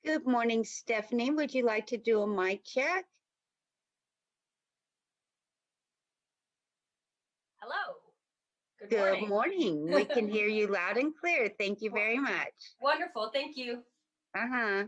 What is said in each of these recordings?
Good morning, Stephanie. Would you like to do a mic check? Hello. Good morning. We can hear you loud and clear. Thank you very much. Wonderful. Thank you. Uh-huh.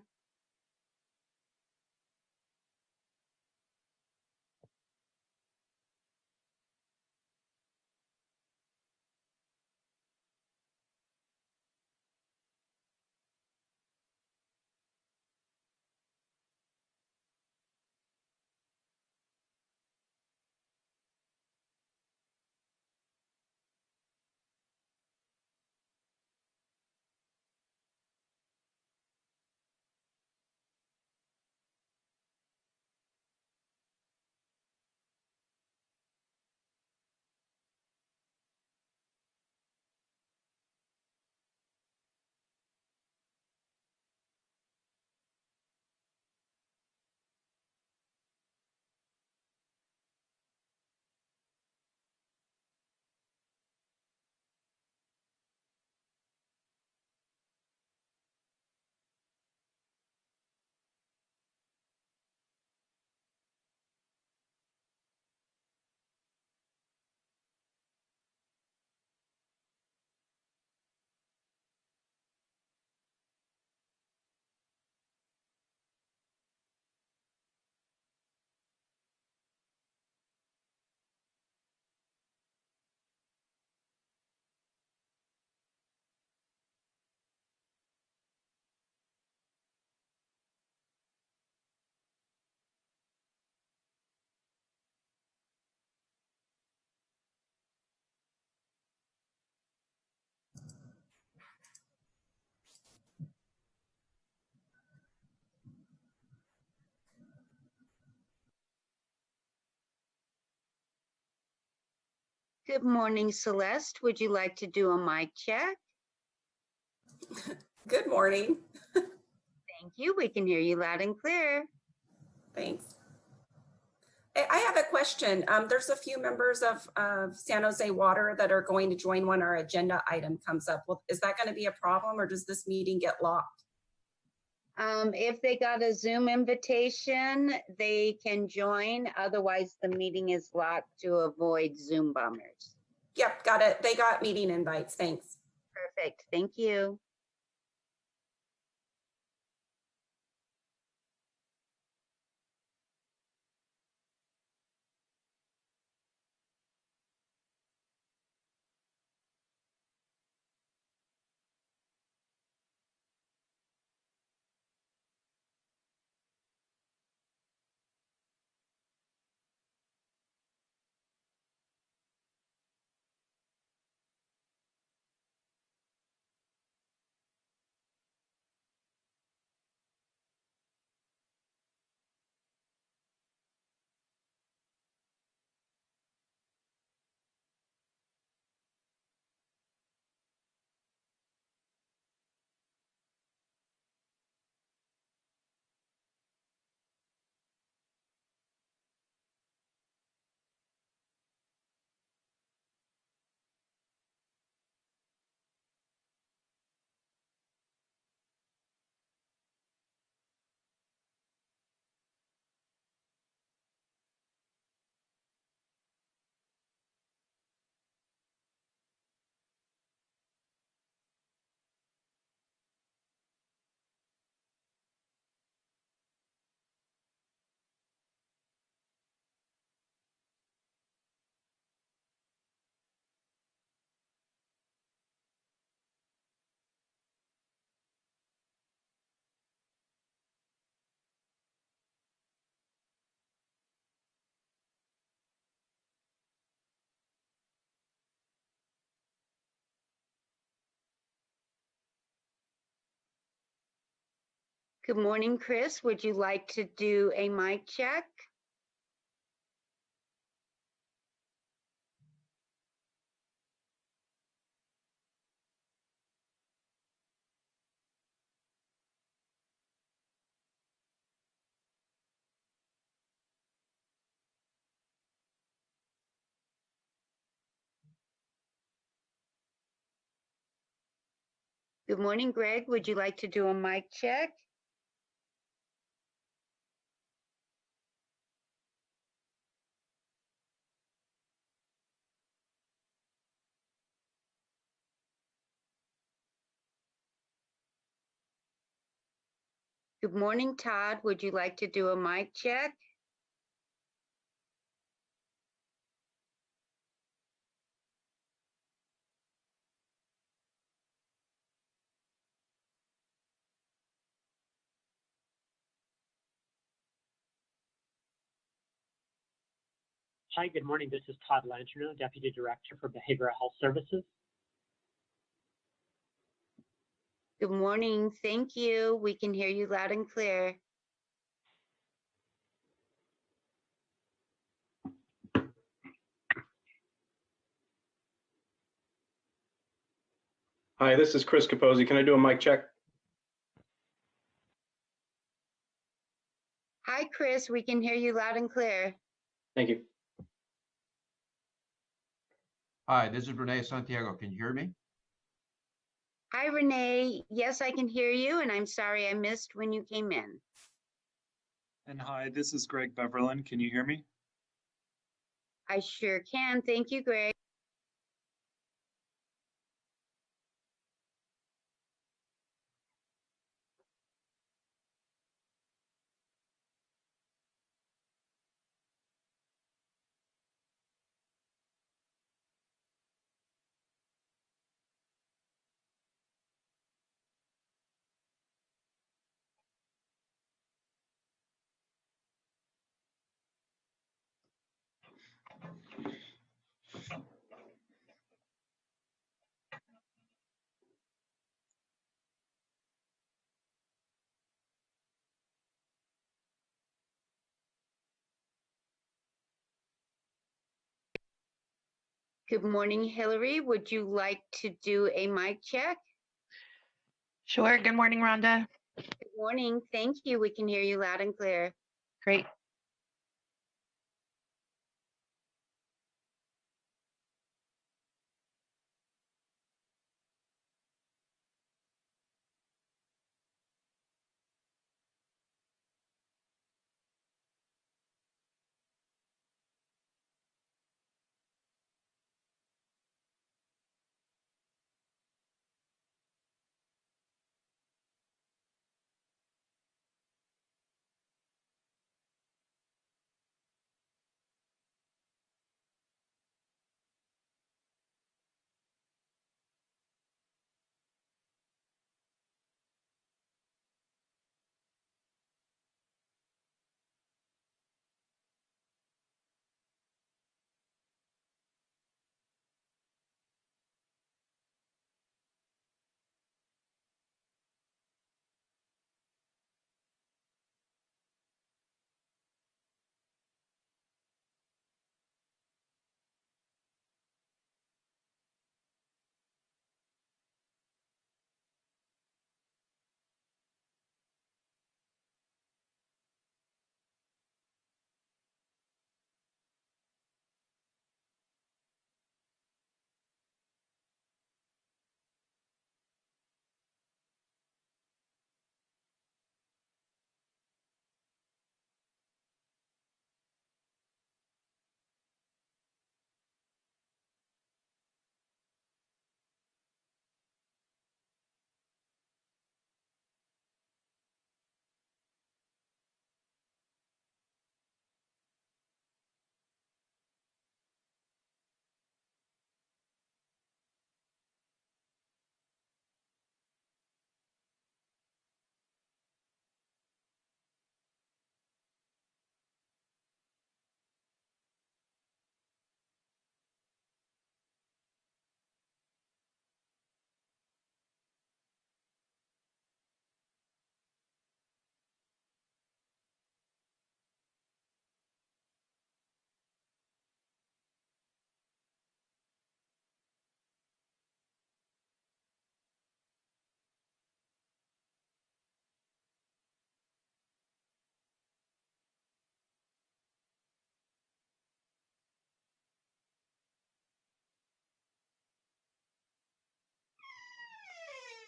Good morning, Celeste. Would you like to do a mic check? Good morning. Thank you. We can hear you loud and clear. Thanks. I have a question. There's a few members of San Jose Water that are going to join when our agenda item comes up. Well, is that going to be a problem, or does this meeting get locked? If they got a Zoom invitation, they can join. Otherwise, the meeting is locked to avoid Zoom bombers. Yep, got it. They got meeting invites. Thanks. Perfect. Thank you. Good morning, Chris. Would you like to do a mic check? Good morning, Greg. Would you like to do a mic check? Good morning, Todd. Would you like to do a mic check? Hi, good morning. This is Todd Lancherneau, Deputy Director for Behavioral Health Services. Good morning. Thank you. We can hear you loud and clear. Hi, this is Chris Capozzi. Can I do a mic check? Hi, Chris. We can hear you loud and clear. Thank you. Hi, this is Renee Santiago. Can you hear me? Hi, Renee. Yes, I can hear you, and I'm sorry I missed when you came in. And hi, this is Greg Beverlin. Can you hear me? I sure can. Thank you, Greg. Good morning, Hillary. Would you like to do a mic check? Sure. Good morning, Rhonda. Good morning. Thank you. We can hear you loud and clear. Great.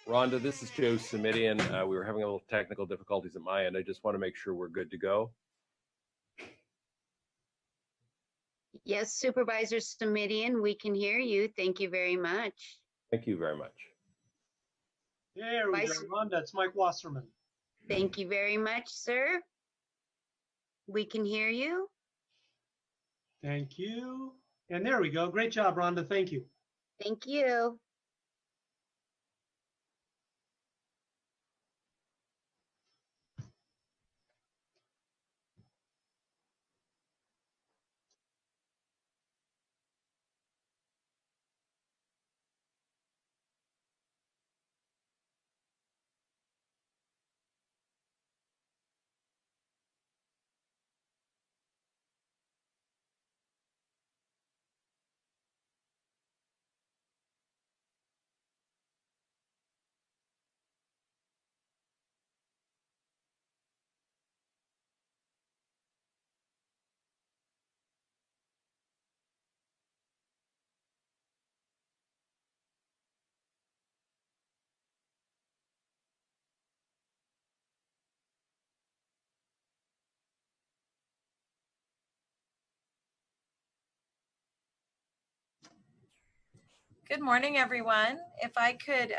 Rhonda, this is Joe Simidian. We were having a little technical difficulties at my end. I just want to make sure we're good to go. Yes, Supervisor Stamidian, we can hear you. Thank you very much. Thank you very much. There we go, Vice- Rhonda. It's Mike Wasserman. Thank you very much, sir. We can hear you. Thank you. And there we go. Great job, Rhonda. Thank you. Thank you. Good morning, everyone. If I could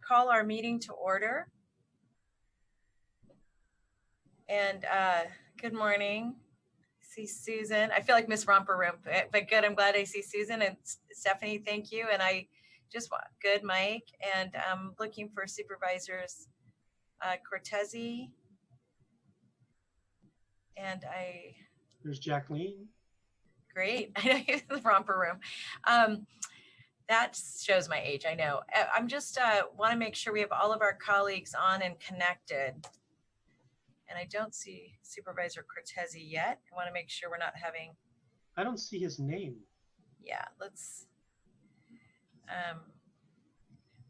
call our meeting to order. And good morning. See Susan. I feel like Miss Romper Room, but good. I'm glad I see Susan and Stephanie. Thank you. And I just want good, Mike. And I'm looking for Supervisors Cortese. And There's Jacqueline. great. I know the Romper Room. That shows my age, I know. I'm just want to make sure we have all of our colleagues on and connected. And I don't see Supervisor Cortese yet. I want to make sure we're not having, I don't see his name. yeah, let's,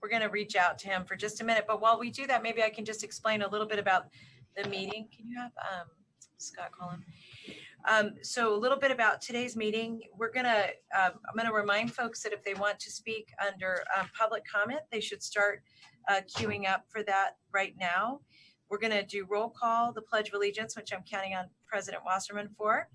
we're going to reach out to him for just a minute. But while we do that, maybe I can just explain a little bit about the meeting. Can you have Scott call him? So a little bit about today's meeting. We're gonna, I'm gonna remind folks that if they want to speak under public comment, they should start queuing up for that right now. We're gonna do roll call, the Pledge of Allegiance, which I'm counting on President Wasserman for.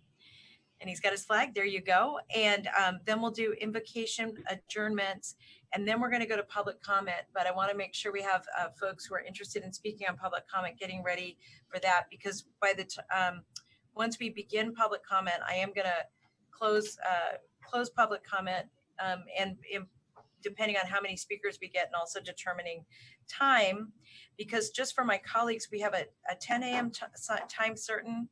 And he's got his flag, there you go. And then we'll do invocation, adjournments, and then we're gonna go to public comment. But I wanna make sure we have folks who are interested in speaking on public comment, getting ready for that, because by the time, once we begin public comment, I am going to close public comment and depending on how many speakers we get and also determining time, because just for my colleagues, we have a 10 a.m. time certain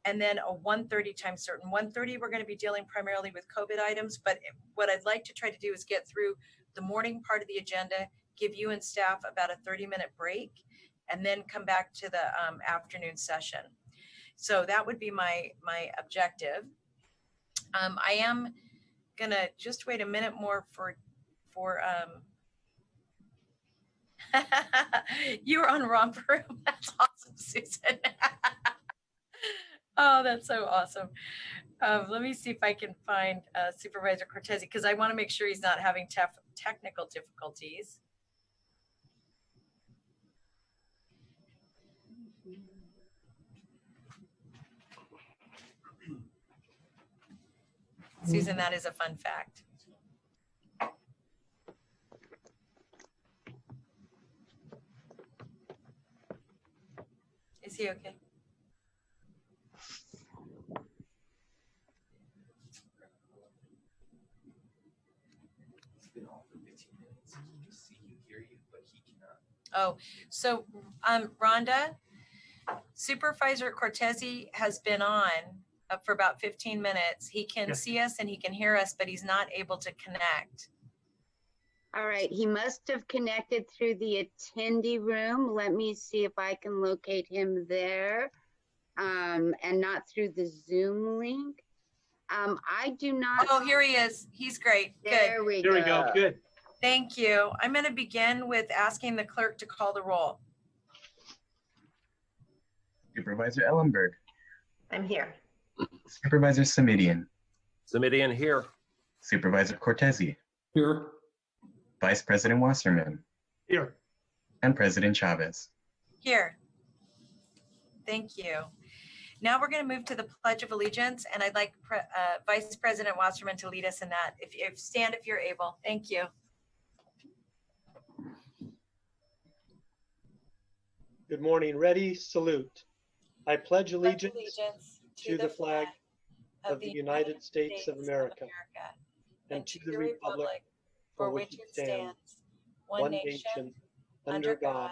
and then a 1:30 time certain. 1:30, we're going to be dealing primarily with COVID items, but what I'd like to try to do is get through the morning part of the agenda, give you and staff about a 30-minute break, and then come back to the afternoon session. So that would be my objective. I am gonna just wait a minute more for you were on Romper Room. That's awesome, Susan. Oh, that's so awesome. Let me see if I can find Supervisor Cortese, because I want to make sure he's not having technical difficulties. Susan, that is a fun fact. Is he okay? Oh, so Rhonda, Supervisor Cortese has been on for about 15 minutes. He can see us and he can hear us, but he's not able to connect. All right, he must have connected through the attendee room. Let me see if I can locate him there and not through the Zoom link. I do not. Oh, here he is. He's great. There we go. There we go. Good. Thank you. I'm going to begin with asking the clerk to call the roll. Supervisor Ellenberg. I'm here. Supervisor Simidian. Simidian here. Supervisor Cortese. Here. Vice President Wasserman. Here. And President Chavez. Here. Thank you. Now we're going to move to the Pledge of Allegiance, and I'd like Vice President Wasserman to lead us in that. If stand if you're able. Thank you. Good morning. Ready, salute. I pledge Pledge allegiance allegiance to the flag of the United States of America and to the republic for which it stands, one nation, under God,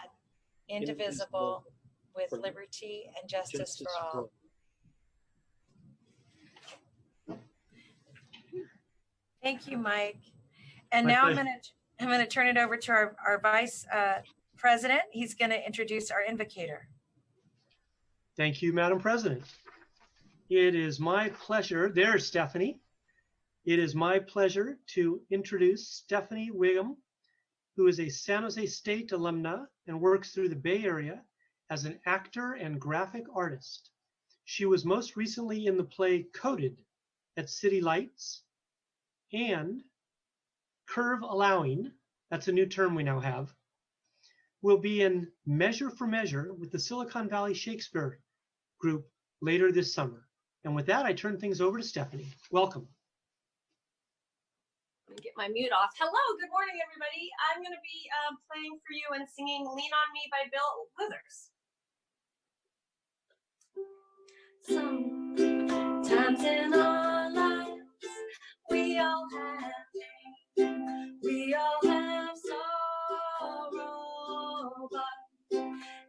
indivisible, with for liberty and justice for all. Thank you, Mike. And My now I'm pleasure. gonna turn it over to our Vice President. He's gonna introduce our invocator. Thank you, Madam President. It is my pleasure, there's Stephanie. It is my pleasure to introduce Stephanie Wiggum, who is a San Jose State alumna and works through the Bay Area as an actor and graphic artist. She was most recently in the play Coded at City Lights, and Curve Allowing, that's a new term we now have, will be in Measure for Measure with the Silicon Valley Shakespeare Group later this summer. And with that, I turn things over to Stephanie. Welcome. Let me get my mute off. Hello, good morning, everybody. I'm going to be playing for you and singing Lean on Me by Bill Withers. Sometimes in our lives, we all have pain, we all have sorrow, but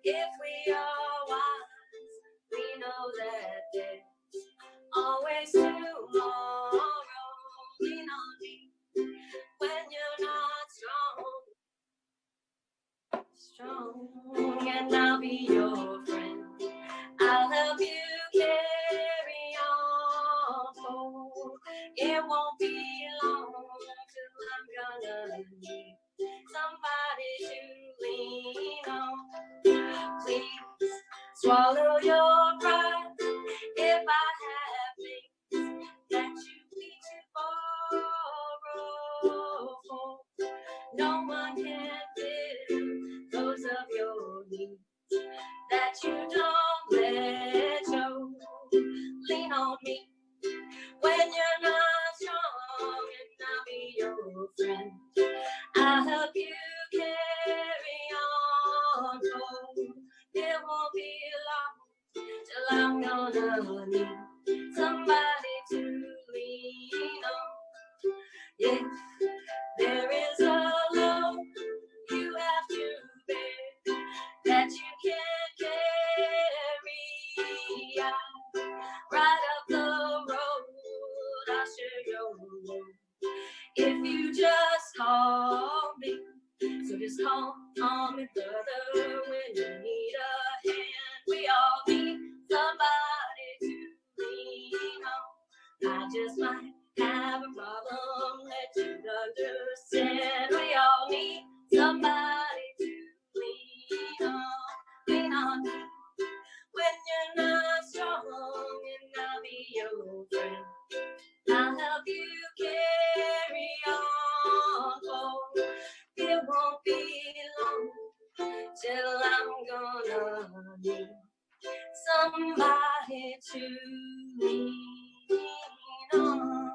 if we are wise, we know that there's always tomorrow. Lean on me when you're not strong, and I'll be your friend. I'll help you carry on. Oh, it won't be long till I'm gonna need somebody to lean on. Please swallow your pride if I have things that you need to borrow. No one can fill those of your needs that you don't let go. Lean on me when you're not strong, and I'll be your friend. I'll help you carry on. Oh, it won't be long till I'm gonna need somebody to lean on. Yeah, there is a load you have to bear that you can't carry. Right up the road, I'll share your load if you just call me. So just call on me, brother, when you need a hand. We all need somebody to lean on. I just might have a problem that you understand. We all need somebody to lean on. Lean on me when you're not strong, and I'll be your friend. I'll help you carry on. Oh, it won't be long till I'm gonna need somebody to lean on.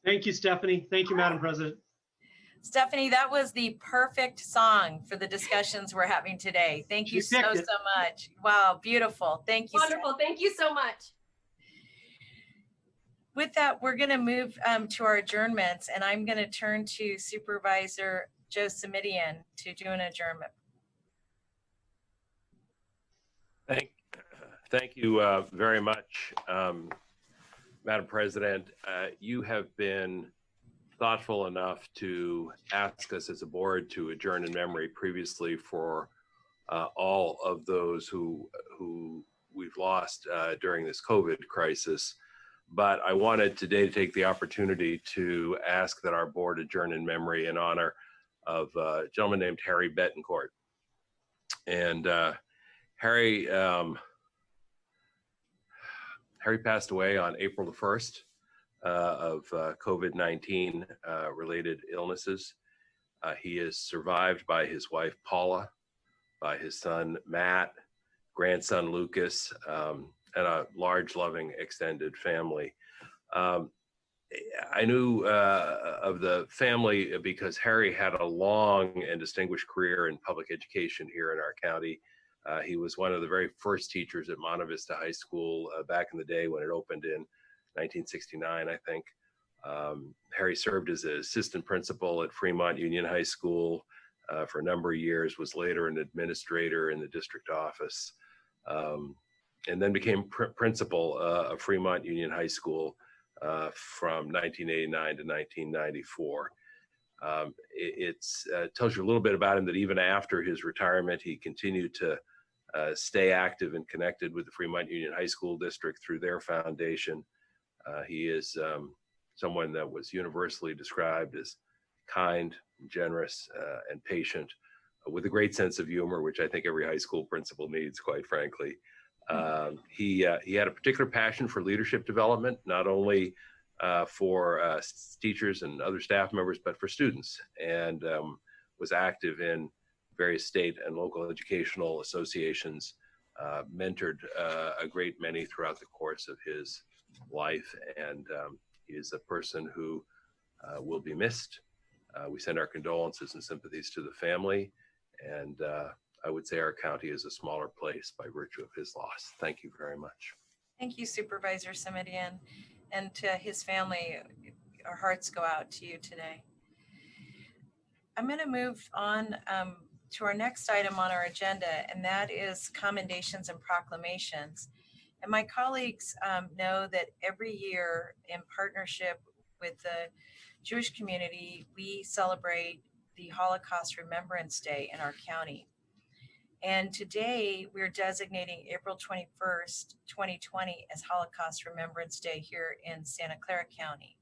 Thank you, Stephanie. Thank you, Madam President. Stephanie, that was the perfect song for the discussions we're having today. Thank you so much. Wow, beautiful. Thank you. Wonderful. Thank you so much. With that, we're going to move to our adjournments, and I'm going to turn to Supervisor Joe Simidian to do an adjournment. Thank you very much, Madam President. You have been thoughtful enough to ask us as a board to adjourn in memory previously for all of those who we've lost during this COVID crisis. But I wanted today to take the opportunity to ask that our board adjourn in memory in honor of a gentleman named Harry Betancourt. And Harry passed away on April the 1st of COVID-19 related illnesses. He is survived by his wife, Paula, by his son, Matt, grandson, Lucas, and a large, loving, extended family. I knew of the family because Harry had a long and distinguished career in public education here in our county. He was one of the very first teachers at Monte Vista High School back in the day when it opened in 1969, I think. Harry served as an assistant principal at Fremont Union High School for a number of years, was later an administrator in the district office, and then became principal of Fremont Union High School from 1989 to 1994. It tells you a little bit about him that even after his retirement, he continued to stay active and connected with the Fremont Union High School District through their foundation. He is someone that was universally described as kind, generous, and patient, with a great sense of humor, which I think every high school principal needs, quite frankly. He had a particular passion for leadership development, not only for teachers and other staff members, but for students, and was active in various state and local educational associations, mentored a great many throughout the course of his life, and he is a person who will be missed. We send our condolences and sympathies to the family, and I would say our county is a smaller place by virtue of his loss. Thank you very much. Thank you, Supervisor Simitian, and to his family. Our hearts go out to you today. I'm going to move on to our next item on our agenda, and that is commendations and proclamations. And my colleagues know that every year, in partnership with the Jewish community, we celebrate the Holocaust Remembrance Day in our county. And today we're designating April 21st, 2020 as Holocaust Remembrance Day here in Santa Clara County.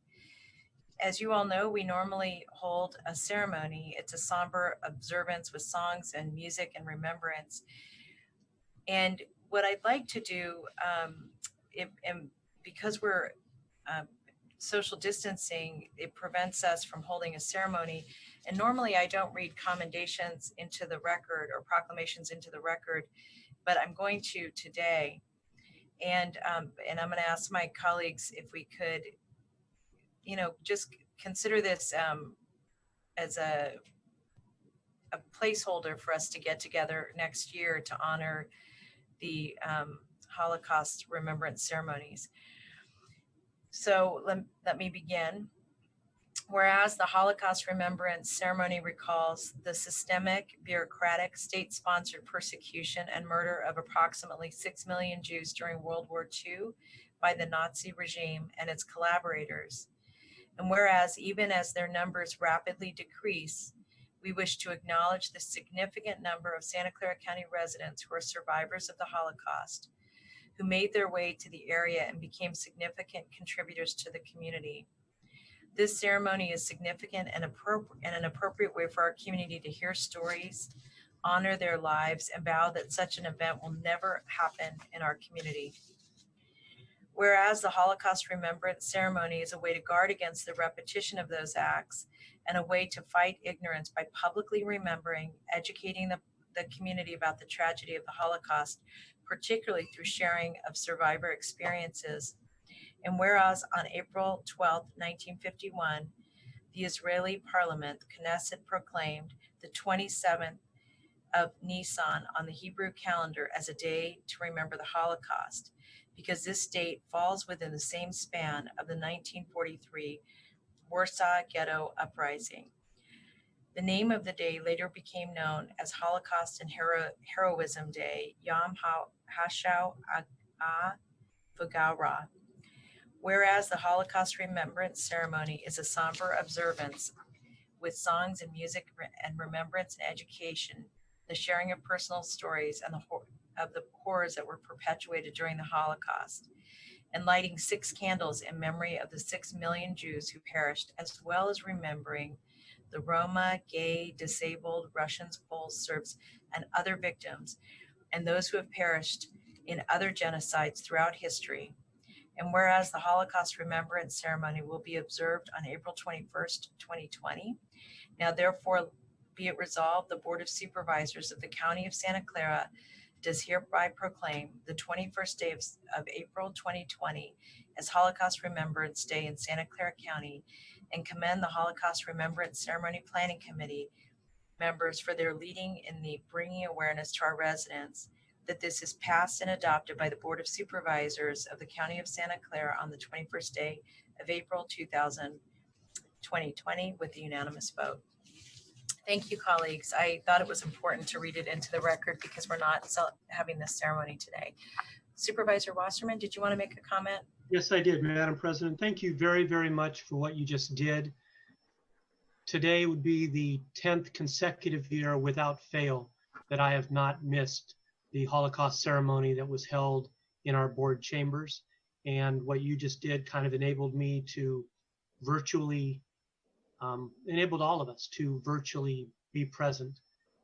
As you all know, we normally hold a ceremony. It's a somber observance with songs and music and remembrance. And what I'd like to do, and because we're social distancing, it prevents us from holding a ceremony. And normally I don't read commendations into the record or proclamations into the record, but I'm going to today. And I'm going to ask my colleagues if we could, just consider this as a placeholder for us to get together next year to honor the Holocaust remembrance ceremonies. So let me begin. Whereas the Holocaust Remembrance Ceremony recalls the systemic, bureaucratic, state-sponsored persecution and murder of approximately 6 million Jews during World War II by the Nazi regime and its collaborators. And whereas even as their numbers rapidly decrease, we wish to acknowledge the significant number of Santa Clara County residents who are survivors of the Holocaust, who made their way to the area and became significant contributors to the community. This ceremony is significant and an appropriate way for our community to hear stories, honor their lives, and vow that such an event will never happen in our community. Whereas the Holocaust Remembrance Ceremony is a way to guard against the repetition of those acts and a way to fight ignorance by publicly remembering, educating the community about the tragedy of the Holocaust, particularly through sharing of survivor experiences. And whereas on April 12, 1951, the Israeli parliament, the Knesset, proclaimed the 27th of Nisan on the Hebrew calendar as a day to remember the Holocaust, because this date falls within the same span of the 1943 Warsaw Ghetto Uprising. The name of the day later became known as Holocaust and Heroism Day, Yom HaShoah HaGvurah. Whereas the Holocaust Remembrance Ceremony is a somber observance with songs and music and remembrance and education, the sharing of personal stories and of the horrors that were perpetuated during the Holocaust, and lighting 6 candles in memory of the 6 million Jews who perished, as well as remembering the Roma, gay, disabled, Russians, Poles, Serbs, and other victims, and those who have perished in other genocides throughout history. And whereas the Holocaust Remembrance Ceremony will be observed on April 21st, 2020, now therefore be it resolved, the Board of Supervisors of the County of Santa Clara does hereby proclaim the 21st day of April 2020 as Holocaust Remembrance Day in Santa Clara County, and commend the Holocaust Remembrance Ceremony Planning Committee members for their leading in the bringing awareness to our residents, that this is passed and adopted by the Board of Supervisors of the County of Santa Clara on the 21st day of April 2020 with a unanimous vote. Thank you, colleagues. I thought it was important to read it into the record because we're not having this ceremony today. Supervisor Wasserman, did you want to make a comment? Yes, I did, Madam President. Thank you very, very much for what you just did. Today would be the 10th consecutive year without fail that I have not missed the Holocaust ceremony that was held in our board chambers. And what you just did kind of enabled me to virtually, enabled all of us to virtually be present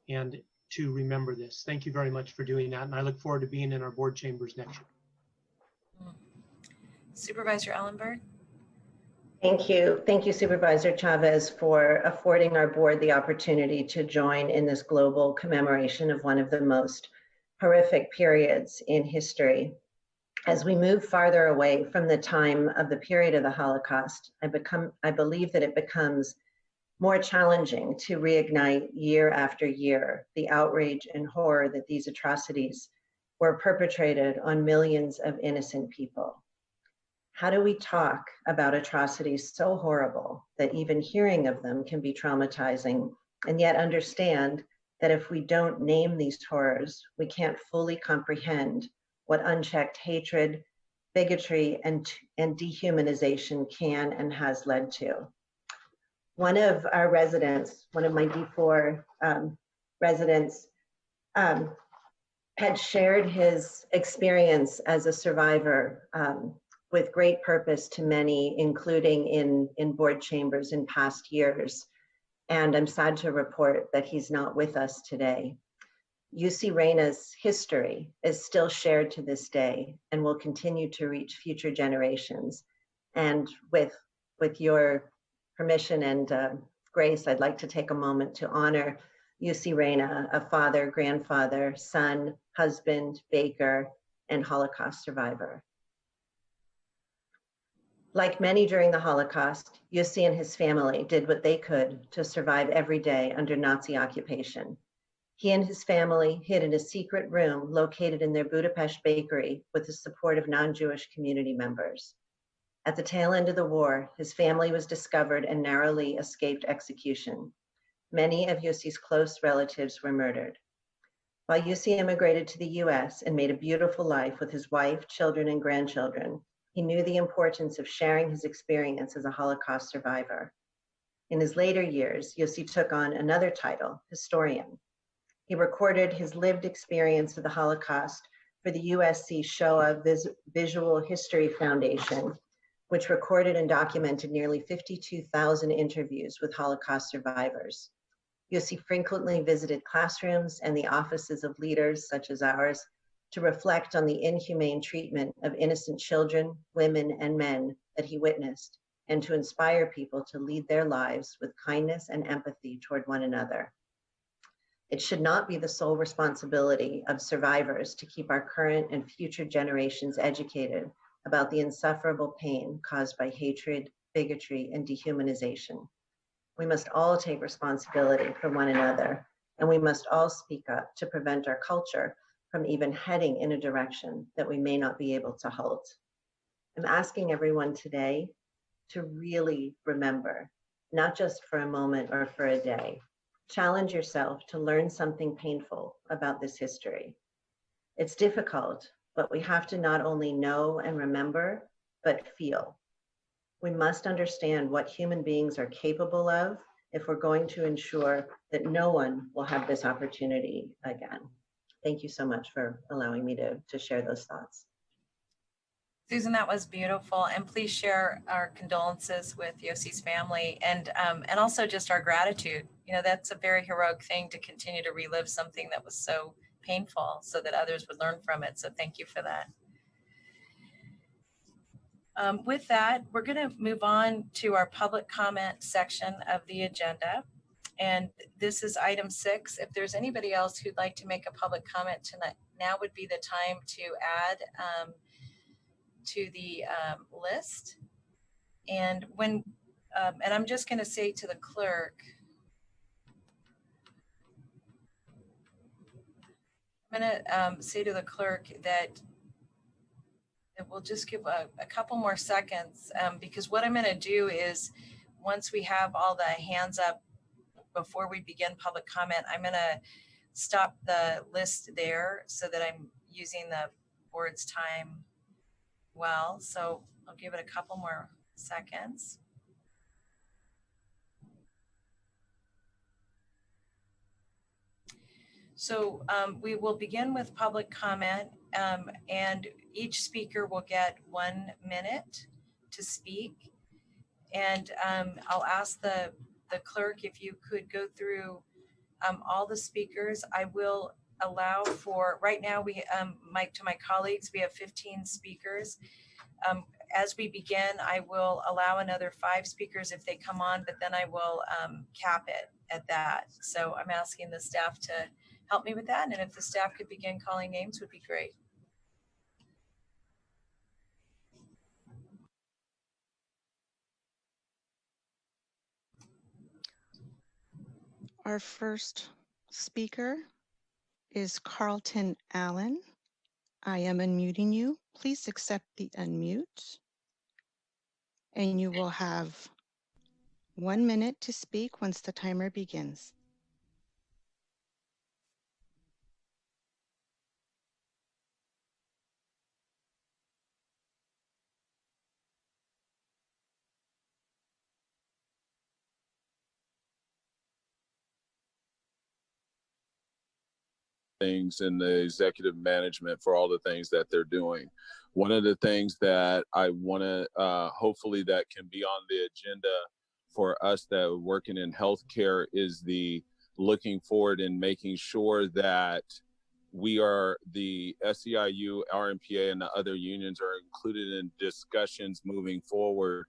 and to remember this. Thank you very much for doing that. And I look forward to being in our board chambers next year. Supervisor Ellenberg. Thank you. Thank you, Supervisor Chavez, for affording our board the opportunity to join in this global commemoration of one of the most horrific periods in history. As we move farther away from the time of the period of the Holocaust, I believe that it becomes more challenging to reignite year after year the outrage and horror that these atrocities were perpetrated on millions of innocent people. How do we talk about atrocities so horrible that even hearing of them can be traumatizing, and yet understand that if we don't name these horrors, we can't fully comprehend what unchecked hatred, bigotry, and dehumanization can and has led to? One of our residents, one of my D4 residents, had shared his experience as a survivor with great purpose to many, including in board chambers in past years. And I'm sad to report that he's not with us today. UC Reina's history is still shared to this day and will continue to reach future generations. And with your permission and grace, I'd like to take a moment to honor UC Reina, a father, grandfather, son, husband, baker, and Holocaust survivor. Like many during the Holocaust, Jussi and his family did what they could to survive every day under Nazi occupation. He and his family hid in a secret room located in their Budapest bakery with the support of non-Jewish community members. At the tail end of the war, his family was discovered and narrowly escaped execution. Many of Jussi's close relatives were murdered. While Jussi immigrated to the US and made a beautiful life with his wife, children, and grandchildren, he knew the importance of sharing his experience as a Holocaust survivor. In his later years, Jussi took on another title, historian. He recorded his lived experience of the Holocaust for the USC Shoah Visual History Foundation, which recorded and documented nearly 52,000 interviews with Holocaust survivors. Jussi frequently visited classrooms and the offices of leaders such as ours to reflect on the inhumane treatment of innocent children, women, and men that he witnessed, and to inspire people to lead their lives with kindness and empathy toward one another. It should not be the sole responsibility of survivors to keep our current and future generations educated about the insufferable pain caused by hatred, bigotry, and dehumanization. We must all take responsibility for one another, and we must all speak up to prevent our culture from even heading in a direction that we may not be able to halt. I'm asking everyone today to really remember, not just for a moment or for a day. Challenge yourself to learn something painful about this history. It's difficult, but we have to not only know and remember, but feel. We must understand what human beings are capable of if we're going to ensure that no one will have this opportunity again. Thank you so much for allowing me to share those thoughts. Susan, that was beautiful. And please share our condolences with Yossi's family and also just our gratitude. You know, that's a very heroic thing to continue to relive something that was so painful so that others would learn from it. So thank you for that. With that, we're going to move on to our public comment section of the agenda. And this is item 6. If there's anybody else who'd like to make a public comment tonight, now would be the time to add to the list. And when, and I'm just going to say to the clerk, I'm going to say to the clerk that we'll just give a couple more seconds, because what I'm going to do is once we have all the hands up before we begin public comment, I'm going to stop the list there so that I'm using the board's time well. So I'll give it a couple more seconds. So we will begin with public comment, and each speaker will get 1 minute to speak. And I'll ask the clerk if you could go through all the speakers. I will allow for, right now we, to my colleagues, we have 15 speakers. As we begin, I will allow another 5 speakers if they come on, but then I will cap it at that. So I'm asking the staff to help me with that. And if the staff could begin calling names would be great. Our first speaker is Carlton Allen. I am unmuting you. Please accept the unmute. And you will have 1 minute to speak once the timer begins. Things in the executive management for all the things that they're doing. One of the things that I want to hopefully that can be on the agenda for us that are working in healthcare is the looking forward and making sure that we are the SEIU, RMPA, and the other unions are included in discussions moving forward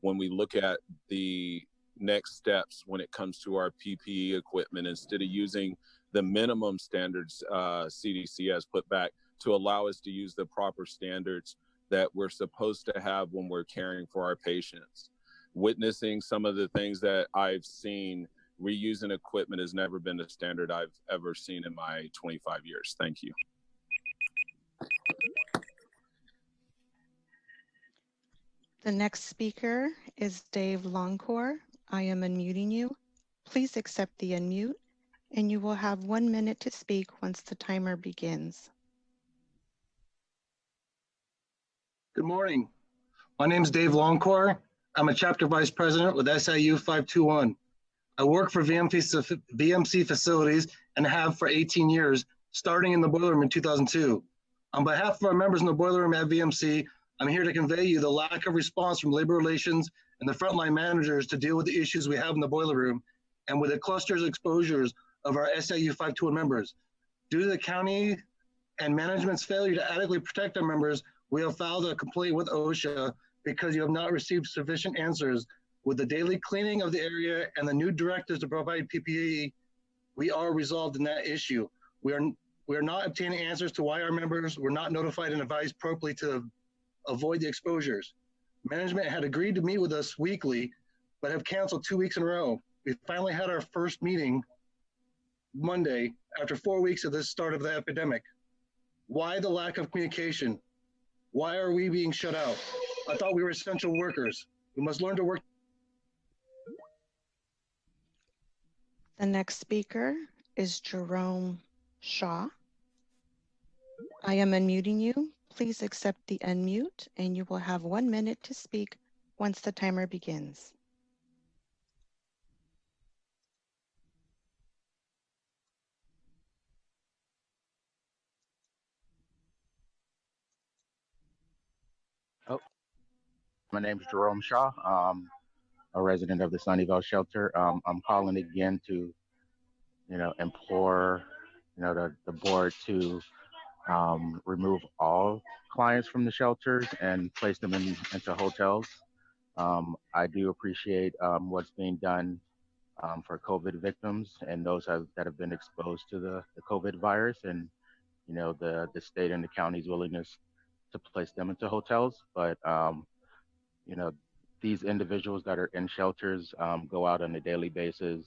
when we look at the next steps when it comes to our PPE equipment, instead of using the minimum standards CDC has put back, to allow us to use the proper standards that we're supposed to have when we're caring for our patients. Witnessing some of the things that I've seen, reusing equipment has never been a standard I've ever seen in my 25 years. Thank you. The next speaker is Dave Longcore. I am unmuting you. Please accept the unmute, and you will have 1 minute to speak once the timer begins. Good morning. My name is Dave Longcore. I'm a chapter vice president with SIU 521. I work for VMC facilities and have for 18 years, starting in the boiler room in 2002. On behalf of our members in the boiler room at VMC, I'm here to convey you the lack of response from labor relations and the frontline managers to deal with the issues we have in the boiler room and with the clusters exposures of our SIU 521 members. Due to the county and management's failure to adequately protect our members, we have filed a complaint with OSHA because you have not received sufficient answers. With the daily cleaning of the area and the new directives to provide PPE, we are resolved in that issue. We are not obtaining answers to why our members were not notified and advised properly to avoid the exposures. Management had agreed to meet with us weekly, but have canceled 2 weeks in a row. We finally had our first meeting Monday after 4 weeks of the start of the epidemic. Why the lack of communication? Why are we being shut out? I thought we were essential workers. We must learn to work. The next speaker is Jerome Shaw. I am unmuting you. Please accept the unmute, and you will have 1 minute to speak once the timer begins. My name is Jerome Shaw. A resident of the Sunnyvale shelter. I'm calling again to, implore, the board to remove all clients from the shelters and place them into hotels. I do appreciate what's being done for COVID victims and those that have been exposed to the COVID virus, and the state and the county's willingness to place them into hotels. But these individuals that are in shelters go out on a daily basis,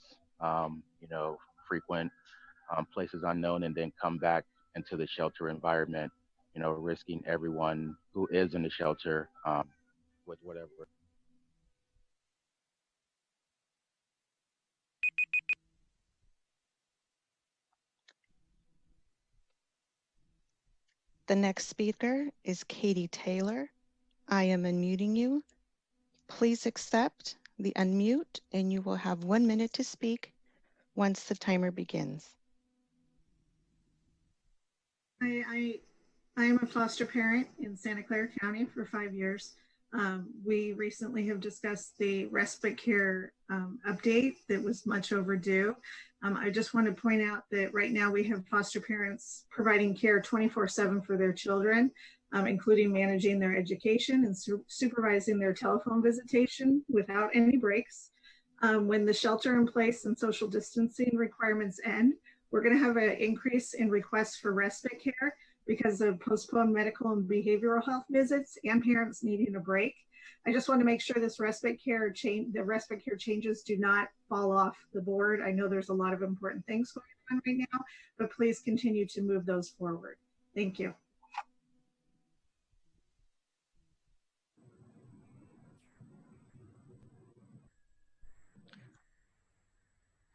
frequent places unknown, and then come back into the shelter environment, risking everyone who is in the shelter with whatever. The next speaker is Katie Taylor. I am unmuting you. Please accept the unmute and you will have 1 minute to speak once the timer begins. I am a foster parent in Santa Clara County for 5 years. We recently have discussed the respite care update that was much overdue. I just want to point out that right now we have foster parents providing care 24/7 for their children, including managing their education and supervising their telephone visitation without any breaks. When the shelter in place and social distancing requirements end, we're going to have an increase in requests for respite care because of postponed medical and behavioral health visits and parents needing a break. I just want to make sure this respite care changes do not fall off the board. I know there's a lot of important things going on right now, but please continue to move those forward. Thank you.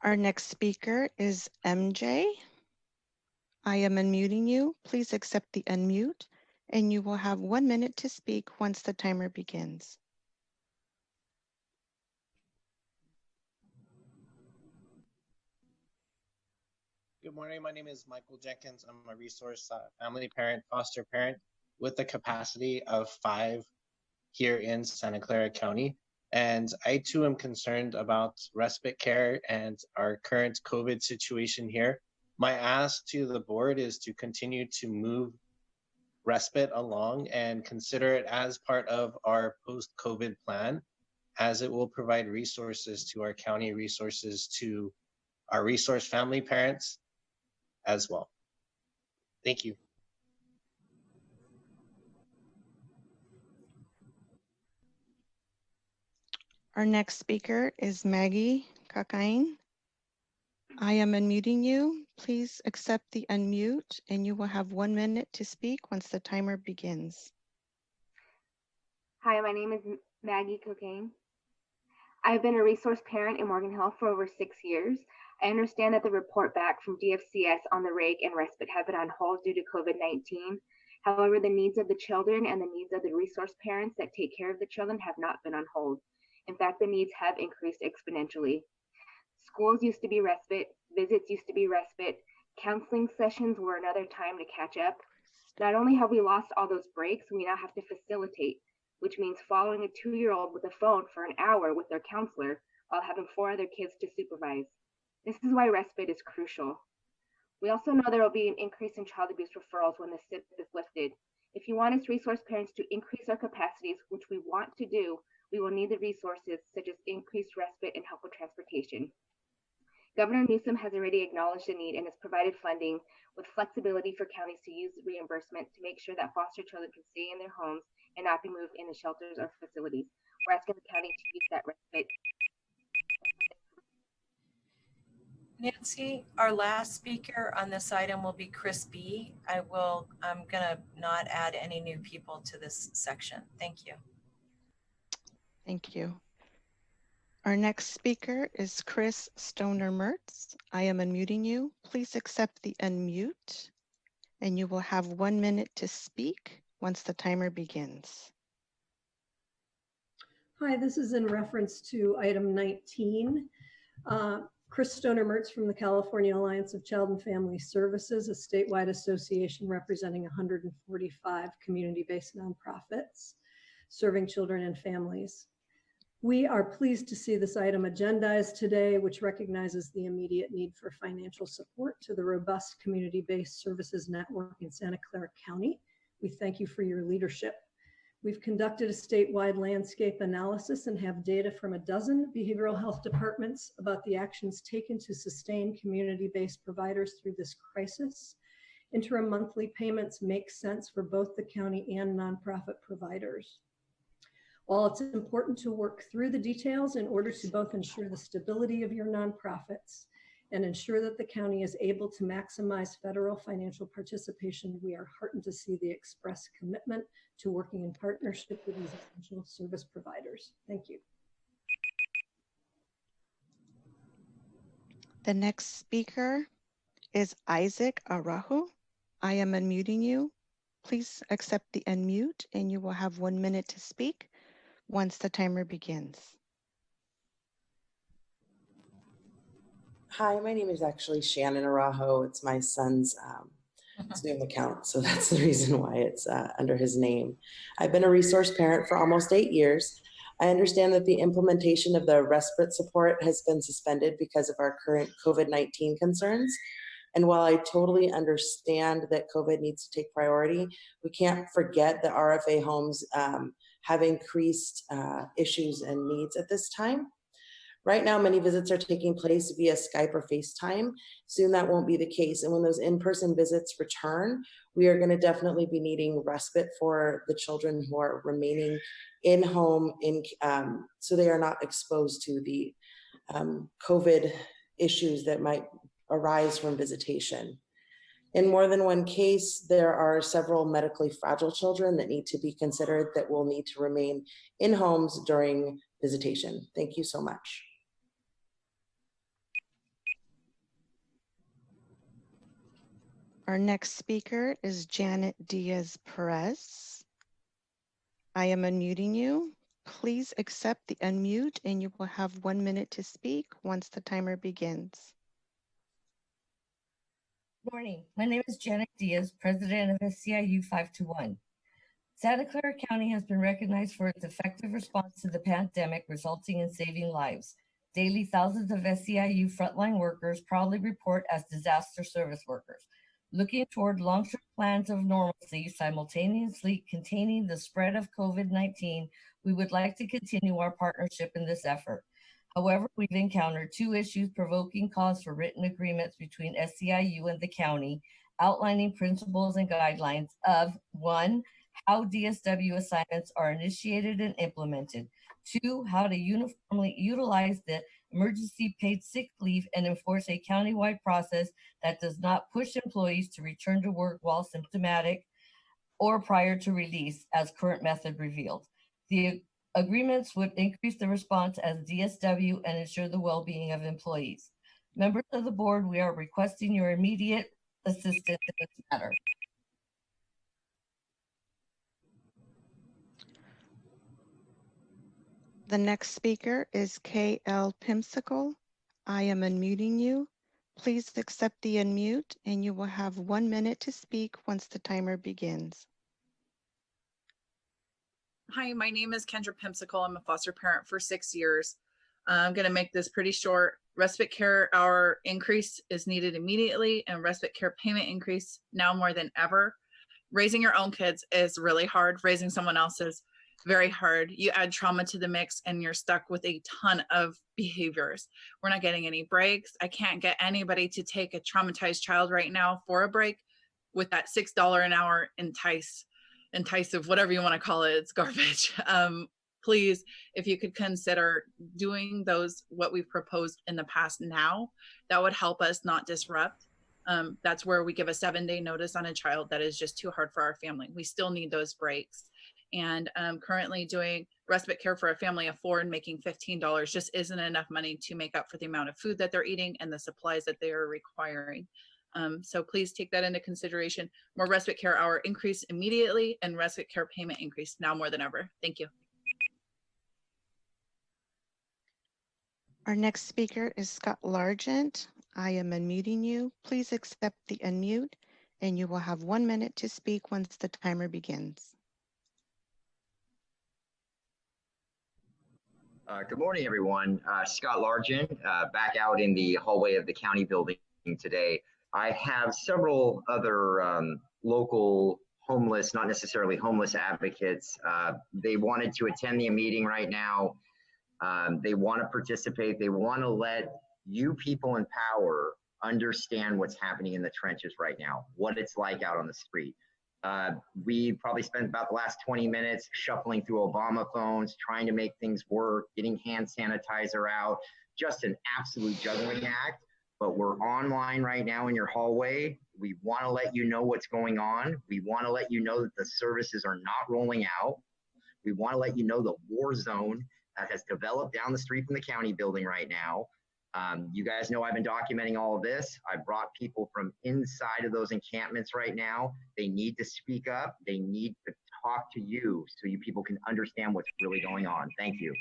Our next speaker is MJ. I am unmuting you. Please accept the unmute and you will have 1 minute to speak once the timer begins. Good morning. My name is Michael Jenkins. I'm a resource family parent, foster parent with a capacity of 5 here in Santa Clara County. And I too am concerned about respite care and our current COVID situation here. My ask to the board is to continue to move respite along and consider it as part of our post-COVID plan, as it will provide resources to our county, resources to our resource family parents as well. Thank you. Our next speaker is Maggie Kakain. I am unmuting you. Please accept the unmute and you will have 1 minute to speak once the timer begins. Hi, my name is Maggie Cocaine. I've been a resource parent in Morgan Hill for over 6 years. I understand that the report back from DFCS on the rake and respite have been on hold due to COVID-19. However, the needs of the children and the needs of the resource parents that take care of the children have not been on hold. In fact, the needs have increased exponentially. Schools used to be respite, visits used to be respite, counseling sessions were another time to catch up. Not only have we lost all those breaks, we now have to facilitate, which means following a 2-year-old with a phone for an hour with their counselor while having 4 other kids to supervise. This is why respite is crucial. We also know there will be an increase in child abuse referrals when the SIP is lifted. If you want us resource parents to increase our capacities, which we want to do, we will need the resources such as increased respite and help with transportation. Governor Newsom has already acknowledged the need and has provided funding with flexibility for counties to use reimbursement to make sure that foster children can stay in their homes and not be moved into shelters or facilities. We're asking the county to use that respite. Nancy, our last speaker on this item will be Chris B. I'm gonna not add any new people to this section. Thank you. Thank you. Our next speaker is Chris Stoner-Mertz. I am unmuting you. Please accept the unmute and you will have 1 minute to speak once the timer begins. Hi, this is in reference to item 19. Chris Stoner-Mertz from the California Alliance of Child and Family Services, a statewide association representing 145 community-based nonprofits serving children and families. We are pleased to see this item agendized today, which recognizes the immediate need for financial support to the robust community-based services network in Santa Clara County. We thank you for your leadership. We've conducted a statewide landscape analysis and have data from a dozen behavioral health departments about the actions taken to sustain community-based providers through this crisis. Interim monthly payments make sense for both the county and nonprofit providers. While it's important to work through the details in order to both ensure the stability of your nonprofits and ensure that the county is able to maximize federal financial participation, we are heartened to see the express commitment to working in partnership with these essential service providers. Thank you. The next speaker is Isaac Arahu. I am unmuting you. Please accept the unmute and you will have 1 minute to speak once the timer begins. Hi, my name is actually Shannon Arajo. It's my son's Zoom account, so that's the reason why it's under his name. I've been a resource parent for almost 8 years. I understand that the implementation of the respite support has been suspended because of our current COVID-19 concerns. And while I totally understand that COVID needs to take priority, we can't forget that RFA homes have increased issues and needs at this time. Right now, many visits are taking place via Skype or FaceTime. Soon that won't be the case. And when those in-person visits return, we are going to definitely be needing respite for the children who are remaining in home so they are not exposed to the COVID issues that might arise from visitation. In more than one case, there are several medically fragile children that need to be considered that will need to remain in homes during visitation. Thank you so much. Our next speaker is Janet Diaz-Perez. I am unmuting you. Please accept the unmute and you will have 1 minute to speak once the timer begins. Good morning. My name is Janet Diaz, president of SCIU 521. Santa Clara County has been recognized for its effective response to the pandemic, resulting in saving lives. Daily, thousands of SCIU frontline workers proudly report as disaster service workers. Looking toward long-term plans of normalcy, simultaneously containing the spread of COVID-19, we would like to continue our partnership in this effort. However, we've encountered 2 issues provoking cause for written agreements between SCIU and the county, outlining principles and guidelines of 1, how DSW assignments are initiated and implemented, 2, how to uniformly utilize the emergency paid sick leave and enforce a countywide process that does not push employees to return to work while symptomatic or prior to release, as current method revealed. The agreements would increase the response as DSW and ensure the well-being of employees. Members of the board, we are requesting your immediate assistance in this matter. The next speaker is KL Pimsicle. I am unmuting you. Please accept the unmute and you will have 1 minute to speak once the timer begins. Hi, my name is Kendra Pimsicle. I'm a foster parent for 6 years. I'm going to make this pretty short. Respite care hour increase is needed immediately, and respite care payment increase now more than ever. Raising your own kids is really hard. Raising someone else's very hard. You add trauma to the mix and you're stuck with a ton of behaviors. We're not getting any breaks. I can't get anybody to take a traumatized child right now for a break with that $6 an hour enticeive, whatever you want to call it. It's garbage. Please, if you could consider doing what we've proposed in the past now, that would help us not disrupt. That's where we give a 7-day notice on a child that is just too hard for our family. We still need those breaks. And currently doing respite care for a family of 4 and making $15 just isn't enough money to make up for the amount of food that they're eating and the supplies that they are requiring. So please take that into consideration. More respite care hour increase immediately and respite care payment increase now more than ever. Thank you. Our next speaker is Scott Largent. I am unmuting you. Please accept the unmute and you will have 1 minute to speak once the timer begins. Good morning, everyone. Scott Largent, back out in the hallway of the county building today. I have several other local homeless, not necessarily homeless advocates. They wanted to attend the meeting right now. They want to participate. They want to let you people in power understand what's happening in the trenches right now, what it's like out on the street. We probably spent about the last 20 minutes shuffling through Obama phones, trying to make things work, getting hand sanitizer out, just an absolute juggling act. But we're online right now in your hallway. We want to let you know what's going on. We want to let you know that the services are not rolling out. We want to let you know the war zone that has developed down the street from the county building right now. You guys know I've been documenting all of this. I brought people from inside of those encampments right now. They need to speak up. They need to talk to you so you people can understand what's really going on. Thank you.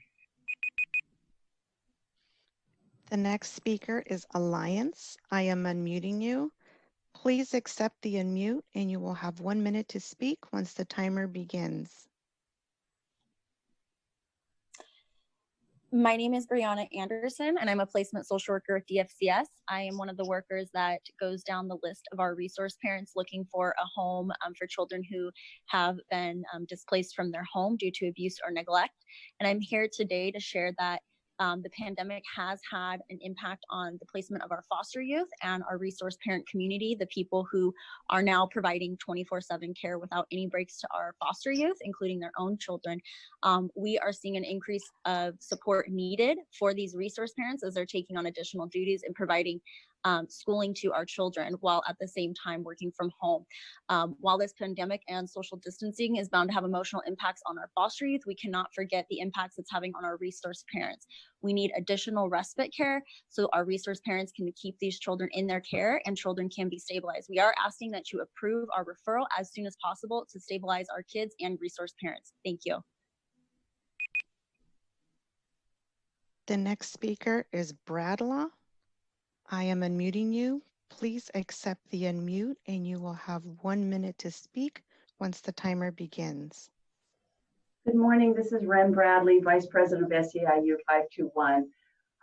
The next speaker is Alliance. I am unmuting you. Please accept the unmute and you will have 1 minute to speak once the timer begins. My name is Brianna Anderson, and I'm a placement social worker with DFCS. I am one of the workers that goes down the list of our resource parents looking for a home for children who have been displaced from their home due to abuse or neglect. And I'm here today to share that the pandemic has had an impact on the placement of our foster youth and our resource parent community, the people who are now providing 24/7 care without any breaks to our foster youth, including their own children. We are seeing an increase of support needed for these resource parents as they're taking on additional duties and providing schooling to our children while at the same time working from home. While this pandemic and social distancing is bound to have emotional impacts on our foster youth, we cannot forget the impacts it's having on our resource parents. We need additional respite care so our resource parents can keep these children in their care and children can be stabilized. We are asking that you approve our referral as soon as possible to stabilize our kids and resource parents. Thank you. The next speaker is Bradlaugh. I am unmuting you. Please accept the unmute and you will have 1 minute to speak once the timer begins. Good morning. This is Ren Bradley, Vice President of SEIU 521.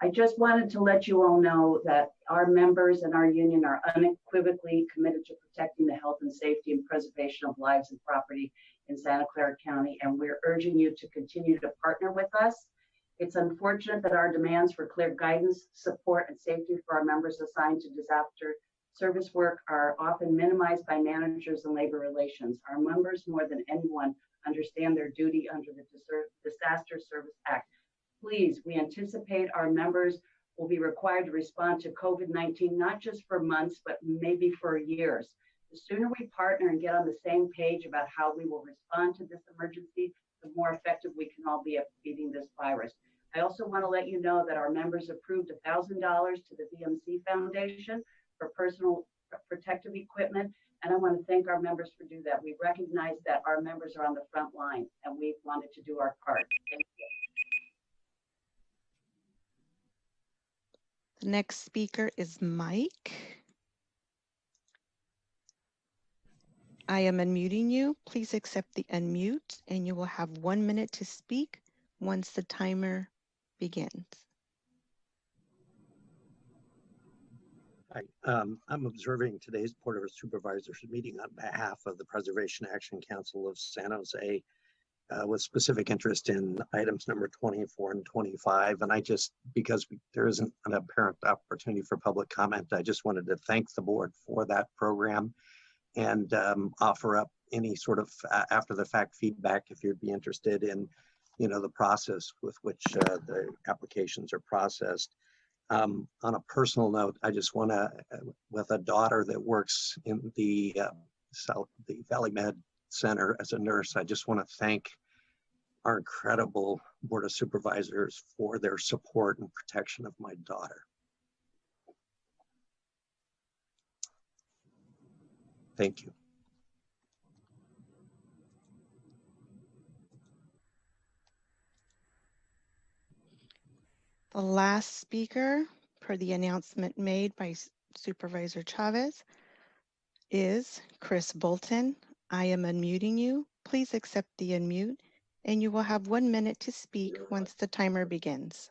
I just wanted to let you all know that our members and our union are unequivocally committed to protecting the health and safety and preservation of lives and property in Santa Clara County, and we're urging you to continue to partner with us. It's unfortunate that our demands for clear guidance, support, and safety for our members assigned to disaster service work are often minimized by managers and labor relations. Our members, more than anyone, understand their duty under the Disaster Service Act. Please, we anticipate our members will be required to respond to COVID-19, not just for months, but maybe for years. The sooner we partner and get on the same page about how we will respond to this emergency, the more effective we can all be at beating this virus. I also want to let you know that our members approved $1,000 to the VMC Foundation for personal protective equipment, and I want to thank our members for doing that. We recognize that our members are on the front line, and we wanted to do our part. Thank you. The next speaker is Mike. I am unmuting you. Please accept the unmute and you will have 1 minute to speak once the timer begins. Hi, I'm observing today's Board of Supervisors meeting on behalf of the Preservation Action Council of San Jose with specific interest in items number 24 and 25. And I just, because there isn't an apparent opportunity for public comment, I just wanted to thank the board for that program and offer up any sort of after the fact feedback if you'd be interested in, you know, the process with which the applications are processed. On a personal note, I just want to, with a daughter that works in the Valley Med Center as a nurse, I just want to thank our incredible Board of Supervisors for their support and protection of my daughter. Thank you. The last speaker, per the announcement made by Supervisor Chavez, is Chris Bolton. I am unmuting you. Please accept the unmute and you will have 1 minute to speak once the timer begins.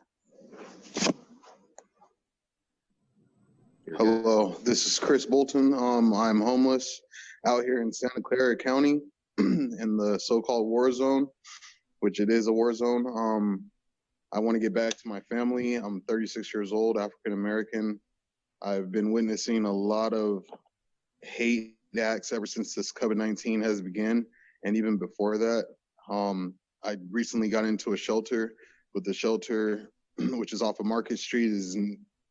Hello, this is Chris Bolton. I'm homeless. out here in Santa Clara County in the so-called war zone, which it is a war zone. I want to get back to my family. I'm 36 years old, African American. I've been witnessing a lot of hate acts ever since this COVID-19 has begun, and even before that. I recently got into a shelter, but the shelter, which is off of Market Street, is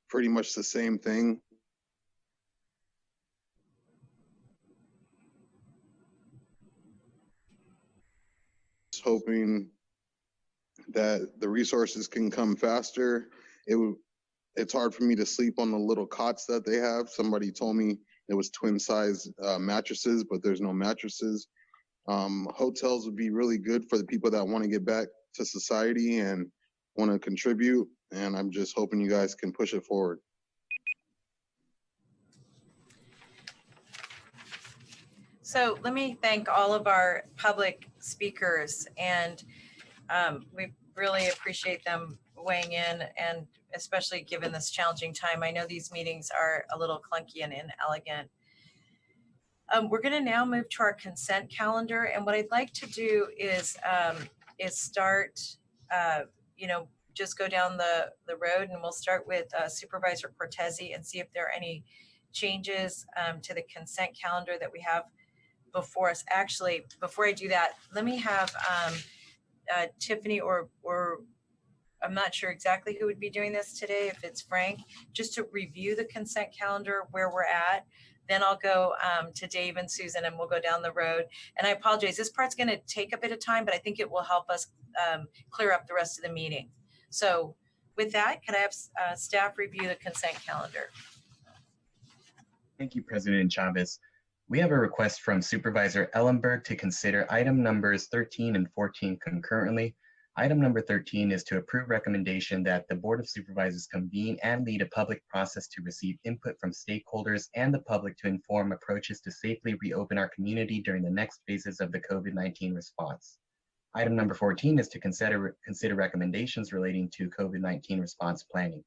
pretty much the same thing. Just hoping that the resources can come faster. It's hard for me to sleep on the little cots that they have. Somebody told me it was twin size mattresses, but there's no mattresses. Hotels would be really good for the people that want to get back to society and want to contribute. And I'm just hoping you guys can push it forward. So let me thank all of our public speakers, and we really appreciate them weighing in, and especially given this challenging time. I know these meetings are a little clunky and inelegant. We're going to now move to our consent calendar, and what I'd like to do is start, just go down the road, and we'll start with Supervisor Cortese and see if there are any changes to the consent calendar that we have before us. Actually, before I do that, let me have Tiffany or I'm not sure exactly who would be doing this today, if it's Frank, just to review the consent calendar, where we're at. Then I'll go to Dave and Susan, and we'll go down the road. And I apologize, this part's going to take a bit of time, but I think it will help us clear up the rest of the meeting. So with that, can I have staff review the consent calendar? Thank you, President Chavez. We have a request from Supervisor Ellenberg to consider item numbers 13 and 14 concurrently. Item number 13 is to approve recommendation that the Board of Supervisors convene and lead a public process to receive input from stakeholders and the public to inform approaches to safely reopen our community during the next phases of the COVID-19 response. Item number 14 is to consider recommendations relating to COVID-19 response planning.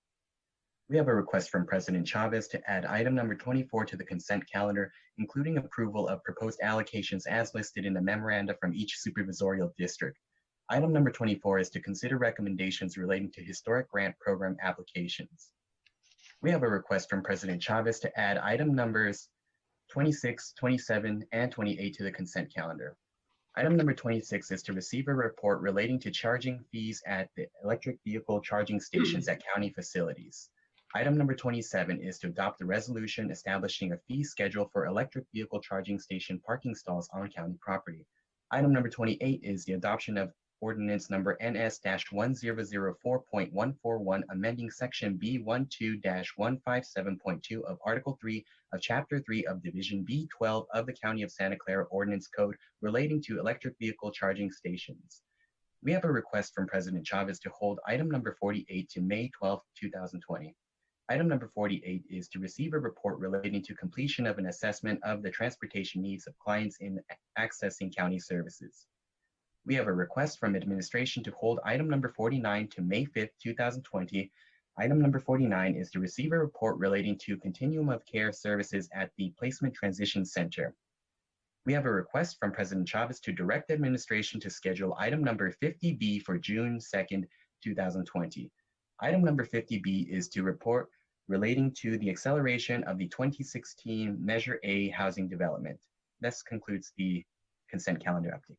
We have a request from President Chavez to add item number 24 to the consent calendar, including approval of proposed allocations as listed in the memoranda from each supervisorial district. Item number 24 is to consider recommendations relating to historic grant program applications. We have a request from President Chavez to add item numbers 26, 27, and 28 to the consent calendar. Item number 26 is to receive a report relating to charging fees at the electric vehicle charging stations at county facilities. Item number 27 is to adopt a resolution establishing a fee schedule for electric vehicle charging station parking stalls on county property. Item number 28 is the adoption of ordinance number NS-1004.141, amending section B12-157.2 of Article 3 of Chapter 3 of Division B12 of the County of Santa Clara Ordinance Code relating to electric vehicle charging stations. We have a request from President Chavez to hold item number 48 to May 12, 2020. Item number 48 is to receive a report relating to completion of an assessment of the transportation needs of clients in accessing county services. We have a request from administration to hold item number 49 to May 5th, 2020. Item number 49 is to receive a report relating to continuum of care services at the Placement Transition Center. We have a request from President Chavez to direct administration to schedule item number 50B for June 2nd, 2020. Item number 50B is to report relating to the acceleration of the 2016 Measure A housing development. This concludes the consent calendar update.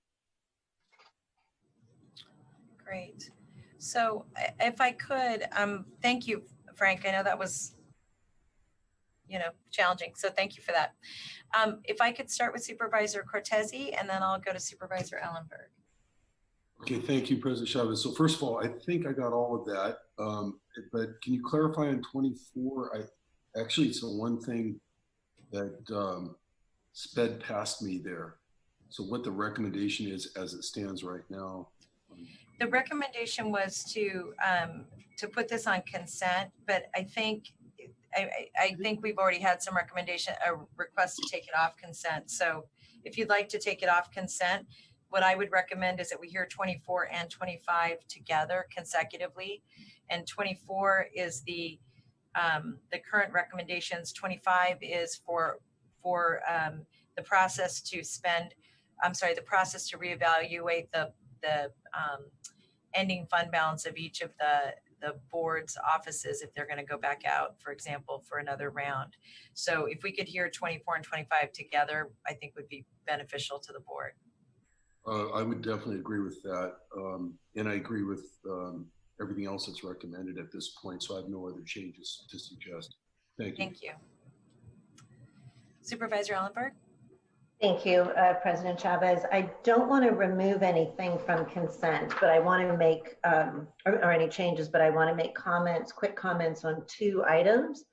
Great. So if I could, thank you, Frank. I know that was, challenging. So thank you for that. If I could start with Supervisor Cortese, and then I'll go to Supervisor Ellenberg. Okay, thank you, President Chavez. So first of all, I think I got all of that, but can you clarify on 24? Actually, it's the one thing that sped past me there. So what the recommendation is as it stands right now. The recommendation was to put this on consent, but I think we've already had some requests to take it off consent. So if you'd like to take it off consent, what I would recommend is that we hear 24 and 25 together consecutively, and 24 is the current recommendations. 25 is for the the process to the process to reevaluate the ending fund balance of each of the board's offices if they're going to go back out, for example, for another round. So if we could hear 24 and 25 together, I think would be beneficial to the board. I would definitely agree with that. And I agree with everything else that's recommended at this point. So I have no other changes to suggest. Thank you. Thank you. Supervisor Ellenberg? Thank you, President Chavez. I don't want to remove anything from consent, but I want to make, or any changes, but I want to make comments, quick comments on 2 items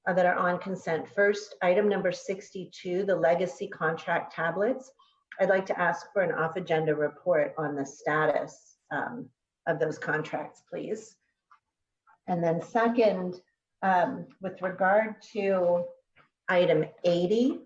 that are on consent. First, item number 62, the legacy contract tablets. I'd like to ask for an off-agenda report on the status of those contracts, please. And then second, with regard to item 80,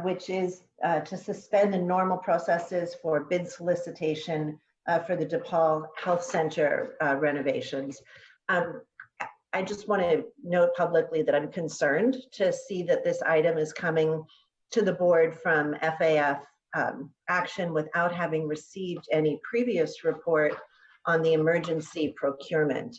which is to suspend the normal processes for bid solicitation for the DePaul Health Center renovations. I just want to note publicly that I'm concerned to see that this item is coming to the board from FAF action without having received any previous report on the emergency procurement.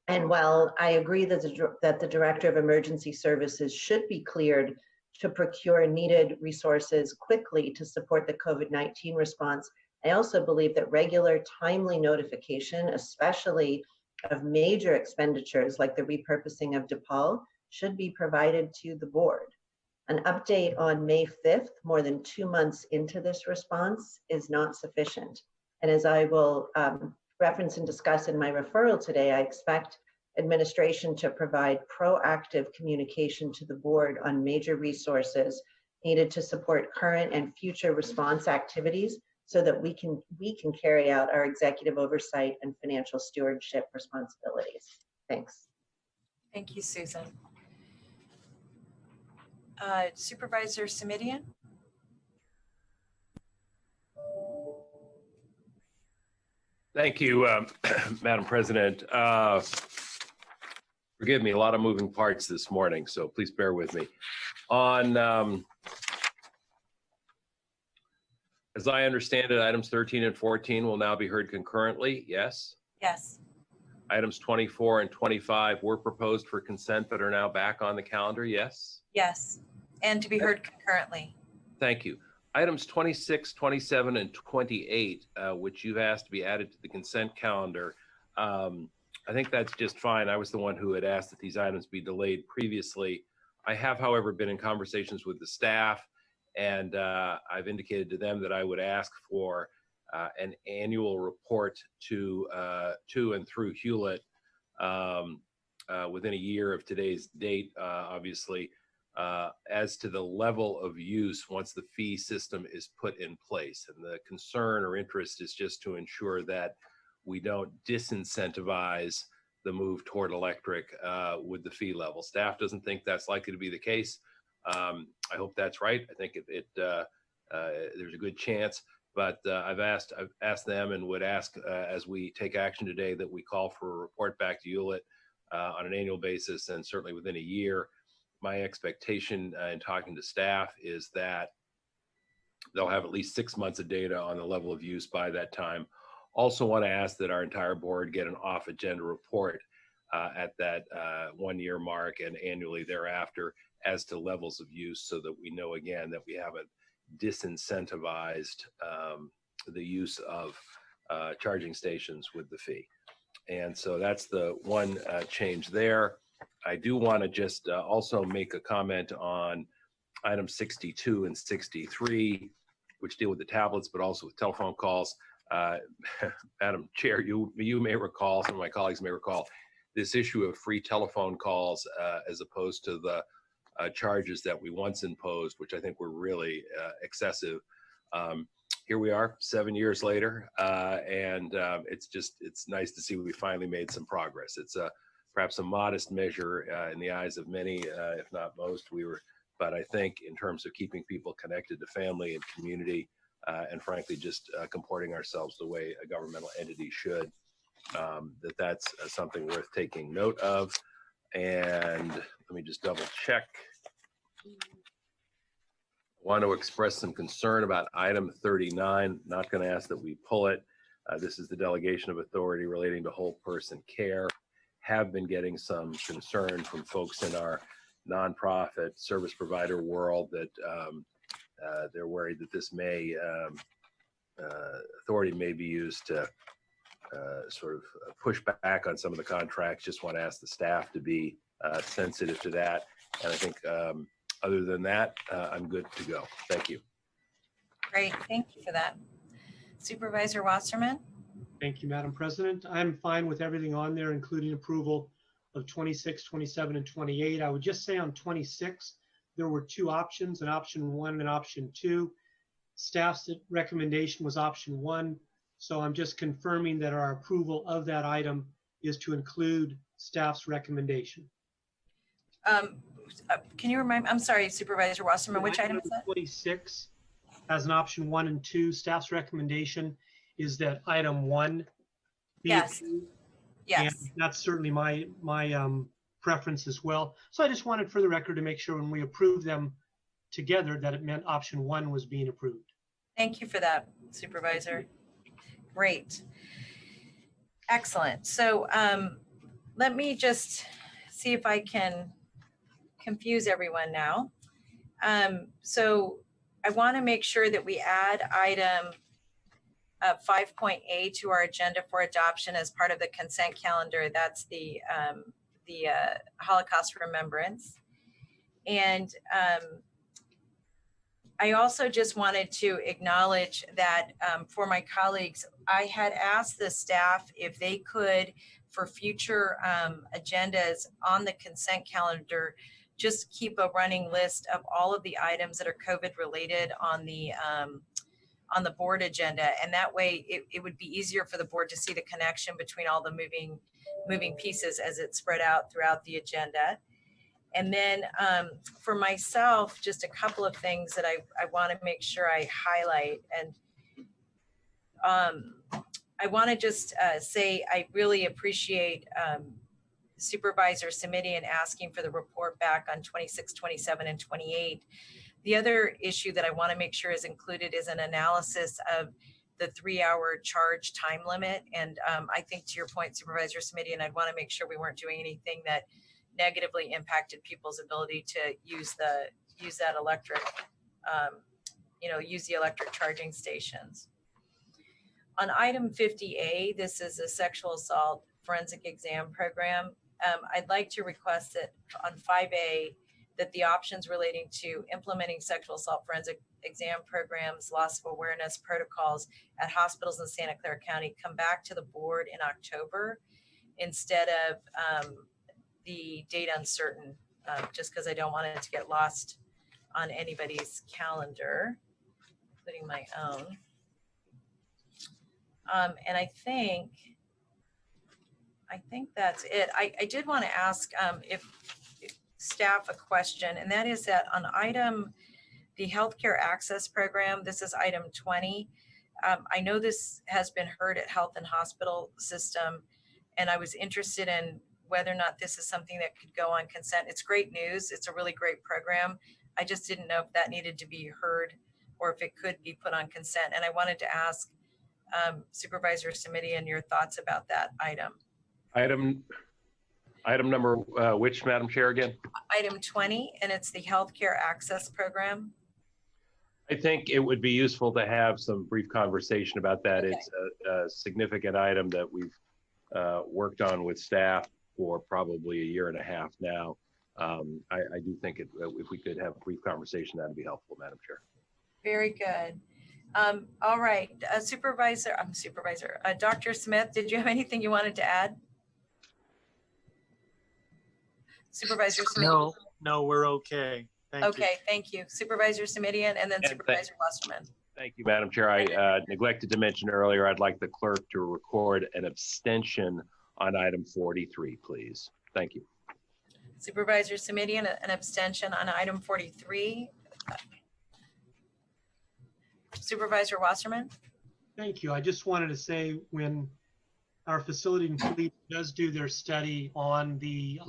And while I agree that the Director of Emergency Services should be cleared to procure needed resources quickly to support the COVID-19 response, I also believe that regular timely notification, especially of major expenditures like the repurposing of DePaul, should be provided to the board. An update on May 5th, more than 2 months into this response, is not sufficient. And as I will reference and discuss in my referral today, I expect administration to provide proactive communication to the board on major resources needed to support current and future response activities so that we can carry out our executive oversight and financial stewardship responsibilities. Thanks. Thank you, Susan. Supervisor Simidian? Thank you, Madam President. Forgive me, a lot of moving parts this morning, so please bear with me. On, as I understand it, items 13 and 14 will now be heard concurrently, yes? Yes. Items 24 and 25 were proposed for consent but are now back on the calendar, yes? Yes, and to be heard concurrently. Thank you. Items 26, 27, and 28, which you've asked to be added to the consent calendar, I think that's just fine. I was the one who had asked that these items be delayed previously. I have, however, been in conversations with the staff, and I've indicated to them that I would ask for an annual report to and through Hewlett within a year of today's date, obviously, as to the level of use once the fee system is put in place. And the concern or interest is just to ensure that we don't disincentivize the move toward electric with the fee level. Staff doesn't think that's likely to be the case. I hope that's right. I think there's a good chance, but I've asked them and would ask as we take action today that we call for a report back to Hewlett on an annual basis and certainly within a year. My expectation in talking to staff is that they'll have at least 6 months of data on the level of use by that time. Also want to ask that our entire board get an off-agenda report at that 1 year mark and annually thereafter as to levels of use so that we know again that we haven't disincentivized the use of charging stations with the fee. And so that's the one change there. I do want to just also make a comment on items 62 and 63, which deal with the tablets, but also with telephone calls. Madam Chair, you may recall, some of my colleagues may recall, this issue of free telephone calls as opposed to the charges that we once imposed, which I think were really excessive. Here we are 7 years later, and it's nice to see we finally made some progress. It's perhaps a modest measure in the eyes of many, if not most. But I think in terms of keeping people connected to family and community, and frankly, just comporting ourselves the way a governmental entity should, that's something worth taking note of. And let me just double check Want to express some concern about item 39. Not going to ask that we pull it. This is the delegation of authority relating to whole person care. Have been getting some concern from folks in our nonprofit service provider world that they're worried that this may authority may be used to sort of push back on some of the contracts. Just want to ask the staff to be sensitive to that. And I think other than that, I'm good to go. Thank you. Great, thank you for that. Supervisor Wasserman? Thank you, Madam President. I'm fine with everything on there, including approval of 26, 27, and 28. I would just say on 26, there were two options, an option 1 and option 2. Staff's recommendation was option 1. So I'm just confirming that our approval of that item is to include staff's recommendation. Can you remind me? I'm sorry, Supervisor Wasserman, which item is that? 26 has an option 1 and 2. Staff's recommendation is that item 1 be yes. approved. Yes. And that's certainly my preference as well. So I just wanted for the record to make sure when we approve them together that it meant option 1 was being approved. Thank you for that, Supervisor. Great. Excellent. So let me just see if I can confuse everyone now. So I want to make sure that we add item 5.A to our agenda for adoption as part of the consent calendar. That's the Holocaust remembrance. And I also just wanted to acknowledge that for my colleagues, I had asked the staff if they could, for future agendas on the consent calendar, just keep a running list of all of the items that are COVID related on the board agenda. And that way it would be easier for the board to see the connection between all the moving pieces as it's spread out throughout the agenda. And then for myself, just a couple of things that I want to make sure I highlight. And I want to just say I really appreciate Supervisor Simitian asking for the report back on 26, 27, and 28. The other issue that I want to make sure is included is an analysis of the 3-hour charge time limit. And I think to your point, Supervisor Simitian, I'd want to make sure we weren't doing anything that negatively impacted people's ability to use that electric, use the electric charging stations. On item 50A, this is a sexual assault forensic exam program. I'd like to request that on 5A, that the options relating to implementing sexual assault forensic exam programs, loss of awareness protocols at hospitals in Santa Clara County come back to the board in October instead of the date uncertain, just because I don't want it to get lost on anybody's calendar, including my own. And I think that's it. I did want to ask if staff a question, and that is that on the healthcare access program, this is item 20. I know this has been heard at Health and Hospital System, and I was interested in whether or not this is something that could go on consent. It's great news. It's a really great program. I just didn't know if that needed to be heard or if it could be put on consent. And I wanted to ask Supervisor Simitian your thoughts about that item. Item number which, Madam Chair, again? Item 20, and it's the healthcare access program. I think it would be useful to have some brief conversation about that. Okay. It's a significant item that we've worked on with staff for probably a year and a half now. I do think if we could have a brief conversation, that'd be helpful, Madam Chair. Very good. All right, Dr. Smith, did you have anything you wanted to add? Supervisor Simitian? No, we're okay. Thank you. Okay, thank you. Supervisor Simitian and then Supervisor Wasserman. Thank you, Madam Chair. I neglected to mention earlier, I'd like the clerk to record an abstention on item 43, please. Thank you. Supervisor Simitian, an abstention on item 43. Supervisor Wasserman? Thank you. I just wanted to say when our facility and fleet does do their study on the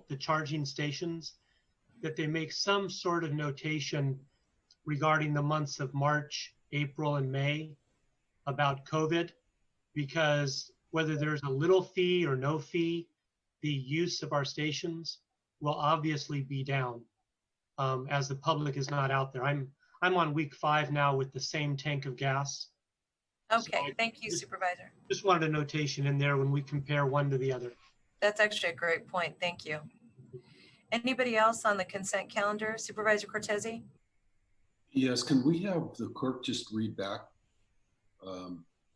the charging stations, that they make some sort of notation regarding the months of March, April, and May about COVID, because whether there's a little fee or no fee, the use of our stations will obviously be down as the public is not out there. I'm on week 5 now with the same tank of gas. Okay, thank you, Supervisor. Just wanted a notation in there when we compare one to the other. That's actually a great point. Thank you. Anybody else on the consent calendar? Supervisor Cortese? Yes, can we have the clerk just read back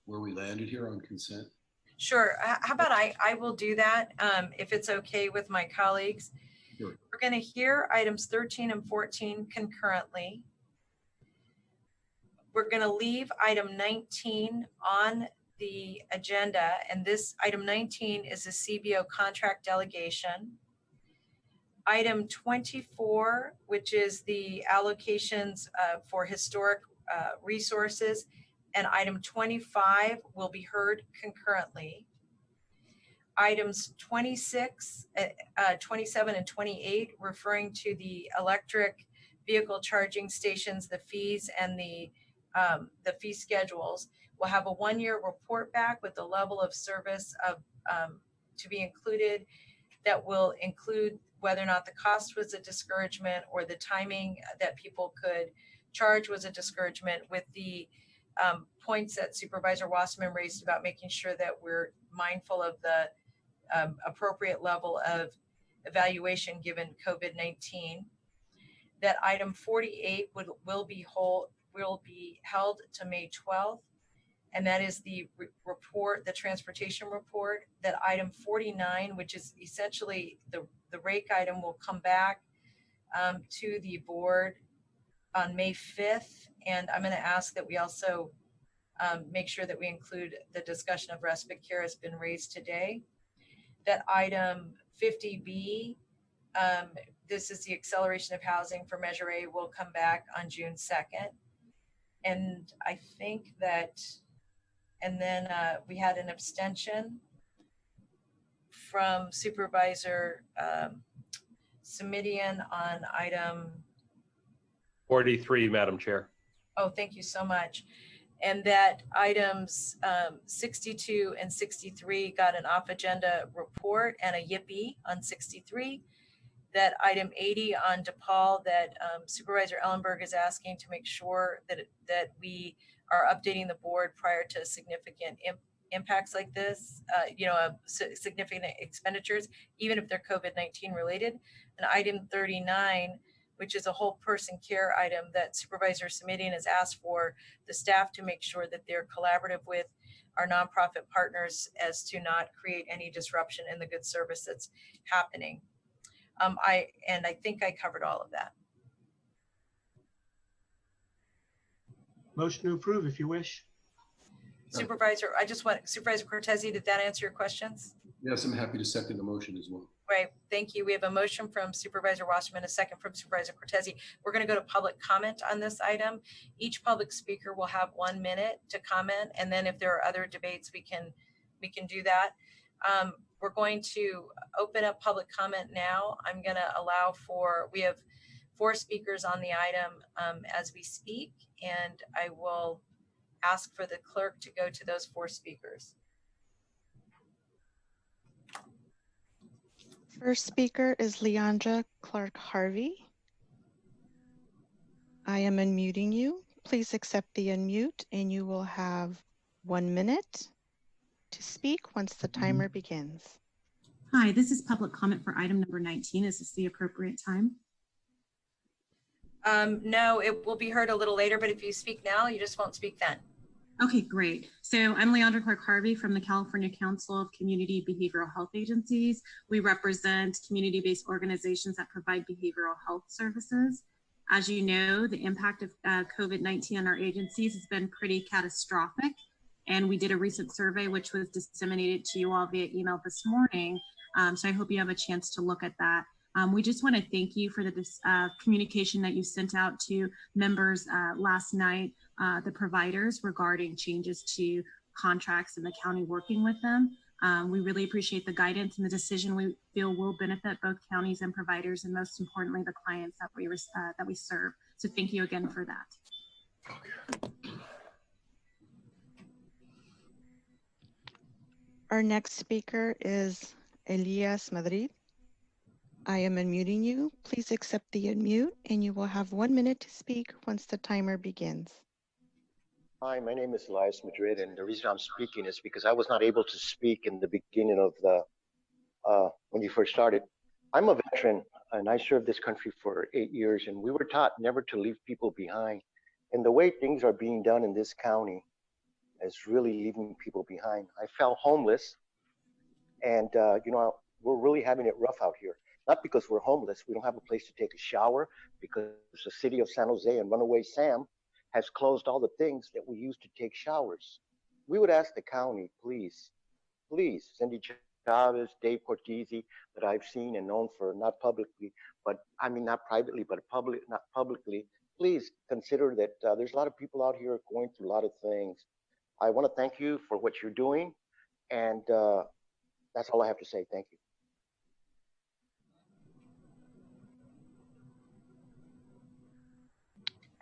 where we landed here on consent? Sure. How about I will do that if it's okay with my colleagues. Sure. We're going to hear items 13 and 14 concurrently. We're going to leave item 19 on the agenda, and this item 19 is a CBO contract delegation. Item 24, which is the allocations for historic resources, and item 25 will be heard concurrently. Items 26, 27, and 28, referring to the electric vehicle charging stations, the fees, and the fee schedules, will have a 1-year report back with the level of service of to be included that will include whether or not the cost was a discouragement or the timing that people could charge was a discouragement, with the points that Supervisor Wasserman raised about making sure that we're mindful of the appropriate level of evaluation given COVID-19. That item 48 will be held to May 12th, and that is the report, the transportation report. That item 49, which is essentially the rake item, will come back to the board on May 5th. And I'm going to ask that we also make sure that we include the discussion of respite care has been raised today. That item 50B, this is the acceleration of housing for Measure A, will come back on June 2nd. And I think that, and then we had an abstention from Supervisor Simidian on item 43, Madam Chair. Oh, thank you so much. And that items 62 and 63 got an off agenda report and a yippee on 63. That item 80 on DePaul, that Supervisor Ellenberg is asking to make sure that we are updating the board prior to significant impacts like this, significant expenditures, even if they're COVID-19 related. And item 39, which is a whole person care item that Supervisor Simidian has asked for the staff to make sure that they're collaborative with our nonprofit partners as to not create any disruption in the good service that's happening. I think I covered all of that. Motion to approve if you wish. Supervisor Cortese, did that answer your questions? Yes, I'm happy to second the motion as well. Right, thank you. We have a motion from Supervisor Wasserman, a second from Supervisor Cortese. We're going to go to public comment on this item. Each public speaker will have 1 minute to comment, and then if there are other debates, we can do that. We're going to open up public comment now. I'm going to allow we have 4 speakers on the item as we speak, and I will ask for the clerk to go to those 4 speakers. First speaker is Leandra Clark Harvey. I am unmuting you. Please accept the unmute and you will have 1 minute to speak once the timer begins. Hi, this is public comment for item number 19. Is this the appropriate time? No, it will be heard a little later, but if you speak now, you just won't speak then. Okay, great. So I'm Leandra Clark Harvey from the California Council of Community Behavioral Health Agencies. We represent community-based organizations that provide behavioral health services. As you know, the impact of COVID-19 on our agencies has been pretty catastrophic. And we did a recent survey, which was disseminated to you all via email this morning. So I hope you have a chance to look at that. We just want to thank you for the communication that you sent out to members last night, the providers, regarding changes to contracts and the county working with them. We really appreciate the guidance and the decision we feel will benefit both counties and providers, and most importantly, the clients that we serve. So thank you again for that. Our next speaker is Elias Madrid. I am unmuting you. Please accept the unmute and you will have 1 minute to speak once the timer begins. Hi, my name is Elias Madrid, and the reason I'm speaking is because I was not able to speak in the beginning of the, when you first started. I'm a veteran and I served this country for 8 years, and we were taught never to leave people behind. And the way things are being done in this county is really leaving people behind. I fell homeless, and you know, we're really having it rough out here. Not because we're homeless, we don't have a place to take a shower, because the city of San Jose and Runaway Sam has closed all the things that we use to take showers. We would ask the county, please, Cindy Chavez, Dave Cortese, that I've seen and known for not publicly, but I mean, not privately, but not publicly, please consider that there's a lot of people out here going through a lot of things. I want to thank you for what you're doing, and that's all I have to say. Thank you.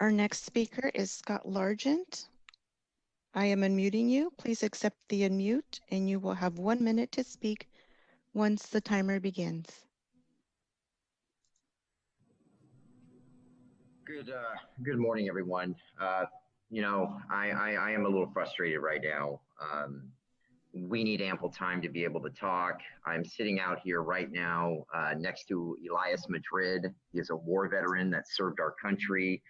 Our next speaker is Scott Largent. I am unmuting you. Please accept the unmute and you will have 1 minute to speak once the timer begins. Good morning, everyone. You know, I am a little frustrated right now. We need ample time to be able to talk. I'm sitting out here right now next to Elias Madrid. He is a war veteran that served our country.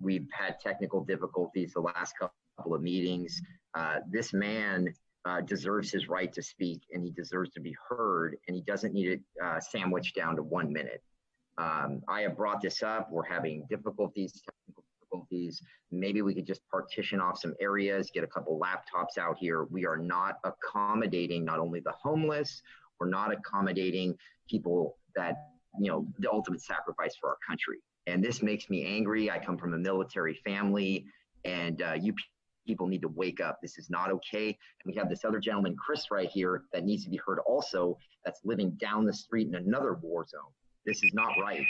We've had technical difficulties the last couple of meetings. This man deserves his right to speak, and he deserves to be heard, and he doesn't need it sandwiched down to 1 minute. I have brought this up. We're having technical difficulties. Maybe we could just partition off some areas, get a couple laptops out here. We are not accommodating not only the homeless, we're not accommodating people that, you know, the ultimate sacrifice for our country. And this makes me angry. I come from a military family, and you people need to wake up. This is not okay. And we have this other gentleman, Chris, right here, that needs to be heard also, that's living down the street in another war zone. This is not right.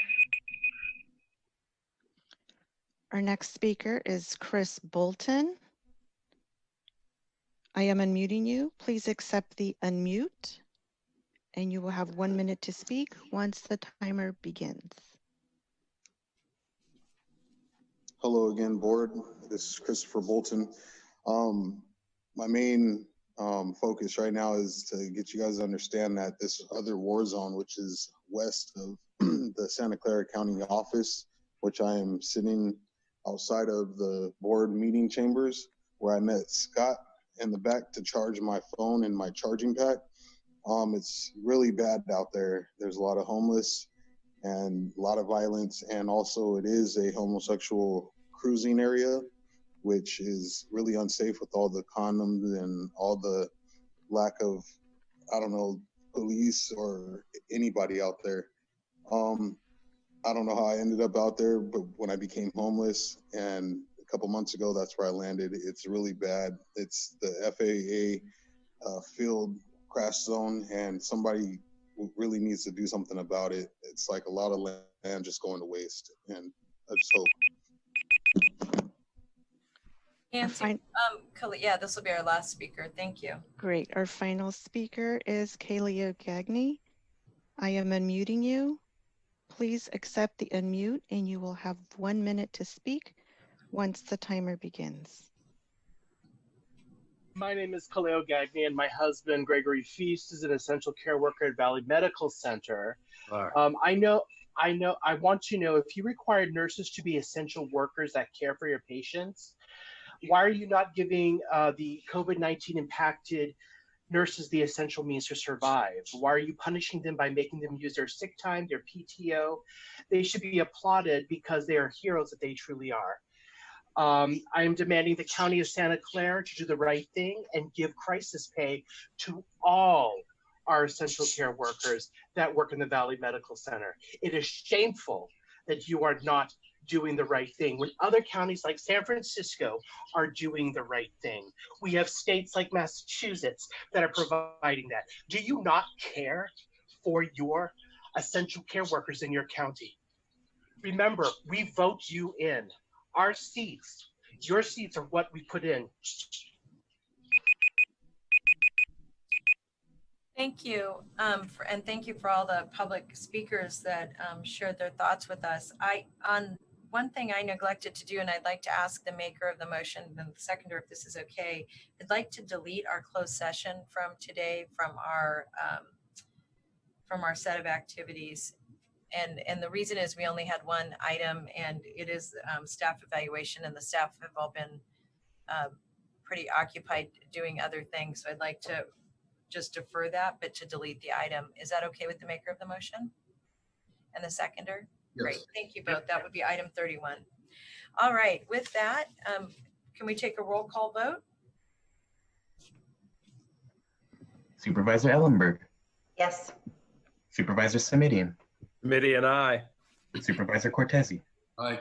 Our next speaker is Chris Bolton. I am unmuting you. Please accept the unmute and you will have 1 minute to speak once the timer begins. Hello again, board. This is Christopher Bolton. My main focus right now is to get you guys to understand that this other war zone, which is west of the Santa Clara County office, which I am sitting outside of the board meeting chambers, where I met Scott in the back to charge my phone and my charging pack. It's really bad out there. There's a lot of homeless and a lot of violence, and also it is a homosexual cruising area, which is really unsafe with all the condoms and all the lack of, I don't know, police or anybody out there. I don't know how I ended up out there, but when I became homeless, and a couple months ago, that's where I landed. It's really bad. It's the FAA field crash zone, and somebody really needs to do something about it. It's like a lot of land just going to waste, and I just hope. Nancy, yeah, this will be our last speaker. Thank you. Great. Our final speaker is Kaylee O'Gagney. I am unmuting you. Please accept the unmute and you will have 1 minute to speak once the timer begins. My name is Kaleo Gagny, and my husband, Gregory Feast, is an essential care worker at Valley Medical Center. I want to know, if you required nurses to be essential workers that care for your patients, why are you not giving the COVID-19 impacted nurses the essential means to survive? Why are you punishing them by making them use their sick time, their PTO? They should be applauded because they are heroes that they truly are. I am demanding the County of Santa Clara to do the right thing and give crisis pay to all our essential care workers that work in the Valley Medical Center. It is shameful that you are not doing the right thing when other counties like San Francisco are doing the right thing. We have states like Massachusetts that are providing that. Do you not care for your essential care workers in your county? Remember, we vote you in. Our seats, your seats are what we put in. Thank you, and thank you for all the public speakers that shared their thoughts with us. On one thing I neglected to do, and I'd like to ask the maker of the motion and the seconder if this is okay, I'd like to delete our closed session from today from our set of activities. And the reason is we only had one item, and it is staff evaluation, and the staff have all been pretty occupied doing other things. So I'd like to just defer that, but to delete the item. Is that okay with the maker of the motion and the seconder? Yes. Great, thank you both. That would be item 31. All right, with that, can we take a roll call vote? Supervisor Ellenberg, Yes. Supervisor Semidian, Committee and I. Supervisor Cortese, Aye.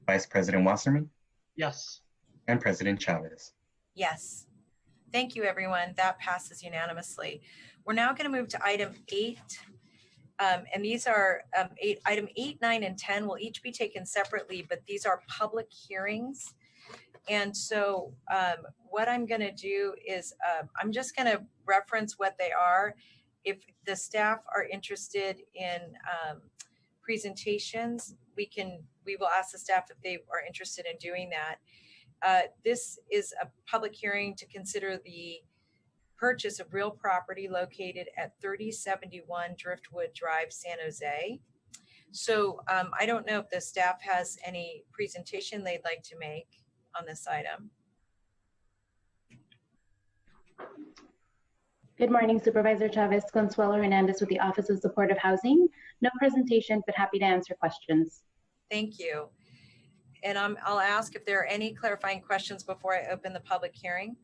Vice President Wasserman, Yes. and President Chavez. Yes. Thank you, everyone. That passes unanimously. We're now going to move to item 8. And these are item 8, 9, and 10 will each be taken separately, but these are public hearings. And so what I'm going to do is I'm just going to reference what they are. If the staff are interested in presentations, we will ask the staff if they are interested in doing that. This is a public hearing to consider the purchase of real property located at 3071 Driftwood Drive, San Jose. So I don't know if the staff has any presentation they'd like to make on this item. Good morning, Supervisor Chavez, Consuelo Hernandez with the Office of Supportive Housing. No presentation, but happy to answer questions. Thank you. And I'll ask if there are any clarifying questions before I open the public hearing.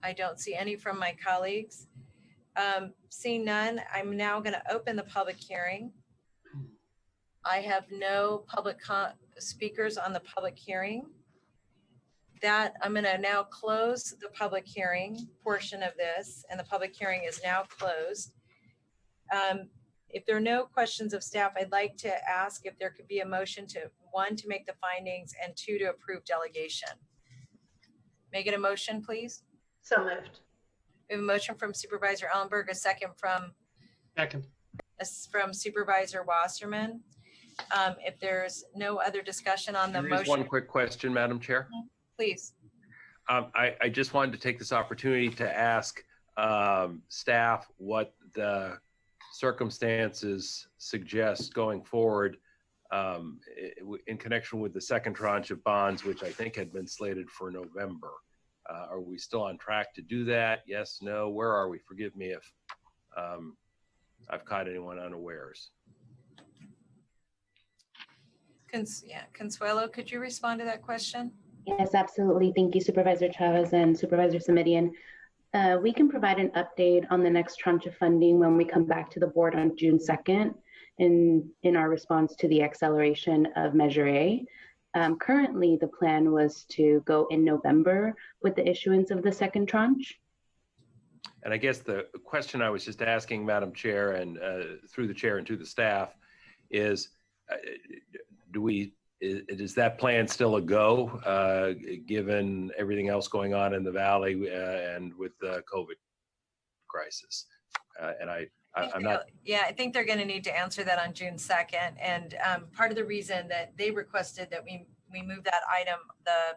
I don't see any from my colleagues. Seeing none, I'm now going to open the public hearing. I have no public speakers on the public hearing. That I'm going to now close the public hearing portion of this, and the public hearing is now closed. If there are no questions of staff, I'd like to ask if there could be a motion to, 1, to make the findings, and 2, to approve delegation. May I get a motion, please? So moved. We have a motion from Supervisor Ellenberg, a second from Supervisor Wasserman. If there's no other discussion on the There is motion. one quick question, Madam Chair. Please. I just wanted to take this opportunity to ask staff what the circumstances suggest going forward in connection with the second tranche of bonds, which I think had been slated for November. Are we still on track to do that? Yes, no, where are we? Forgive me if I've caught anyone unawares. Consuelo, could you respond to that question? Yes, absolutely. Thank you, Supervisor Chavez and Supervisor Semidian. We can provide an update on the next tranche of funding when we come back to the board on June 2nd in our response to the acceleration of Measure A. Currently, the plan was to go in November with the issuance of the second tranche. And I guess the question I was just asking, Madam Chair, and through the chair and to the staff, is is that plan still a go, given everything else going on in the Valley and with the COVID crisis? I'm not. Yeah, I think they're going to need to answer that on June 2nd. And part of the reason that they requested that we move that item, the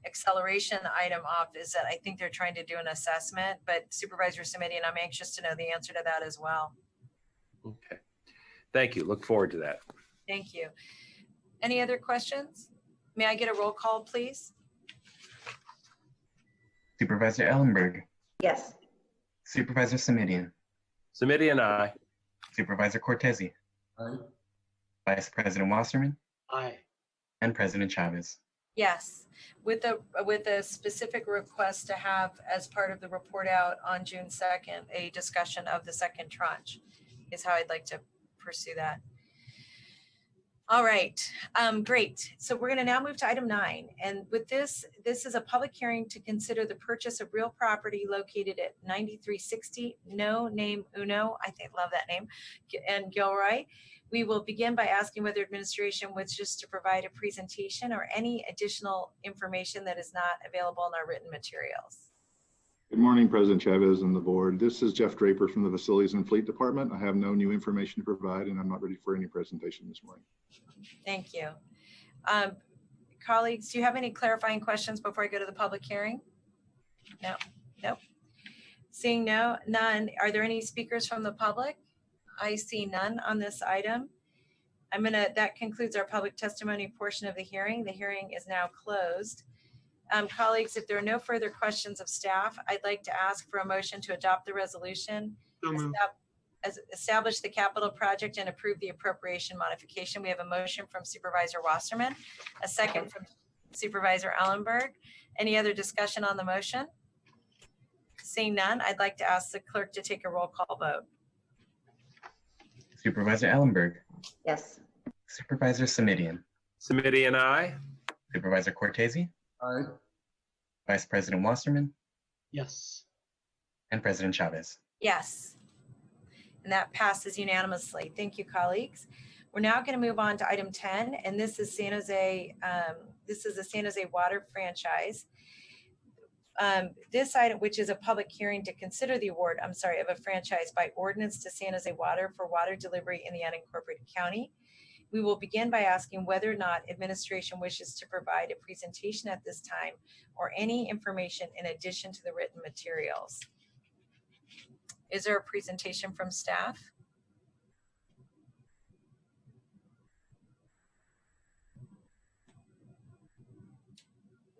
acceleration item off, is that I think they're trying to do an assessment. But Supervisor Semidian, I'm anxious to know the answer to that as well. Okay. Thank you. Look forward to that. Thank you. Any other questions? May I get a roll call, please? Supervisor Ellenberg. Yes. Supervisor Semidian. Semidian, aye. Supervisor Cortese. Aye. Vice President Wasserman. Aye. And President Chavez. Yes, with a specific request to have, as part of the report out on June 2nd, a discussion of the second tranche is how I'd like to pursue that. All right, great. So we're going to now move to item 9. And with this is a public hearing to consider the purchase of real property located at 9360 No Name Uno, love that name, and Gilroy. We will begin by asking whether administration wishes to provide a presentation or any additional information that is not available in our written materials. Good morning, President Chavez and the board. This is Jeff Draper from the Facilities and Fleet Department. I have no new information to provide, and I'm not ready for any presentation this morning. Thank you. Colleagues, do you have any clarifying questions before I go to the public hearing? No, nope. Seeing none, are there any speakers from the public? I see none on this item. That concludes our public testimony portion of the hearing. The hearing is now closed. Colleagues, if there are no further questions of staff, I'd like to ask for a motion to adopt the resolution, establish the capital project, and approve the appropriation modification. We have a motion from Supervisor Wasserman, a second from Supervisor Ellenberg. Any other discussion on the motion? Seeing none, I'd like to ask the clerk to take a roll call vote. Supervisor Ellenberg. Yes. Supervisor Semidian. Semidian, aye. Supervisor Cortese. Aye. Vice President Wasserman. Yes. And President Chavez. Yes. And that passes unanimously. Thank you, colleagues. We're now going to move on to item 10, and this is San Jose. This is the San Jose Water franchise. This item, which is a public hearing to consider the award, of a franchise by ordinance to San Jose Water for water delivery in the unincorporated county. We will begin by asking whether or not administration wishes to provide a presentation at this time or any information in addition to the written materials. Is there a presentation from staff?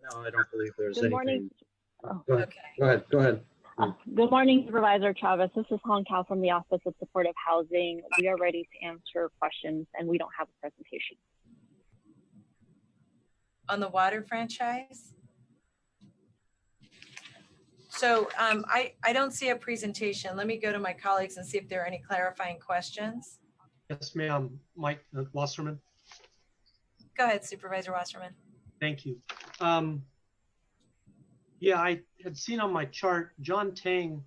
No, I don't believe there's Good anything. morning. Go ahead. Okay. Go ahead. Good morning, Supervisor Chavez. This is Hong Kao from the Office of Supportive Housing. We are ready to answer questions, and we don't have a presentation. On the water franchise? So I don't see a presentation. Let me go to my colleagues and see if there are any clarifying questions. Yes, ma'am. Mike Wasserman. Go ahead, Supervisor Wasserman. Thank you. Yeah, I had seen on my chart, John Tang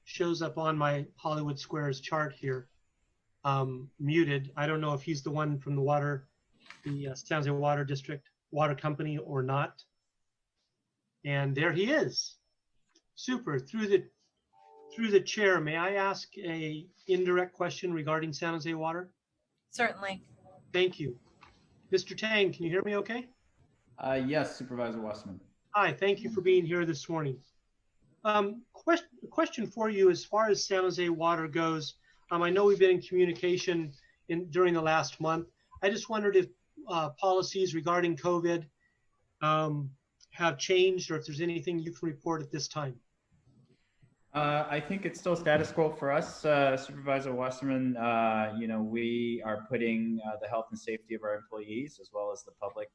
shows up on my Hollywood Squares chart here, muted. I don't know if he's the one from the San Jose Water District Water Company or not. And there he is. Super. Through the chair, may I ask a indirect question regarding San Jose Water? Certainly. Thank you. Mr. Tang, can you hear me okay? Yes, Supervisor Wasserman. Hi, thank you for being here this morning. Question for you as far as San Jose Water goes. I know we've been in communication during the last month. I just wondered if policies regarding COVID have changed or if there's anything you can report at this time. I think it's still status quo for us, Supervisor Wasserman. We are putting the health and safety of our employees as well as the public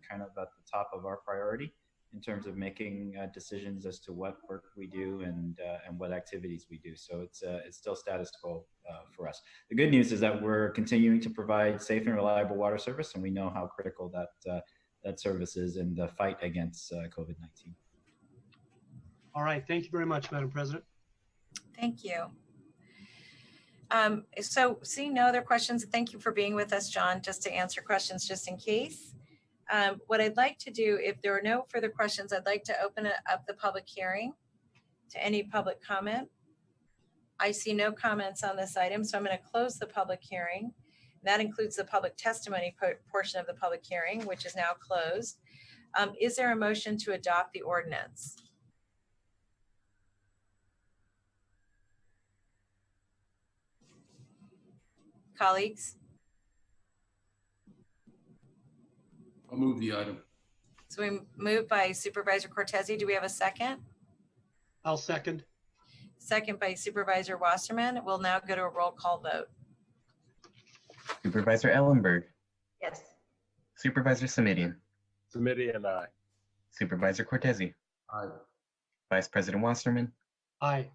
kind of at the top of our priority in terms of making decisions as to what work we do and what activities we do. So it's still status quo for us. The good news is that we're continuing to provide safe and reliable water service, and we know how critical that service is in the fight against COVID-19. All right, thank you very much, Madam President. Thank you. So seeing no other questions, thank you for being with us, John, just to answer questions just in case. What I'd like to do, if there are no further questions, I'd like to open up the public hearing to any public comment. I see no comments on this item, so I'm going to close the public hearing. That includes the public testimony portion of the public hearing, which is now closed. Is there a motion to adopt the ordinance? Colleagues? I'll move the item. So we moved by Supervisor Cortese. Do we have a second? I'll second. Second by Supervisor Wasserman. We'll now go to a roll call vote. Supervisor Ellenberg. Yes. Supervisor Semidian. Semidian, aye. Supervisor Cortese. Aye. Vice President Wasserman. Aye.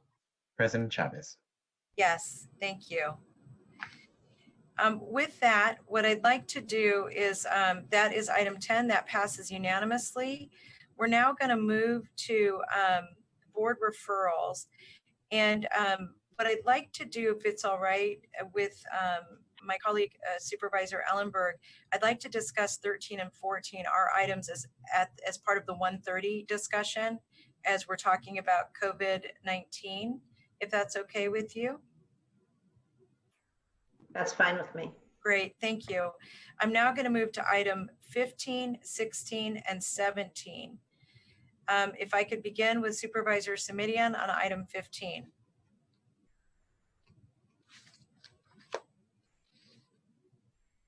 President Chavez. Yes, thank you. With that, what I'd like to do is, that is item 10, that passes unanimously. We're now going to move to board referrals. And what I'd like to do, if it's all right with my colleague Supervisor Ellenberg, I'd like to discuss 13 and 14, our items as part of the 130 discussion, as we're talking about COVID-19, if that's okay with you. That's fine with me. Great, thank you. I'm now going to move to item 15, 16, and 17. If I could begin with Supervisor Semidian on item 15.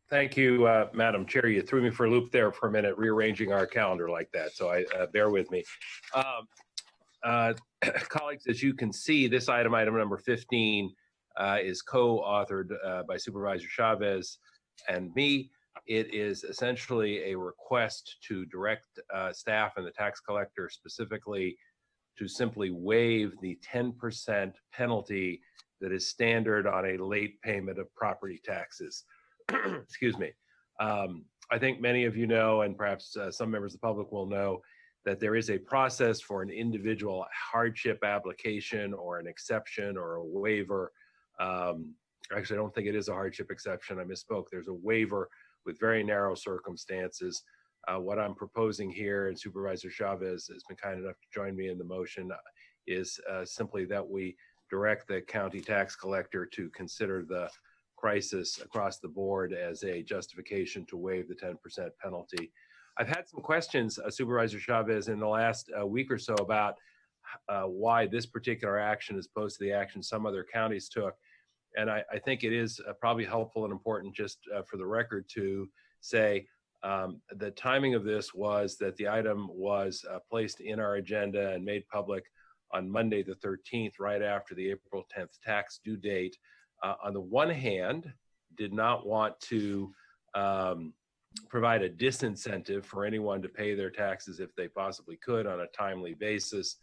Thank you, Madam Chair. You threw me for a loop there for a minute, rearranging our calendar like that. So bear with me. Colleagues, as you can see, this item number 15, is co-authored by Supervisor Chavez and me. It is essentially a request to direct staff and the tax collector specifically to simply waive the 10% penalty that is standard on a late payment of property taxes. Excuse me. I think many of you know, and perhaps some members of the public will know, that there is a process for an individual hardship application or an exception or a waiver. Actually, I don't think it is a hardship exception. I misspoke. There's a waiver with very narrow circumstances. What I'm proposing here, and Supervisor Chavez has been kind enough to join me in the motion, is simply that we direct the county tax collector to consider the crisis across the board as a justification to waive the 10% penalty. I've had some questions, Supervisor Chavez, in the last week or so about why this particular action as opposed to the action some other counties took. And I think it is probably helpful and important just for the record to say the timing of this was that the item was placed in our agenda and made public on Monday the 13th, right after the April 10th tax due date. On the one hand, did not want to provide a disincentive for anyone to pay their taxes if they possibly could on a timely basis,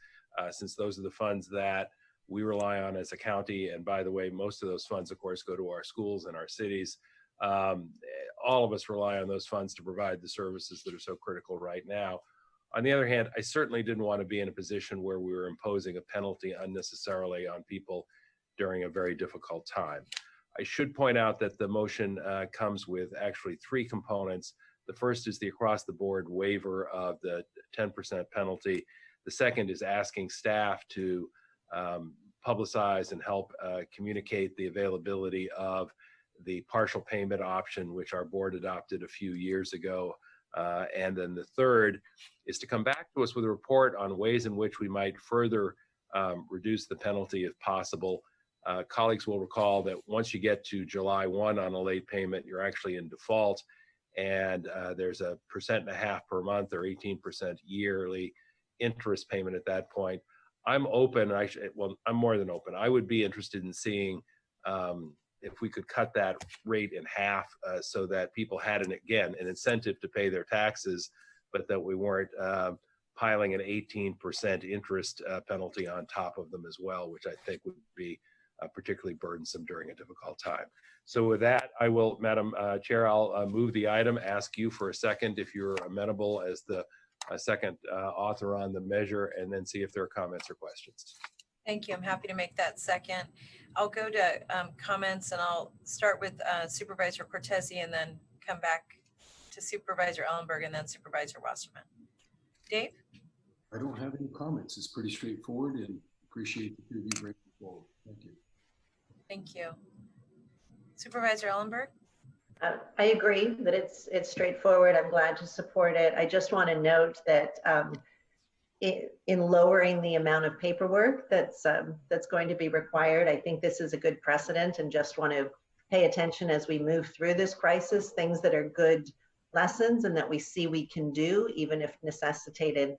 since those are the funds that we rely on as a county. And by the way, most of those funds, of course, go to our schools and our cities. All of us rely on those funds to provide the services that are so critical right now. On the other hand, I certainly didn't want to be in a position where we were imposing a penalty unnecessarily on people during a very difficult time. I should point out that the motion comes with actually three components. The first is the across-the-board waiver of the 10% penalty. The second is asking staff to publicize and help communicate the availability of the partial payment option, which our board adopted a few years ago. And then the third is to come back to us with a report on ways in which we might further reduce the penalty if possible. Colleagues will recall that once you get to July 1 on a late payment, you're actually in default, and there's a 1.5% per month or 18% yearly interest payment at that point. I'm open, I'm more than open. I would be interested in seeing if we could cut that rate in half so that people had, an incentive to pay their taxes, but that we weren't piling an 18% interest penalty on top of them as well, which I think would be particularly burdensome during a difficult time. So with that, I will, Madam Chair, I'll move the item, ask you for a second if you're amenable as the second author on the measure, and then see if there are comments or questions. Thank you. I'm happy to make that second. I'll go to comments, and I'll start with Supervisor Cortese and then come back to Supervisor Ellenberg and then Supervisor Wasserman. Dave? I don't have any comments. It's pretty straightforward, and appreciate the two of you bringing it forward. Thank you. Thank you. Supervisor Ellenberg? I agree that it's straightforward. I'm glad to support it. I just want to note that in lowering the amount of paperwork that's going to be required, I think this is a good precedent, and just want to pay attention as we move through this crisis, things that are good lessons and that we see we can do, even if necessitated,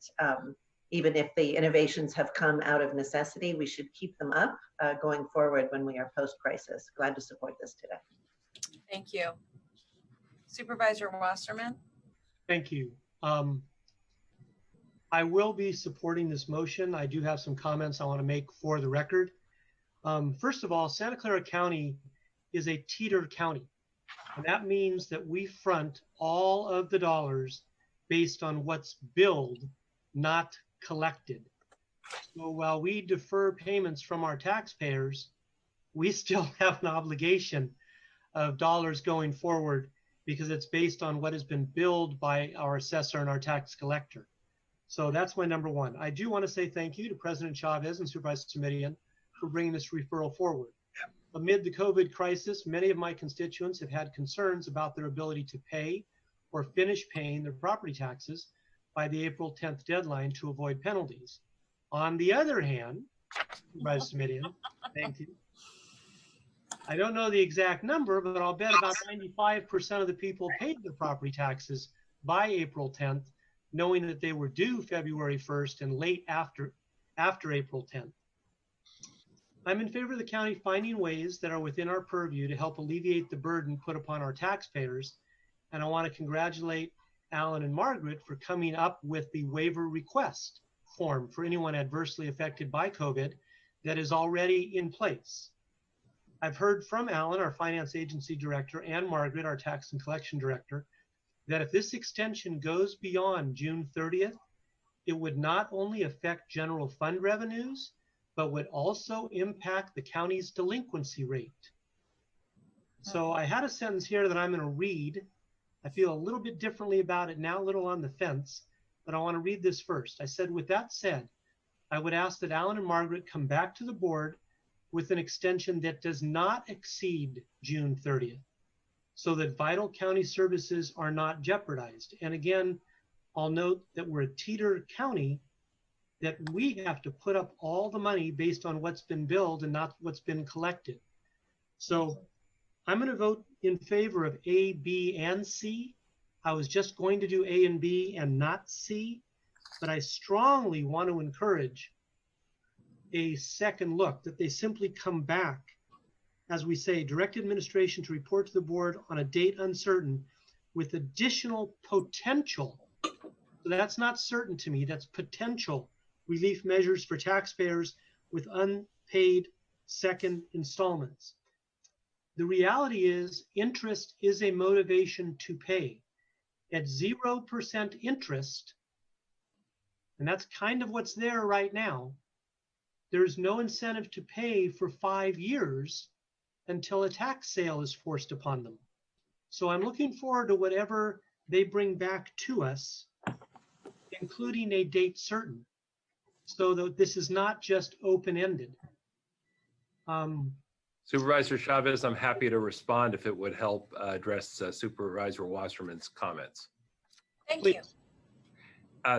even if the innovations have come out of necessity, we should keep them up going forward when we are post-crisis. Glad to support this today. Thank you. Supervisor Wasserman? Thank you. I will be supporting this motion. I do have some comments I want to make for the record. First of all, Santa Clara County is a teeter county. And that means that we front all of the dollars based on what's billed, not collected. So while we defer payments from our taxpayers, we still have an obligation of dollars going forward because it's based on what has been billed by our assessor and our tax collector. So that's my number one. I do want to say thank you to President Chavez and Supervisor Semidian for bringing this referral forward. Amid the COVID crisis, many of my constituents have had concerns about their ability to pay or finish paying their property taxes by the April 10th deadline to avoid penalties. On the other hand, Supervisor Semidian, thank you. I don't know the exact number, but I'll bet about 95% of the people paid their property taxes by April 10th, knowing that they were due February 1st and late after April 10th. I'm in favor of the county finding ways that are within our purview to help alleviate the burden put upon our taxpayers. And I want to congratulate Alan and Margaret for coming up with the waiver request form for anyone adversely affected by COVID that is already in place. I've heard from Alan, our finance agency director, and Margaret, our tax and collection director, that if this extension goes beyond June 30th, it would not only affect general fund revenues, but would also impact the county's delinquency rate. So I had a sentence here that I'm going to read. I feel a little bit differently about it now, a little on the fence, but I want to read this first. I said, with that said, I would ask that Alan and Margaret come back to the board with an extension that does not exceed June 30th, so that vital county services are not jeopardized. And again, I'll note that we're a teeter county, that we have to put up all the money based on what's been billed and not what's been collected. So I'm going to vote in favor of A, B, and C. I was just going to do A and B and not C, but I strongly want to encourage a second look, that they simply come back, as we say, direct administration to report to the board on a date uncertain with additional potential. So that's not certain to me, that's potential relief measures for taxpayers with unpaid second installments. The reality is interest is a motivation to pay. At 0% interest, and that's kind of what's there right now, there's no incentive to pay for 5 years until a tax sale is forced upon them. So I'm looking forward to whatever they bring back to us, including a date certain, so that this is not just open-ended. Supervisor Chavez, I'm happy to respond if it would help address Supervisor Wasserman's comments. Thank you.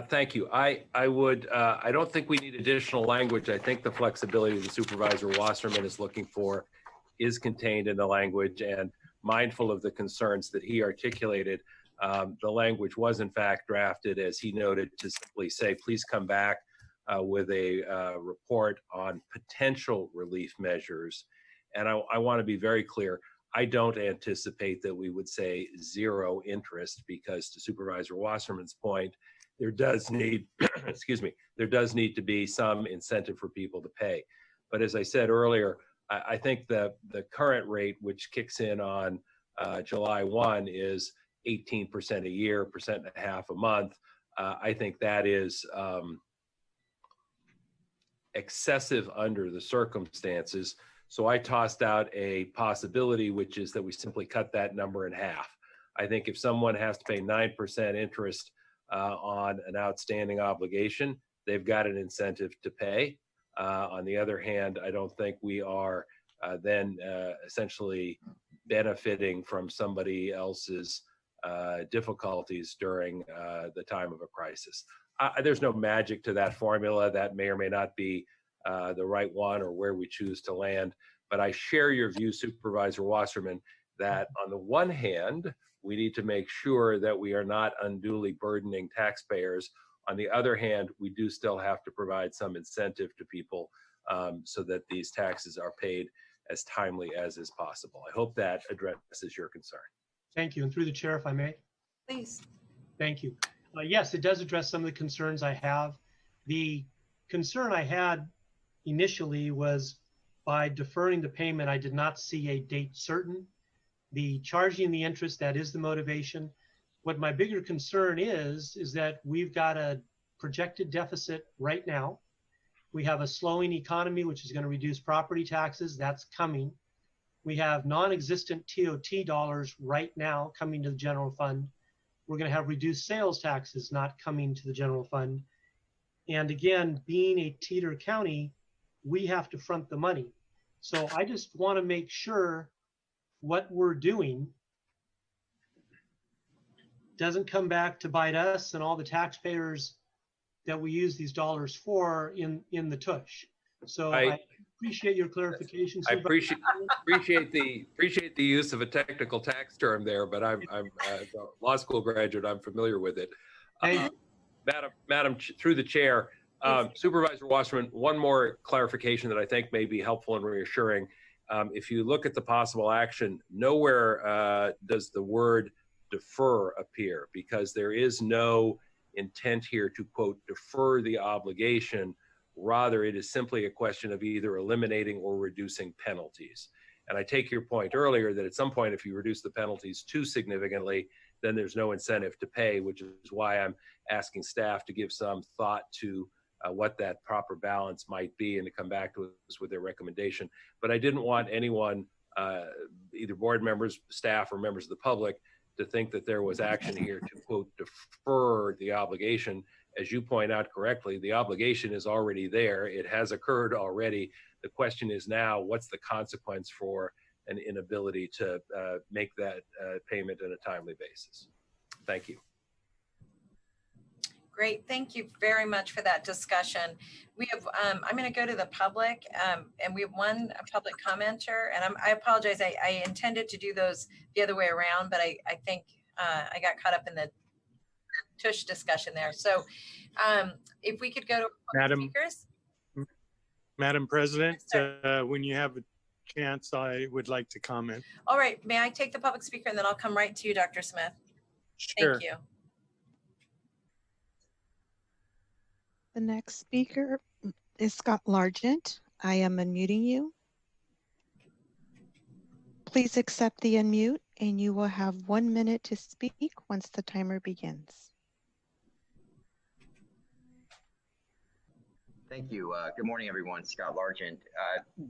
Thank you. I don't think we need additional language. I think the flexibility that Supervisor Wasserman is looking for is contained in the language, and mindful of the concerns that he articulated, the language was in fact drafted, as he noted, to simply say, please come back with a report on potential relief measures. And I want to be very clear. I don't anticipate that we would say zero interest, because to Supervisor Wasserman's point, there does need, excuse me, there does need to be some incentive for people to pay. But as I said earlier, I think the current rate, which kicks in on July 1, is 18% a year, 1.5% a month. I think that is excessive under the circumstances. So I tossed out a possibility, which is that we simply cut that number in half. I think if someone has to pay 9% interest on an outstanding obligation, they've got an incentive to pay. On the other hand, I don't think we are then essentially benefiting from somebody else's difficulties during the time of a crisis. There's no magic to that formula. That may or may not be the right one or where we choose to land. But I share your view, Supervisor Wasserman, that on the one hand, we need to make sure that we are not unduly burdening taxpayers. On the other hand, we do still have to provide some incentive to people so that these taxes are paid as timely as is possible. I hope that addresses your concern. Thank you. And through the chair, if I may. Please. Thank you. Yes, it does address some of the concerns I have. The concern I had initially was by deferring the payment, I did not see a date certain. the charging the interest, that is the motivation. What my bigger concern is that we've got a projected deficit right now. We have a slowing economy, which is going to reduce property taxes. That's coming. We have non-existent TOT dollars right now coming to the general fund. We're going to have reduced sales taxes not coming to the general fund. And again, being a teeter county, we have to front the money. So I just want to make sure what we're doing doesn't come back to bite us and all the taxpayers that we use these dollars for in the tush. So I appreciate your clarification. I appreciate the use of a technical tax term there, but I'm a law school graduate. I'm familiar with it. Madam, through the chair, Supervisor Wasserman, one more clarification that I think may be helpful and reassuring. If you look at the possible action, nowhere does the word defer appear, because there is no intent here to, quote, defer the obligation. Rather, it is simply a question of either eliminating or reducing penalties. And I take your point earlier that at some point, if you reduce the penalties too significantly, then there's no incentive to pay, which is why I'm asking staff to give some thought to what that proper balance might be and to come back to us with their recommendation. But I didn't want anyone, either board members, staff, or members of the public, to think that there was action here to, quote, defer the obligation. As you point out correctly, the obligation is already there. It has occurred already. The question is now, what's the consequence for an inability to make that payment on a timely basis? Thank you. Great, thank you very much for that discussion. We have, I'm going to go to the public, and we have one public commenter, and I apologize, I intended to do those the other way around, but I think I got caught up in the tush discussion there. So if we could go to speakers. Madam President, when you have a chance, I would like to comment. All right, may I take the public speaker and then I'll come right to you, Dr. Smith. Sure. Thank you. The next speaker is Scott Largent. I am unmuting you. Please accept the unmute and you will have 1 minute to speak once the timer begins. Thank you. Good morning, everyone. Scott Largent.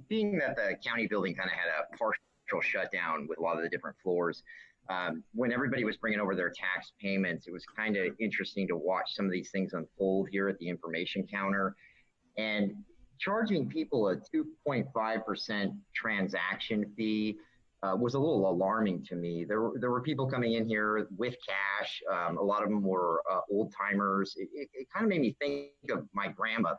Being that the county building kind of had a partial shutdown with a lot of the different floors, when everybody was bringing over their tax payments, it was kind of interesting to watch some of these things unfold here at the information counter. And charging people a 2.5% transaction fee was a little alarming to me. There were people coming in here with cash. A lot of them were old timers. It kind of made me think of my grandmother.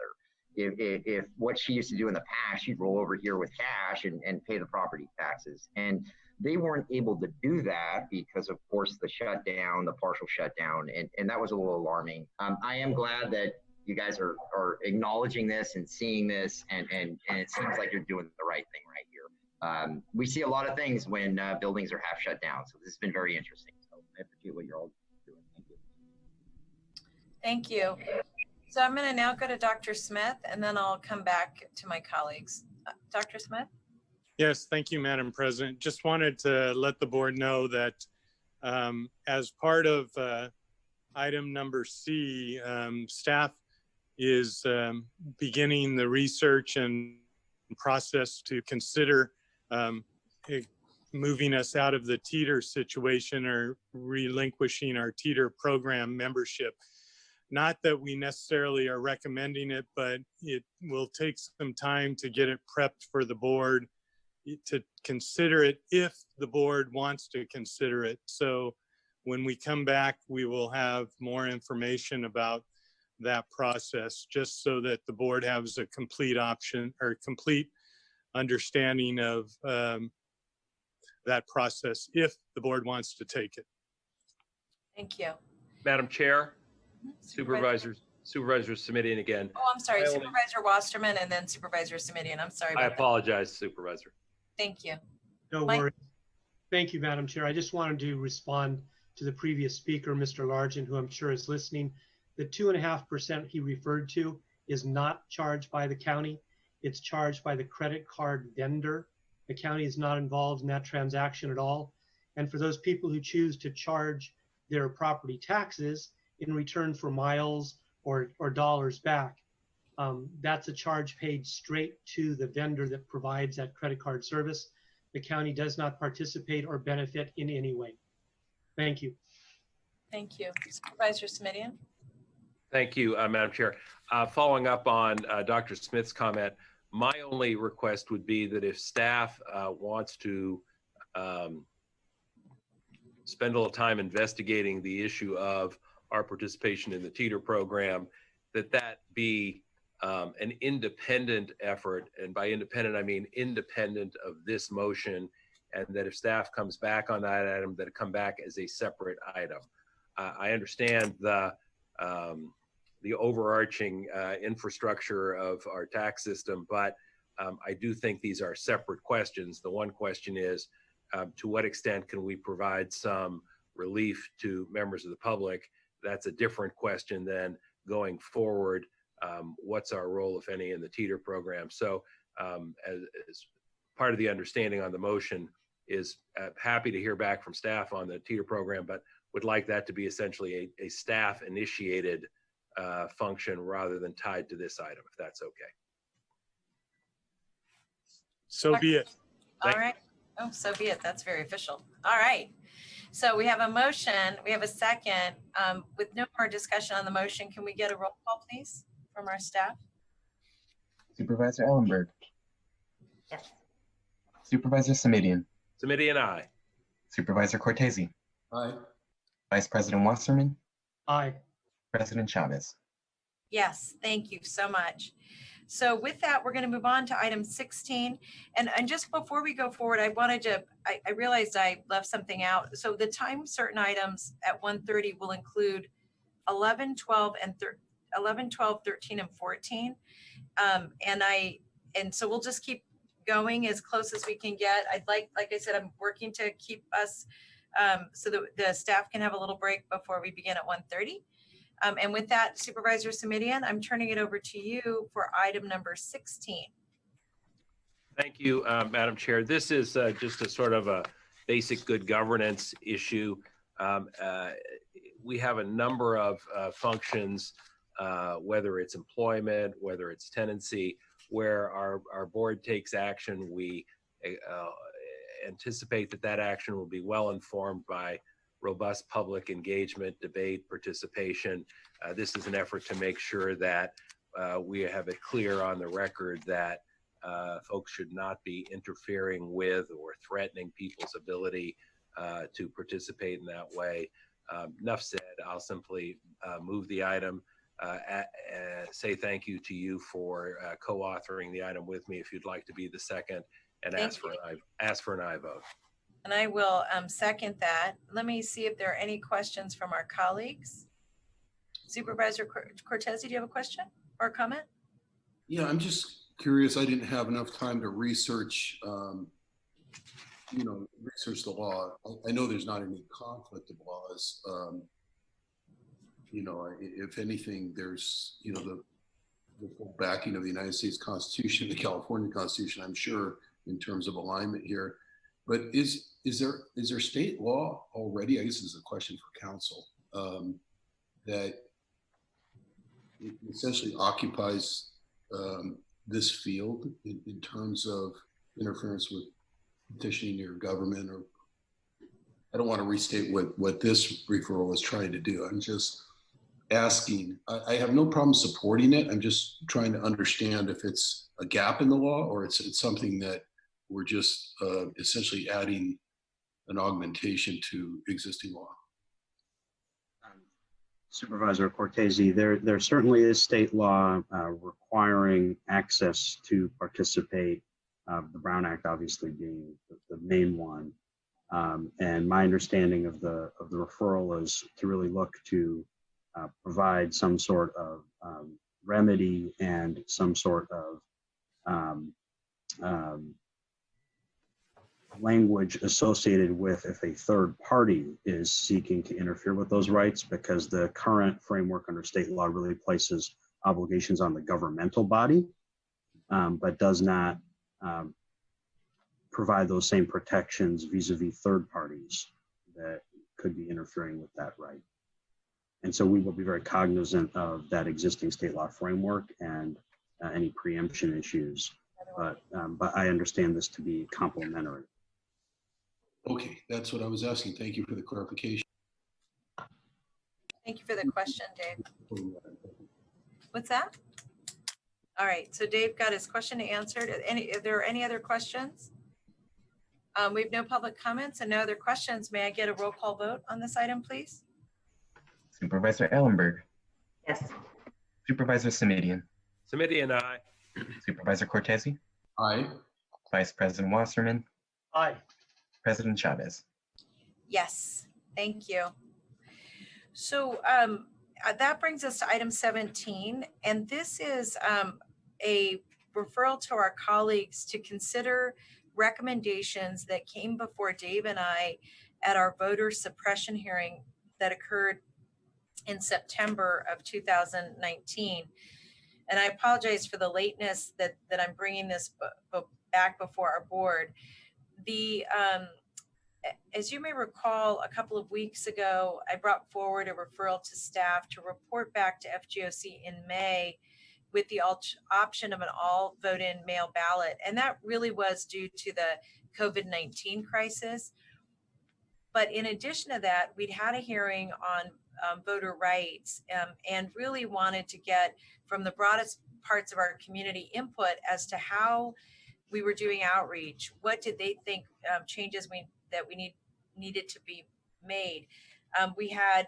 If what she used to do in the past, she'd roll over here with cash and pay the property taxes. And they weren't able to do that because, of course, the shutdown, the partial shutdown, and that was a little alarming. I am glad that you guys are acknowledging this and seeing this, and it seems like you're doing the right thing right here. We see a lot of things when buildings are half shut down, so this has been very interesting. So I appreciate what you're all doing. Thank you. Thank you. So I'm going to now go to Dr. Smith, and then I'll come back to my colleagues. Dr. Smith? Yes, thank you, Madam President. Just wanted to let the board know that as part of item number C, staff is beginning the research and process to consider moving us out of the teeter situation or relinquishing our teeter program membership. Not that we necessarily are recommending it, but it will take some time to get it prepped for the board to consider it if the board wants to consider it. So when we come back, we will have more information about that process, just so that the board has a complete option or complete understanding of that process if the board wants to take it. Thank you. Madam Chair, Supervisor Simidian again. Oh, I'm sorry, Supervisor Wasserman and then Supervisor Simidian. I'm sorry. I apologize, Supervisor. Thank you. No worries. Thank you, Madam Chair. I just wanted to respond to the previous speaker, Mr. Largent, who I'm sure is listening. The 2.5% he referred to is not charged by the county. It's charged by the credit card vendor. The county is not involved in that transaction at all. And for those people who choose to charge their property taxes in return for miles or dollars back, that's a charge paid straight to the vendor that provides that credit card service. The county does not participate or benefit in any way. Thank you. Thank you. Supervisor Simidian? Thank you, Madam Chair. Following up on Dr. Smith's comment, my only request would be that if staff wants to spend a little time investigating the issue of our participation in the TEETR program, that be an independent effort. And by independent, I mean independent of this motion, and that if staff comes back on that item, that it come back as a separate item. I understand the overarching infrastructure of our tax system, but I do think these are separate questions. The one question is, to what extent can we provide some relief to members of the public? That's a different question than going forward. What's our role, if any, in the TEETR program? So as part of the understanding on the motion is happy to hear back from staff on the TEETR program, but would like that to be essentially a staff initiated function rather than tied to this item, if that's okay. So be it. All right. Oh, so be it. That's very official. All right. So we have a motion. We have a second. With no more discussion on the motion, can we get a roll call, please, from our staff? Supervisor Ellenberg. Yes. Supervisor Simidian. Simidian, aye. Supervisor Cortese. Aye. Vice President Wasserman. Aye. President Chavez. Yes, thank you so much. So with that, we're going to move on to item 16. And just before we go forward, I wanted to, I realized I left something out. So the time certain items at 1:30 will include 11, 12, 13, and 14. And so we'll just keep going as close as we can get. I'd like I said, I'm working to keep us so that the staff can have a little break before we begin at 1:30. And with that, Supervisor Simidian, I'm turning it over to you for item number 16. Thank you, Madam Chair. This is just a sort of a basic good governance issue. We have a number of functions, whether it's employment, whether it's tenancy, where our board takes action. We anticipate that action will be well informed by robust public engagement, debate, participation. This is an effort to make sure that we have it clear on the record that folks should not be interfering with or threatening people's ability to participate in that way. Enough said, I'll simply move the item, say thank you to you for co-authoring the item with me if you'd like to be the second, and ask for an aye vote. And I will second that. Let me see if there are any questions from our colleagues. Supervisor Cortese, do you have a question or a comment? Yeah, I'm just curious. I didn't have enough time to research, research the law. I know there's not any conflict of laws. If anything, there's, the full backing of the United States Constitution, the California Constitution, I'm sure, in terms of alignment here. But is there state law already? I guess this is a question for council, that essentially occupies this field in terms of interference with petitioning your government? Or I don't want to restate what this referral is trying to do. I'm just asking. I have no problem supporting it. I'm just trying to understand if it's a gap in the law or it's something that we're just essentially adding an augmentation to existing law. Supervisor Cortese, there certainly is state law requiring access to participate, the Brown Act obviously being the main one. And my understanding of the referral is to really look to provide some sort of remedy and some sort of language associated with if a third party is seeking to interfere with those rights, because the current framework under state law really places obligations on the governmental body, but does not provide those same protections vis-a-vis third parties that could be interfering with that right. And so we will be very cognizant of that existing state law framework and any preemption issues. But I understand this to be complementary. Okay, that's what I was asking. Thank you for the clarification. Thank you for the question, Dave. What's that? All right, so Dave got his question answered. If there are any other questions? We have no public comments and no other questions. May I get a roll call vote on this item, please? Supervisor Ellenberg. Yes. Supervisor Semidian. Semidian, aye. Supervisor Cortese. Aye. Vice President Wasserman. Aye. President Chavez. Yes, thank you. So that brings us to item 17, and this is a referral to our colleagues to consider recommendations that came before Dave and I at our voter suppression hearing that occurred in September of 2019. And I apologize for the lateness that I'm bringing this back before our board. As you may recall, a couple of weeks ago, I brought forward a referral to staff to report back to FGOC in May with the option of an all vote-in mail ballot. And that really was due to the COVID-19 crisis. But in addition to that, we'd had a hearing on voter rights and really wanted to get from the broadest parts of our community input as to how we were doing outreach. What did they think changes that we needed to be made? We had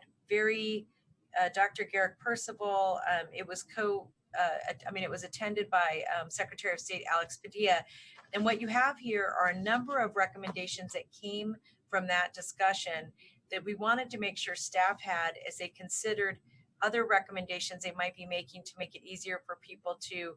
Dr. Garrick Percival. It was it was attended by Secretary of State Alex Padilla. And what you have here are a number of recommendations that came from that discussion that we wanted to make sure staff had as they considered other recommendations they might be making to make it easier for people to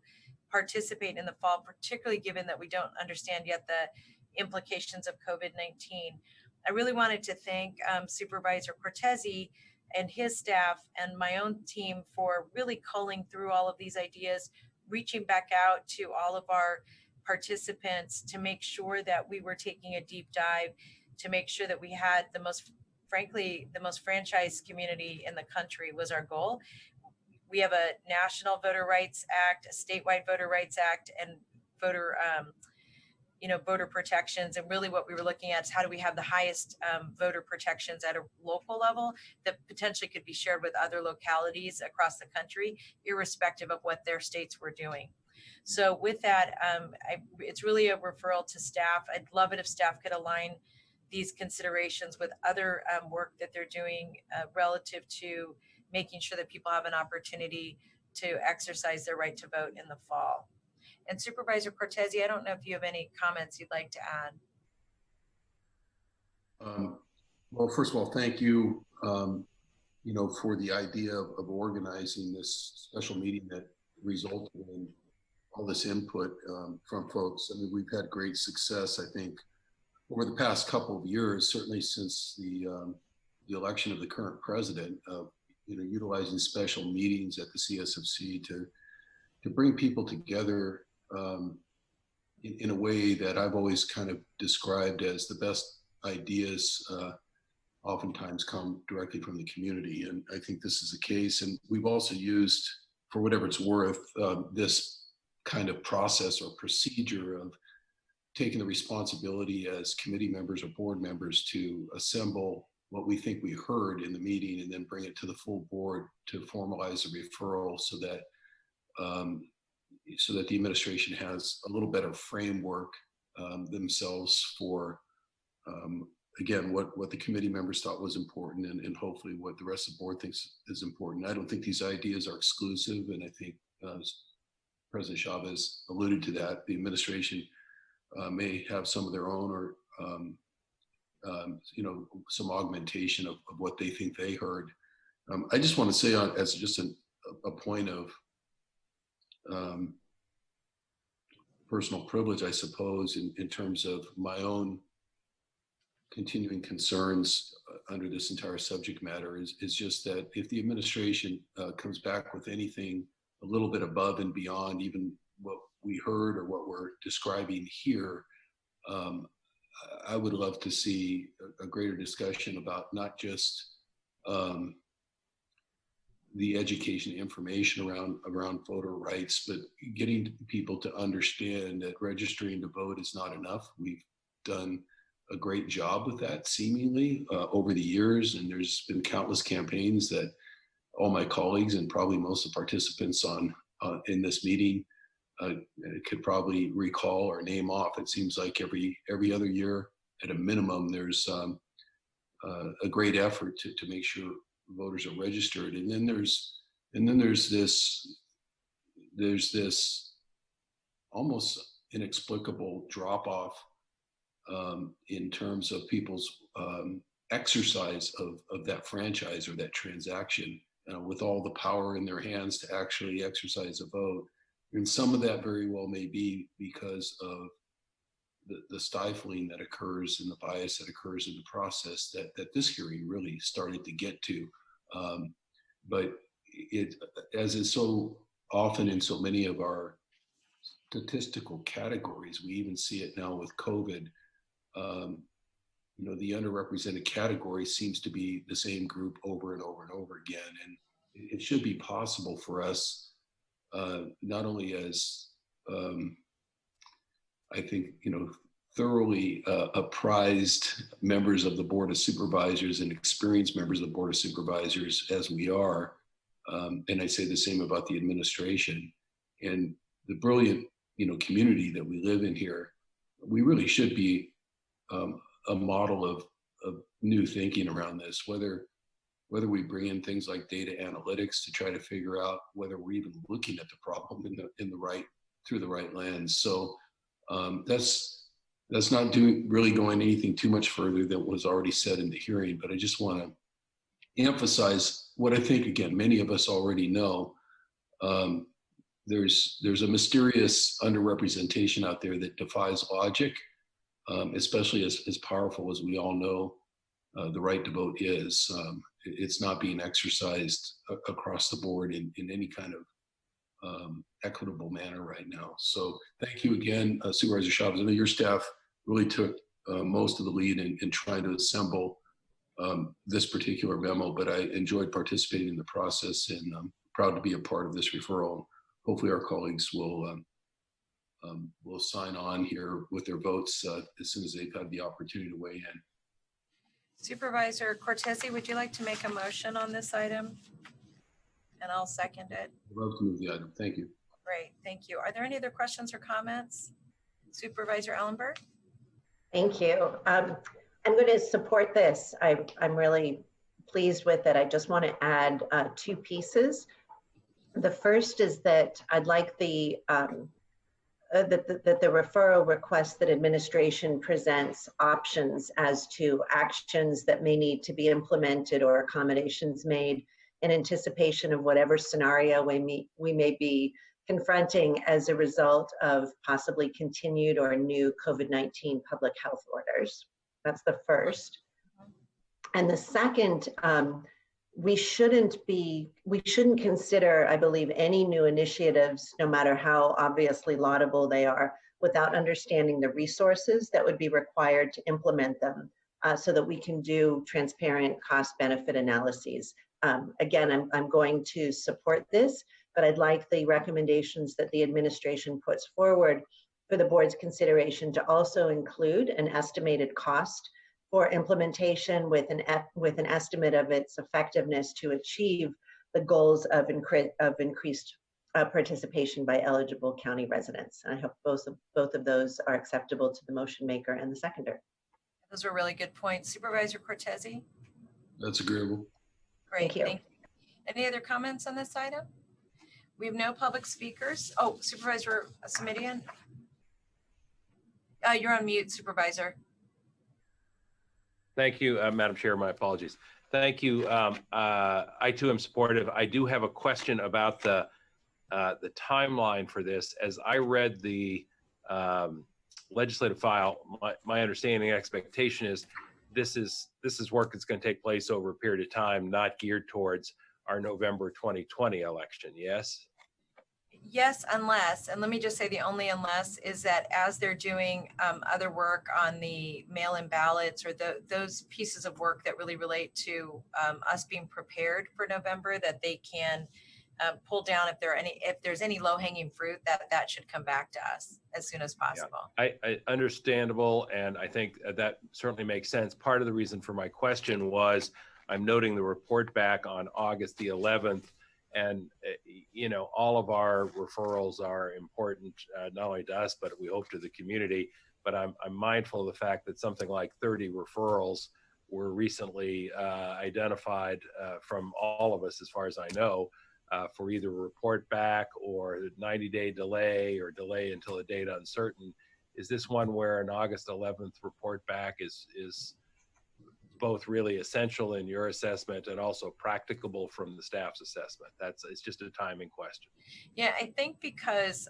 participate in the fall, particularly given that we don't understand yet the implications of COVID-19. I really wanted to thank Supervisor Cortese and his staff and my own team for really culling through all of these ideas, reaching back out to all of our participants to make sure that we were taking a deep dive, to make sure that we had the most franchised community in the country was our goal. We have a national voter rights act, a statewide voter rights act, and voter protections. And really what we were looking at is how do we have the highest voter protections at a local level that potentially could be shared with other localities across the country, irrespective of what their states were doing. So with that, it's really a referral to staff. I'd love it if staff could align these considerations with other work that they're doing relative to making sure that people have an opportunity to exercise their right to vote in the fall. And Supervisor Cortese, I don't know if you have any comments you'd like to add. Well, first of all, thank you, for the idea of organizing this special meeting that resulted in all this input from folks. I mean, we've had great success, I think, over the past couple of years, certainly since the election of the current president, of utilizing special meetings at the CSFC to bring people together in a way that I've always kind of described as the best ideas oftentimes come directly from the community. And I think this is the case. And we've also used, for whatever it's worth, this kind of process or procedure of taking the responsibility as committee members or board members to assemble what we think we heard in the meeting and then bring it to the full board to formalize a referral so that the administration has a little better framework themselves for, again, what the committee members thought was important and hopefully what the rest of the board thinks is important. I don't think these ideas are exclusive, and I think President Chavez alluded to that. The administration may have some of their own or some augmentation of what they think they heard. I just want to say as just a point of personal privilege, I suppose, in terms of my own continuing concerns under this entire subject matter is just that if the administration comes back with anything a little bit above and beyond even what we heard or what we're describing here, I would love to see a greater discussion about not just the education information around voter rights, but getting people to understand that registering to vote is not enough. We've done a great job with that seemingly over the years, and there's been countless campaigns that all my colleagues and probably most of the participants in this meeting could probably recall or name off. It seems like every other year at a minimum, there's a great effort to make sure voters are registered. And then there's this almost inexplicable drop off in terms of people's exercise of that franchise or that transaction with all the power in their hands to actually exercise a vote. And some of that very well may be because of the stifling that occurs and the bias that occurs in the process that this hearing really started to get to. But it, as is so often in so many of our statistical categories, we even see it now with COVID. You know, the underrepresented category seems to be the same group over and over and over again. And it should be possible for us, not only as, I think, you know, thoroughly apprised members of the Board of Supervisors and experienced members of the Board of Supervisors as we are, and I say the same about the administration and the brilliant, you know, community that we live in here. We really should be a model of new thinking around this, whether we bring in things like data analytics to try to figure out whether we're even looking at the problem through the right lens. So that's not really going anything too much further than was already said in the hearing, but I just want to emphasize what I think, again, many of us already know. There's a mysterious underrepresentation out there that defies logic, especially as powerful as we all know the right to vote is. It's not being exercised across the board in any kind of equitable manner right now. So thank you again, Supervisor Chavez. I know your staff really took most of the lead in trying to assemble this particular memo, but I enjoyed participating in the process, and I'm proud to be a part of this referral. Hopefully our colleagues will sign on here with their votes as soon as they've had the opportunity to weigh in. Supervisor Cortese, would you like to make a motion on this item? And I'll second it. I'd love to move the item. Thank you. Great, thank you. Are there any other questions or comments? Supervisor Ellenberg? Thank you. I'm going to support this. I'm really pleased with it. I just want to add two pieces. The first is that I'd like the referral request that administration presents options as to actions that may need to be implemented or accommodations made in anticipation of whatever scenario we may be confronting as a result of possibly continued or new COVID-19 public health orders. That's the first. And the second, we shouldn't consider, I believe, any new initiatives, no matter how obviously laudable they are, without understanding the resources that would be required to implement them so that we can do transparent cost-benefit analyses. Again, I'm going to support this, but I'd like the recommendations that the administration puts forward for the board's consideration to also include an estimated cost for implementation with an estimate of its effectiveness to achieve the goals of increased participation by eligible county residents. And I hope both of those are acceptable to the motion maker and the seconder. Those are really good points. Supervisor Cortese? That's agreeable. Great, thank you. Any other comments on this item? We have no public speakers. Oh, Supervisor Semidian? You're on mute, Supervisor. Thank you, Madam Chair. My apologies. Thank you. I too am supportive. I do have a question about the timeline for this. As I read the legislative file, my understanding and expectation is this is work that's going to take place over a period of time, not geared towards our November 2020 election. Yes? Yes, unless, and let me just say the only unless is that as they're doing other work on the mail-in ballots or those pieces of work that really relate to us being prepared for November, that they can pull down if there's any low-hanging fruit, that should come back to us as soon as possible. I understandable, and I think that certainly makes sense. Part of the reason for my question was I'm noting the report back on August the 11th. And, you know, all of our referrals are important, not only to us, but we hope to the community. But I'm mindful of the fact that something like 30 referrals were recently identified from all of us, as far as I know, for either report back or 90-day delay or delay until a date uncertain. Is this one where an August 11th report back is both really essential in your assessment and also practicable from the staff's assessment? It's just a timing question. Yeah, I think because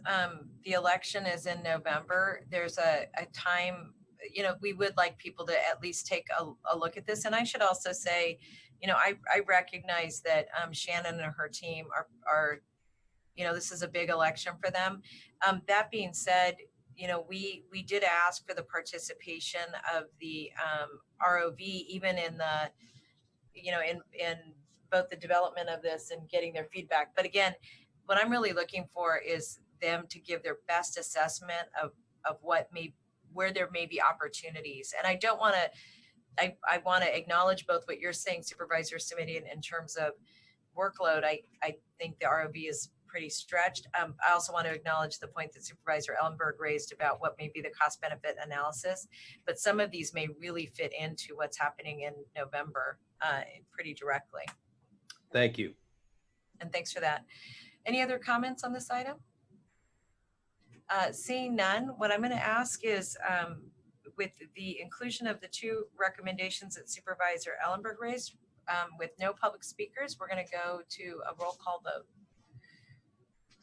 the election is in November, there's a time, you know, we would like people to at least take a look at this. And I should also say, you know, I recognize that Shannon and her team are, you know, this is a big election for them. That being said, you know, we did ask for the participation of the ROV, even in the, you know, in both the development of this and getting their feedback. But again, what I'm really looking for is them to give their best assessment of where there may be opportunities. And I don't want to, I want to acknowledge both what you're saying, Supervisor Simitian, in terms of workload. I think the ROV is pretty stretched. I also want to acknowledge the point that Supervisor Ellenberg raised about what may be the cost benefit analysis, but some of these may really fit into what's happening in November pretty directly. Thank you. And thanks for that. Any other comments on this item? Seeing none, what I'm going to ask is with the inclusion of the two recommendations that Supervisor Ellenberg raised, with no public speakers, we're going to go to a roll call vote.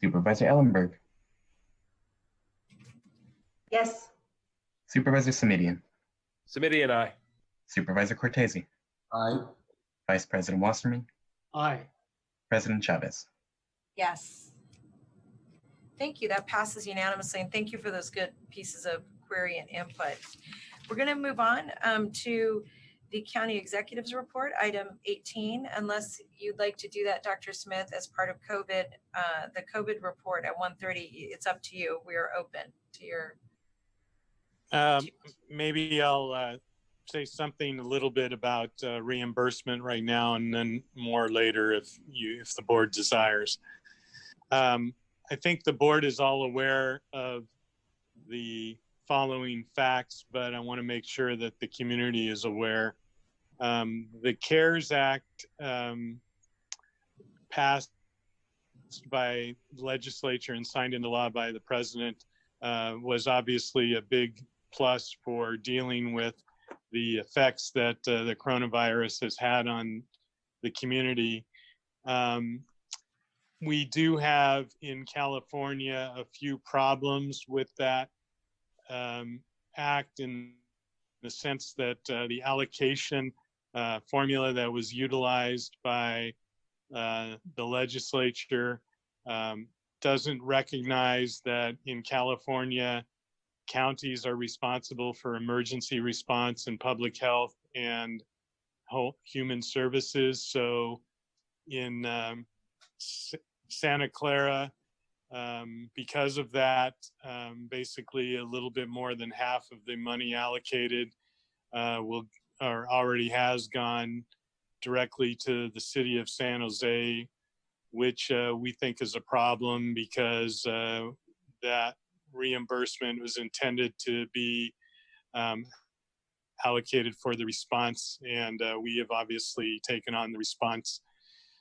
Supervisor Ellenberg. Yes. Supervisor Simitian. Simitian, aye. Supervisor Cortese. Aye. Vice President Wasserman. Aye. President Chavez. Yes. Thank you. That passes unanimously. And thank you for those good pieces of query and input. We're going to move on to the county executive's report, item 18, unless you'd like to do that, Dr. Smith, as part of COVID, the COVID report at 1:30. It's up to you. We are open to your. Maybe I'll say something a little bit about reimbursement right now, and then more later if the board desires. I think the board is all aware of the following facts, but I want to make sure that the community is aware. The CARES Act passed by the legislature and signed into law by the president was obviously a big plus for dealing with the effects that the coronavirus has had on the community. We do have in California a few problems with that act, in the sense that the allocation formula that was utilized by the legislature doesn't recognize that in California, counties are responsible for emergency response and public health and human services. So in Santa Clara, because of that, basically a little bit more than half of the money allocated already has gone directly to the city of San Jose, which we think is a problem because that reimbursement was intended to be allocated for the response, and we have obviously taken on the response.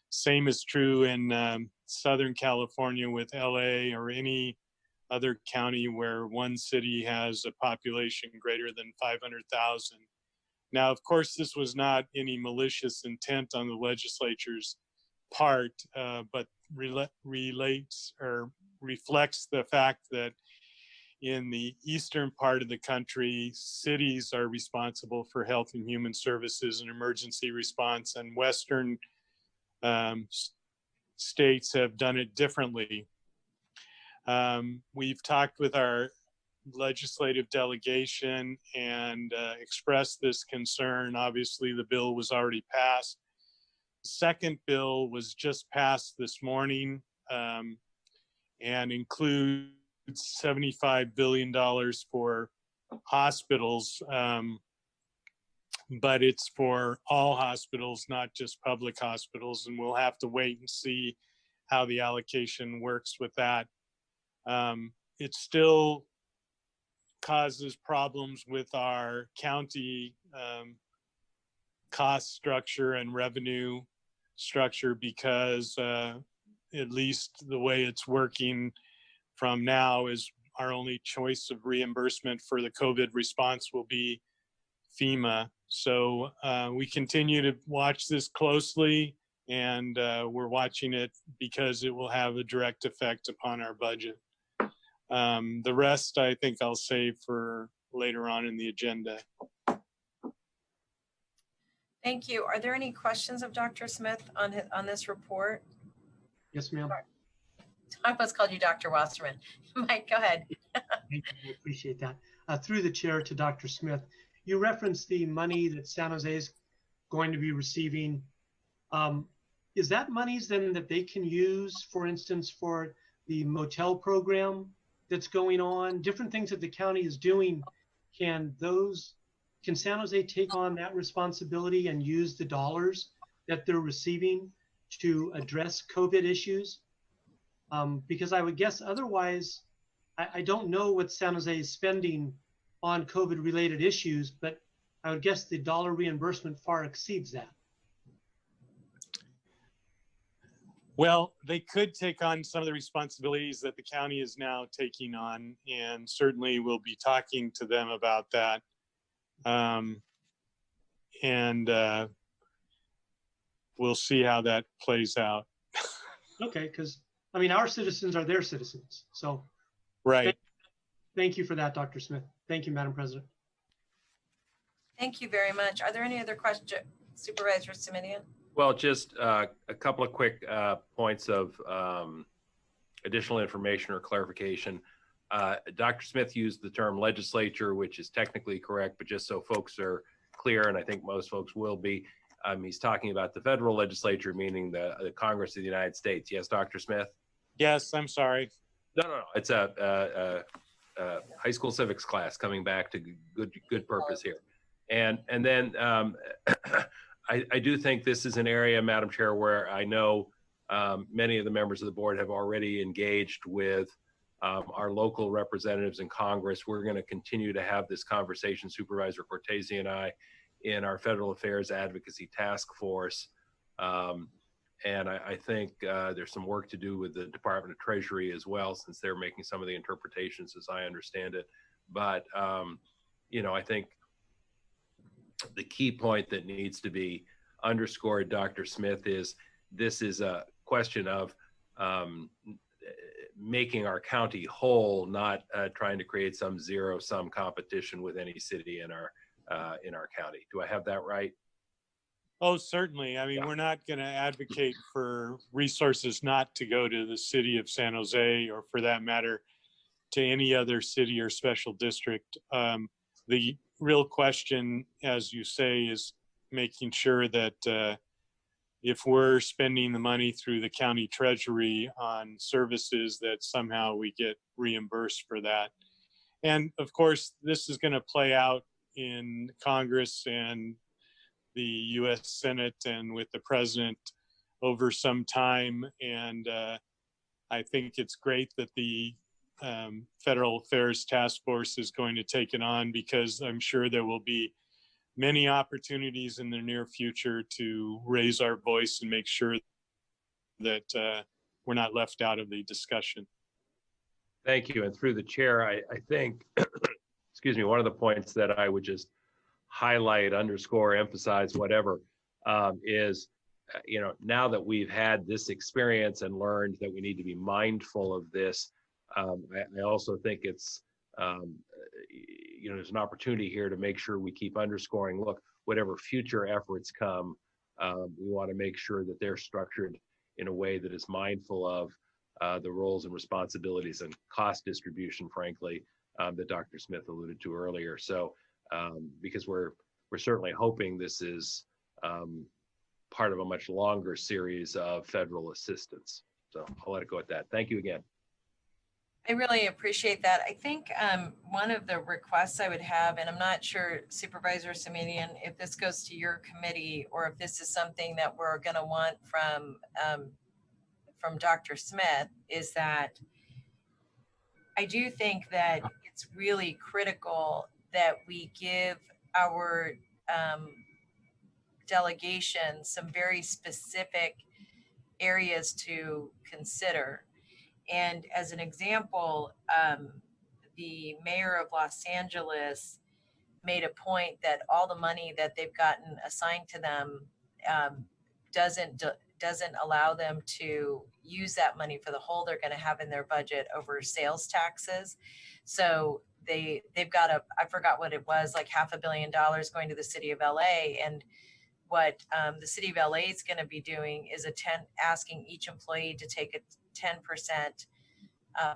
Same is true in Southern California with LA or any other county where one city has a population greater than 500,000. Now, of course, this was not any malicious intent on the legislature's part, but relates or reflects the fact that in the eastern part of the country, cities are responsible for health and human services and emergency response, and western states have done it differently. We've talked with our legislative delegation and expressed this concern. Obviously, the bill was already passed. The second bill was just passed this morning and includes $75 billion for hospitals, but it's for all hospitals, not just public hospitals, and we'll have to wait and see how the allocation works with that. It still causes problems with our county cost structure and revenue structure because at least the way it's working from now is our only choice of reimbursement for the COVID response will be FEMA. So we continue to watch this closely, and we're watching it because it will have a direct effect upon our budget. The rest, I think I'll save for later on in the agenda. Thank you. Are there any questions of Dr. Smith on this report? Yes, ma'am. I almost called you Dr. Wasserman. Mike, go ahead. Thank you. I appreciate that. Through the chair to Dr. Smith, you referenced the money that San Jose is going to be receiving. Is that monies then that they can use, for instance, for the motel program that's going on, different things that the county is doing? Can San Jose take on that responsibility and use the dollars that they're receiving to address COVID issues? Because I would guess otherwise, I don't know what San Jose is spending on COVID related issues, but I would guess the dollar reimbursement far exceeds that. Well, they could take on some of the responsibilities that the county is now taking on, and certainly we'll be talking to them about that. We'll see how that plays out. Okay, because I mean, our citizens are their citizens. So, right. Thank you for that, Dr. Smith. Thank you, Madam President. Thank you very much. Are there any other questions, Supervisor Simitian? Well, just a couple of quick points of additional information or clarification. Dr. Smith used the term legislature, which is technically correct, but just so folks are clear, and I think most folks will be, he's talking about the federal legislature, meaning the Congress of the United States. Yes, Dr. Smith? Yes, I'm sorry. No. It's a high school civics class coming back to good purpose here. And then I do think this is an area, Madam Chair, where I know many of the members of the board have already engaged with our local representatives in Congress. We're going to continue to have this conversation, Supervisor Cortese and I, in our Federal Affairs Advocacy Task Force. And I think there's some work to do with the Department of Treasury as well, since they're making some of the interpretations as I understand it. But, I think the key point that needs to be underscored, Dr. Smith, is this is a question of making our county whole, not trying to create some zero-sum competition with any city in our county. Do I have that right? Oh, certainly. I mean, we're not going to advocate for resources not to go to the city of San Jose, or for that matter, to any other city or special district. The real question, as you say, is making sure that if we're spending the money through the county treasury on services, that somehow we get reimbursed for that. And of course, this is going to play out in Congress and the U.S. Senate and with the president over some time. And I think it's great that the Federal Affairs Task Force is going to take it on, because I'm sure there will be many opportunities in the near future to raise our voice and make sure that we're not left out of the discussion. Thank you. And through the chair, I think, excuse me, one of the points that I would just highlight, underscore, emphasize, whatever, is, now that we've had this experience and learned that we need to be mindful of this, I also think it's, there's an opportunity here to make sure we keep underscoring, look, whatever future efforts come, we want to make sure that they're structured in a way that is mindful of the roles and responsibilities and cost distribution, frankly, that Dr. Smith alluded to earlier. So, because we're certainly hoping this is part of a much longer series of federal assistance. So I'll let it go at that. Thank you again. I really appreciate that. I think one of the requests I would have, and I'm not sure, Supervisor Semenian, if this goes to your committee or if this is something that we're going to want from Dr. Smith, is that I do think that it's really critical that we give our delegation some very specific areas to consider. And as an example, the mayor of Los Angeles made a point that all the money that they've gotten assigned to them doesn't allow them to use that money for the whole they're going to have in their budget over sales taxes. So they've got I forgot what it was, like $500 million going to the city of LA. And what the city of LA is going to be doing is asking each employee to take a 10%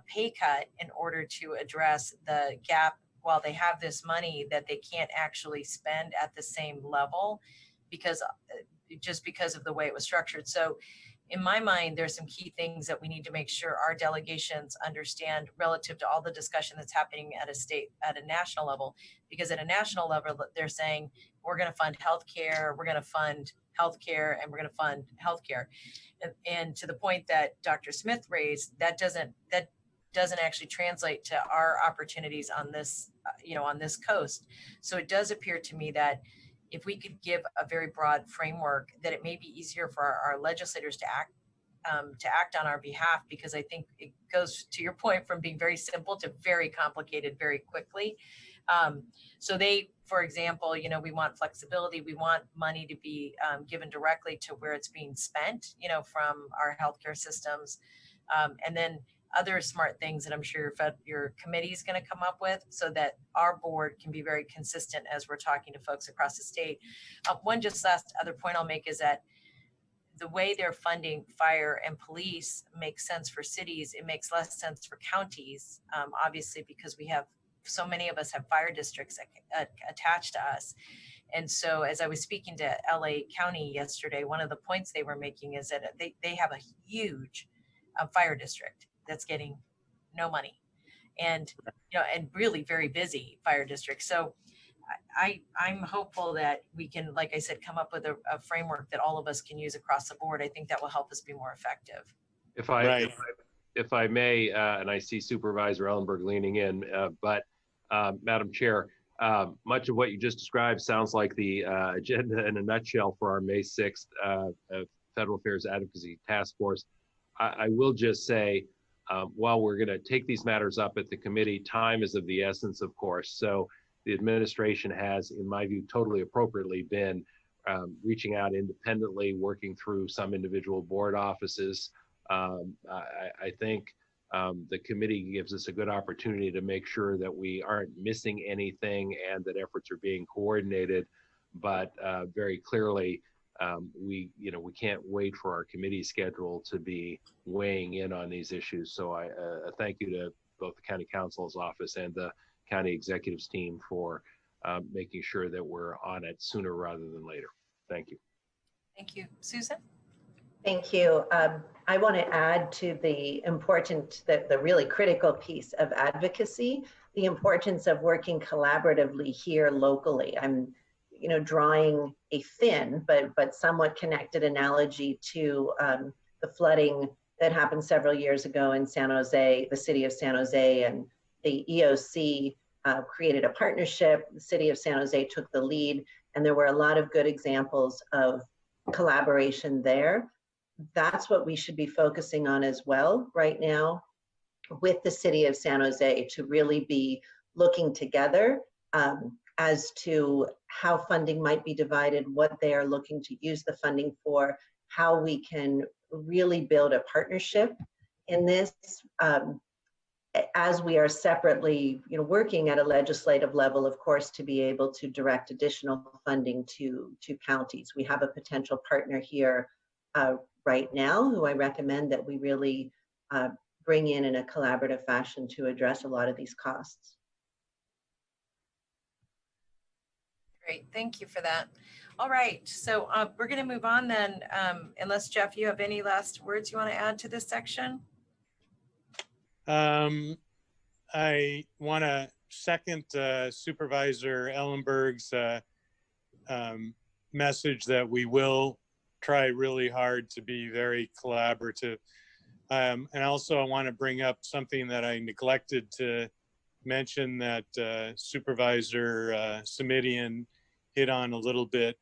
pay cut in order to address the gap while they have this money that they can't actually spend at the same level because of the way it was structured. So in my mind, there's some key things that we need to make sure our delegations understand relative to all the discussion that's happening at a national level, because at a national level, they're saying, we're going to fund healthcare, we're going to fund healthcare, and we're going to fund healthcare. And to the point that Dr. Smith raised, that doesn't actually translate to our opportunities on this, on this coast. So it does appear to me that if we could give a very broad framework, that it may be easier for our legislators to act on our behalf, because I think it goes to your point from being very simple to very complicated very quickly. So for example, we want flexibility. We want money to be given directly to where it's being spent, from our healthcare systems. And then other smart things that I'm sure your committee is going to come up with, so that our board can be very consistent as we're talking to folks across the state. One last other point I'll make is that the way they're funding fire and police makes sense for cities. It makes less sense for counties, obviously, because so many of us have fire districts attached to us. And so as I was speaking to LA County yesterday, one of the points they were making is that they have a huge fire district that's getting no money, and and really very busy fire district. So I'm hopeful that we can, like I said, come up with a framework that all of us can use across the board. I think that will help us be more effective. If I may, and I see Supervisor Ellenberg leaning in, but Madam Chair, much of what you just described sounds like the agenda in a nutshell for our May 6th Federal Affairs Advocacy Task Force. I will just say, while we're going to take these matters up at the committee, time is of the essence, of course. So the administration has, in my view, totally appropriately been reaching out independently, working through some individual board offices. I think the committee gives us a good opportunity to make sure that we aren't missing anything and that efforts are being coordinated. But very clearly, we can't wait for our committee schedule to be weighing in on these issues. So I thank you to both the County Counsel's office and the County Executives team for making sure that we're on it sooner rather than later. Thank you. Thank you. Susan? Thank you. I want to add to the the really critical piece of advocacy, the importance of working collaboratively here locally. I'm, drawing a thin but somewhat connected analogy to the flooding that happened several years ago in San Jose, the city of San Jose, and the EOC created a partnership. The city of San Jose took the lead, and there were a lot of good examples of collaboration there. That's what we should be focusing on as well right now with the city of San Jose, to really be looking together as to how funding might be divided, what they are looking to use the funding for, how we can really build a partnership in this, as we are separately working at a legislative level, of course, to be able to direct additional funding to counties. We have a potential partner here right now who I recommend that we really bring in a collaborative fashion to address a lot of these costs. Great, thank you for that. All right, so we're going to move on then, unless Jeff, you have any last words you want to add to this section? I want to second Supervisor Ellenberg's message that we will try really hard to be very collaborative. And also I want to bring up something that I neglected to mention that Supervisor Simidian hit on a little bit.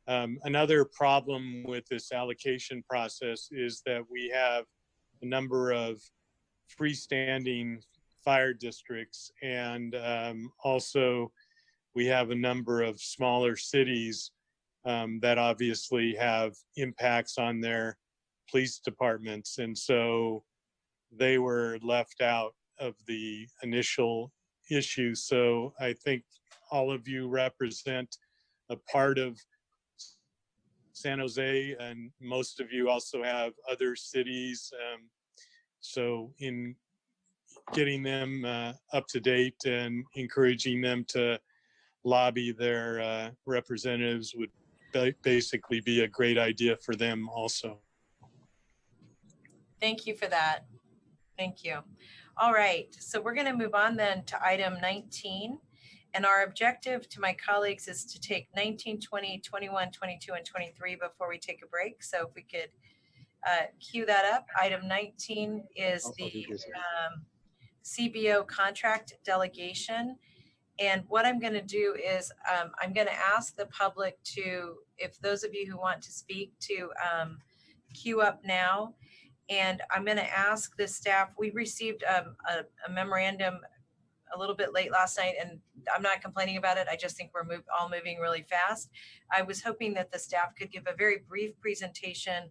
Another problem with this allocation process is that we have a number of freestanding fire districts, and also we have a number of smaller cities that obviously have impacts on their police departments, and so they were left out of the initial issue. So I think all of you represent a part of San Jose, and most of you also have other cities. So in getting them up to date and encouraging them to lobby their representatives would basically be a great idea for them also. Thank you for that. Thank you. All right, so we're going to move on then to item 19. And our objective to my colleagues is to take 19, 20, 21, 22, and 23 before we take a break. So if we could cue that up. Item 19 is the CBO contract delegation. And what I'm going to do is I'm going to ask the public to, if those of you who want to speak, to queue up now. And I'm going to ask the staff, we received a memorandum a little bit late last night, and I'm not complaining about it. I just think we're all moving really fast. I was hoping that the staff could give a very brief presentation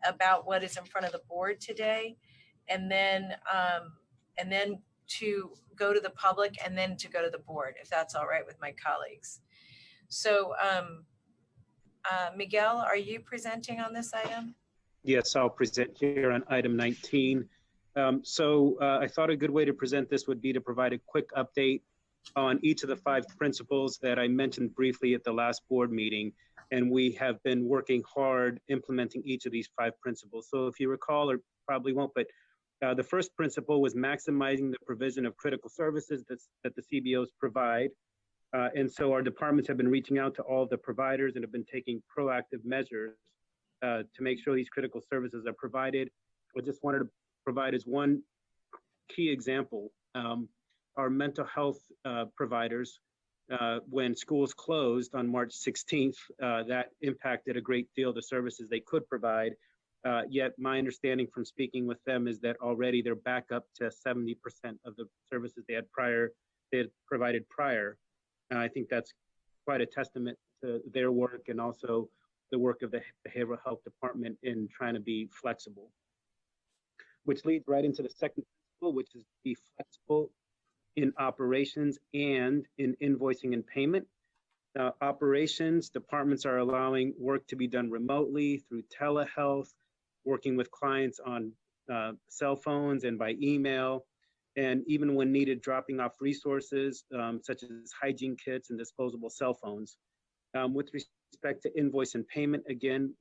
about what is in front of the board today, and then to go to the public, and then to go to the board, if that's all right with my colleagues. So Miguel, are you presenting on this item? Yes, I'll present here on item 19. I thought a good way to present this would be to provide a quick update on each of the 5 principles that I mentioned briefly at the last board meeting. And we have been working hard implementing each of these 5 principles. So if you recall, or probably won't, but the first principle was maximizing the provision of critical services that the CBOs provide. And so our departments have been reaching out to all the providers and have been taking proactive measures to make sure these critical services are provided. I just wanted to provide as one key example, our mental health providers, when schools closed on March 16th, that impacted a great deal of the services they could provide. Yet my understanding from speaking with them is that already they're back up to 70% of the services they had provided prior. I think that's quite a testament to their work and also the work of the behavioral health department in trying to be flexible. Which leads right into the second principle, which is be flexible in operations and in invoicing and payment. Operations departments are allowing work to be done remotely through telehealth, working with clients on cell phones and by email, and even when needed, dropping off resources such as hygiene kits and disposable cell phones. With respect to invoice and payment, again,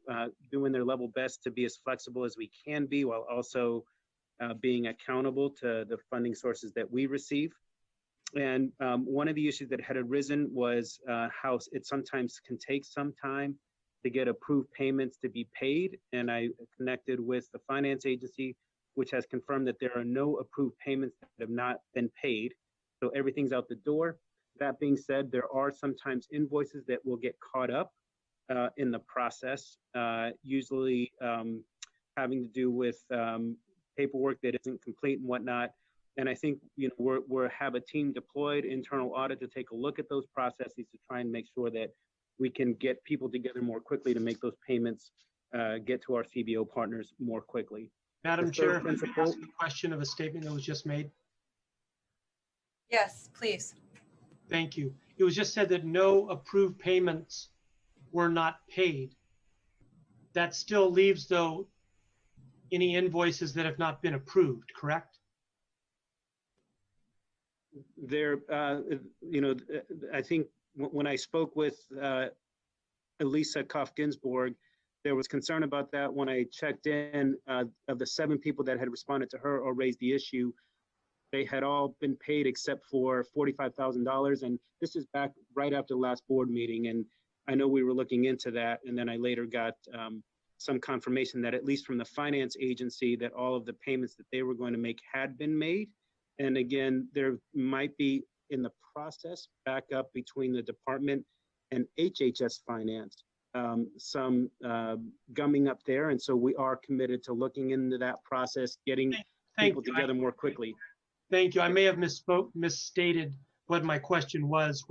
doing their level best to be as flexible as we can be while also being accountable to the funding sources that we receive. And one of the issues that had arisen was how it sometimes can take some time to get approved payments to be paid. And I connected with the finance agency, which has confirmed that there are no approved payments that have not been paid. So everything's out the door. That being said, there are sometimes invoices that will get caught up in the process, usually having to do with paperwork that isn't complete and whatnot. And I think we have a team deployed, internal audit, to take a look at those processes to try and make sure that we can get people together more quickly to make those payments get to our CBO partners more quickly. Madam Chair, can I ask a question of a statement that was just made? Yes, please. Thank you. It was just said that no approved payments were not paid. That still leaves, though, any invoices that have not been approved, correct? There, I think when I spoke with Elisa Koff-Ginsburg, there was concern about that. When I checked in, of the 7 people that had responded to her or raised the issue, they had all been paid except for $45,000. And this is back right after the last board meeting. And I know we were looking into that. And then I later got some confirmation that at least from the finance agency that all of the payments that they were going to make had been made. And again, there might be in the process back up between the department and HHS finance, some gumming up there. And so we are committed to looking into that process, getting people together more quickly. Thank you. I may have misstated what my question was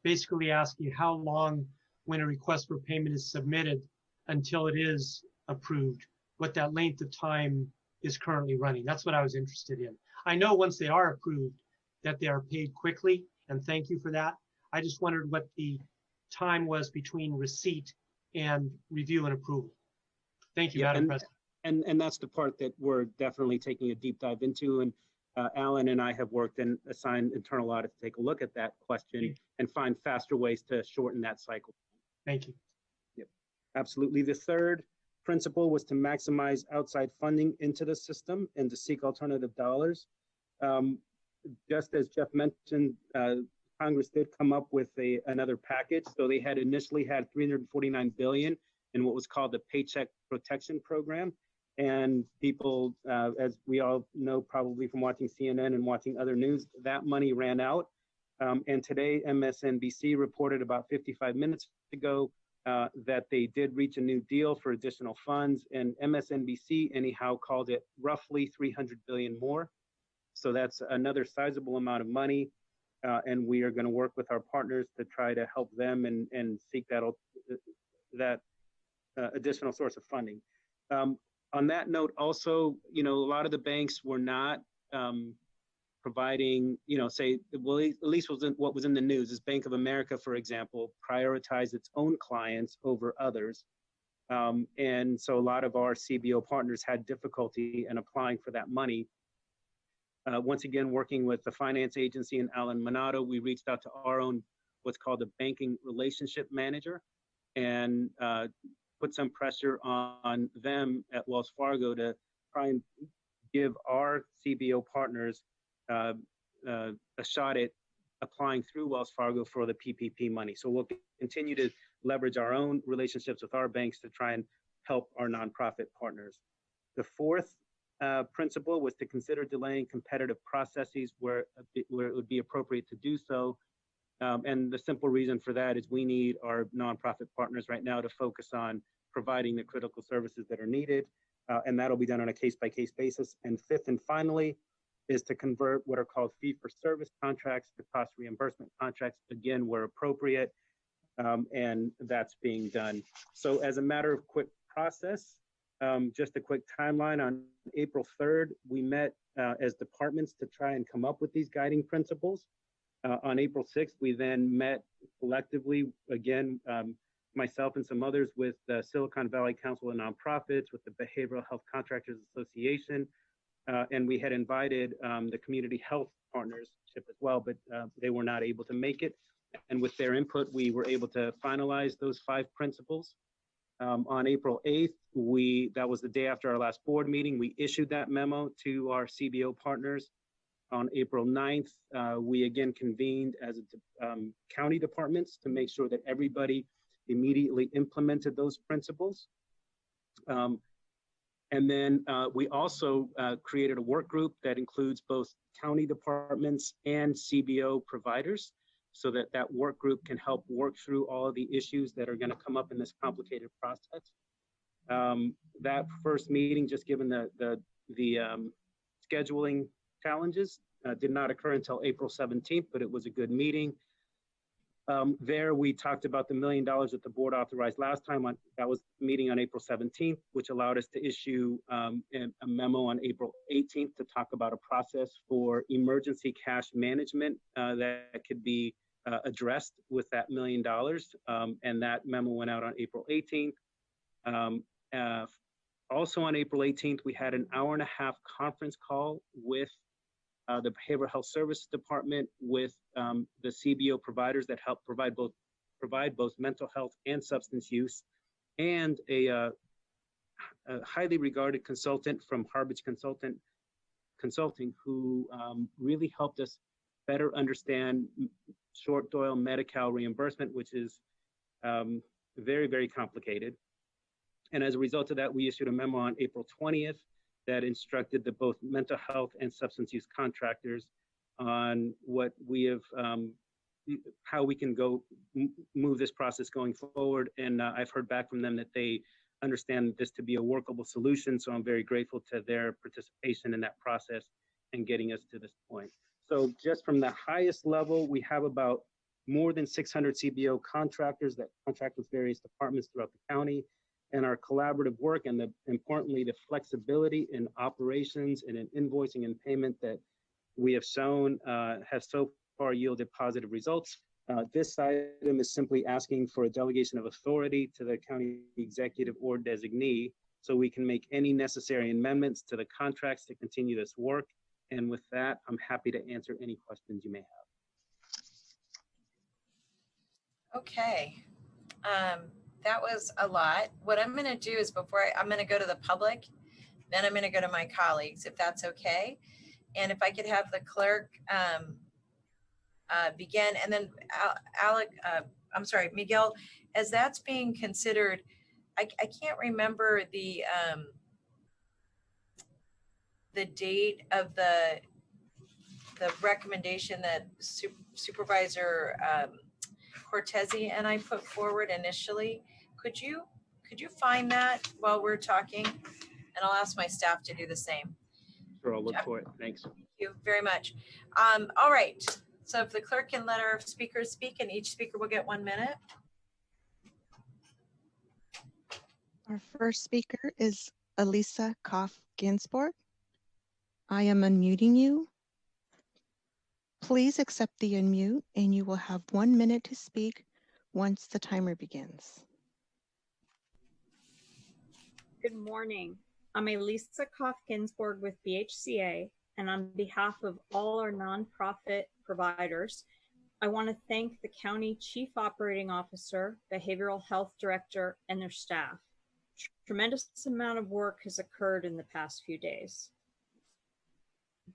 basically asking how long when a request for payment is submitted until it is approved, what that length of time is currently running. That's what I was interested in. I know once they are approved that they are paid quickly, and thank you for that. I just wondered what the time was between receipt and review and approval. Thank you, Madam President. And that's the part that we're definitely taking a deep dive into. And Alan and I have worked and assigned internal audit to take a look at that question and find faster ways to shorten that cycle. Thank you. Yep, absolutely. The third principle was to maximize outside funding into the system and to seek alternative dollars. Just as Jeff mentioned, Congress did come up with another package. So they had initially had $349 billion in what was called the Paycheck Protection Program. And people, as we all know, probably from watching CNN and watching other news, that money ran out. And today, MSNBC reported about 55 minutes ago that they did reach a new deal for additional funds. And MSNBC, anyhow, called it roughly $300 billion more. So that's another sizable amount of money. And we are going to work with our partners to try to help them and seek that additional source of funding. On that note, also, a lot of the banks were not providing, at least what was in the news is Bank of America, for example, prioritized its own clients over others. And so a lot of our CBO partners had difficulty in applying for that money. Once again, working with the finance agency and Alan Minato, we reached out to our own, what's called a banking relationship manager, and put some pressure on them at Wells Fargo to try and give our CBO partners a shot at applying through Wells Fargo for the PPP money. So we'll continue to leverage our own relationships with our banks to try and help our nonprofit partners. The fourth principle was to consider delaying competitive processes where it would be appropriate to do so. And the simple reason for that is we need our nonprofit partners right now to focus on providing the critical services that are needed. And that'll be done on a case-by-case basis. And fifth and finally is to convert what are called fee-for-service contracts to cost reimbursement contracts, again, where appropriate. And that's being done. So as a matter of quick process, just a quick timeline, on April 3rd, we met as departments to try and come up with these guiding principles. On April 6th, we then met collectively, again, myself and some others with the Silicon Valley Council of Nonprofits, with the Behavioral Health Contractors Association, and we had invited the Community Health Partnership as well, but they were not able to make it. And with their input, we were able to finalize those 5 principles. On April 8th, that was the day after our last board meeting, we issued that memo to our CBO partners. On April 9th, we again convened as county departments to make sure that everybody immediately implemented those principles. And then we also created a work group that includes both county departments and CBO providers, so that work group can help work through all of the issues that are going to come up in this complicated process. That first meeting, just given the scheduling challenges, did not occur until April 17th, but it was a good meeting. There we talked about the $1 million that the board authorized last time. That was the meeting on April 17th, which allowed us to issue a memo on April 18th to talk about a process for emergency cash management that could be addressed with that $1 million. And that memo went out on April 18th. Also on April 18th, we had an hour-and-a-half conference call with the Behavioral Health Services Department with the CBO providers that help provide both mental health and substance use, and a highly regarded consultant from Harbridge Consulting who really helped us better understand short-doyle Medi-Cal reimbursement, which is very, very complicated. And as a result of that, we issued a memo on April 20th that instructed the both mental health and substance use contractors on what we have, how we can move this process going forward. And I've heard back from them that they understand this to be a workable solution. So I'm very grateful to their participation in that process and getting us to this point. So just from the highest level, we have about more than 600 CBO contractors that contract with various departments throughout the county. And our collaborative work and importantly, the flexibility in operations and in invoicing and payment that we have shown has so far yielded positive results. This item is simply asking for a delegation of authority to the county executive or designee so we can make any necessary amendments to the contracts to continue this work. And with that, I'm happy to answer any questions you may have. Okay. That was a lot. What I'm going to do is I'm going to go to the public, then I'm going to go to my colleagues, if that's okay. And if I could have the clerk begin, and then Miguel, as that's being considered, I can't remember the date of the recommendation that Supervisor Cortese and I put forward initially. Could you find that while we're talking? And I'll ask my staff to do the same. Sure, I'll look for it. Thanks. Thank you very much. All right. So if the clerk can let our speakers speak, and each speaker will get 1 minute. Our first speaker is Elisa Koff-Ginsburg. I am unmuting you. Please accept the unmute and you will have 1 minute to speak once the timer begins. Good morning. I'm Elisa Koff-Ginsburg with BHCA, and on behalf of all our nonprofit providers, I want to thank the County Chief Operating Officer, Behavioral Health Director, and their staff. Tremendous amount of work has occurred in the past few days.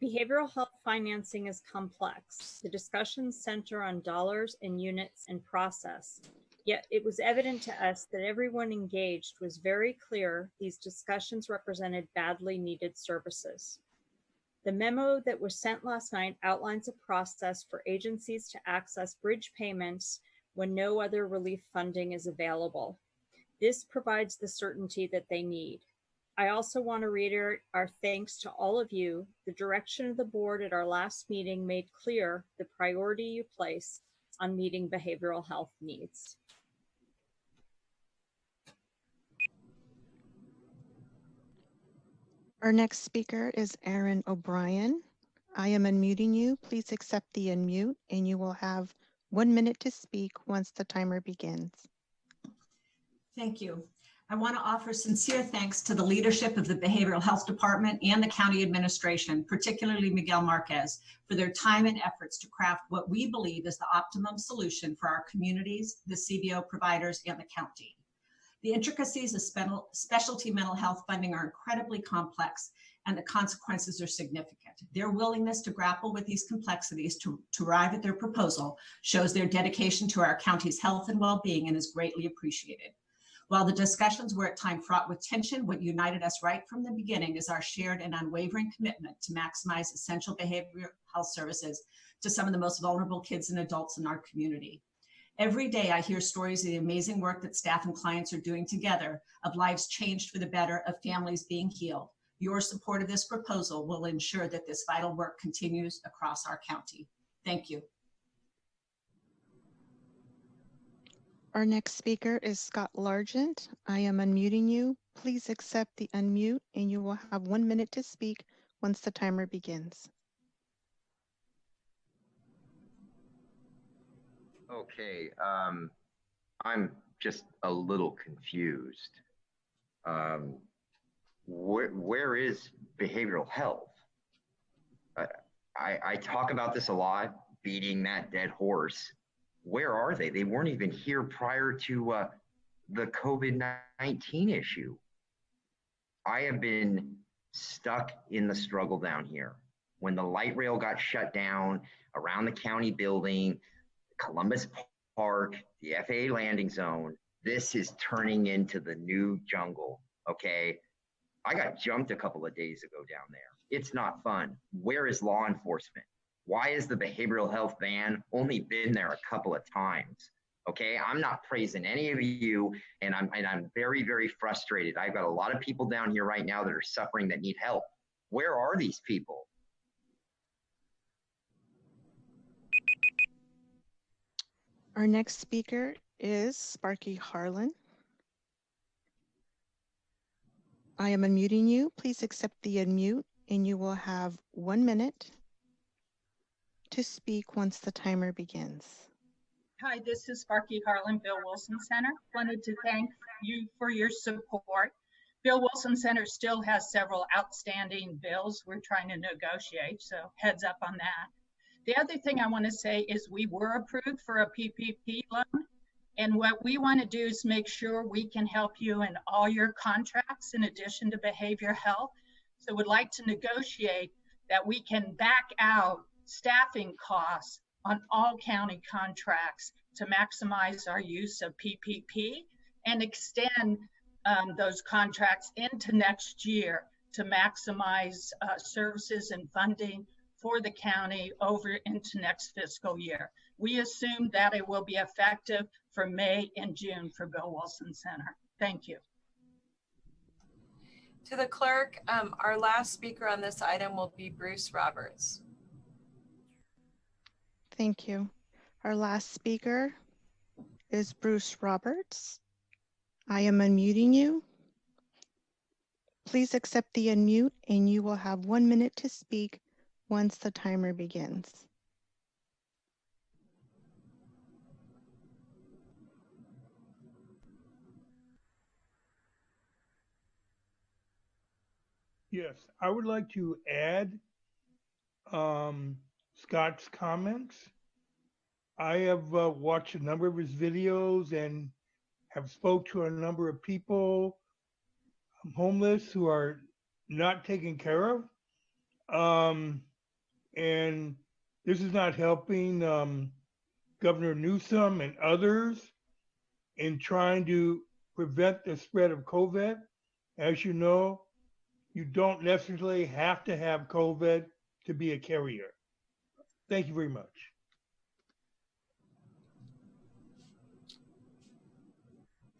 Behavioral health financing is complex. The discussions center on dollars and units and process. Yet it was evident to us that everyone engaged was very clear these discussions represented badly needed services. The memo that was sent last night outlines a process for agencies to access bridge payments when no other relief funding is available. This provides the certainty that they need. I also want to reiterate our thanks to all of you. The direction of the board at our last meeting made clear the priority you place on meeting behavioral health needs. Our next speaker is Aaron O'Brien. I am unmuting you. Please accept the unmute and you will have 1 minute to speak once the timer begins. Thank you. I want to offer sincere thanks to the leadership of the Behavioral Health Department and the County Administration, particularly Miguel Marquez, for their time and efforts to craft what we believe is the optimum solution for our communities, the CBO providers, and the county. The intricacies of specialty mental health funding are incredibly complex, and the consequences are significant. Their willingness to grapple with these complexities to arrive at their proposal shows their dedication to our county's health and well-being and is greatly appreciated. While the discussions were at times fraught with tension, what united us right from the beginning is our shared and unwavering commitment to maximize essential behavioral health services to some of the most vulnerable kids and adults in our community. Every day I hear stories of the amazing work that staff and clients are doing together, of lives changed for the better, of families being healed. Your support of this proposal will ensure that this vital work continues across our county. Thank you. Our next speaker is Scott Largent. I am unmuting you. Please accept the unmute and you will have 1 minute to speak once the timer begins. Okay, I'm just a little confused. where is behavioral health? I talk about this a lot, beating that dead horse. Where are they? They weren't even here prior to the COVID-19 issue. I have been stuck in the struggle down here. When the light rail got shut down around the county building, Columbus Park, the FAA landing zone, this is turning into the new jungle, okay? I got jumped a couple of days ago down there. It's not fun. Where is law enforcement? Why has the behavioral health van only been there a couple of times? Okay, I'm not praising any of you, and I'm very, very frustrated. I've got a lot of people down here right now that are suffering that need help. Where are these people? Our next speaker is Sparky Harlan. I am unmuting you. Please accept the unmute, and you will have 1 minute to speak once the timer begins. Hi, this is Sparky Harlan, Bill Wilson Center. Wanted to thank you for your support. Bill Wilson Center still has several outstanding bills we're trying to negotiate, so heads up on that. The other thing I want to say is we were approved for a PPP loan, and what we want to do is make sure we can help you in all your contracts in addition to behavior health. So we'd like to negotiate that we can back out staffing costs on all county contracts to maximize our use of PPP and extend those contracts into next year to maximize services and funding for the county over into next fiscal year. We assume that it will be effective for May and June for Bill Wilson Center. Thank you. To the clerk, our last speaker on this item will be Bruce Roberts. Thank you. Our last speaker is Bruce Roberts. I am unmuting you. Please accept the unmute, and you will have 1 minute to speak once the timer begins. Yes, I would like to add Scott's comments. I have watched a number of his videos and have spoke to a number of people homeless who are not taken care of. And this is not helping Governor Newsom and others in trying to prevent the spread of COVID. As you know, you don't necessarily have to have COVID to be a carrier. Thank you very much.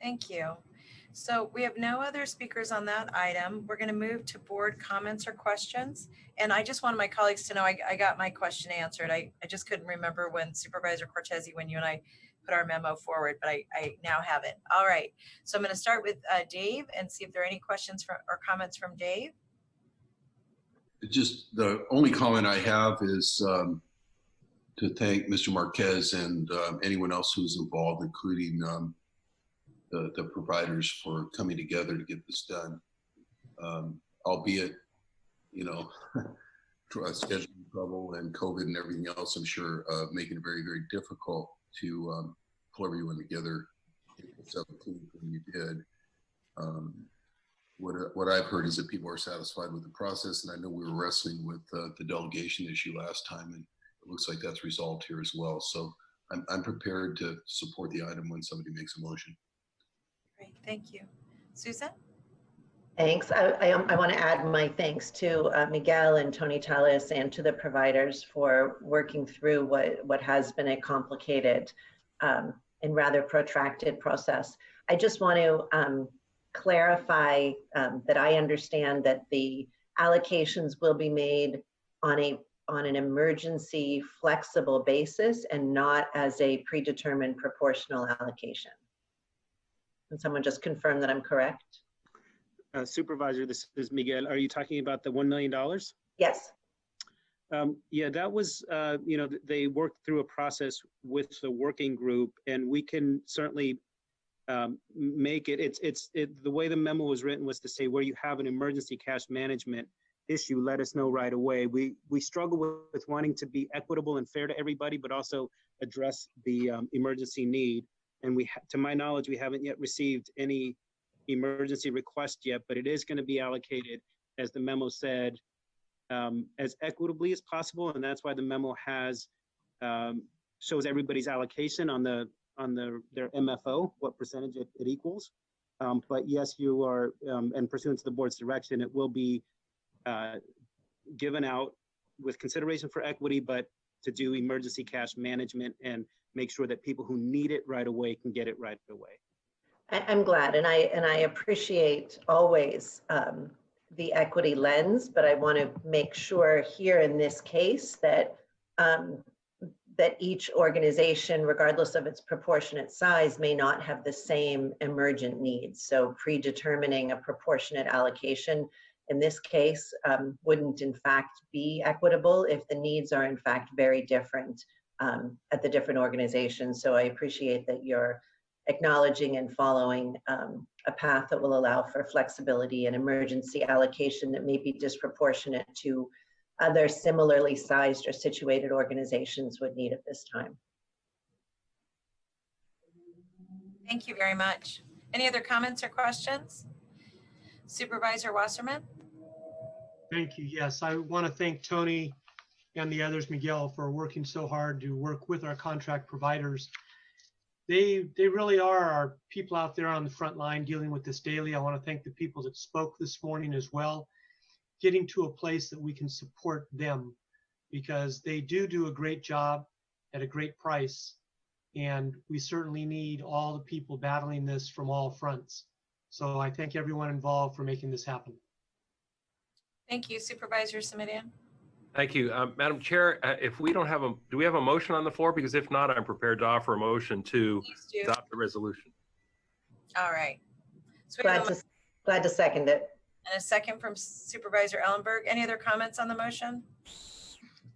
Thank you. So we have no other speakers on that item. We're going to move to board comments or questions. And I just wanted my colleagues to know I got my question answered. I just couldn't remember when Supervisor Cortese, when you and I put our memo forward, but I now have it. All right. So I'm going to start with Dave and see if there are any questions or comments from Dave. Just the only comment I have is to thank Mr. Marquez and anyone else who's involved, including the providers, for coming together to get this done. Albeit, you know, scheduling trouble and COVID and everything else, I'm sure making it very, very difficult to pull everyone together in the 17th when you did. What I've heard is that people are satisfied with the process, and I know we were wrestling with the delegation issue last time, and it looks like that's resolved here as well. So I'm prepared to support the item when somebody makes a motion. Great, thank you. Susan? Thanks. I want to add my thanks to Miguel and Tony Tallis and to the providers for working through what has been a complicated and rather protracted process. I just want to clarify that I understand that the allocations will be made on an emergency flexible basis and not as a predetermined proportional allocation. Can someone just confirm that I'm correct? Supervisor, this is Miguel. Are you talking about the $1 million? Yes. Yeah, that was, you know, they worked through a process with the working group, and we can certainly make it, the way the memo was written was to say where you have an emergency cash management issue, let us know right away. We struggle with wanting to be equitable and fair to everybody, but also address the emergency need. And to my knowledge, we haven't yet received any emergency request yet, but it is going to be allocated, as the memo said, as equitably as possible. And that's why the memo has shows everybody's allocation on their MFO, what percentage it equals. But yes, you are, and pursuant to the board's direction, it will be given out with consideration for equity, but to do emergency cash management and make sure that people who need it right away can get it right away. I'm glad, and I appreciate always the equity lens, but I want to make sure here in this case that that each organization, regardless of its proportionate size, may not have the same emergent needs. So predetermining a proportionate allocation in this case wouldn't in fact be equitable if the needs are in fact very different at the different organizations. So I appreciate that you're acknowledging and following a path that will allow for flexibility and emergency allocation that may be disproportionate to other similarly sized or situated organizations would need at this time. Thank you very much. Any other comments or questions? Supervisor Wasserman? Thank you. Yes, I want to thank Tony and the others, Miguel, for working so hard to work with our contract providers. They really are our people out there on the front line dealing with this daily. I want to thank the people that spoke this morning as well, getting to a place that we can support them, because they do a great job at a great price. And we certainly need all the people battling this from all fronts. So I thank everyone involved for making this happen. Thank you, Supervisor Simidian. Thank you. Madam Chair, if we don't have do we have a motion on the floor? Because if not, I'm prepared to offer a motion to adopt the resolution. All right. So glad to second it. And a second from Supervisor Ellenberg. Any other comments on the motion?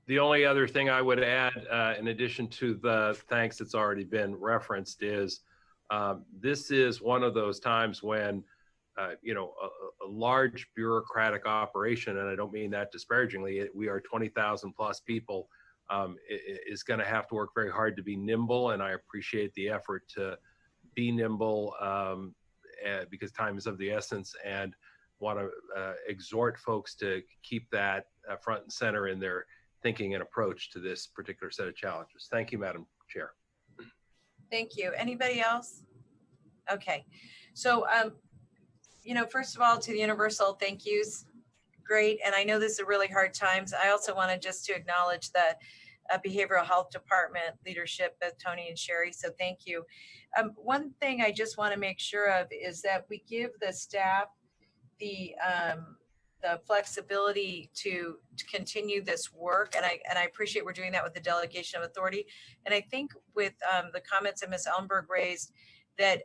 The only other thing I would add, in addition to the thanks that's already been referenced, is this is one of those times when you know, a large bureaucratic operation, and I don't mean that disparagingly, we are 20,000 plus people, is going to have to work very hard to be nimble, and I appreciate the effort to be nimble because time is of the essence, and want to exhort folks to keep that front and center in their thinking and approach to this particular set of challenges. Thank you, Madam Chair. Thank you. Anybody else? Okay. So, you know, first of all, to the universal thank yous. Great. And I know this is really hard times. I also wanted just to acknowledge the behavioral health department leadership of Tony and Sherry. So thank you. One thing I just want to make sure of is that we give the staff the flexibility to continue this work. And I appreciate we're doing that with the delegation of authority. And I think with the comments that Ms. Ellenberg raised, that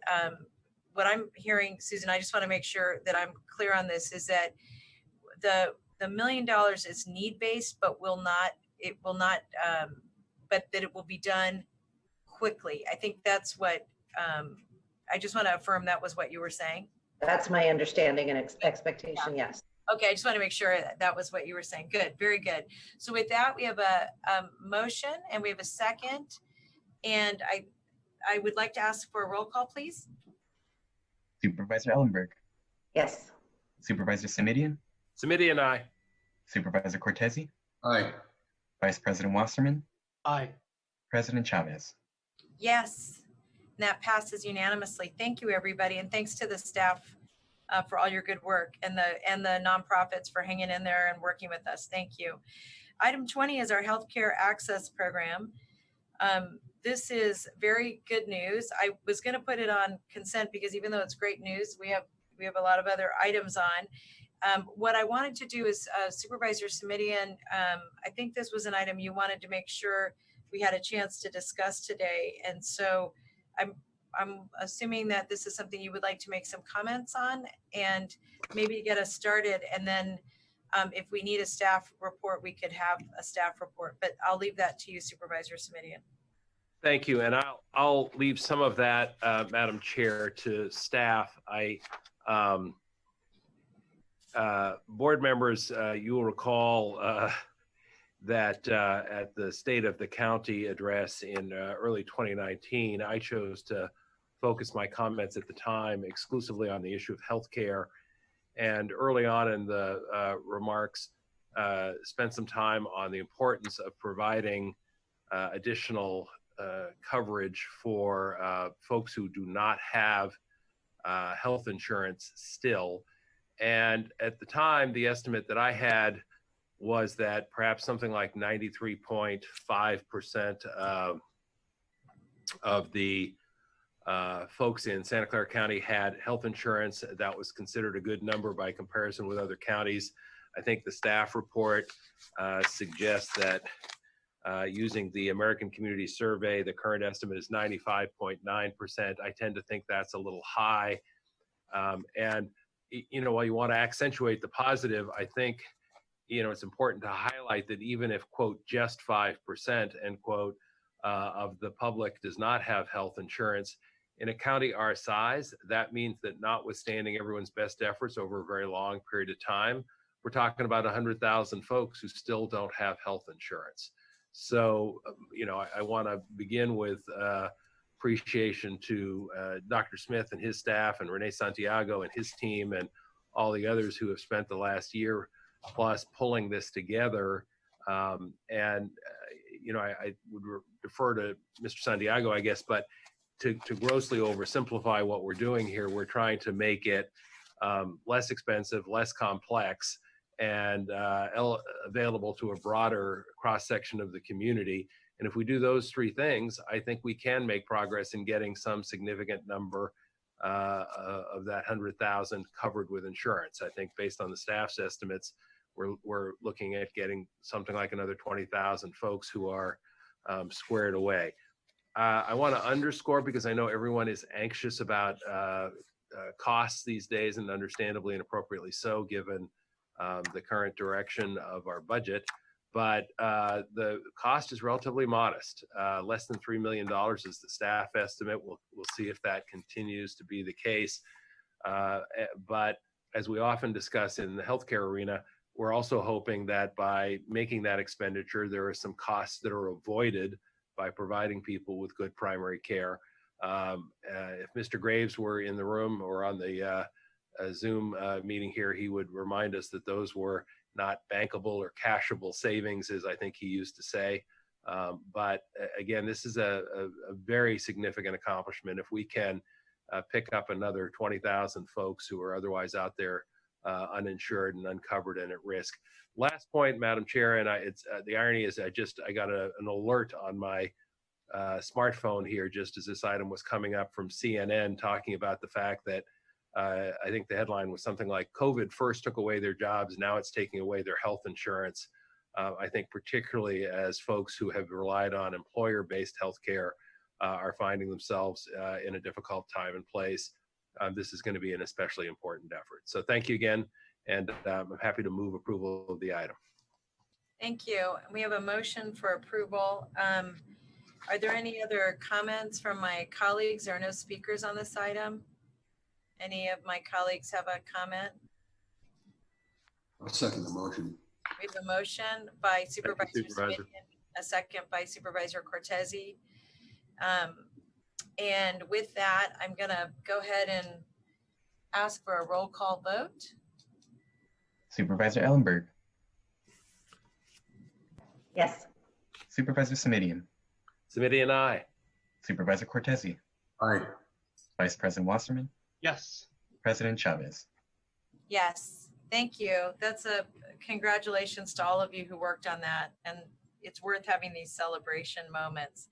what I'm hearing, Susan, I just want to make sure that I'm clear on this, is that the $1 million is need-based, but but that it will be done quickly. I think that's what, I just want to affirm that was what you were saying. That's my understanding and expectation, yes. Okay, I just want to make sure that was what you were saying. Good, very good. So with that, we have a motion and we have a second. And I would like to ask for a roll call, please. Supervisor Ellenberg. Yes. Supervisor Simidian. Simidian, aye. Supervisor Cortese. Aye. Vice President Wasserman. Aye. President Chavez. Yes, and that passes unanimously. Thank you, everybody, and thanks to the staff for all your good work, and the nonprofits for hanging in there and working with us. Thank you. Item 20 is our healthcare access program. This is very good news. I was going to put it on consent because even though it's great news, we have a lot of other items on. What I wanted to do is, Supervisor Simidian, I think this was an item you wanted to make sure we had a chance to discuss today. And so I'm assuming that this is something you would like to make some comments on and maybe get us started. And then if we need a staff report, we could have a staff report, but I'll leave that to you, Supervisor Simidian. Thank you, and I'll leave some of that, Madam Chair, to staff. Board members, you will recall that at the State of the County address in early 2019, I chose to focus my comments at the time exclusively on the issue of healthcare, and early on in the remarks, spent some time on the importance of providing additional coverage for folks who do not have health insurance still. And at the time, the estimate that I had was that perhaps something like 93.5% of the folks in Santa Clara County had health insurance. That was considered a good number by comparison with other counties. I think the staff report suggests that using the American Community Survey, the current estimate is 95.9%. I tend to think that's a little high. And, you know, while you want to accentuate the positive, I think, you know, it's important to highlight that even if, quote, just 5%, end quote, of the public does not have health insurance, in a county our size, that means that notwithstanding everyone's best efforts over a very long period of time, we're talking about 100,000 folks who still don't have health insurance. So, you know, I want to begin with appreciation to Dr. Smith and his staff, and Renee Santiago and his team, and all the others who have spent the last year plus pulling this together. You know, I would defer to Mr. Santiago, I guess, but to grossly oversimplify what we're doing here, we're trying to make it less expensive, less complex, and available to a broader cross-section of the community. And if we do those three things, I think we can make progress in getting some significant number of that 100,000 covered with insurance. I think based on the staff's estimates, we're looking at getting something like another 20,000 folks who are squared away. I want to underscore, because I know everyone is anxious about costs these days, and understandably and appropriately so, given the current direction of our budget, but the cost is relatively modest. Less than $3 million is the staff estimate. We'll see if that continues to be the case. But as we often discuss in the healthcare arena, we're also hoping that by making that expenditure, there are some costs that are avoided by providing people with good primary care. If Mr. Graves were in the room or on the Zoom meeting here, he would remind us that those were not bankable or cashable savings, as I think he used to say. But again, this is a very significant accomplishment. If we can pick up another 20,000 folks who are otherwise out there uninsured and uncovered and at risk. Last point, Madam Chair, and the irony is I got an alert on my smartphone here just as this item was coming up from CNN, talking about the fact that I think the headline was something like, COVID first took away their jobs, now it's taking away their health insurance. I think particularly as folks who have relied on employer-based healthcare are finding themselves in a difficult time and place, this is going to be an especially important effort. So thank you again, and I'm happy to move approval of the item. Thank you. We have a motion for approval. Are there any other comments from my colleagues? There are no speakers on this item. Any of my colleagues have a comment? I'll second the motion. We have a motion by Supervisor Smith, a second by Supervisor Cortese. And with that, I'm going to go ahead and ask for a roll call vote. Supervisor Ellenberg. Yes. Supervisor Simidian. Simidian, aye. Supervisor Cortese. Aye. Vice President Wasserman. Yes. President Chavez. Yes, thank you. That's a congratulations to all of you who worked on that. And it's worth having these celebration moments.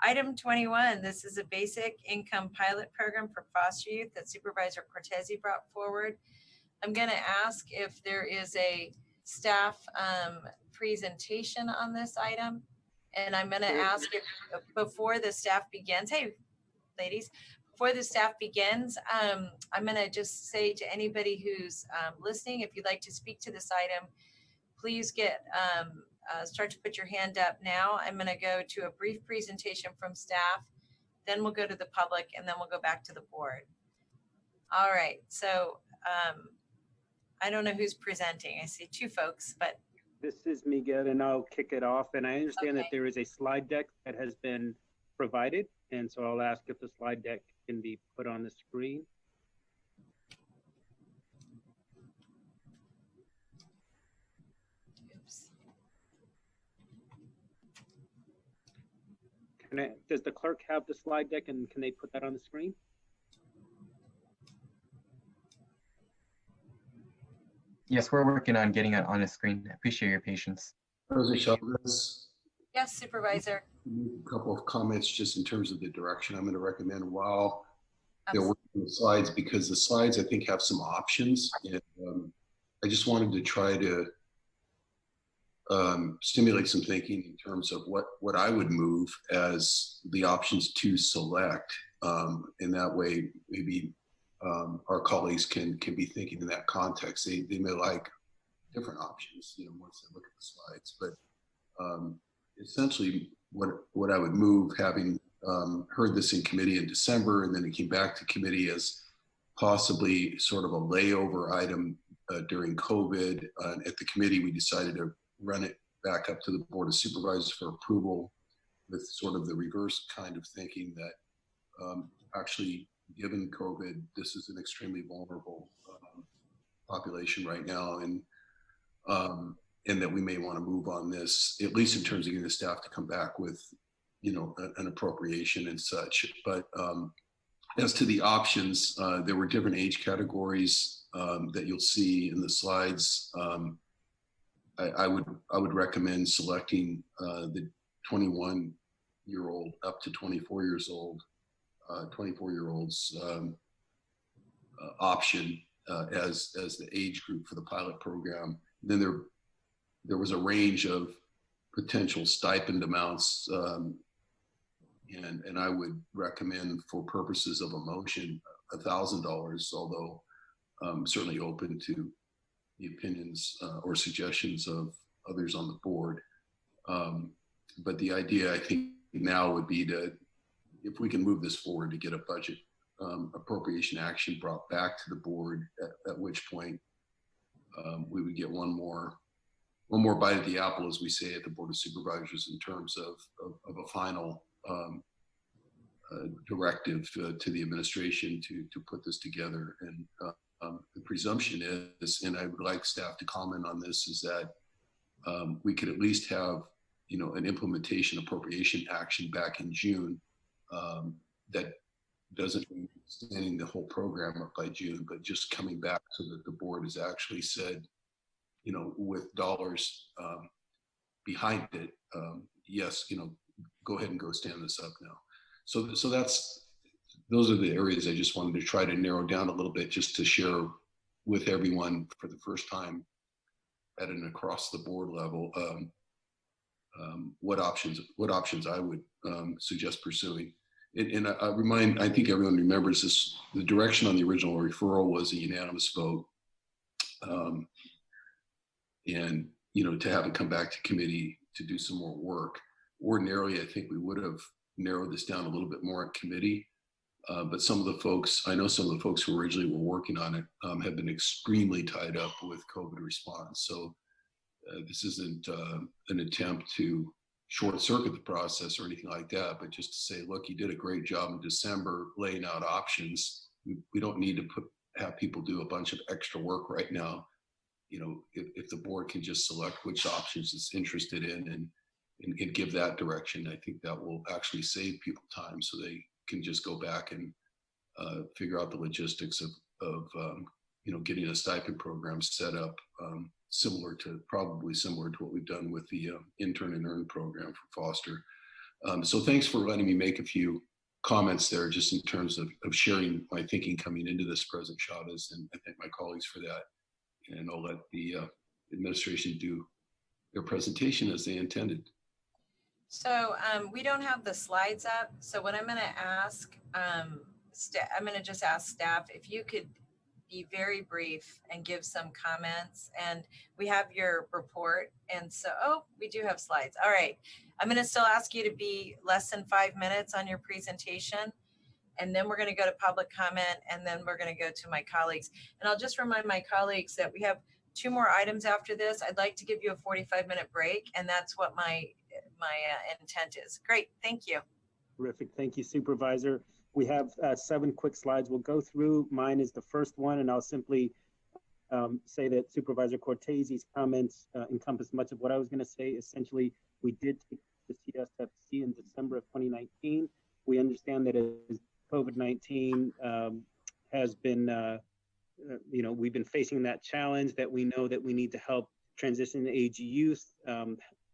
Item 21, this is a basic income pilot program for foster youth that Supervisor Cortese brought forward. I'm going to ask if there is a staff presentation on this item. And I'm going to ask if before the staff begins, hey, ladies, before the staff begins, I'm going to just say to anybody who's listening, if you'd like to speak to this item, please get start to put your hand up now. I'm going to go to a brief presentation from staff, then we'll go to the public, and then we'll go back to the board. All right, so I don't know who's presenting. I see two folks, but. This is Miguel, and I'll kick it off. And I understand that there is a slide deck that has been provided, and so I'll ask if the slide deck can be put on the screen. Oops. Does the clerk have the slide deck, and can they put that on the screen? Yes, we're working on getting it on a screen. I appreciate your patience. President Chavez, Yes, Supervisor. a couple of comments just in terms of the direction I'm going to recommend while they're working on the slides, because the slides I think have some options, and I just wanted to try to stimulate some thinking in terms of what I would move as the options to select. In that way, maybe our colleagues can be thinking in that context. They may like different options, once they look at the slides. But essentially, what I would move, having heard this in committee in December, and then it came back to committee as possibly sort of a layover item during COVID. At the committee, we decided to run it back up to the Board of Supervisors for approval, with sort of the reverse kind of thinking that actually, given COVID, this is an extremely vulnerable population right now, and that we may want to move on this, at least in terms of getting the staff to come back with, an appropriation and such. But as to the options, there were different age categories that you'll see in the slides. I would recommend selecting the 21-year-old up to 24 years old, 24-year-olds option as the age group for the pilot program. Then there was a range of potential stipend amounts, and I would recommend, for purposes of a motion, $1,000, although I'm certainly open to the opinions or suggestions of others on the board. But the idea, I think, now would be to, if we can move this forward, to get a budget appropriation action brought back to the board, at which point we would get one more bite at the apple, as we say at the Board of Supervisors, in terms of a final directive to the administration to put this together. And the presumption is, and I would like staff to comment on this, is that we could at least have, an implementation appropriation action back in June that doesn't mean standing the whole program up by June, but just coming back so that the board has actually said, with dollars behind it, yes, go ahead and go stand this up now. So those are the areas I just wanted to try to narrow down a little bit, just to share with everyone for the first time at an across the board level, what options I would suggest pursuing. And I think everyone remembers this, the direction on the original referral was a unanimous vote. And, to have it come back to committee to do some more work. Ordinarily, I think we would have narrowed this down a little bit more at committee. But I know some of the folks who originally were working on it have been extremely tied up with COVID response. So this isn't an attempt to short circuit the process or anything like that, but just to say, look, you did a great job in December laying out options. We don't need to have people do a bunch of extra work right now. If the board can just select which options it's interested in and give that direction, I think that will actually save people time, so they can just go back and figure out the logistics of getting a stipend program set up, probably similar to what we've done with the intern and earn program for foster. So thanks for letting me make a few comments there, just in terms of sharing my thinking coming into this, President Chavez, and I thank my colleagues for that. And I'll let the administration do their presentation as they intended. So we don't have the slides up. So what I'm going to ask, I'm going to just ask staff if you could be very brief and give some comments. And we have your report. And so, oh, we do have slides. All right. I'm going to still ask you to be less than 5 minutes on your presentation. And then we're going to go to public comment, and then we're going to go to my colleagues. And I'll just remind my colleagues that we have 2 more items after this. I'd like to give you a 45-minute break, and that's what my intent is. Great, thank you. Terrific, thank you, Supervisor. We have 7 quick slides we'll go through. Mine is the first one, and I'll simply say that Supervisor Cortese's comments encompass much of what I was going to say. Essentially, we did take the CSFC in December of 2019. We understand that as COVID-19 has been, we've been facing that challenge, that we know that we need to help transition age youth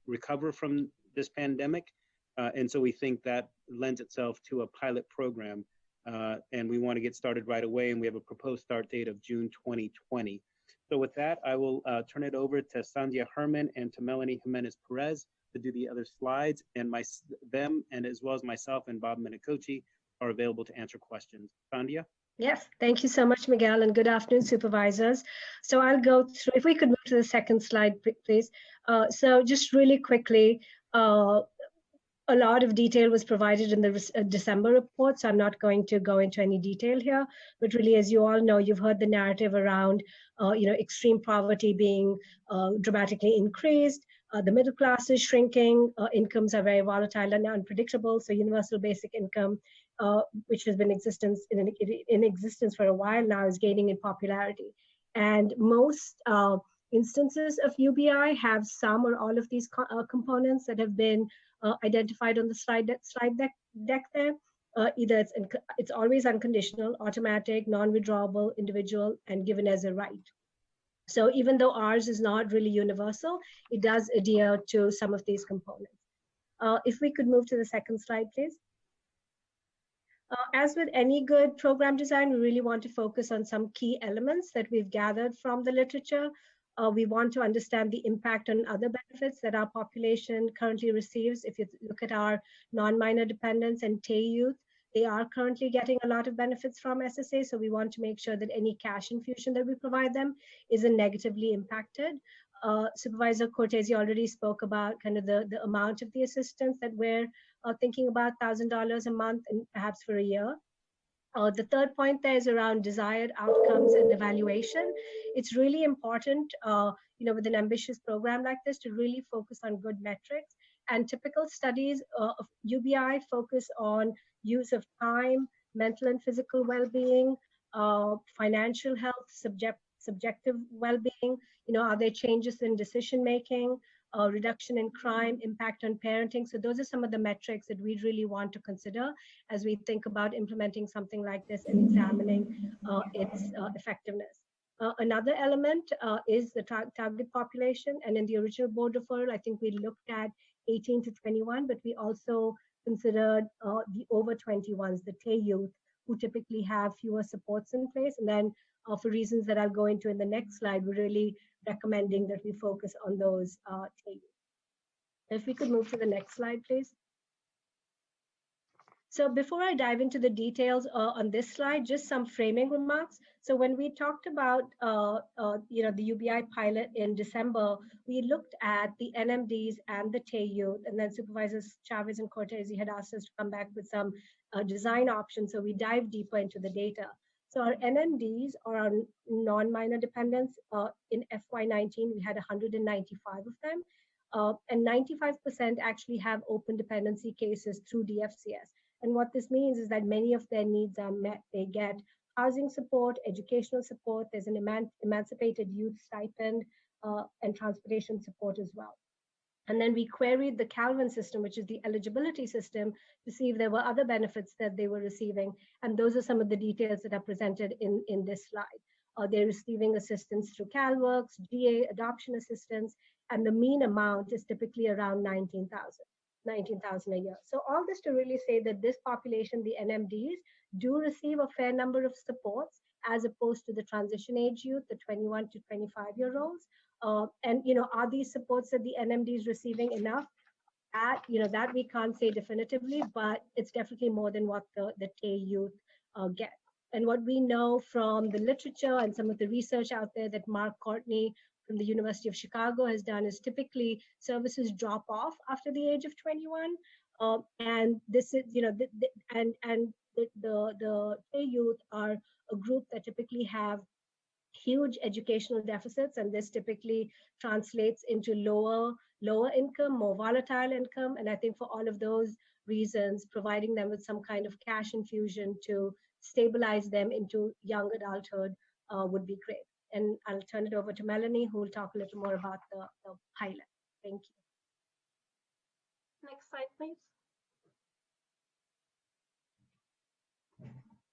recover from this pandemic. And so we think that lends itself to a pilot program. And we want to get started right away. And we have a proposed start date of June 2020. So with that, I will turn it over to Sandia Herman and to Melanie Jimenez Perez to do the other slides. And them, and as well as myself and Bob Minicochi, are available to answer questions. Sandia? Yes, thank you so much, Miguel, and good afternoon, supervisors. So I'll go through, if we could move to the second slide, please. So just really quickly, a lot of detail was provided in the December report, so I'm not going to go into any detail here. But really, as you all know, you've heard the narrative around, extreme poverty being dramatically increased. The middle class is shrinking. Incomes are very volatile and unpredictable. So universal basic income, which has been in existence for a while now, is gaining in popularity. And most instances of UBI have some or all of these components that have been identified on the slide deck there. Either it's always unconditional, automatic, non-withdrawable, individual, and given as a right. So even though ours is not really universal, it does adhere to some of these components. If we could move to the second slide, please. As with any good program design, we really want to focus on some key elements that we've gathered from the literature. We want to understand the impact on other benefits that our population currently receives. If you look at our non-minor dependents and TAY youth, they are currently getting a lot of benefits from SSA. So we want to make sure that any cash infusion that we provide them isn't negatively impacted. Supervisor Cortese already spoke about kind of the amount of the assistance that we're thinking about, $1,000 a month and perhaps for a year. The third point there is around desired outcomes and evaluation. It's really important, with an ambitious program like this, to really focus on good metrics. And typical studies of UBI focus on use of time, mental and physical well-being, financial health, subjective well-being. Are there changes in decision-making, reduction in crime, impact on parenting? So those are some of the metrics that we really want to consider as we think about implementing something like this and examining its effectiveness. Another element is the target population. And in the original board referral, I think we looked at 18 to 21, but we also considered the over 21s, the TAY youth, who typically have fewer supports in place. And then for reasons that I'll go into in the next slide, we're really recommending that we focus on those TAY youth. If we could move to the next slide, please. So before I dive into the details on this slide, just some framing remarks. So when we talked about the UBI pilot in December, we looked at the NMDs and the TAY youth, and then Supervisors Chavez and Cortese had asked us to come back with some design options. So we dive deeper into the data. So our NMDs, or our non-minor dependents, in FY19, we had 195 of them, and 95% actually have open dependency cases through DFCS. And what this means is that many of their needs are met. They get housing support, educational support, there's an emancipated youth stipend, and transportation support as well. And then we queried the Calvin system, which is the eligibility system, to see if there were other benefits that they were receiving. And those are some of the details that are presented in this slide. They're receiving assistance through CalWorks, GA, adoption assistance, and the mean amount is typically around $19,000 a year. So all this to really say that this population, the NMDs, do receive a fair number of supports as opposed to the transition age youth, the 21 to 25-year-olds. And are these supports that the NMD is receiving enough? That we can't say definitively, but it's definitely more than what the TAY youth get. And what we know from the literature and some of the research out there that Mark Courtney from the University of Chicago has done is typically services drop off after the age of 21. And this is, the youth are a group that typically have huge educational deficits, and this typically translates into lower income, more volatile income. And I think for all of those reasons, providing them with some kind of cash infusion to stabilize them into young adulthood would be great. And I'll turn it over to Melanie, who will talk a little more about the pilot. Thank you. Next slide, please.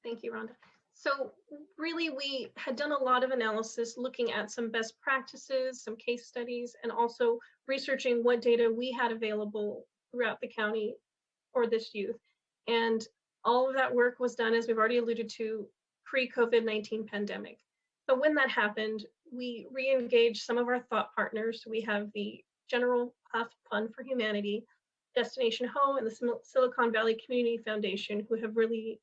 Thank you, Rhonda. So really, we had done a lot of analysis looking at some best practices, some case studies, and also researching what data we had available throughout the county for this youth. And all of that work was done, as we've already alluded to, pre-COVID-19 pandemic. So when that happened, we re-engaged some of our thought partners. We have the General Fund for Humanity, Destination Home, and the Silicon Valley Community Foundation, who have really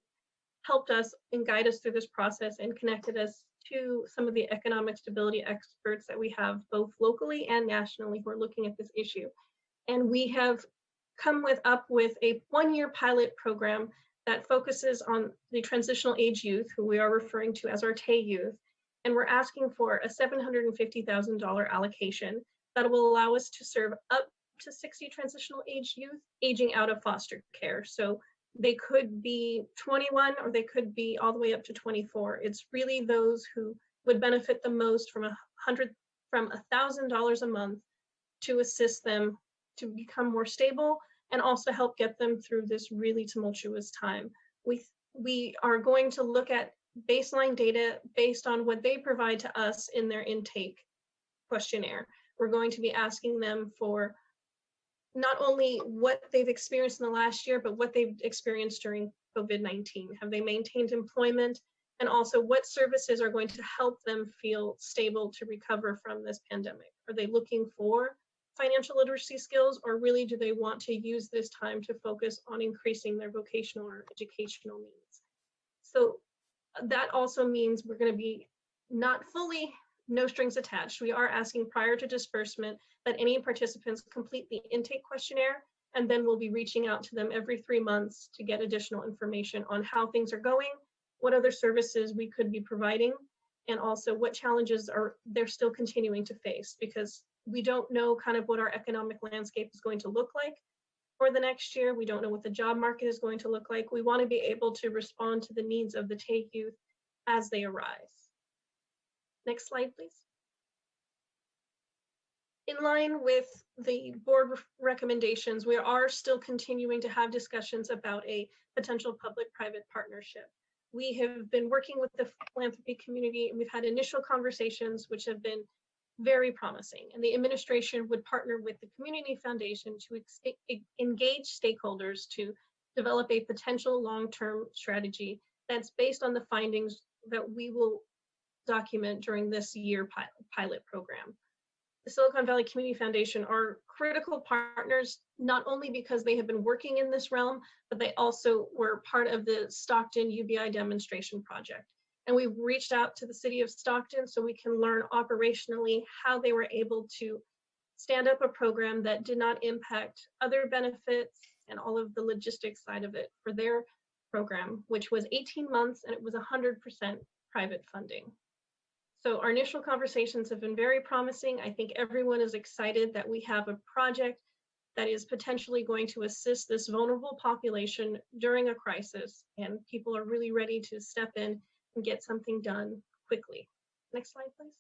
helped us and guide us through this process and connected us to some of the economic stability experts that we have both locally and nationally who are looking at this issue. And we have come up with a one-year pilot program that focuses on the transitional age youth, who we are referring to as our TAY youth. And we're asking for a $750,000 allocation that will allow us to serve up to 60 transitional age youth aging out of foster care. So they could be 21 or they could be all the way up to 24. It's really those who would benefit the most from $1,000 a month to assist them to become more stable and also help get them through this really tumultuous time. We are going to look at baseline data based on what they provide to us in their intake questionnaire. We're going to be asking them for not only what they've experienced in the last year, but what they've experienced during COVID-19. Have they maintained employment? And also what services are going to help them feel stable to recover from this pandemic? Are they looking for financial literacy skills, or really do they want to use this time to focus on increasing their vocational or educational needs? So that also means we're going to be not fully no strings attached. We are asking prior to disbursement that any participants complete the intake questionnaire, and then we'll be reaching out to them every 3 months to get additional information on how things are going, what other services we could be providing, and also what challenges they're still continuing to face, because we don't know kind of what our economic landscape is going to look like for the next year. We don't know what the job market is going to look like. We want to be able to respond to the needs of the TAY youth as they arise. Next slide, please. In line with the board recommendations, we are still continuing to have discussions about a potential public-private partnership. We have been working with the philanthropy community, and we've had initial conversations which have been very promising. And the administration would partner with the community foundation to engage stakeholders to develop a potential long-term strategy that's based on the findings that we will document during this year pilot program. The Silicon Valley Community Foundation are critical partners, not only because they have been working in this realm, but they also were part of the Stockton UBI demonstration project. And we've reached out to the city of Stockton so we can learn operationally how they were able to stand up a program that did not impact other benefits and all of the logistics side of it for their program, which was 18 months and it was 100% private funding. So our initial conversations have been very promising. I think everyone is excited that we have a project that is potentially going to assist this vulnerable population during a crisis, and people are really ready to step in and get something done quickly. Next slide, please.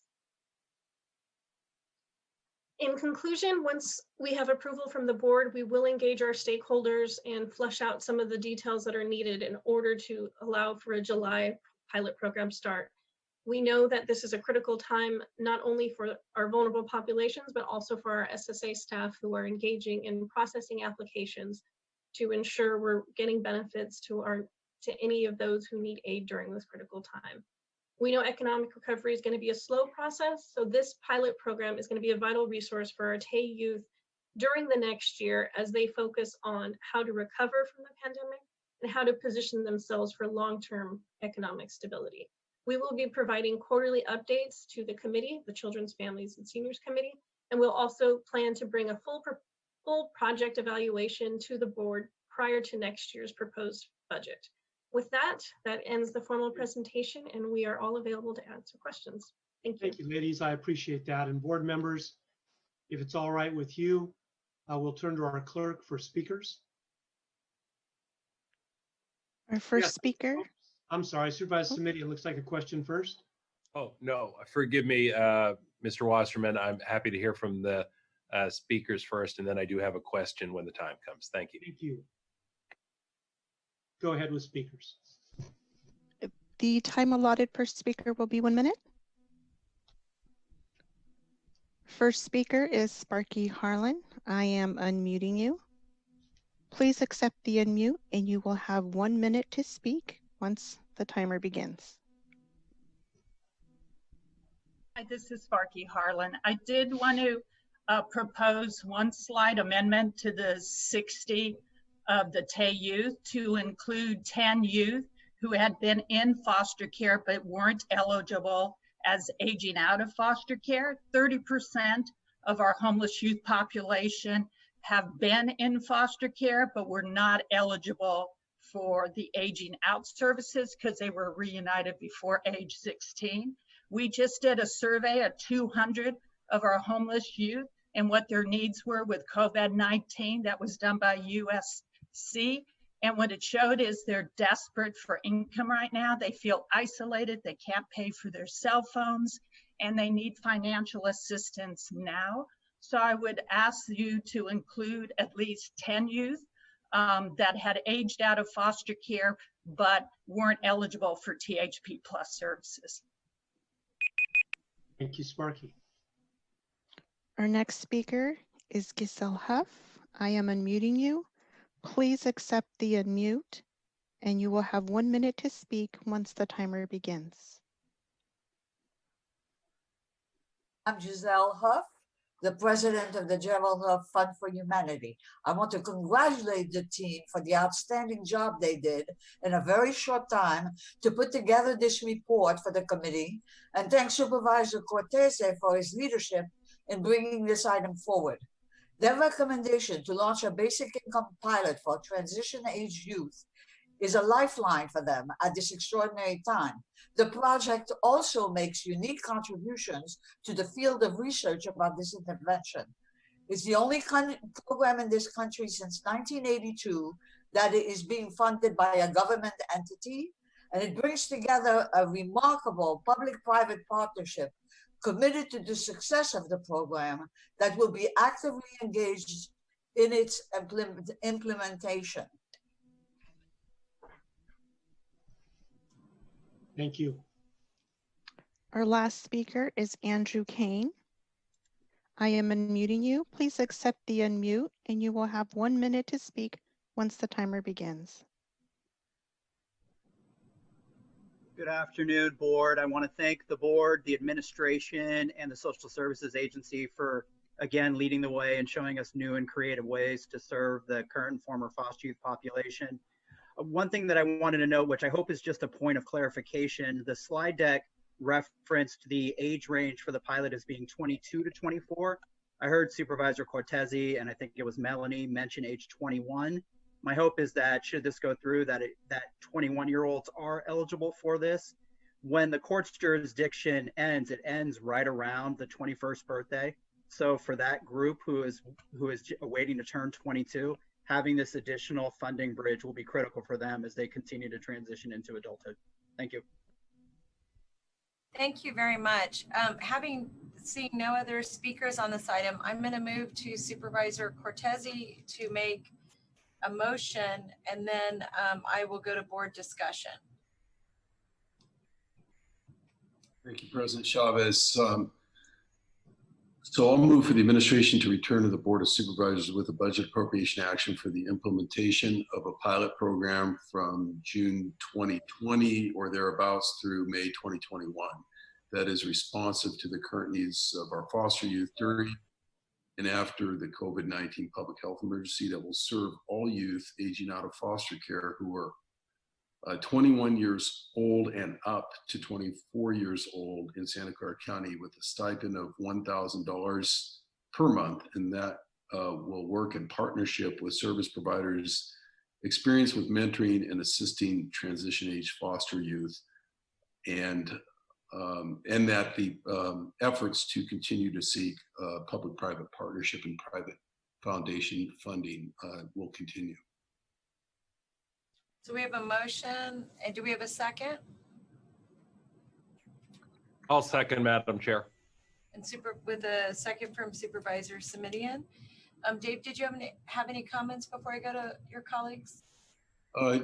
In conclusion, once we have approval from the board, we will engage our stakeholders and flesh out some of the details that are needed in order to allow for a July pilot program start. We know that this is a critical time, not only for our vulnerable populations, but also for our SSA staff who are engaging in processing applications to ensure we're getting benefits to any of those who need aid during this critical time. We know economic recovery is going to be a slow process, so this pilot program is going to be a vital resource for our TAY youth during the next year as they focus on how to recover from the pandemic and how to position themselves for long-term economic stability. We will be providing quarterly updates to the committee, the Children's, Families, and Seniors Committee, and we'll also plan to bring a full project evaluation to the board prior to next year's proposed budget. With that, that ends the formal presentation, and we are all available to answer questions. Thank you. Thank you, ladies. I appreciate that. And board members, if it's all right with you, we'll turn to our clerk for speakers. Our first Yes. speaker. I'm sorry, Supervisor Committee, it looks like a question first. Oh, no, forgive me, Mr. Wasserman. I'm happy to hear from the speakers first, and then I do have a question when the time comes. Thank you. Thank you. Go ahead with speakers. The time allotted per speaker will be 1 minute. First speaker is Sparky Harlan. I am unmuting you. Please accept the unmute and you will have 1 minute to speak once the timer begins. Hi, this is Sparky Harlan. I did want to propose one slight amendment to the 60 of the TAY youth to include 10 youth who had been in foster care but weren't eligible as aging out of foster care. 30% of our homeless youth population have been in foster care but were not eligible for the aging out services because they were reunited before age 16. We just did a survey of 200 of our homeless youth and what their needs were with COVID-19. That was done by USC. And what it showed is they're desperate for income right now. They feel isolated. They can't pay for their cell phones and they need financial assistance now. So I would ask you to include at least 10 youth that had aged out of foster care but weren't eligible for THP Plus services. Thank you, Sparky. Our next speaker is Giselle Huff. I am unmuting you. Please accept the unmute and you will have 1 minute to speak once the timer begins. I'm Giselle Huff, the president of the Gerald Huff Fund for Humanity. I want to congratulate the team for the outstanding job they did in a very short time to put together this report for the committee, and thank Supervisor Cortese for his leadership in bringing this item forward. Their recommendation to launch a basic income pilot for transition-age youth is a lifeline for them at this extraordinary time. The project also makes unique contributions to the field of research about this intervention. It's the only program in this country since 1982 that is being funded by a government entity, and it brings together a remarkable public-private partnership committed to the success of the program that will be actively engaged in its implementation. Thank you. Our last speaker is Andrew Kane. I am unmuting you. Please accept the unmute and you will have 1 minute to speak once the timer begins. Good afternoon, board. I want to thank the board, the administration, and the Social Services Agency for, again, leading the way and showing us new and creative ways to serve the current and former foster youth population. One thing that I wanted to note, which I hope is just a point of clarification, the slide deck referenced the age range for the pilot as being 22 to 24. I heard Supervisor Cortese, and I think it was Melanie, mention age 21. My hope is that should this go through, that 21-year-olds are eligible for this. When the court's jurisdiction ends, it ends right around the 21st birthday. So for that group who is waiting to turn 22, having this additional funding bridge will be critical for them as they continue to transition into adulthood. Thank you. Thank you very much. Seeing no other speakers on this item, I'm going to move to Supervisor Cortese to make a motion, and then I will go to board discussion. Thank you, President Chavez. So I'll move for the administration to return to the Board of Supervisors with a budget appropriation action for the implementation of a pilot program from June 2020 or thereabouts through May 2021 that is responsive to the current needs of our foster youth during and after the COVID-19 public health emergency that will serve all youth aging out of foster care who are 21 years old and up to 24 years old in Santa Clara County with a stipend of $1,000 per month. And that will work in partnership with service providers experienced with mentoring and assisting transition age foster youth, and that the efforts to continue to seek public-private partnership and private foundation funding will continue. So we have a motion, and do we have a second? I'll second, Madam Chair. And with a second from Supervisor Simidian. Dave, did you have any comments before I go to your colleagues?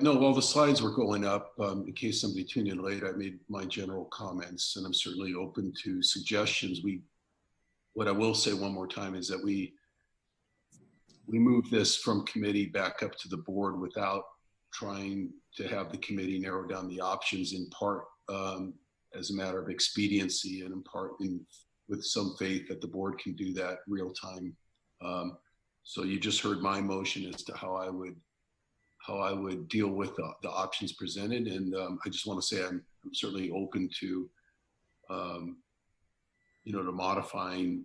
No, while the slides were going up, in case somebody tuned in late, I made my general comments, and I'm certainly open to suggestions. What I will say one more time is that we moved this from committee back up to the board without trying to have the committee narrow down the options, in part as a matter of expediency, and in part with some faith that the board can do that real time. So you just heard my motion as to how I would deal with the options presented, and I just want to say I'm certainly open to to modifying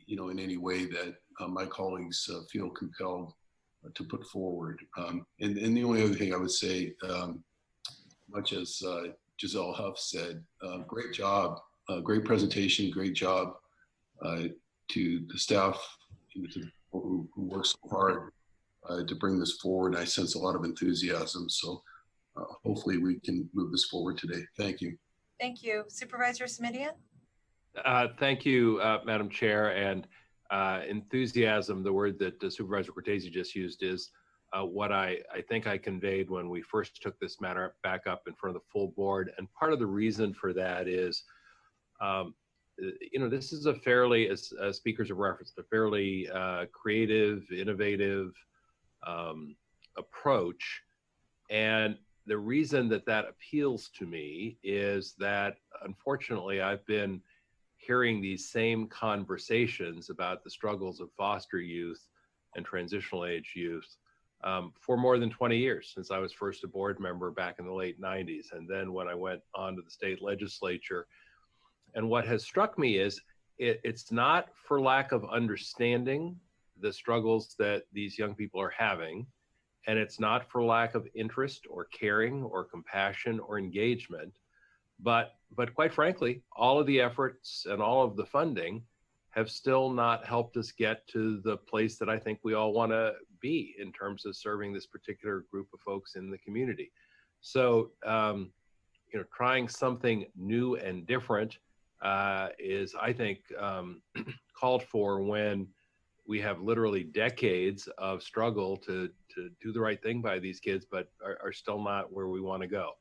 in any way that my colleagues feel compelled to put forward. And the only other thing I would say, much as Giselle Huff said, great job, great presentation, great job to the staff, to the people who work so hard to bring this forward. I sense a lot of enthusiasm, so hopefully we can move this forward today. Thank you. Thank you. Supervisor Simidian? Thank you, Madam Chair. And enthusiasm, the word that Supervisor Cortese just used, is what I think I conveyed when we first took this matter back up in front of the full board. And part of the reason for that is, this is a fairly, as speakers have referenced, a fairly creative, innovative approach. And the reason that appeals to me is that, unfortunately, I've been hearing these same conversations about the struggles of foster youth and transitional age youth for more than 20 years, since I was first a board member back in the late 90s, and then when I went on to the state legislature. And what has struck me is it's not for lack of understanding the struggles that these young people are having, and it's not for lack of interest or caring or compassion or engagement, but quite frankly, all of the efforts and all of the funding have still not helped us get to the place that I think we all want to be in terms of serving this particular group of folks in the community. So, trying something new and different is, I think, called for when we have literally decades of struggle to do the right thing by these kids, but are still not where we want to go.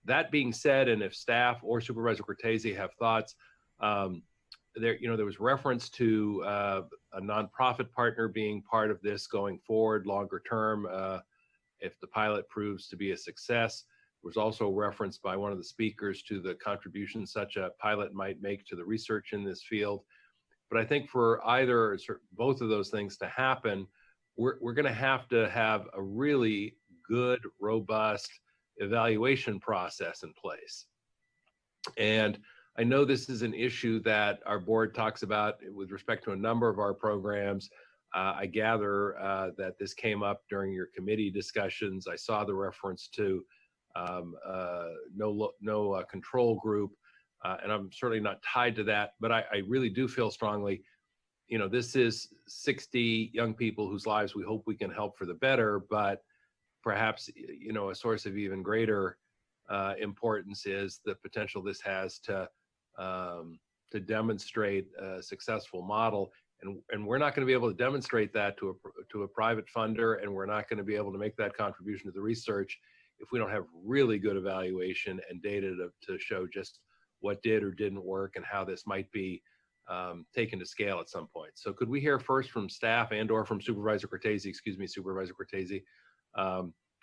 That being said, and if staff or Supervisor Cortese have thoughts, there was reference to a nonprofit partner being part of this going forward longer term if the pilot proves to be a success. There was also reference by one of the speakers to the contribution such a pilot might make to the research in this field. But I think for either or both of those things to happen, we're going to have a really good, robust evaluation process in place. And I know this is an issue that our board talks about with respect to a number of our programs. I gather that this came up during your committee discussions. I saw the reference to no control group, and I'm certainly not tied to that, but I really do feel strongly, this is 60 young people whose lives we hope we can help for the better, but perhaps, a source of even greater importance is the potential this has to demonstrate a successful model. And we're not going to be able to demonstrate that to a private funder, and we're not going to be able to make that contribution to the research if we don't have really good evaluation and data to show just what did or didn't work and how this might be taken to scale at some point. So could we hear first from staff and or from Supervisor Cortese, Supervisor Cortese,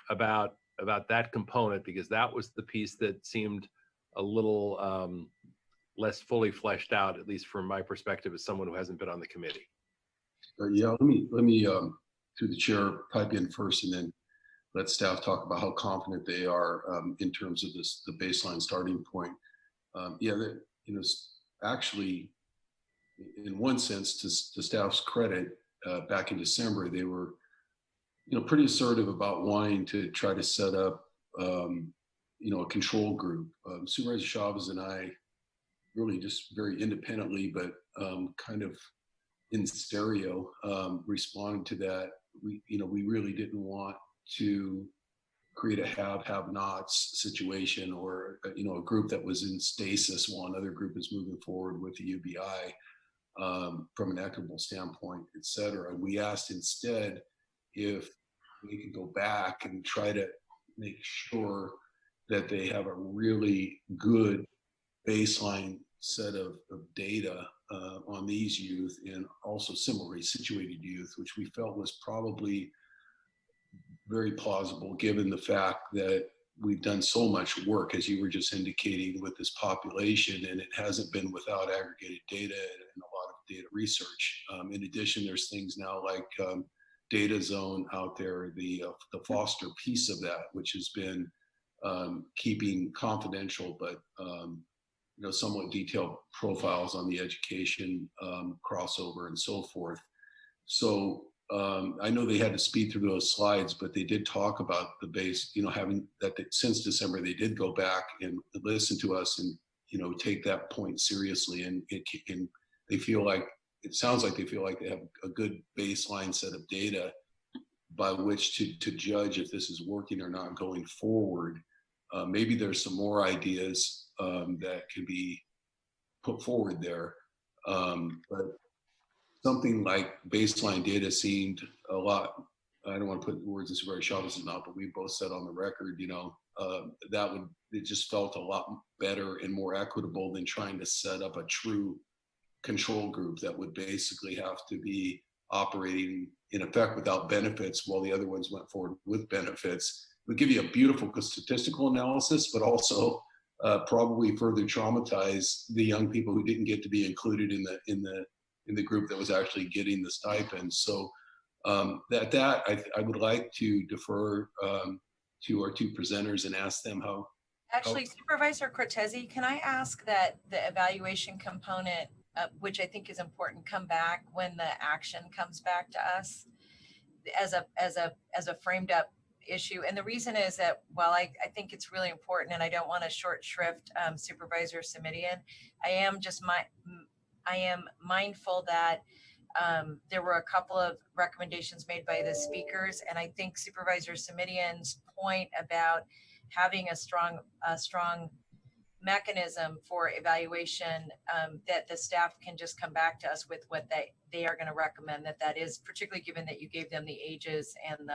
about that component, because that was the piece that seemed a little less fully fleshed out, at least from my perspective as someone who hasn't been on the committee. Yeah, let me through the chair pipe in first, and then let staff talk about how confident they are in terms of the baseline starting point. Yeah, that, actually, in one sense, to staff's credit, back in December, they were, pretty assertive about wanting to try to set up, a control group. Supervisor Chavez and I really just very independently, but kind of in stereo, responded to that. We really didn't want to create a have-nots situation, or a group that was in stasis while another group is moving forward with the UBI from an equitable standpoint, et cetera. We asked instead if we could go back and try to make sure that they have a really good baseline set of data on these youth, and also similarly situated youth, which we felt was probably very plausible given the fact that we've done so much work, as you were just indicating, with this population, and it hasn't been without aggregated data and a lot of data research. In addition, there's things now like Data Zone out there, the foster piece of that, which has been keeping confidential, but somewhat detailed profiles on the education crossover and so forth. So I know they had to speed through those slides, but they did talk about the base, having that since December, they did go back and listen to us and, take that point seriously. And they feel like, it sounds like they feel like they have a good baseline set of data by which to judge if this is working or not going forward. Maybe there's some more ideas that can be put forward there. But something like baseline data seemed a lot, I don't want to put words in Supervisor Chavez's mouth, but we both said on the record, it just felt a lot better and more equitable than trying to set up a true control group that would basically have to be operating in effect without benefits while the other ones went forward with benefits. It would give you a beautiful statistical analysis, but also probably further traumatize the young people who didn't get to be included in the group that was actually getting the stipend. So I would like to defer to our two presenters and ask them how. Actually, Supervisor Cortese, can I ask that the evaluation component, which I think is important, come back when the action comes back to us as a framed up issue? And the reason is that while I think it's really important, and I don't want to short shrift Supervisor Simidian, I am mindful that there were a couple of recommendations made by the speakers, and I think Supervisor Simidian's point about having a strong mechanism for evaluation, that the staff can just come back to us with what they are going to recommend, that is, particularly given that you gave them the ages and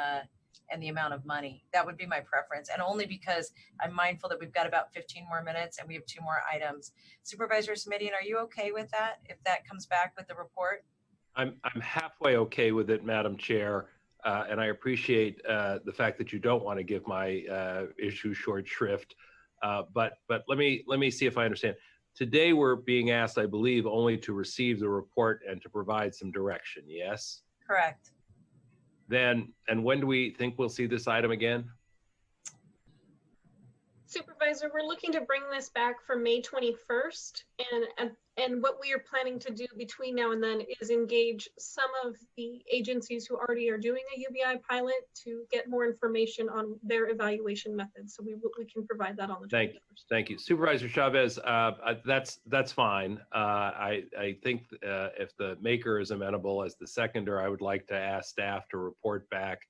the amount of money. That would be my preference, and only because I'm mindful that we've got about 15 more minutes and we have 2 more items. Supervisor Simidian, are you okay with that if that comes back with the report? I'm halfway okay with it, Madam Chair, and I appreciate the fact that you don't want to give my issue short shrift. But let me see if I understand. Today we're being asked, I believe, only to receive the report and to provide some direction. Yes? Correct. Then, and when do we think we'll see this item again? Supervisor, we're looking to bring this back for May 21st, and what we are planning to do between now and then is engage some of the agencies who already are doing a UBI pilot to get more information on their evaluation methods. So we can provide that on the 21st. Thank you. Supervisor Chavez, that's fine. I think if the maker is amenable as the seconder, I would like to ask staff to report back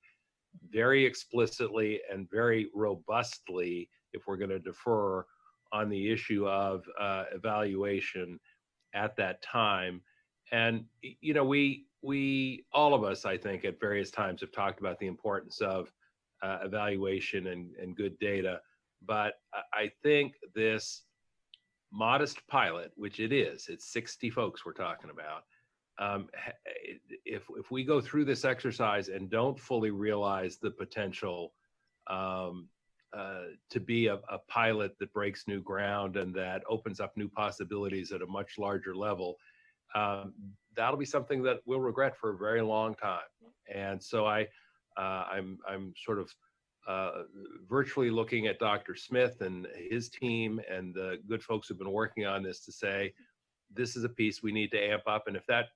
very explicitly and very robustly if we're going to defer on the issue of evaluation at that time. And, we all of us, I think, at various times have talked about the importance of evaluation and good data. But I think this modest pilot, which it's 60 folks we're talking about, if we go through this exercise and don't fully realize the potential to be a pilot that breaks new ground and that opens up new possibilities at a much larger level, that'll be something that we'll regret for a very long time. And so I'm sort of virtually looking at Dr. Smith and his team and the good folks who've been working on this to say, this is a piece we need to amp up. And if that,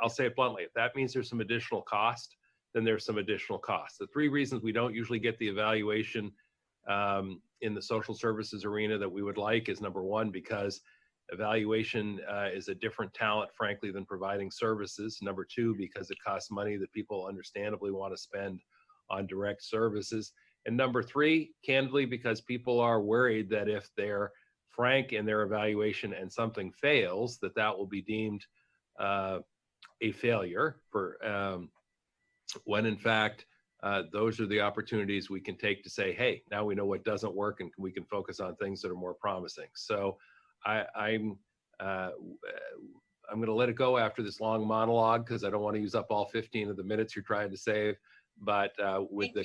I'll say it bluntly, if that means there's some additional cost, then there's some additional cost. The three reasons we don't usually get the evaluation in the social services arena that we would like is, number one, because evaluation is a different talent, frankly, than providing services. Number two, because it costs money that people understandably want to spend on direct services. And number three, candidly, because people are worried that if they're frank in their evaluation and something fails, that will be deemed a failure for when in fact those are the opportunities we can take to say, hey, now we know what doesn't work and we can focus on things that are more promising. So I'm going to let it go after this long monologue because I don't want to use up all 15 of the minutes you're trying to save. But with the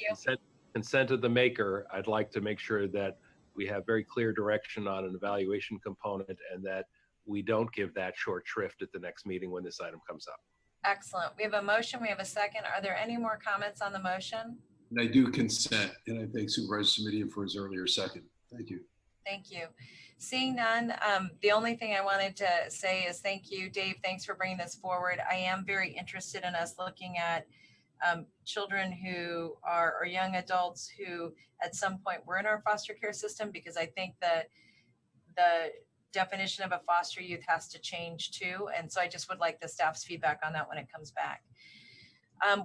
consent of the maker, I'd like to make sure that we have very clear direction on an evaluation component and that we don't give that short shrift at the next meeting when this item comes up. Excellent. We have a motion. We have a second. Are there any more comments on the motion? And I do consent, and I thank Supervisor Simitian for his earlier second. Thank you. Thank you. Seeing none, the only thing I wanted to say is thank you, Dave. Thanks for bringing this forward. I am very interested in us looking at children who are, or young adults who at some point were in our foster care system, because I think that the definition of a foster youth has to change too. And so I just would like the staff's feedback on that when it comes back.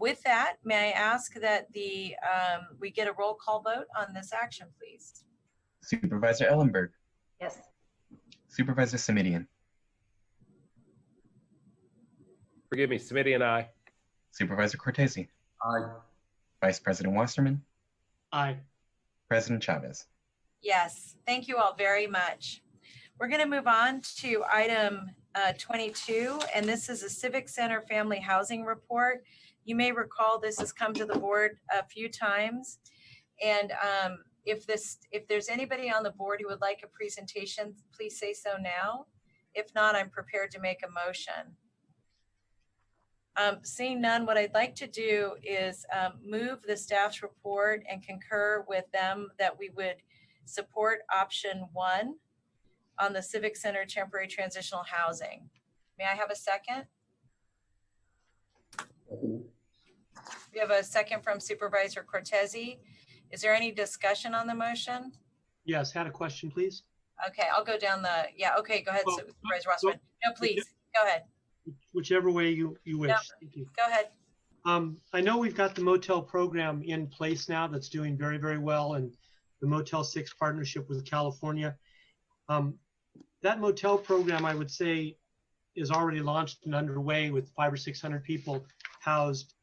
With that, may I ask that we get a roll call vote on this action, please? Supervisor Ellenberg. Yes. Supervisor Simitian. Forgive me, Simitian, aye. Supervisor Cortese. Aye. Vice President Wasserman. Aye. President Chavez. Yes, thank you all very much. We're going to move on to item 22, and this is a Civic Center Family Housing Report. You may recall this has come to the board a few times, and if there's anybody on the board who would like a presentation, please say so now. If not, I'm prepared to make a motion. Seeing none, what I'd like to do is move the staff's report and concur with them that we would support option 1 on the Civic Center temporary transitional housing. May I have a second? We have a second from Supervisor Cortese. Is there any discussion on the motion? Yes, had a question, please. Okay, I'll go down the, yeah, okay, go ahead, Supervisor Rossman. No, please, go ahead. Whichever way you wish. No, thank you. Go ahead. I know we've got the motel program in place now that's doing very, very well, and the Motel 6 partnership with California. That motel program, I would say, is already launched and underway with 500 or 600 people housed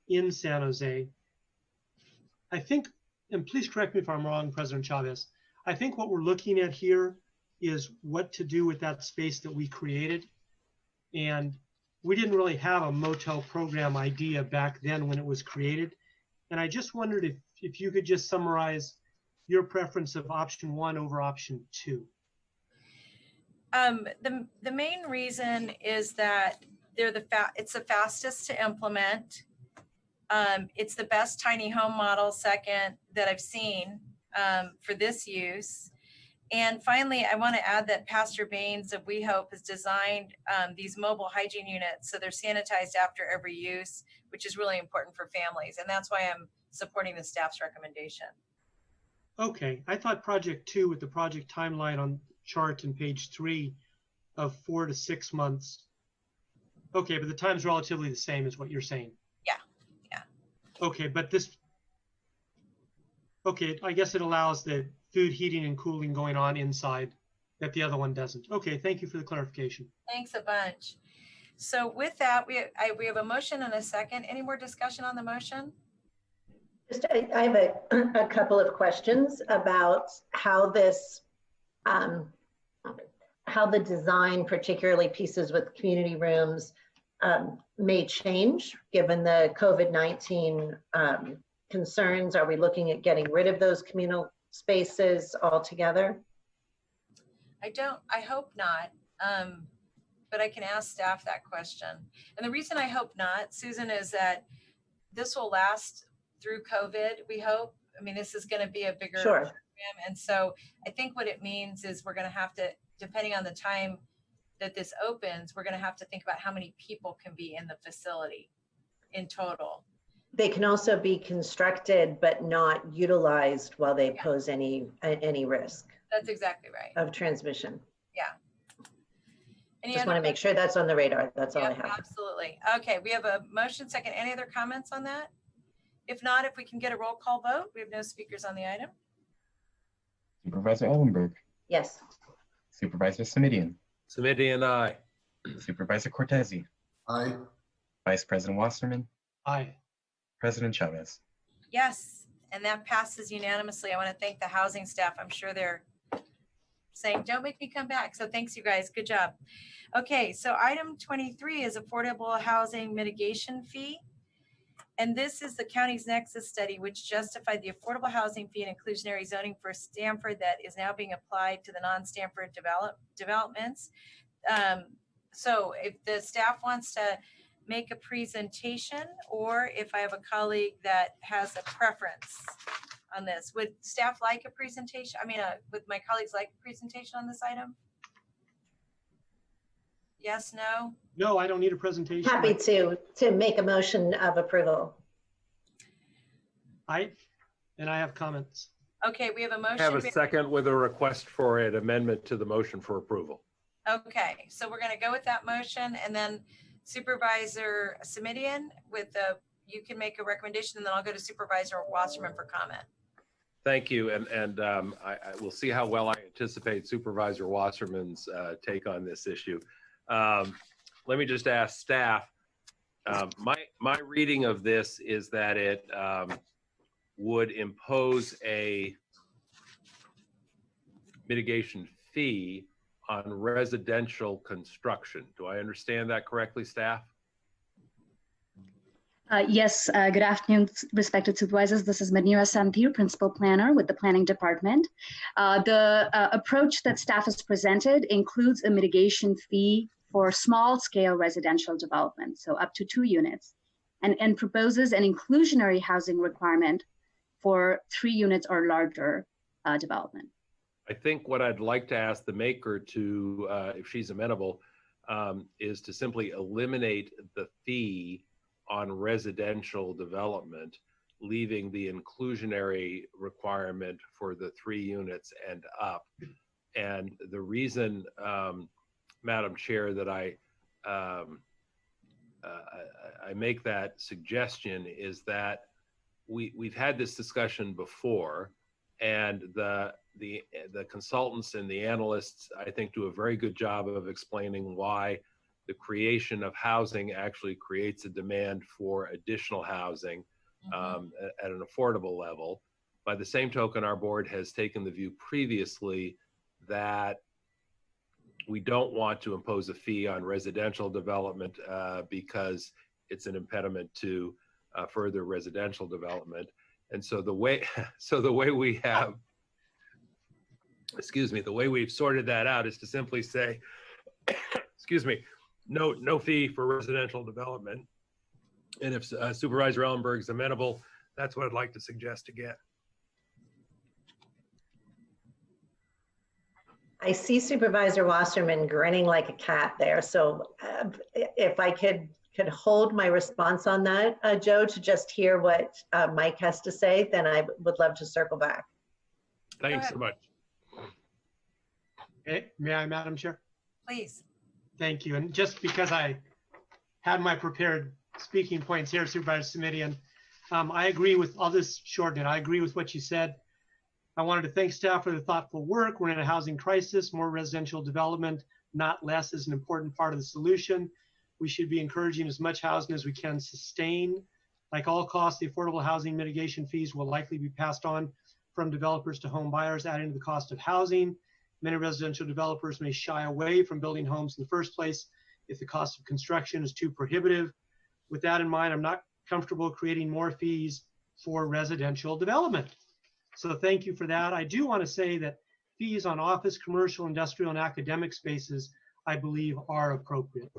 in San Jose. I think, and please correct me if I'm wrong, President Chavez, I think what we're looking at here is what to do with that space that we created. And we didn't really have a motel program idea back then when it was created. And I just wondered if you could just summarize your preference of option 1 over option 2. The main reason is that it's the fastest to implement. It's the best tiny home model, second, that I've seen for this use. And finally, I want to add that Pastor Baines of We Hope has designed these mobile hygiene units so they're sanitized after every use, which is really important for families. And that's why I'm supporting the staff's recommendation. Okay, I thought project 2 with the project timeline on chart in page 3 of 4 to 6 months. Okay, but the time's relatively the same as what you're saying. Yeah. Okay, but okay, I guess it allows the food heating and cooling going on inside that the other one doesn't. Okay, thank you for the clarification. Thanks a bunch. So with that, we have a motion and a second. Any more discussion on the motion? Just, I have a couple of questions about how this, how the design, particularly pieces with community rooms, may change given the COVID-19 concerns. Are we looking at getting rid of those communal spaces altogether? I hope not. but I can ask staff that question. And the reason I hope not, Susan, is that this will last through COVID, we hope. I mean, this is going to be a bigger Sure. program. And so I think what it means is we're going to have to, depending on the time that this opens, we're going to have to think about how many people can be in the facility in total. They can also be constructed but not utilized while they pose any risk That's exactly right. of transmission. Yeah. Any Just other want to make sure that's on the radar. That's all I Yep, have. absolutely. Okay, we have a motion second. Any other comments on that? If not, if we can get a roll call vote, we have no speakers on the item. Supervisor Ellenberg, Yes. Supervisor Simidian, Simidian, aye. Supervisor Cortese, Aye. Vice President Wasserman, Aye. President Chavez. Yes, and that passes unanimously. I want to thank the housing staff. I'm sure they're saying, don't make me come back. So thanks, you guys. Good job. Okay, so item 23 is affordable housing mitigation fee. And this is the county's nexus study, which justified the affordable housing fee and inclusionary zoning for Stamford that is now being applied to the non-Stamford developments. So if the staff wants to make a presentation, or if I have a colleague that has a preference on this, would staff like a presentation? I mean, would my colleagues like a presentation on this item? Yes, no? No, I don't need a presentation. Happy to make a motion of approval. I have comments. Okay, we have a motion. Have a second with a request for an amendment to the motion for approval. Okay, so we're going to go with that motion, and then Supervisor Simidian with you can make a recommendation, and then I'll go to Supervisor Wasserman for comment. Thank you, and I will see how well I anticipate Supervisor Wasserman's take on this issue. Let me just ask staff. My reading of this is that it would impose a mitigation fee on residential construction. Do I understand that correctly, staff? Yes, good afternoon, respected supervisors. This is Manira Santhir, Principal Planner with the Planning Department. The approach that staff has presented includes a mitigation fee for small-scale residential development, so up to 2 units, and proposes an inclusionary housing requirement for 3 units or larger development. I think what I'd like to ask the maker to, if she's amenable, is to simply eliminate the fee on residential development, leaving the inclusionary requirement for the 3 units and up. And the reason, Madam Chair, that I make that suggestion is that we've had this discussion before, and the consultants and the analysts, I think, do a very good job of explaining why the creation of housing actually creates a demand for additional housing at an affordable level. By the same token, our board has taken the view previously that we don't want to impose a fee on residential development because it's an impediment to further residential development. And so the way we have, the way we've sorted that out is to simply say, no fee for residential development. And if Supervisor Ellenberg is amenable, that's what I'd like to suggest again. I see Supervisor Wasserman grinning like a cat there. So if I could hold my response on that, Joe, to just hear what Mike has to say, then I would love to circle back. Thanks so much. Okay, may I, Madam Chair? Please. Thank you. And just because I had my prepared speaking points here, Supervisor Simidian, I agree with, I'll just shorten it. I agree with what you said. I wanted to thank staff for the thoughtful work. We're in a housing crisis. More residential development, not less, is an important part of the solution. We should be encouraging as much housing as we can sustain. Like all costs, the affordable housing mitigation fees will likely be passed on from developers to home buyers, adding to the cost of housing. Many residential developers may shy away from building homes in the first place if the cost of construction is too prohibitive. With that in mind, I'm not comfortable creating more fees for residential development. So thank you for that. I do want to say that fees on office, commercial, industrial, and academic spaces, I believe are appropriate.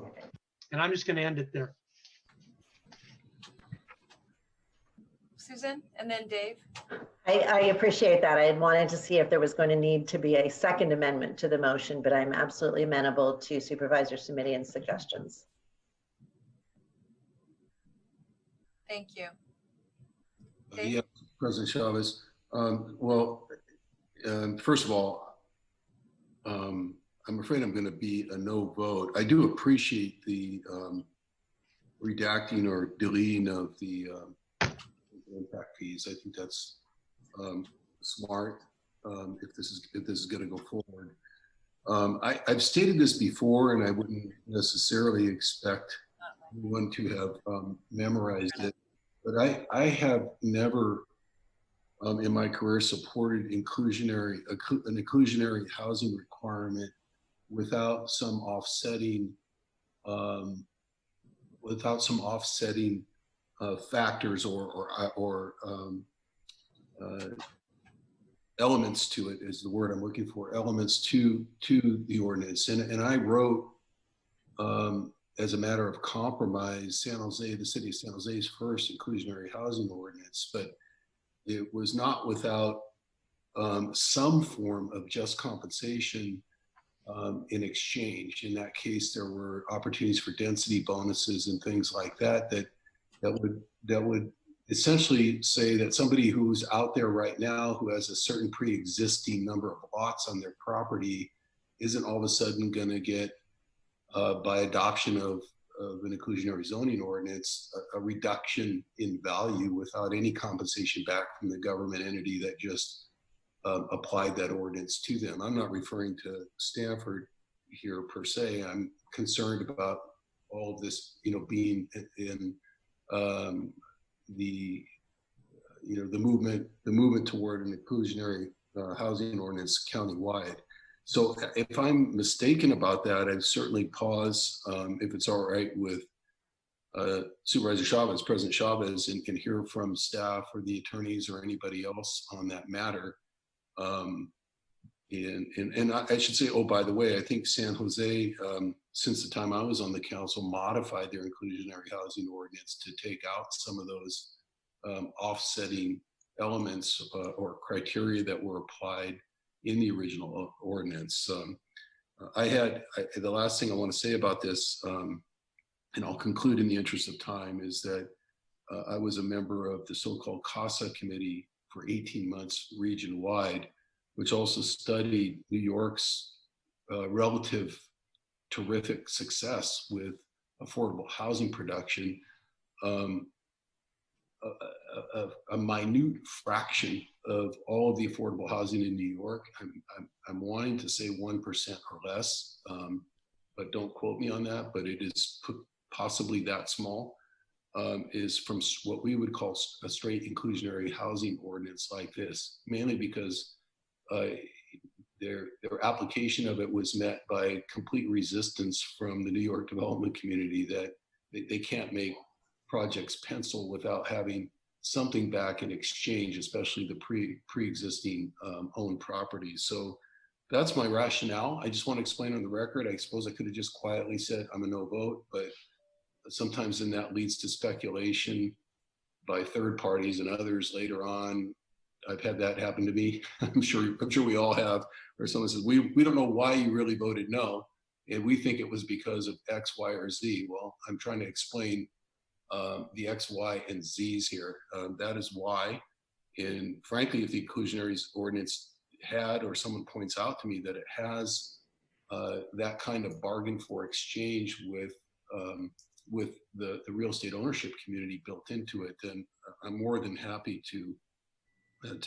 And I'm just going to end it there. Susan, and then Dave. I appreciate that. I wanted to see if there was going to need to be a second amendment to the motion, but I'm absolutely amenable to Supervisor Simitian's suggestions. Thank you. Yeah, President Chavez. First of all, I'm afraid I'm going to be a no vote. I do appreciate the redacting or deleting of the impact fees. I think that's smart if this is going to go forward. I've stated this before, and I wouldn't necessarily expect anyone to have memorized it, but I have never in my career supported an inclusionary housing requirement without some offsetting factors or elements to it is the word I'm looking for, elements to the ordinance. And I wrote, as a matter of compromise, San Jose, the city of San Jose's first inclusionary housing ordinance, but it was not without some form of just compensation in exchange. In that case, there were opportunities for density bonuses and things like that would essentially say that somebody who's out there right now who has a certain pre-existing number of lots on their property isn't all of a sudden going to get, by adoption of an inclusionary zoning ordinance, a reduction in value without any compensation back from the government entity that just applied that ordinance to them. I'm not referring to Stanford here per se. I'm concerned about all of this, being in the movement toward an inclusionary housing ordinance countywide. So if I'm mistaken about that, I'd certainly pause, if it's all right with Supervisor Chavez, President Chavez, and can hear from staff or the attorneys or anybody else on that matter. And I should say, oh, by the way, I think San Jose, since the time I was on the council, modified their inclusionary housing ordinance to take out some of those offsetting elements or criteria that were applied in the original ordinance. The last thing I want to say about this, and I'll conclude in the interest of time, is that I was a member of the so-called CASA committee for 18 months region-wide, which also studied New York's relative terrific success with affordable housing production. A minute fraction of all of the affordable housing in New York, I'm wanting to say 1% or less, but don't quote me on that, but it is possibly that small, is from what we would call a straight inclusionary housing ordinance like this, mainly because their application of it was met by complete resistance from the New York development community that they can't make projects pencil without having something back in exchange, especially the pre-existing owned properties. So that's my rationale. I just want to explain on the record. I suppose I could have just quietly said I'm a no vote, but sometimes then that leads to speculation by third parties and others later on. I've had that happen to me. I'm sure we all have, where someone says, we don't know why you really voted no, and we think it was because of X, Y, or Z. Well, I'm trying to explain the X, Y, and Z's here. That is why. And frankly, if the inclusionary ordinance had, or someone points out to me that it has that kind of bargain for exchange with the real estate ownership community built into it, then I'm more than happy to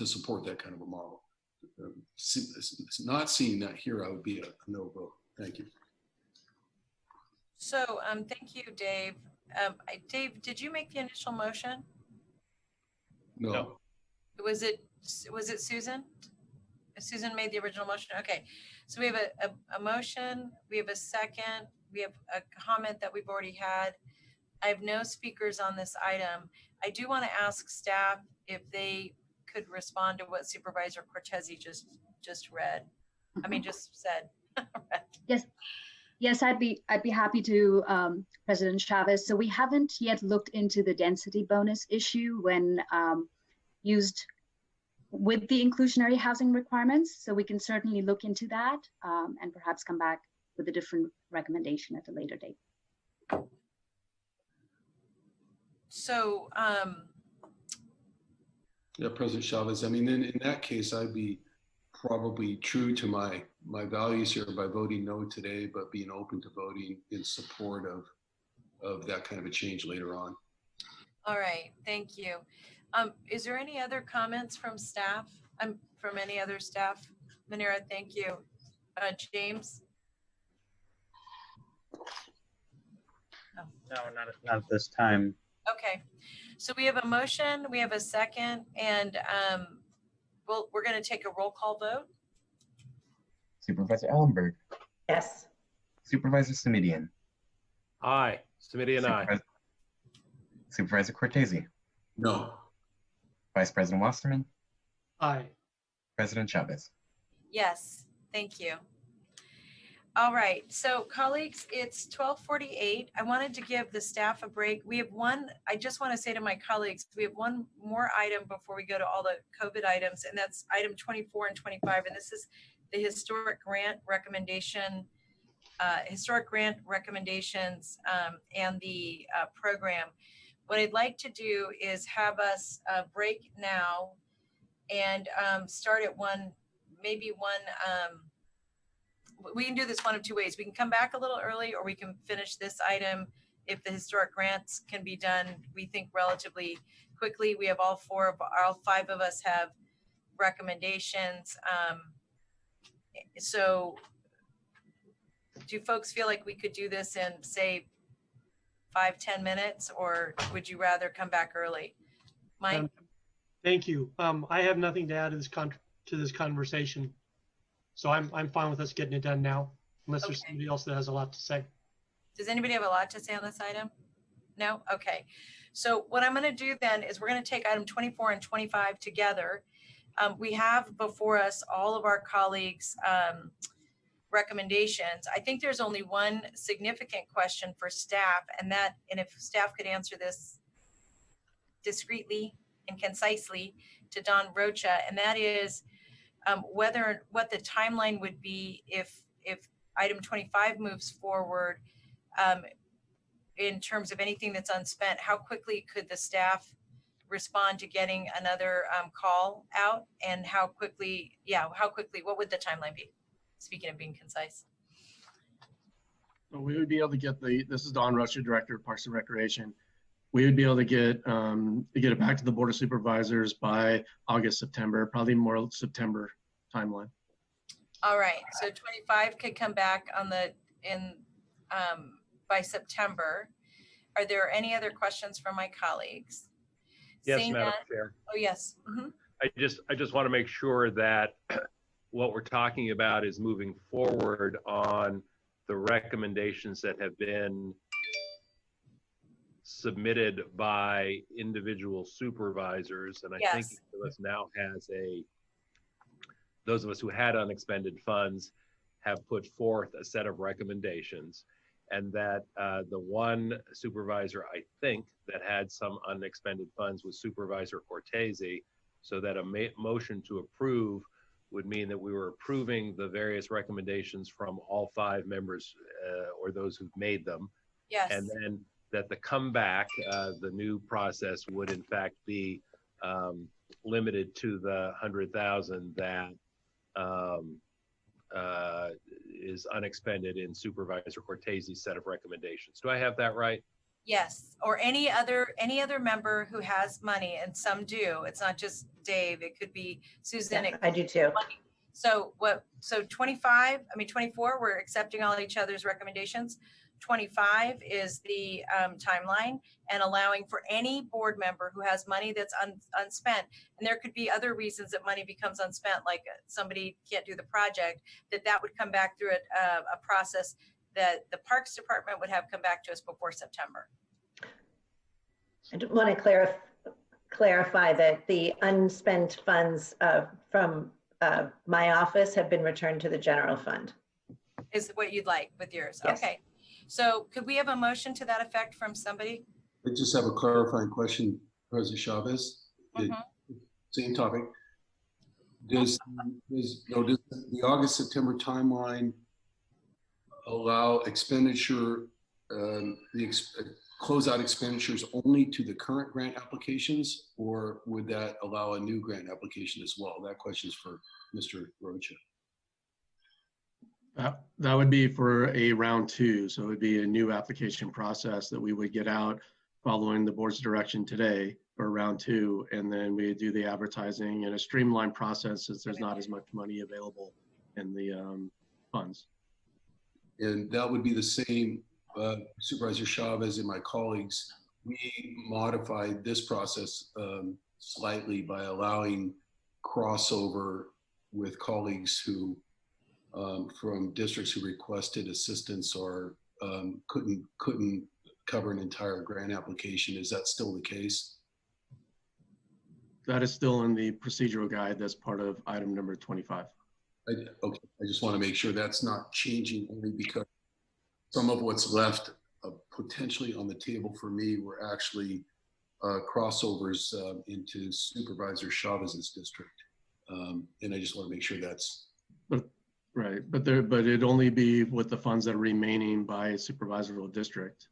support that kind of a model. Not seeing that here, I would be a no vote. Thank you. So thank you, Dave. Dave, did you make the initial motion? No. Was it Susan? Susan made the original motion. Okay. So we have a motion. We have a second. We have a comment that we've already had. I have no speakers on this item. I do want to ask staff if they could respond to what Supervisor Cortese just read. I mean, just said. Yes, I'd be happy to, President Chavez. So we haven't yet looked into the density bonus issue when used with the inclusionary housing requirements. So we can certainly look into that and perhaps come back with a different recommendation at a later date. So, Yeah, President Chavez, I mean, in that case, I'd be probably true to my values here by voting no today, but being open to voting in support of that kind of a change later on. all right, thank you. Is there any other comments from staff? From any other staff? Manira, thank you. James? No, not at this time. Okay, so we have a motion, we have a second, and we're going to take a roll call vote. Supervisor Ellenberg. Yes. Supervisor Simidian. Aye. Simidian, aye. Supervisor Cortese. No. Vice President Wasserman. Aye. President Chavez. Yes, thank you. All right, so colleagues, it's 12:48. I wanted to give the staff a break. We have I just want to say to my colleagues, we have one more item before we go to all the COVID items, and that's item 24 and 25. And this is the historic grant recommendation, historic grant recommendations and the program. What I'd like to do is have us break now and start at maybe one, we can do this one of two ways. We can come back a little early, or we can finish this item if the historic grants can be done, we think, relatively quickly. We have all five of us have recommendations. So do folks feel like we could do this in, say, 5-10 minutes, or would you rather come back early? Mike? Thank you. I have nothing to add to this conversation. So I'm fine with us getting it done now, unless there's somebody else that has a lot to say. Does anybody have a lot to say on this item? No? Okay. So what I'm going to do then is we're going to take item 24 and 25 together. We have before us all of our colleagues' recommendations. I think there's only one significant question for staff, and if staff could answer this discreetly and concisely to Don Rocha, and that is what the timeline would be if item 25 moves forward in terms of anything that's unspent. How quickly could the staff respond to getting another call out, and how quickly, what would the timeline be? Speaking of being concise. So we would be able to get this is Don Rocha, Director of Parks and Recreation. We would be able to get it back to the Board of Supervisors by August, September, probably more September timeline. All right, so 25 could come back by September. Are there any other questions from my colleagues? Yes, Seeing Madam none- Chair. Oh, yes. Mhm. I just want to make sure that what we're talking about is moving forward on the recommendations that have been submitted by individual supervisors. And I think each of us now has those of us who had unexpended funds have put forth a set of recommendations, and that the one supervisor, I think, that had some unexpended funds was Supervisor Cortese, so that a motion to approve would mean that we were approving the various recommendations from all five members or those who've made them. Yes. And then that the comeback, the new process would in fact be limited to the 100,000 that is unexpended in Supervisor Cortese's set of recommendations. Do I have that right? Yes, or any other member who has money, and some do. It's not just Dave. It could be Susan. Yeah, I do too. So 24, we're accepting all each other's recommendations. 25 is the timeline, and allowing for any board member who has money that's unspent. And there could be other reasons that money becomes unspent, like somebody can't do the project, that would come back through a process that the Parks Department would have come back to us before September. I just want to clarify that the unspent funds from my office have been returned to the general fund. is what you'd like with yours. Yes. Okay. So could we have a motion to that effect from somebody? I just have a clarifying question, President Chavez. Same topic. Does the August-September timeline allow expenditure, closeout expenditures only to the current grant applications, or would that allow a new grant application as well? That question is for Mr. Rocha. That would be for a round 2. So it would be a new application process that we would get out following the board's direction today for round 2. And then we do the advertising in a streamlined process since there's not as much money available in the funds. And that would be the same, Supervisor Chavez and my colleagues. We modified this process slightly by allowing crossover with colleagues who from districts who requested assistance or couldn't cover an entire grant application. Is that still the case? That is still in the procedural guide. That's part of item number 25. Okay, I just want to make sure that's not changing, only because some of what's left potentially on the table for me were actually crossovers into Supervisor Chavez's district. And I just want to make sure that's. Right, but it'd only be with the funds that are remaining by supervisory district.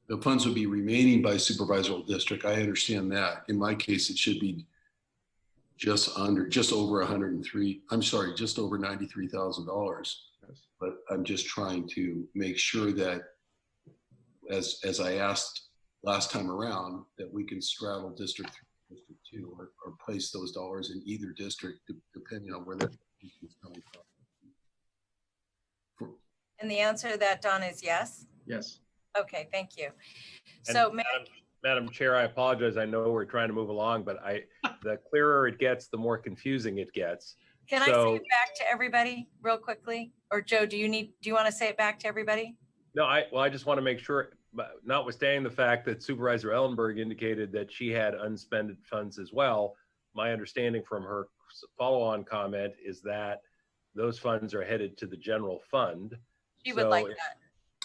The funds would be remaining by supervisory district. I understand that. In my case, it should be just over $93,000. Yes. But I'm just trying to make sure that, as I asked last time around, that we can straddle District 3, District 2, or place those dollars in either district, depending on where that is coming from. And the answer to that, Don, is yes. Yes. Okay, thank you. And So Madam Chair, I apologize. I know we're trying to move along, but the clearer it gets, the more confusing it gets. can I say it back to everybody real quickly? Or Joe, do you want to say it back to everybody? No, I just want to make sure, notwithstanding the fact that Supervisor Ellenberg indicated that she had unspent funds as well, my understanding from her follow-on comment is that those funds are headed to the general fund. She would like that.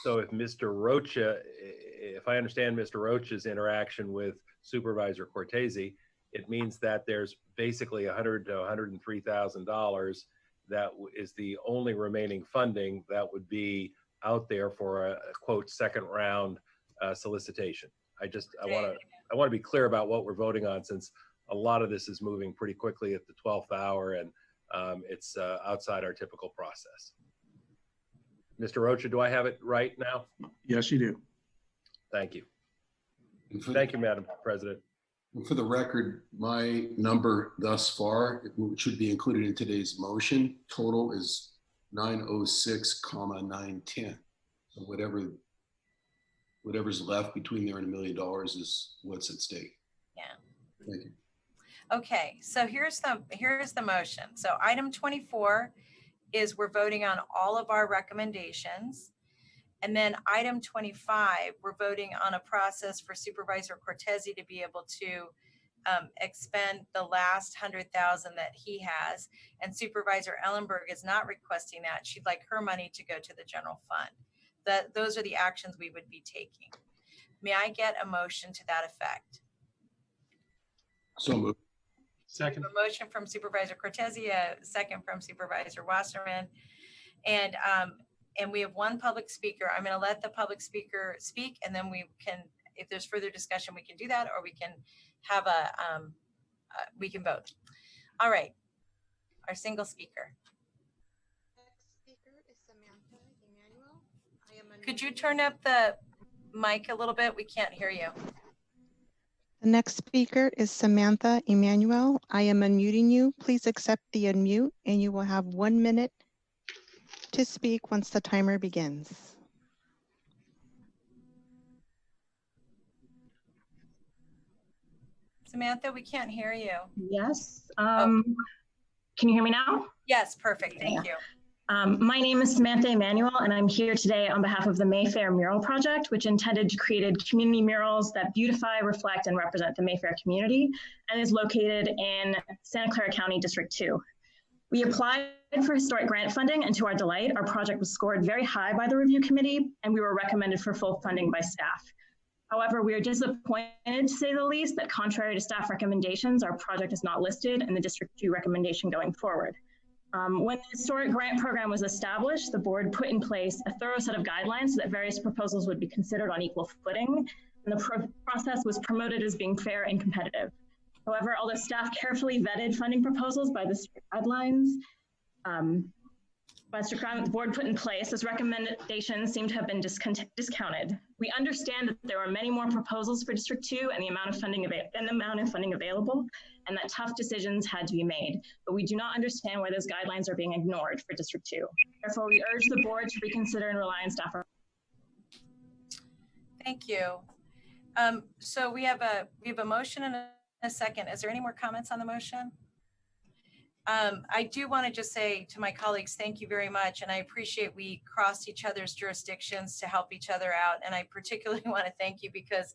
So if Mr. Rocha, if I understand Mr. Rocha's interaction with Supervisor Cortese, it means that there's basically $100,000 to $103,000 that is the only remaining funding that would be out there for a quote second round solicitation. I want to be clear about what we're voting on, since a lot of this is moving pretty quickly at the 12th hour, and it's outside our typical process. Mr. Rocha, do I have it right now? Yes, you do. Thank you. Thank you, Madam President. And for the record, my number thus far, which should be included in today's motion, total is 906,910. So whatever's left between there and $1 million is what's at stake. Yeah. Thank you. Okay, so here's the motion. So item 24 is we're voting on all of our recommendations. And then item 25, we're voting on a process for Supervisor Cortese to be able to expend the last $100,000 that he has. And Supervisor Ellenberg is not requesting that. She'd like her money to go to the general fund. Those are the actions we would be taking. May I get a motion to that effect? So moved. Second. A motion from Supervisor Cortese, a second from Supervisor Wasserman. And we have one public speaker. I'm going to let the public speaker speak, and then we can, if there's further discussion, we can do that, or we can have we can vote. All right, our single speaker. Next speaker is Samantha Emmanuel. Could you turn up the mic a little bit? We can't hear you. The next speaker is Samantha Emmanuel. I am unmuting you. Please accept the unmute, and you will have 1 minute to speak once the timer begins. Samantha, we can't hear you. Yes. Can you hear me now? Yes, perfect. Thank you. My name is Samantha Emmanuel, and I'm here today on behalf of the Mayfair Mural Project, which intended to create community murals that beautify, reflect, and represent the Mayfair community, and is located in Santa Clara County, District 2. We applied for historic grant funding, and to our delight, our project was scored very high by the review committee, and we were recommended for full funding by staff. However, we are disappointed, to say the least, that contrary to staff recommendations, our project is not listed in the District 2 recommendation going forward. When the historic grant program was established, the board put in place a thorough set of guidelines so that various proposals would be considered on equal footing, and the process was promoted as being fair and competitive. However, although staff carefully vetted funding proposals by the strict guidelines, the board put in place, those recommendations seem to have been discounted. We understand that there were many more proposals for District 2 and the amount of funding available, and that tough decisions had to be made. But we do not understand why those guidelines are being ignored for District 2. Therefore, we urge the board to reconsider and rely on staff. Thank you. So we have a motion and a second. Is there any more comments on the motion? I do want to just say to my colleagues, thank you very much. And I appreciate we crossed each other's jurisdictions to help each other out. And I particularly want to thank you because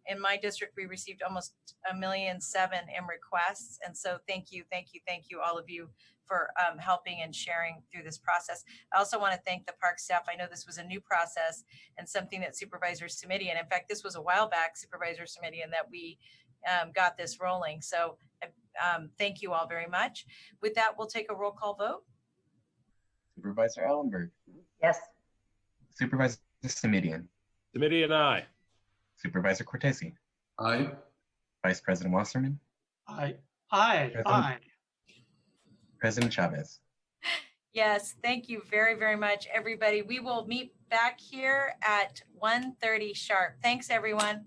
in my district, we received almost 1.7 million in requests. And so thank you, all of you for helping and sharing through this process. I also want to thank the park staff. I know this was a new process and something that Supervisors Committee, and in fact, this was a while back, Supervisors Committee, and that we got this rolling. So thank you all very much. With that, we'll take a roll call vote. Supervisor Ellenberg. Yes. Supervisor Simidian. Simidian, aye. Supervisor Cortese. Aye. Vice President Wasserman. Aye. President Chavez. Yes, thank you very, very much, everybody. We will meet back here at 1:30 sharp. Thanks, everyone.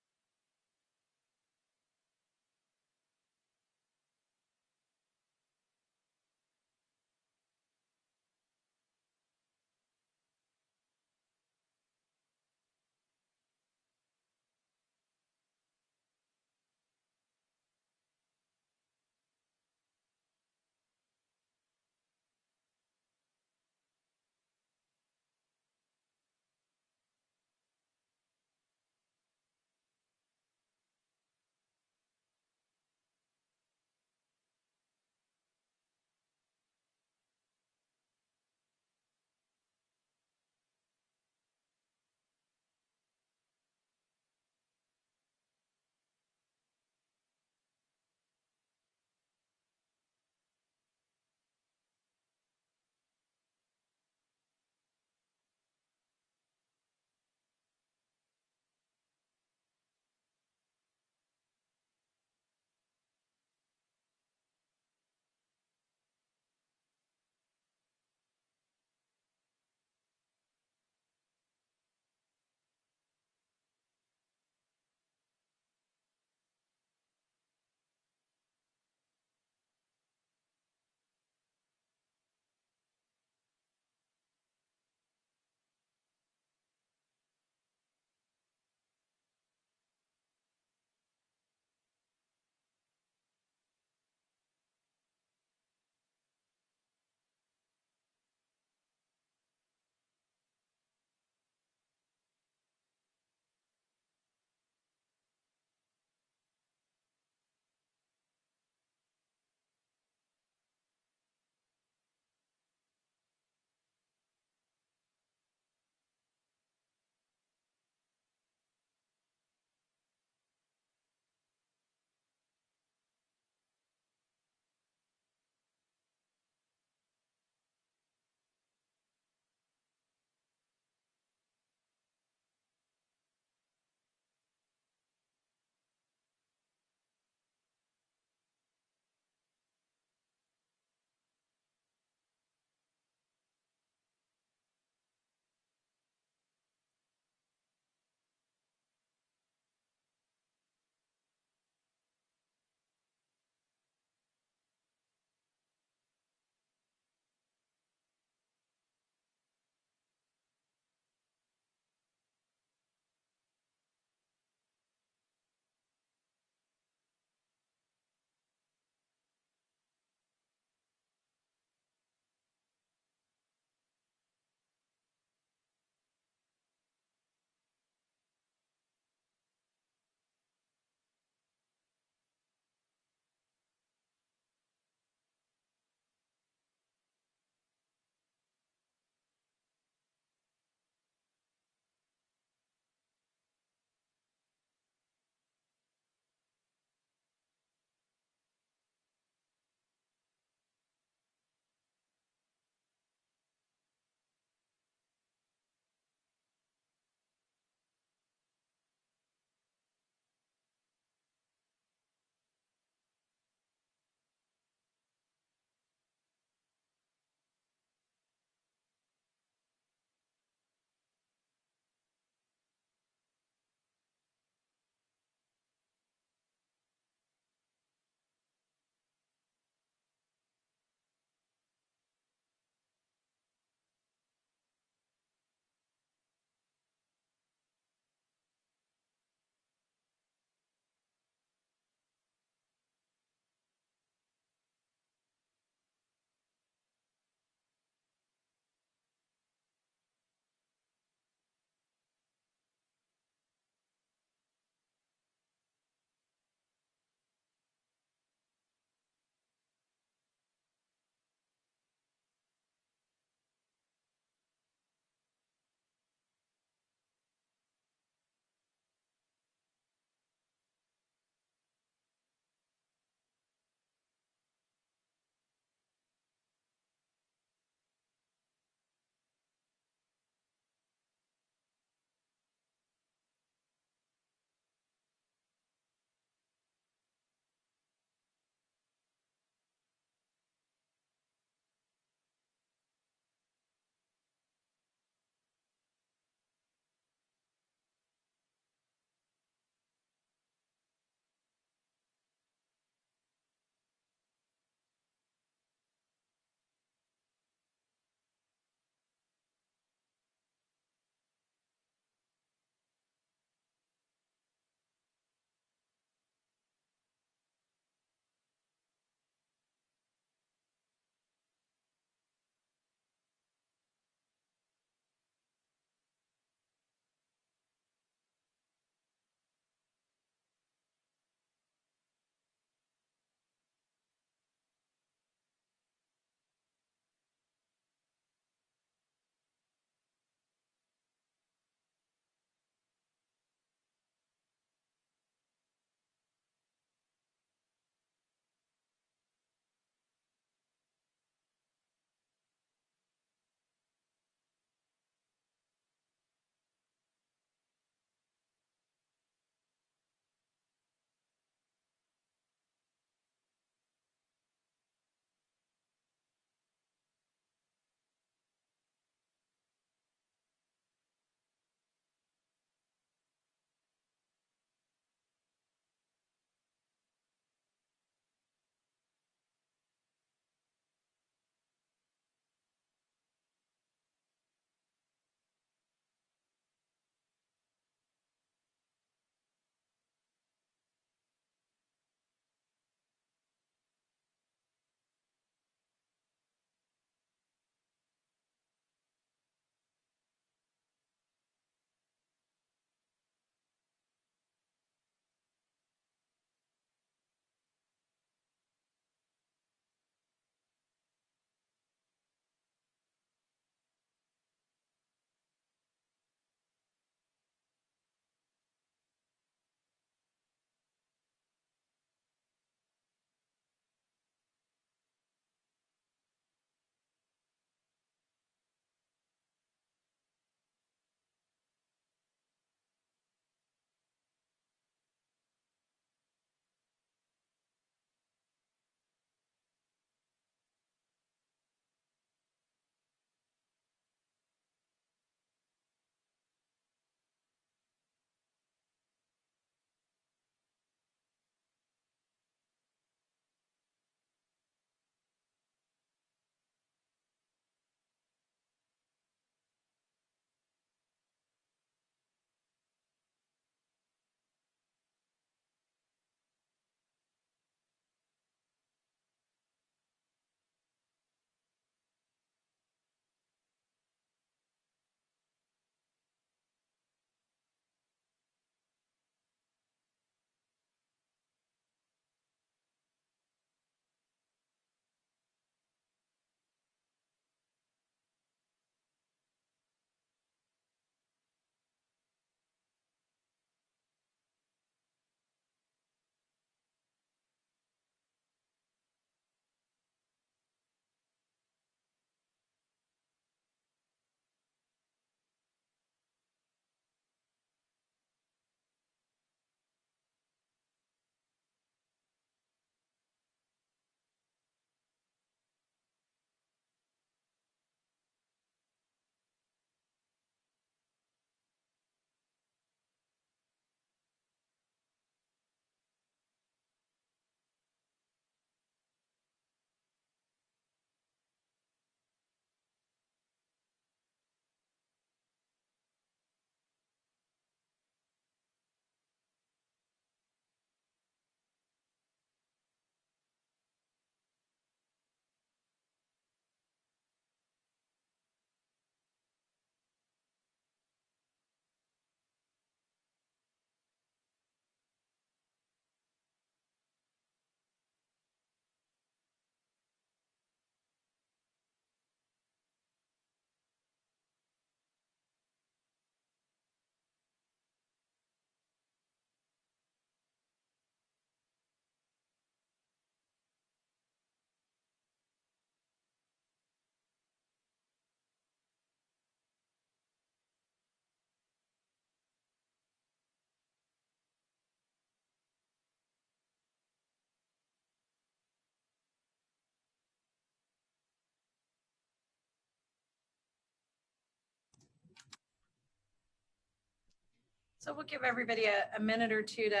So we'll give everybody a minute or two to,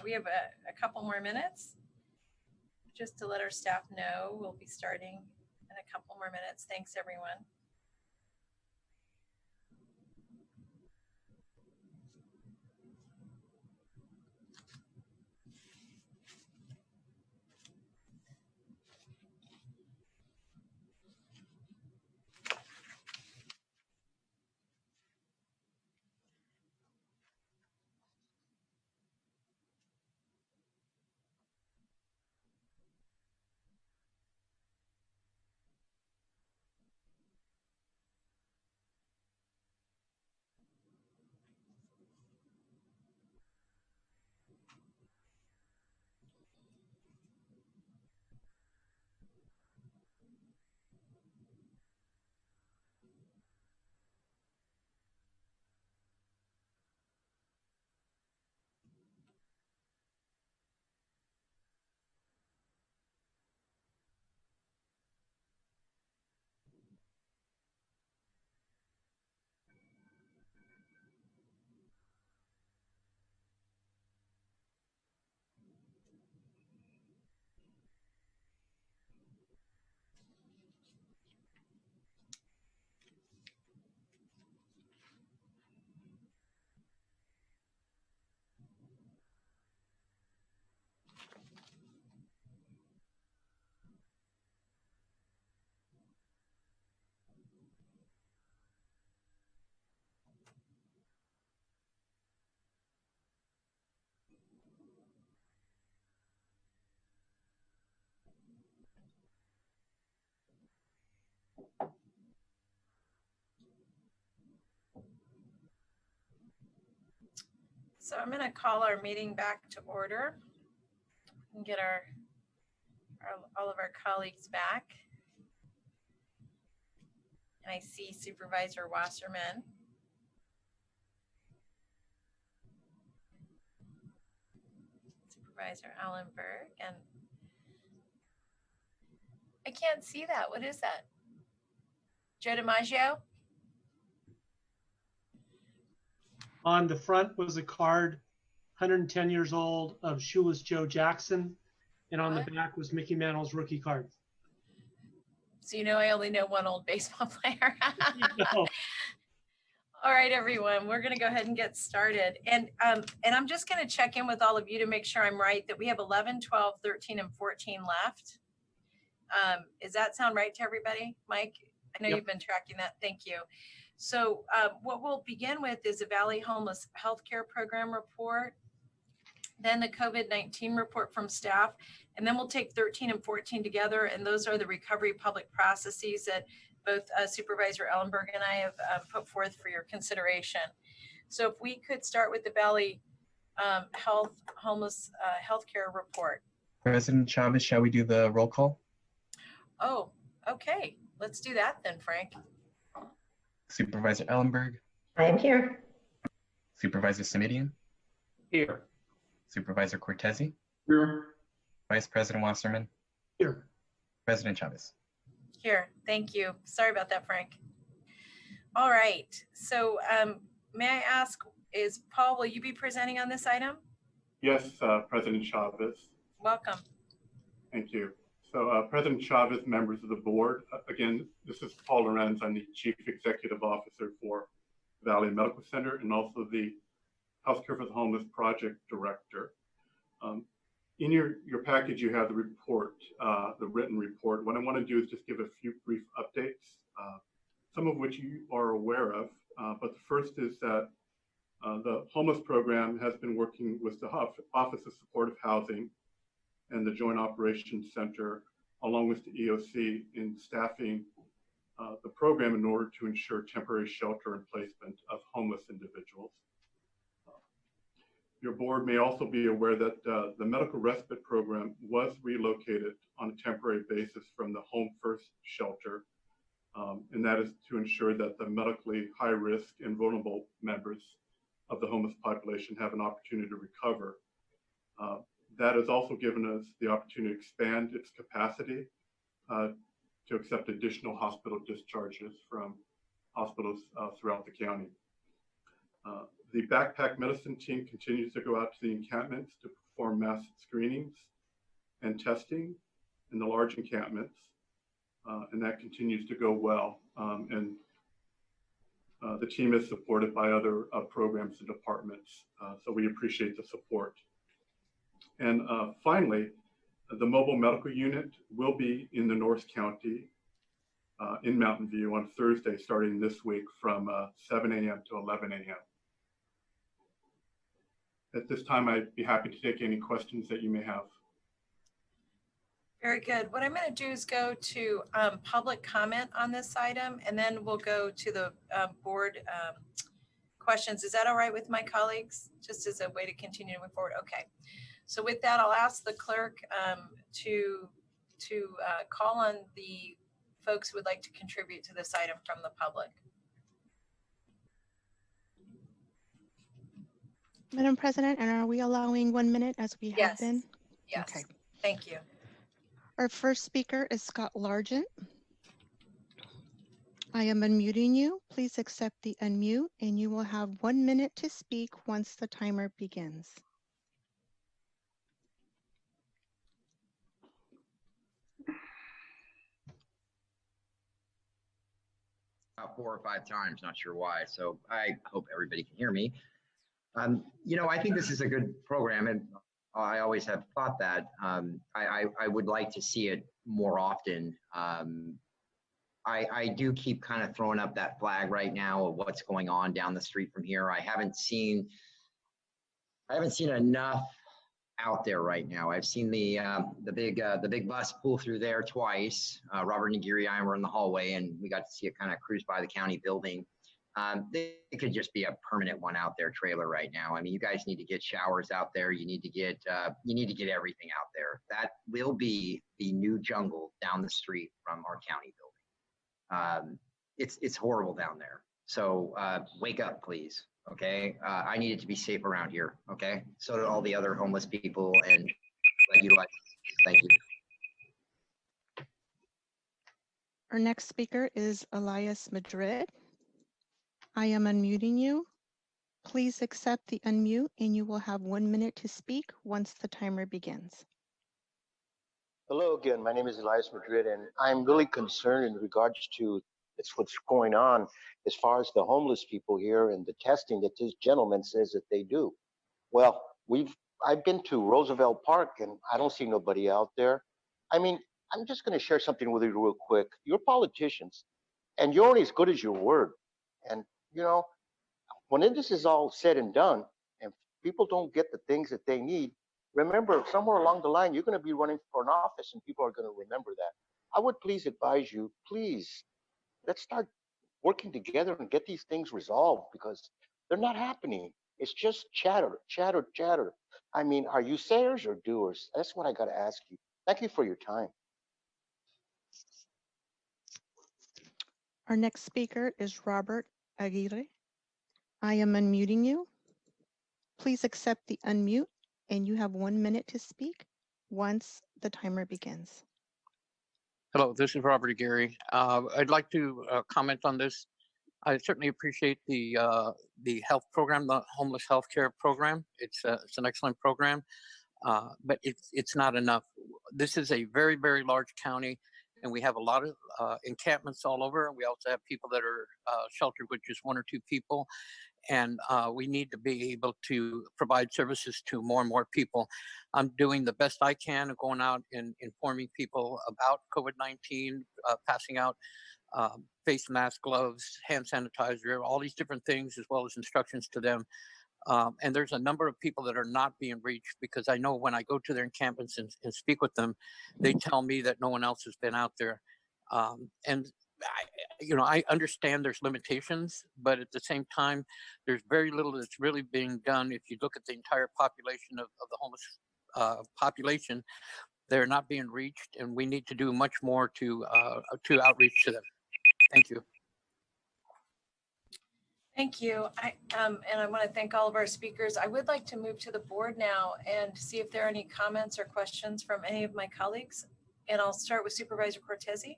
we have a couple more minutes just to let our staff know we'll be starting in a couple more minutes. Thanks, everyone. So I'm going to call our meeting back to order and get all of our colleagues back. And I see Supervisor Wasserman. Supervisor Allenberg, and I can't see that. What is that? Joe DiMaggio? On the front was a card, 110 years old, of Shoeless Joe Jackson. And on the back was Mickey Mantle's rookie card. So you know I only know one old baseball player. No. All right, everyone, we're going to go ahead and get started. And I'm just going to check in with all of you to make sure I'm right, that we have 11, 12, 13, and 14 left. Does that sound right to everybody? Mike, I know You've been tracking that. Thank you. So what we'll begin with is a Valley Homeless Healthcare Program report, then the COVID-19 report from staff, and then we'll take 13 and 14 together, and those are the recovery public processes that both Supervisor Ellenberg and I have put forth for your consideration. So if we could start with the Valley Homeless Healthcare report. President Chavez, shall we do the roll call? Oh, okay. Let's do that then, Frank. Supervisor Ellenberg. I am here. Supervisor Simidian. Here. Supervisor Cortese. Here. Vice President Wasserman. Here. President Chavez. Here, thank you. Sorry about that, Frank. All right, so may I ask, is Paul, will you be presenting on this item? Yes, President Chavez. Welcome. Thank you. So President Chavez, members of the board, again, this is Paul Lorenz. I'm the Chief Executive Officer for Valley Medical Center and also the Healthcare for the Homeless Project Director. In your package, you have the report, the written report. What I want to do is just give a few brief updates, some of which you are aware of. But the first is that the homeless program has been working with the Office of Supportive Housing and the Joint Operations Center, along with the EOC, in staffing the program in order to ensure temporary shelter and placement of homeless individuals. Your board may also be aware that the medical respite program was relocated on a temporary basis from the Home First shelter, and that is to ensure that the medically high risk and vulnerable members of the homeless population have an opportunity to recover. That has also given us the opportunity to expand its capacity to accept additional hospital discharges from hospitals throughout the county. The backpack medicine team continues to go out to the encampments to perform mass screenings and testing in the large encampments, and that continues to go well. The team is supported by other programs and departments, so we appreciate the support. And finally, the mobile medical unit will be in the North County in Mountain View on Thursday, starting this week from 7 a.m. to 11 a.m. At this time, I'd be happy to take any questions that you may have. Very good. What I'm going to do is go to public comment on this item, and then we'll go to the board questions. Is that all right with my colleagues? Just as a way to continue to move forward. Okay. So with that, I'll ask the clerk to call on the folks who would like to contribute to this item from the public. Madam President, and are we allowing 1 minute as we have been? Yes. Okay. Thank you. Our first speaker is Scott Largent. I am unmuting you. Please accept the unmute, and you will have 1 minute to speak once the timer begins. About 4 or 5 times, not sure why. So I hope everybody can hear me. You know, I think this is a good program, and I always have thought that. I would like to see it more often. I do keep kind of throwing up that flag right now of what's going on down the street from here. I haven't seen enough out there right now. I've seen the big bus pull through there twice. Robert Nagiri and I were in the hallway, and we got to see it kind of cruise by the county building. It could just be a permanent one out there trailer right now. I mean, you guys need to get showers out there. You need to get everything out there. That will be the new jungle down the street from our county building. It's horrible down there. So wake up, please. Okay. I need it to be safe around here. Okay. So do all the other homeless people, and utilize. Thank you. Our next speaker is Elias Madrid. I am unmuting you. Please accept the unmute, and you will have 1 minute to speak once the timer begins. Hello again, my name is Elias Madrid, and I'm really concerned in regards to what's going on as far as the homeless people here and the testing that this gentleman says that they do. Well, I've been to Roosevelt Park and I don't see nobody out there. I mean, I'm just gonna share something with you real quick. You're politicians and you're only as good as your word. And you know, when this is all said and done and people don't get the things that they need, remember, somewhere along the line, you're going to be running for an office and people are going to remember that. I would please advise you, please, let's start working together and get these things resolved because they're not happening. It's just chatter, chatter, chatter. I mean, are you sayers or doers? That's what I got to ask you. Thank you for your time. Our next speaker is Robert Aguirre. I am unmuting you. Please accept the unmute, and you have 1 minute to speak once the timer begins. Hello, this is Robert Aguirre. I'd like to comment on this. I certainly appreciate the health program, the homeless healthcare program. It's an excellent program, but it's not enough. This is a very, very large county, and we have a lot of encampments all over. We also have people that are sheltered with just 1 or 2 people. And we need to be able to provide services to more and more people. I'm doing the best I can, going out and informing people about COVID-19, passing out face masks, gloves, hand sanitizer, all these different things, as well as instructions to them. And there's a number of people that are not being reached because I know when I go to their encampments and speak with them, they tell me that no one else has been out there. I understand there's limitations, but at the same time, there's very little that's really being done. If you look at the entire population of the homeless population, they're not being reached, and we need to do much more to outreach to them. Thank you. Thank you. And I want to thank all of our speakers. I would like to move to the board now and see if there are any comments or questions from any of my colleagues. And I'll start with Supervisor Cortese.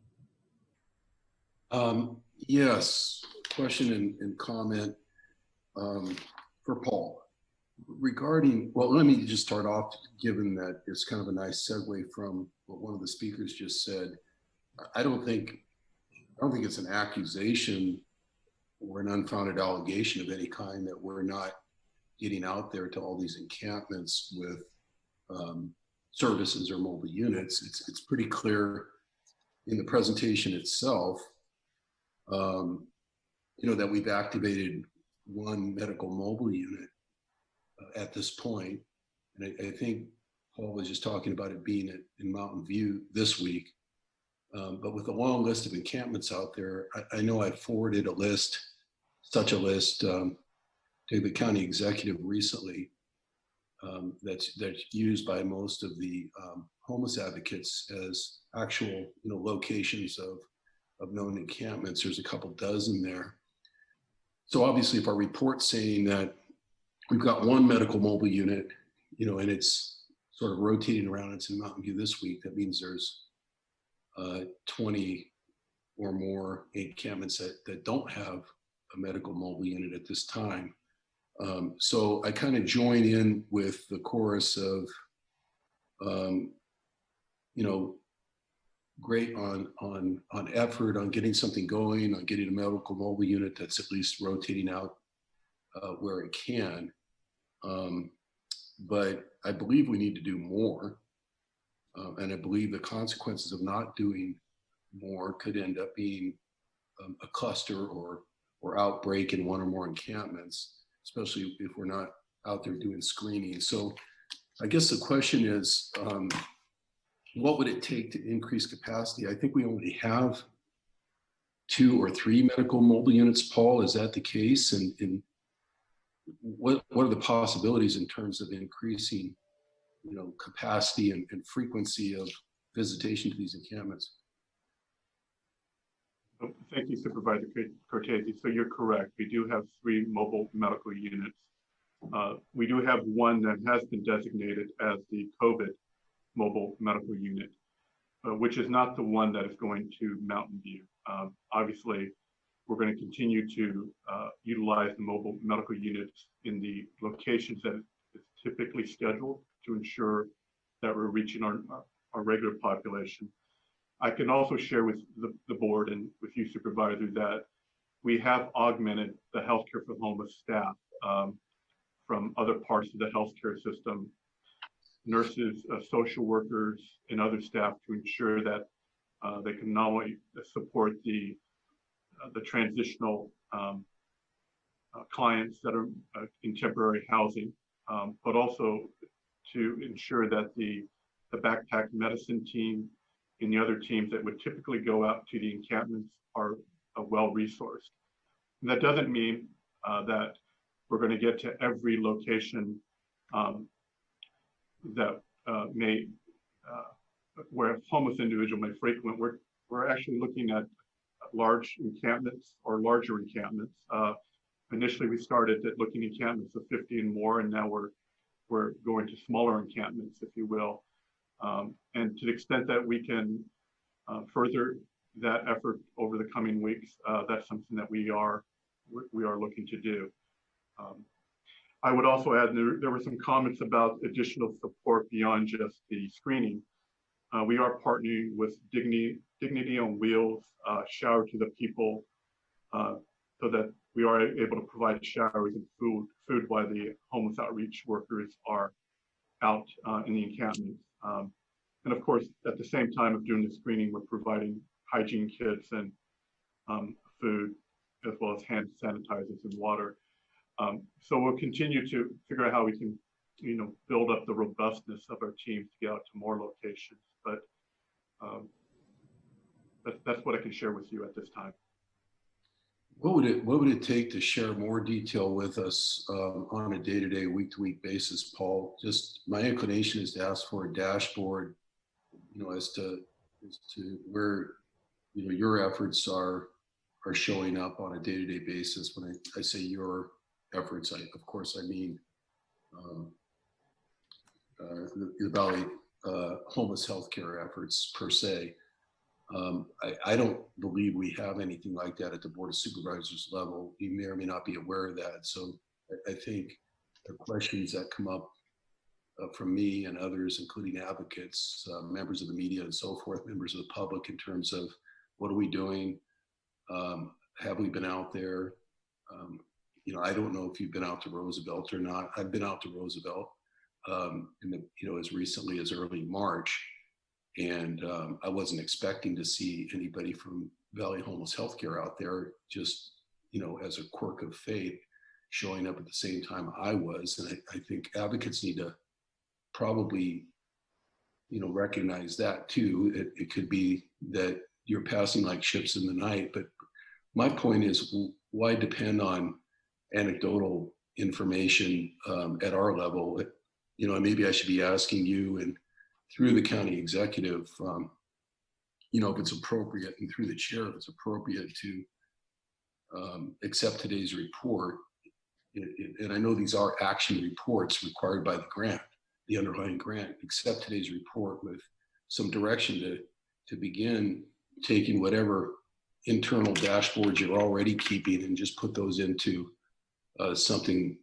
Yes, question and comment. for Paul. Regarding, well, let me just start off, given that it's kind of a nice segue from what one of the speakers just said. I don't think it's an accusation or an unfounded allegation of any kind that we're not getting out there to all these encampments with services or mobile units. It's pretty clear in the presentation itself, that we've activated one medical mobile unit at this point. And I think Paul was just talking about it being in Mountain View this week. But with a long list of encampments out there, I know I forwarded such a list to the county executive recently, that's used by most of the homeless advocates as actual locations of known encampments. There's a couple dozen there. So obviously if our report's saying that we've got one medical mobile unit, and it's sort of rotating around, it's in Mountain View this week, that means there's 20 or more encampments that don't have a medical mobile unit at this time. So I kind of join in with the chorus of, great on effort, on getting something going, on getting a medical mobile unit that's at least rotating out where it can. But I believe we need to do more. And I believe the consequences of not doing more could end up being a cluster or outbreak in one or more encampments, especially if we're not out there doing screening. So I guess the question is, what would it take to increase capacity? I think we only have 2 or 3 medical mobile units, Paul. Is that the case? And what are the possibilities in terms of increasing capacity and frequency of visitation to these encampments? Thank you, Supervisor Cortese. So you're correct. We do have 3 mobile medical units. We do have one that has been designated as the COVID mobile medical unit, which is not the one that is going to Mountain View. Obviously, we're going to continue to utilize the mobile medical units in the locations that it's typically scheduled to ensure that we're reaching our regular population. I can also share with the board and with you, Supervisor, that we have augmented the healthcare for homeless staff from other parts of the healthcare system, nurses, social workers, and other staff, to ensure that they can not only support the transitional clients that are in temporary housing, but also to ensure that the backpack medicine team and the other teams that would typically go out to the encampments are well-resourced. And that doesn't mean that we're going to get to every location that where a homeless individual may frequent. We're actually looking at large encampments or larger encampments. Initially, we started at looking at encampments of 50 and more, and now we're going to smaller encampments, if you will. And to the extent that we can further that effort over the coming weeks, that's something that we are looking to do. I would also add, there were some comments about additional support beyond just the screening. We are partnering with Dignity on Wheels, Shower to the People, so that we are able to provide showers and food while the homeless outreach workers are out in the encampments. And of course, at the same time of doing the screening, we're providing hygiene kits and food, as well as hand sanitizers and water. So we'll continue to figure out how we can, build up the robustness of our teams to get out to more locations. But that's what I can share with you at this time. What would it take to share more detail with us on a day-to-day, week-to-week basis, Paul? Just my inclination is to ask for a dashboard, as to where your efforts are showing up on a day-to-day basis. When I say your efforts, of course I mean the Valley homeless healthcare efforts per se. I don't believe we have anything like that at the Board of Supervisors level. You may or may not be aware of that. So I think the questions that come up from me and others, including advocates, members of the media and so forth, members of the public, in terms of what are we doing? Have we been out there? You know, I don't know if you've been out to Roosevelt or not. I've been out to Roosevelt as recently as early March. And I wasn't expecting to see anybody from Valley Homeless Healthcare out there, just, as a quirk of fate, showing up at the same time I was. And I think advocates need to probably, recognize that too. It could be that you're passing like ships in the night, but my point is, why depend on anecdotal information at our level? Maybe I should be asking you, and through the county executive, if it's appropriate, and through the chair, if it's appropriate to accept today's report. And I know these are action reports required by the grant, the underlying grant. Accept today's report with some direction to begin taking whatever internal dashboards you're already keeping and just put those into something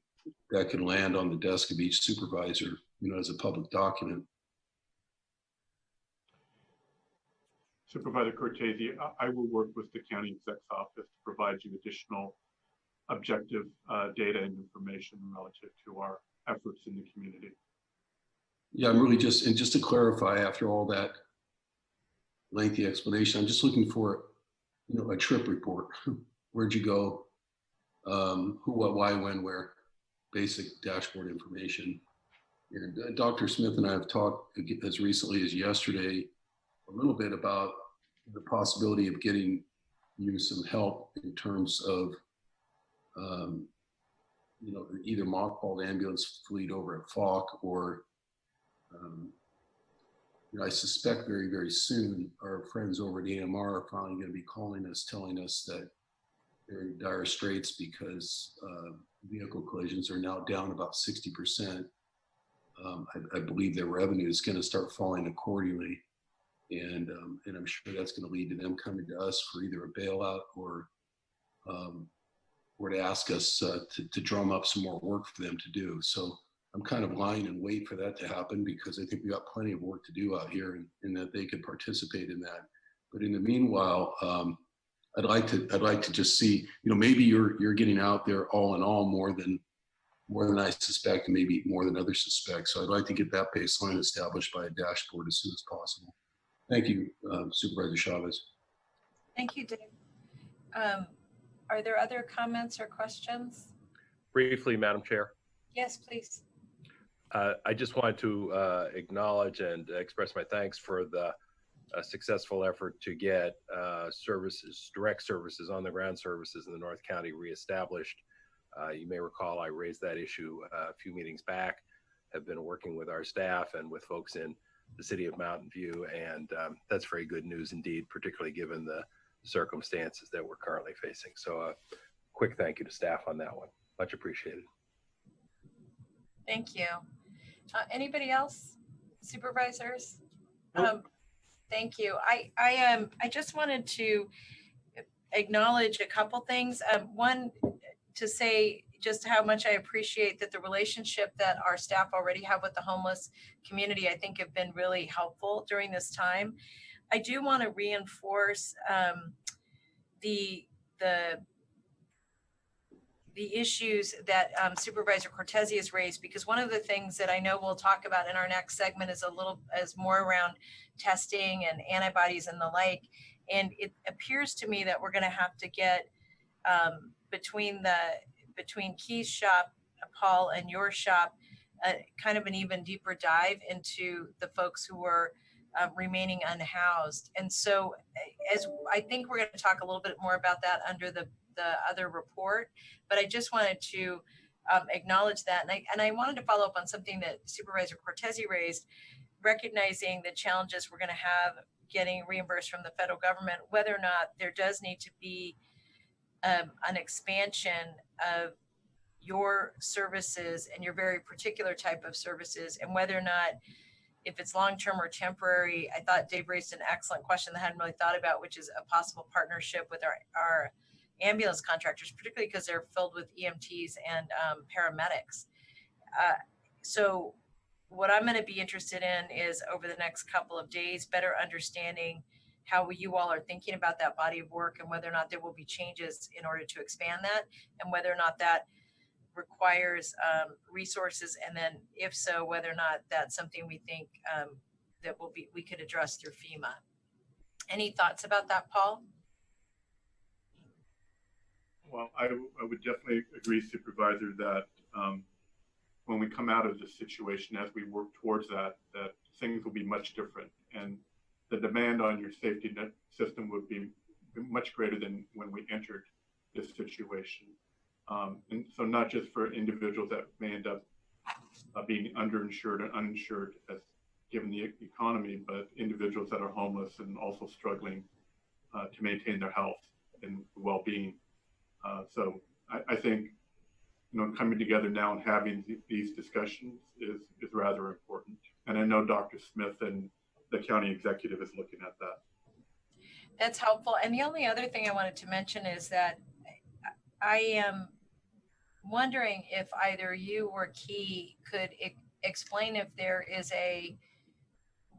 that can land on the desk of each supervisor, as a public document. Supervisor Cortese, I will work with the county exec's office to provide you additional objective data and information relative to our efforts in the community. Yeah, I'm really just to clarify, after all that lengthy explanation, I'm just looking for, a trip report. Where'd you go? Who, what, why, when, where? Basic dashboard information. And Dr. Smith and I have talked as recently as yesterday a little bit about the possibility of getting you some help in terms of, either mothballed ambulance fleet over at Falk, or, I suspect very, very soon our friends over at AMR are finally going to be calling us, telling us that they're in dire straits because vehicle collisions are now down about 60%. I believe their revenue is going to start falling accordingly. And I'm sure that's going to lead to them coming to us for either a bailout or to ask us to drum up some more work for them to do. So I'm kind of lying in wait for that to happen, because I think we got plenty of work to do out here, and that they could participate in that. But in the meanwhile, I'd like to just see, maybe you're getting out there all in all more than I suspect, and maybe more than others suspect. So I'd like to get that baseline established by a dashboard as soon as possible. Thank you, Supervisor Chavez. Thank you, Dave. Are there other comments or questions? Briefly, Madam Chair. Yes, please. I just wanted to acknowledge and express my thanks for the successful effort to get direct services, on the ground services in the North County reestablished. You may recall I raised that issue a few meetings back, have been working with our staff and with folks in the city of Mountain View, and that's very good news indeed, particularly given the circumstances that we're currently facing. So a quick thank you to staff on that one. Much appreciated. Thank you. Anybody else? Supervisors? Thank you. I just wanted to acknowledge a couple things. One, to say just how much I appreciate that the relationship that our staff already have with the homeless community, I think, have been really helpful during this time. I do want to reinforce the issues that Supervisor Cortese has raised, because one of the things that I know we'll talk about in our next segment is more around testing and antibodies and the like. And it appears to me that we're going to have to get between Keith's shop, Paul, and your shop, kind of an even deeper dive into the folks who were remaining unhoused. And so, as I think we're going to talk a little bit more about that under the other report, but I just wanted to acknowledge that. And I wanted to follow up on something that Supervisor Cortese raised, recognizing the challenges we're going to have getting reimbursed from the federal government, whether or not there does need to be an expansion of your services and your very particular type of services, and whether or not, if it's long-term or temporary. I thought Dave raised an excellent question that I hadn't really thought about, which is a possible partnership with our ambulance contractors, particularly because they're filled with EMTs and paramedics. So what I'm going to be interested in is over the next couple of days, better understanding how you all are thinking about that body of work and whether or not there will be changes in order to expand that, and whether or not that requires resources, and then if so, whether or not that's something we think that we could address through FEMA. Any thoughts about that, Paul? Well, I would definitely agree, Supervisor, that when we come out of this situation, as we work towards that things will be much different, and the demand on your safety net system would be much greater than when we entered this situation. And so not just for individuals that may end up being underinsured and uninsured as given the economy, but individuals that are homeless and also struggling to maintain their health and well-being. So I think, coming together now and having these discussions is rather important. And I know Dr. Smith and the county executive is looking at that. That's helpful. And the only other thing I wanted to mention is that I am wondering if either you or Key could explain if there is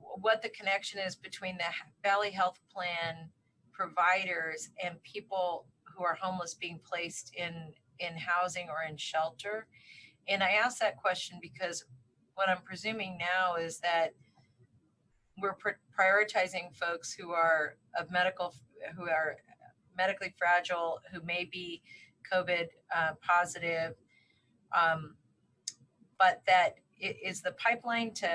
what the connection is between the Valley Health Plan providers and people who are homeless being placed in housing or in shelter. And I ask that question because what I'm presuming now is that we're prioritizing folks who are who are medically fragile, who may be COVID positive, but that is the pipeline to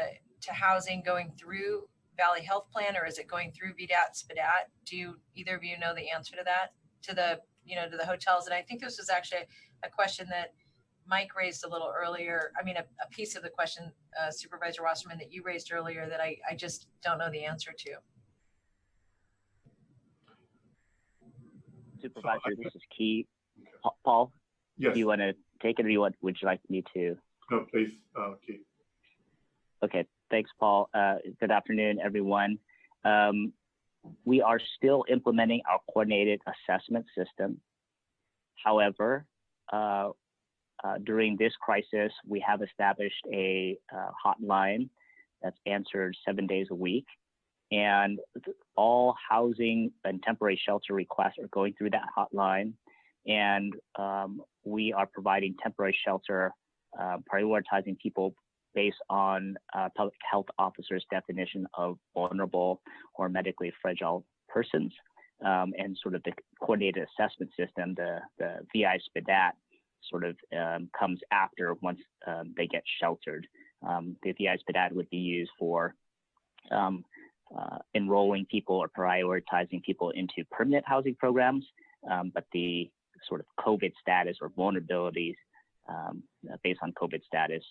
housing going through Valley Health Plan, or is it going through VDAT, SPDAT? Do either of you know the answer to that? To the hotels? And I think this was actually a question that Mike raised a little earlier. I mean, a piece of the question, Supervisor Wasserman, that you raised earlier that I just don't know the answer to. Supervisor, this is Key. Paul, yes. Do you want to take it, or would you like me to? No, please, Key. Okay, thanks, Paul. Good afternoon, everyone. We are still implementing our coordinated assessment system. However, during this crisis, we have established a hotline that's answered 7 days a week. And all housing and temporary shelter requests are going through that hotline. And we are providing temporary shelter, prioritizing people based on public health officers' definition of vulnerable or medically fragile persons. And sort of the coordinated assessment system, the VI SPDAT, sort of comes after once they get sheltered. The VI SPDAT would be used for enrolling people or prioritizing people into permanent housing programs, but the sort of COVID status or vulnerabilities based on COVID status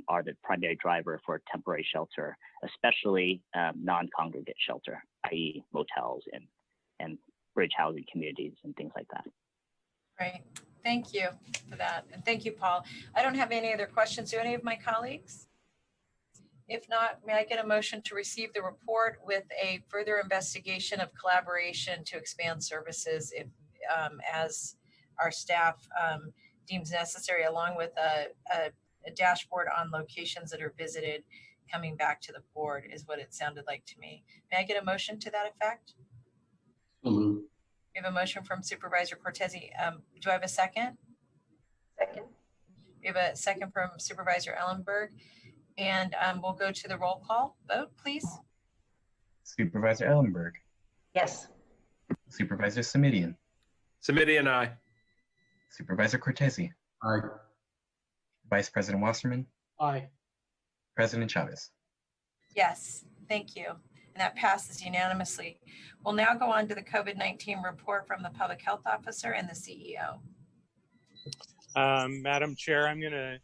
are the primary driver for temporary shelter, especially non-congregate shelter, i.e. motels and bridge housing communities and things like that. Right. Thank you for that. And thank you, Paul. I don't have any other questions. Do any of my colleagues? If not, may I get a motion to receive the report with a further investigation of collaboration to expand services if, as our staff deems necessary, along with a dashboard on locations that are visited coming back to the board is what it sounded like to me. May I get a motion to that effect? Mm-hmm. We have a motion from Supervisor Cortese. Do I have a second? Second. We have a second from Supervisor Ellenberg. And we'll go to the roll call vote, please. Supervisor Ellenberg. Yes. Supervisor Simidian. Simidian, aye. Supervisor Cortese. Aye. Vice President Wasserman. Aye. President Chavez. Yes, thank you. And that passes unanimously. We'll now go on to the COVID-19 report from the Public Health Officer and the CEO. Madam Chair, I'm going to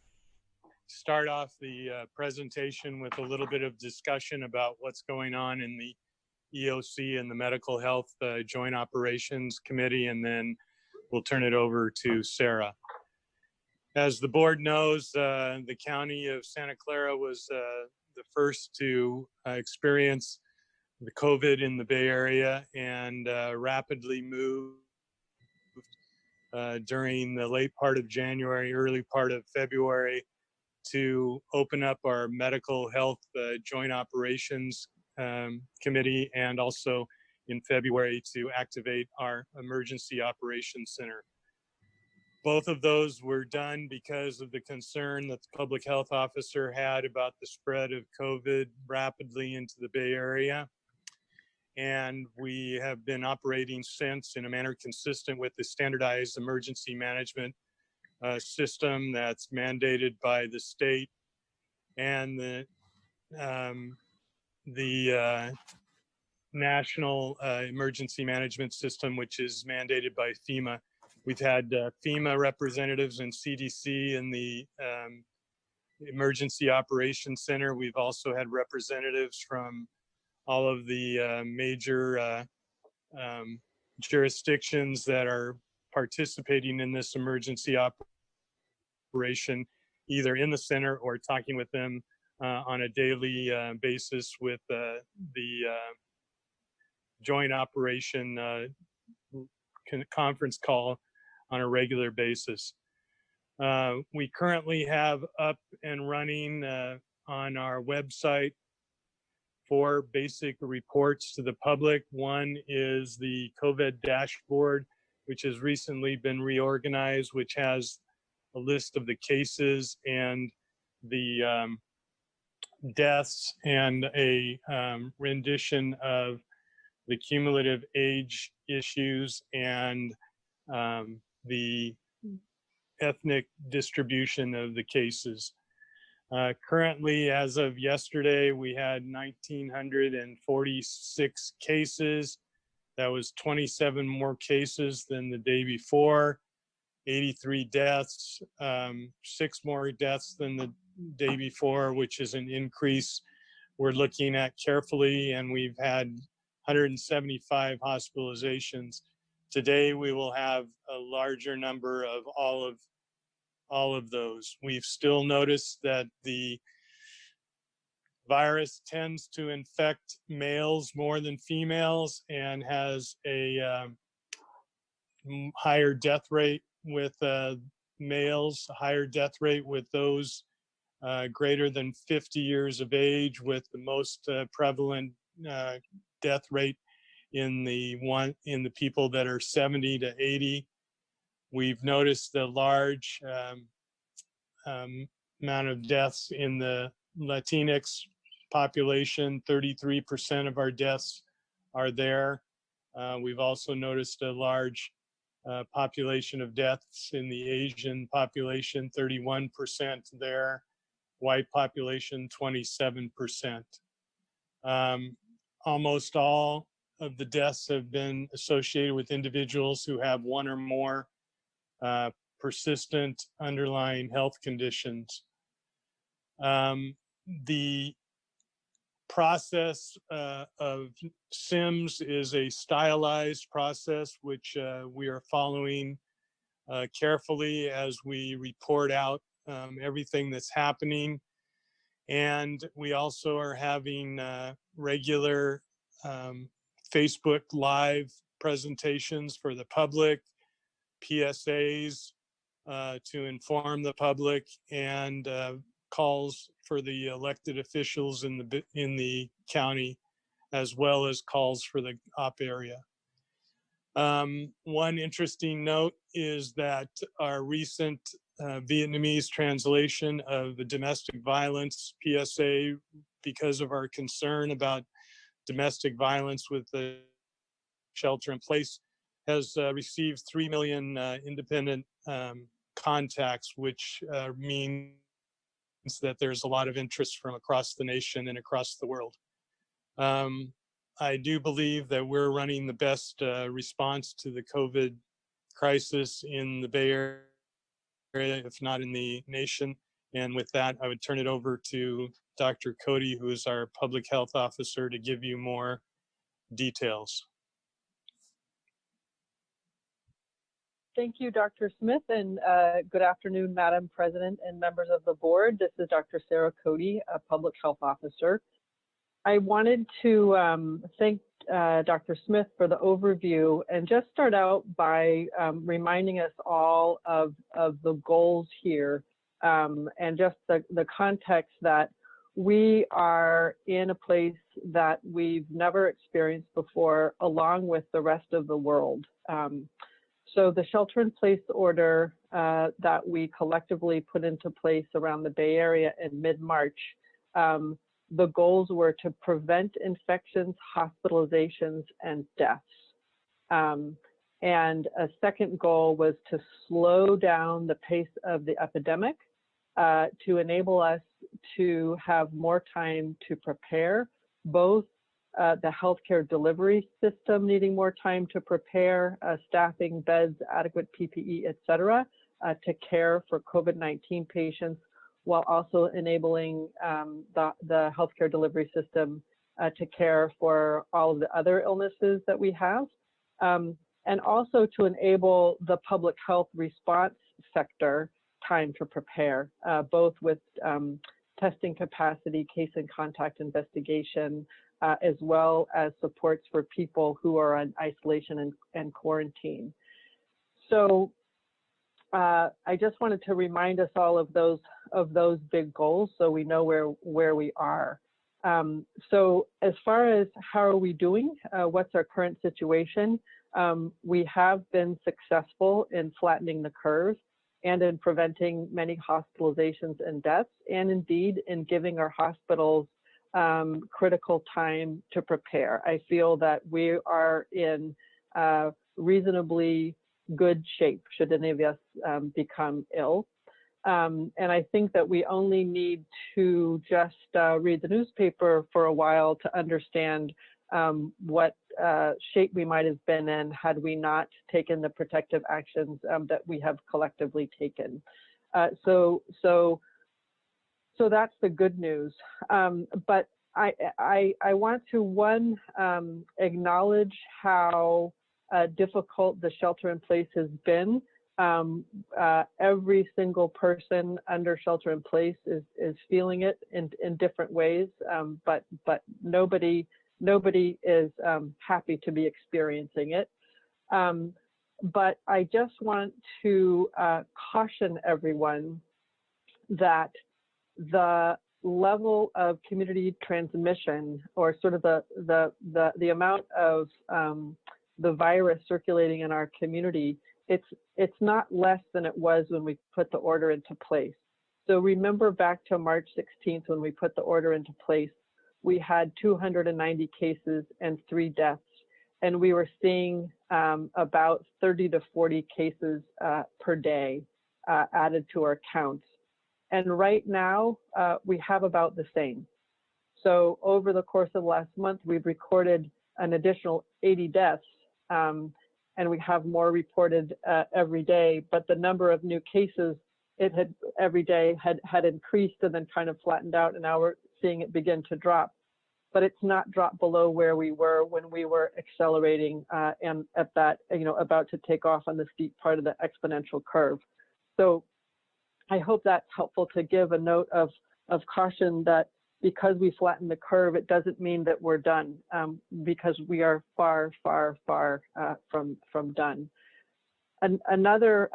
start off the presentation with a little bit of discussion about what's going on in the EOC and the Medical Health Joint Operations Committee, and then we'll turn it over to Sarah. As the board knows, the County of Santa Clara was the first to experience the COVID in the Bay Area and rapidly moved during the late part of January, early part of February, to open up our medical health joint operations committee, and also in February to activate our emergency operations center. Both of those were done because of the concern that the public health officer had about the spread of COVID rapidly into the Bay Area. And we have been operating since in a manner consistent with the standardized emergency management system that's mandated by the state and the National Emergency Management System, which is mandated by FEMA. We've had FEMA representatives and CDC in the Emergency Operations Center. We've also had representatives from all of the major jurisdictions that are participating in this emergency operation, either in the center or talking with them on a daily basis with the joint operation conference call on a regular basis. We currently have up and running on our website 4 basic reports to the public. One is the COVID dashboard, which has recently been reorganized, which has a list of the cases and the deaths and a rendition of the cumulative age issues and the ethnic distribution of the cases. Currently, as of yesterday, we had 1,946 cases. That was 27 more cases than the day before, 83 deaths, 6 more deaths than the day before, which is an increase we're looking at carefully, and we've had 175 hospitalizations. Today, we will have a larger number of all of those. We've still noticed that the virus tends to infect males more than females and has a higher death rate with males, a higher death rate with those greater than 50 years of age, with the most prevalent death rate in the people that are 70 to 80. We've noticed the large amount of deaths in the Latinx population. 33% of our deaths are there. We've also noticed a large population of deaths in the Asian population, 31% there. White population, 27%. Almost all of the deaths have been associated with individuals who have one or more persistent underlying health conditions. The process of SIMS is a stylized process, which we are following carefully as we report out everything that's happening. And we also are having regular Facebook Live presentations for the public, PSAs to inform the public, and calls for the elected officials in the county, as well as calls for the op area. One interesting note is that our recent Vietnamese translation of the domestic violence PSA, because of our concern about domestic violence with the shelter in place, has received 3 million independent contacts, which means that there's a lot of interest from across the nation and across the world. I do believe that we're running the best response to the COVID crisis in the Bay Area, if not in the nation. And with that, I would turn it over to Dr. Cody, who is our public health officer, to give you more details. Thank you, Dr. Smith, and good afternoon, Madam President and members of the board. This is Dr. Sarah Cody, a public health officer. I wanted to thank Dr. Smith for the overview and just start out by reminding us all of the goals here and just the context that we are in a place that we've never experienced before, along with the rest of the world. So the shelter-in-place order that we collectively put into place around the Bay Area in mid-March, the goals were to prevent infections, hospitalizations, and deaths. And a second goal was to slow down the pace of the epidemic to enable us to have more time to prepare, both the healthcare delivery system needing more time to prepare, staffing, beds, adequate PPE, et cetera, to care for COVID-19 patients, while also enabling the healthcare delivery system to care for all of the other illnesses that we have, and also to enable the public health response sector time to prepare, both with testing capacity, case and contact investigation, as well as supports for people who are on isolation and quarantine. So I just wanted to remind us all of those big goals so we know where we are. So as far as how are we doing, what's our current situation, we have been successful in flattening the curve and in preventing many hospitalizations and deaths, and indeed in giving our hospitals critical time to prepare. I feel that we are in reasonably good shape should any of us become ill. And I think that we only need to just read the newspaper for a while to understand what shape we might have been in had we not taken the protective actions that we have collectively taken. So that's the good news. But I want to, acknowledge how difficult the shelter in place has been. Every single person under shelter in place is feeling it in different ways, but nobody is happy to be experiencing it. But I just want to caution everyone that the level of community transmission, or sort of the amount of the virus circulating in our community, it's not less than it was when we put the order into place. So remember back to March 16th when we put the order into place, we had 290 cases and 3 deaths, and we were seeing about 30 to 40 cases per day added to our counts. And right now, we have about the same. So over the course of last month, we've recorded an additional 80 deaths, and we have more reported every day, but the number of new cases every day had increased and then kind of flattened out, and now we're seeing it begin to drop. But it's not dropped below where we were when we were accelerating and at that, about to take off on the steep part of the exponential curve. So I hope that's helpful to give a note of caution that because we flatten the curve, it doesn't mean that we're done, because we are far, far, far from done. Another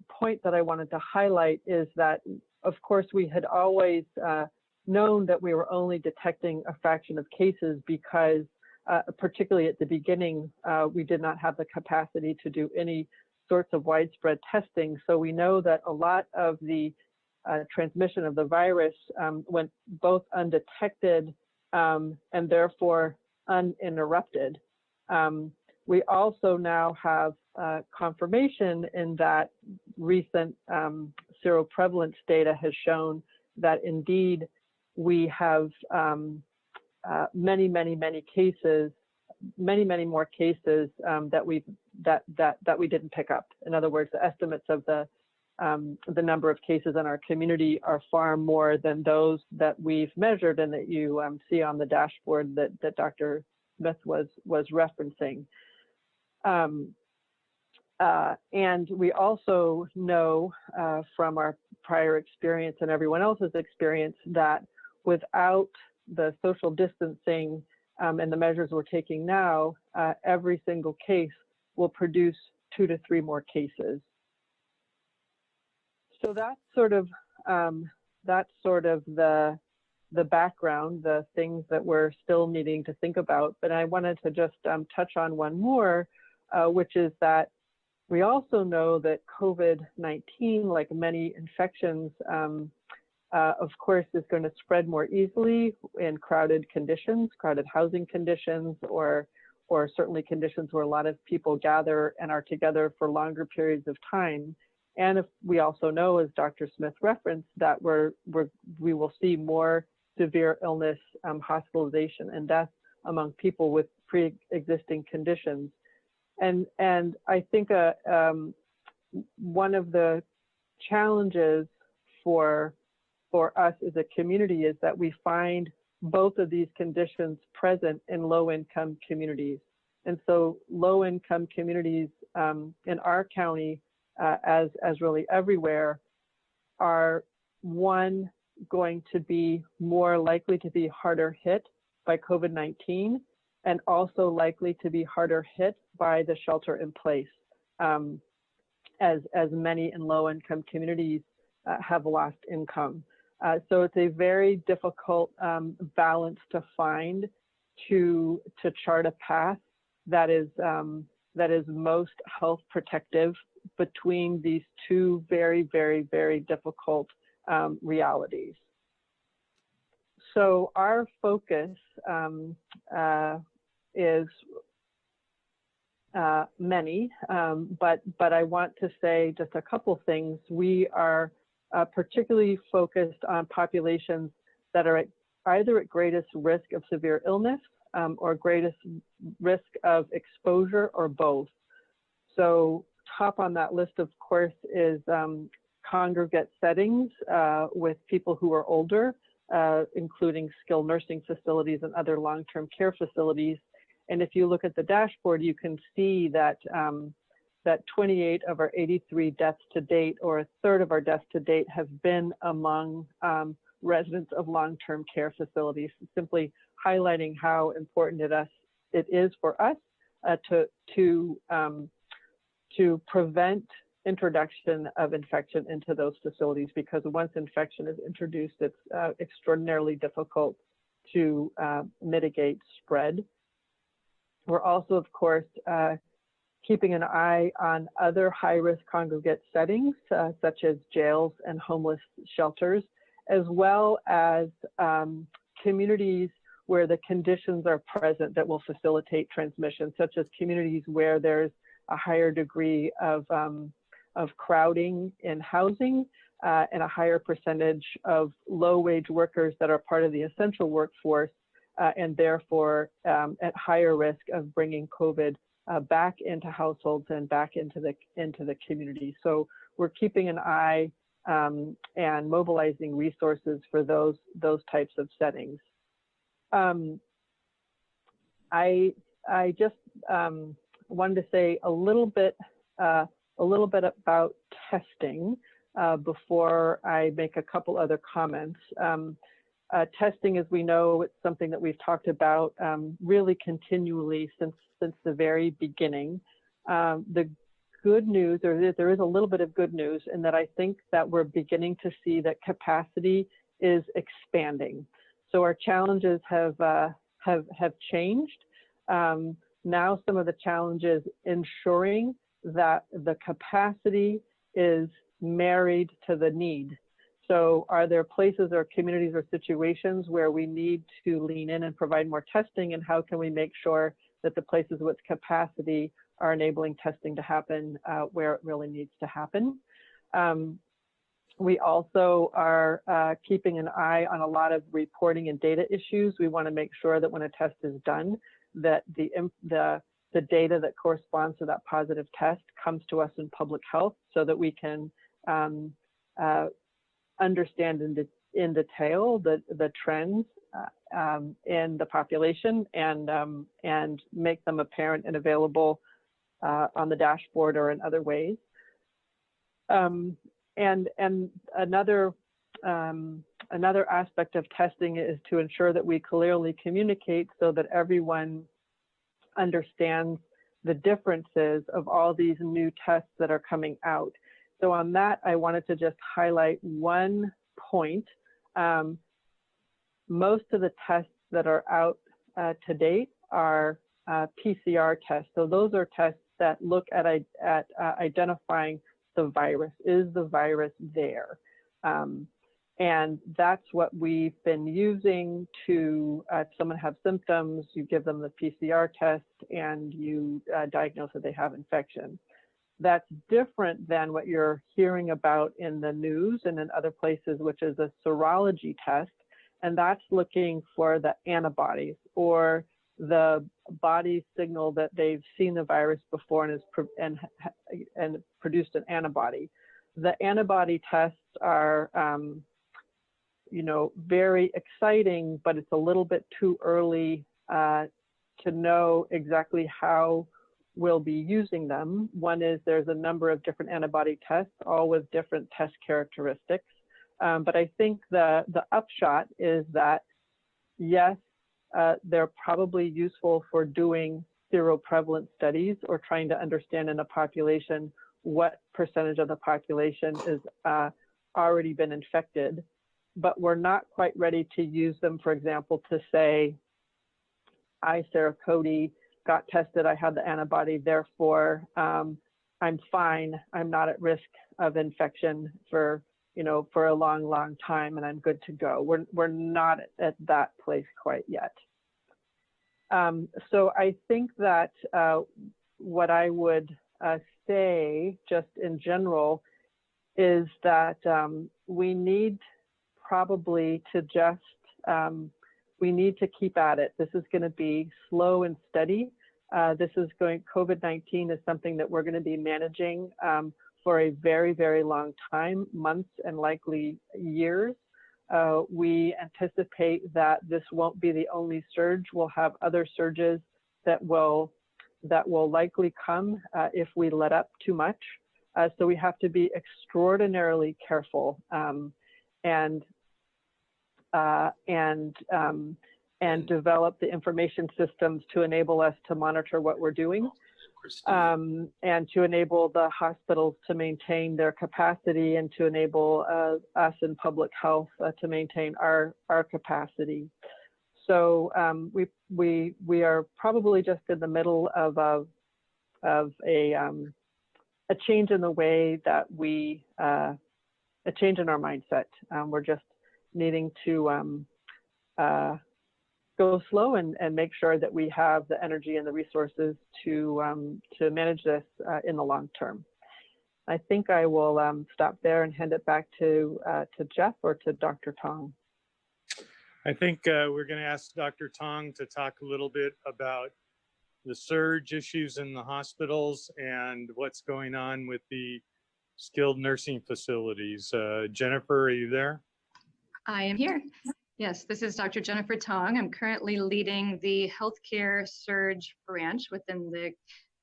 point that I wanted to highlight is that, of course, we had always known that we were only detecting a fraction of cases because, particularly at the beginning, we did not have the capacity to do any sorts of widespread testing. So we know that a lot of the transmission of the virus went both undetected and therefore uninterrupted. We also now have confirmation in that recent seroprevalence data has shown that indeed we have many cases, many more cases that we didn't pick up. In other words, the estimates of the number of cases in our community are far more than those that we've measured and that you see on the dashboard that Dr. Smith was referencing. And we also know from our prior experience and everyone else's experience that without the social distancing and the measures we're taking now, every single case will produce 2 to 3 more cases. So that's sort of the background, the things that we're still needing to think about. But I wanted to just touch on one more, which is that we also know that COVID-19, like many infections, of course, is going to spread more easily in crowded conditions, crowded housing conditions, or certainly conditions where a lot of people gather and are together for longer periods of time. And if we also know, as Dr. Smith referenced, that we will see more severe illness, hospitalization, and death among people with pre-existing conditions. And I think one of the challenges for us as a community is that we find both of these conditions present in low-income communities. And so low-income communities in our county, as really everywhere, are going to be more likely to be harder hit by COVID-19, and also likely to be harder hit by the shelter in place, as many in low-income communities have lost income. So it's a very difficult balance to find to chart a path that is most health protective between these two very, very, very difficult realities. So our focus is many, but I want to say just a couple things. We are particularly focused on populations that are either at greatest risk of severe illness or greatest risk of exposure, or both. So top on that list, of course, is congregate settings with people who are older, including skilled nursing facilities and other long-term care facilities. And if you look at the dashboard, you can see that that 28 of our 83 deaths to date, or a third of our deaths to date, have been among residents of long-term care facilities, simply highlighting how important it is for us to prevent introduction of infection into those facilities, because once infection is introduced, it's extraordinarily difficult to mitigate spread. We're also, of course, keeping an eye on other high-risk congregate settings, such as jails and homeless shelters, as well as communities where the conditions are present that will facilitate transmission, such as communities where there's a higher degree of crowding in housing and a higher percentage of low-wage workers that are part of the essential workforce, and therefore at higher risk of bringing COVID back into households and back into the community. So we're keeping an eye and mobilizing resources for those types of settings. I just wanted to say a little bit about testing before I make a couple other comments. Testing, as we know, it's something that we've talked about really continually since the very beginning. The good news, or there is a little bit of good news, in that I think that we're beginning to see that capacity is expanding. So our challenges have changed. Now some of the challenges ensuring that the capacity is married to the need. So are there places or communities or situations where we need to lean in and provide more testing, and how can we make sure that the places with capacity are enabling testing to happen where it really needs to happen? We also are keeping an eye on a lot of reporting and data issues. We want to make sure that when a test is done, that the data that corresponds to that positive test comes to us in public health, so that we can understand in detail the trends in the population and make them apparent and available on the dashboard or in other ways. And another another aspect of testing is to ensure that we clearly communicate so that everyone understands the differences of all these new tests that are coming out. So on that, I wanted to just highlight one point. Most of the tests that are out to date are PCR tests. So those are tests that look at identifying the virus. Is the virus there? And that's what we've been using to, if someone has symptoms, you give them the PCR test and you diagnose that they have infection. That's different than what you're hearing about in the news and in other places, which is a serology test. And that's looking for the antibodies or the body signal that they've seen the virus before and produced an antibody. The antibody tests are, you know, very exciting, but it's a little bit too early to know exactly how we'll be using them. One is there's a number of different antibody tests, all with different test characteristics. But I think the upshot is that, yes, they're probably useful for doing seroprevalence studies or trying to understand in a population what percentage of the population is already been infected. But we're not quite ready to use them, for example, to say, I, Sarah Cody, got tested, I had the antibody, therefore I'm fine, I'm not at risk of infection for, you know, for a long, long time and I'm good to go. We're not at that place quite yet. So I think that what I would say just in general is that we need probably to just, we need to keep at it. This is going to be slow and steady. This is going, COVID-19 is something that we're going to be managing for a very, very long time, months and likely years. We anticipate that this won't be the only surge. We'll have other surges that will likely come if we let up too much. So we have to be extraordinarily careful and develop the information systems to enable us to monitor what we're doing, and to enable the hospitals to maintain their capacity and to enable us in public health to maintain our capacity. So we are probably just in the middle of a change in the way that we, a change in our mindset. We're just needing to go slow and make sure that we have the energy and the resources to manage this in the long term. I think I will stop there and hand it back to Jeff or to Dr. Tong. I think we're going to ask Dr. Tong to talk a little bit about the surge issues in the hospitals and what's going on with the skilled nursing facilities. Jennifer, are you there? I am here. Yes, this is Dr. Jennifer Tong. I'm currently leading the healthcare surge branch within the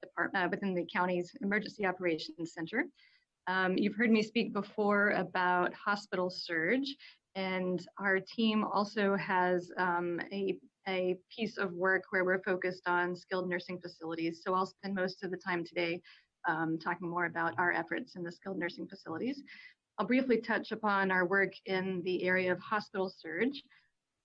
department, within the county's emergency operations center. You've heard me speak before about hospital surge, and our team also has a piece of work where we're focused on skilled nursing facilities. So I'll spend most of the time today talking more about our efforts in the skilled nursing facilities. I'll briefly touch upon our work in the area of hospital surge.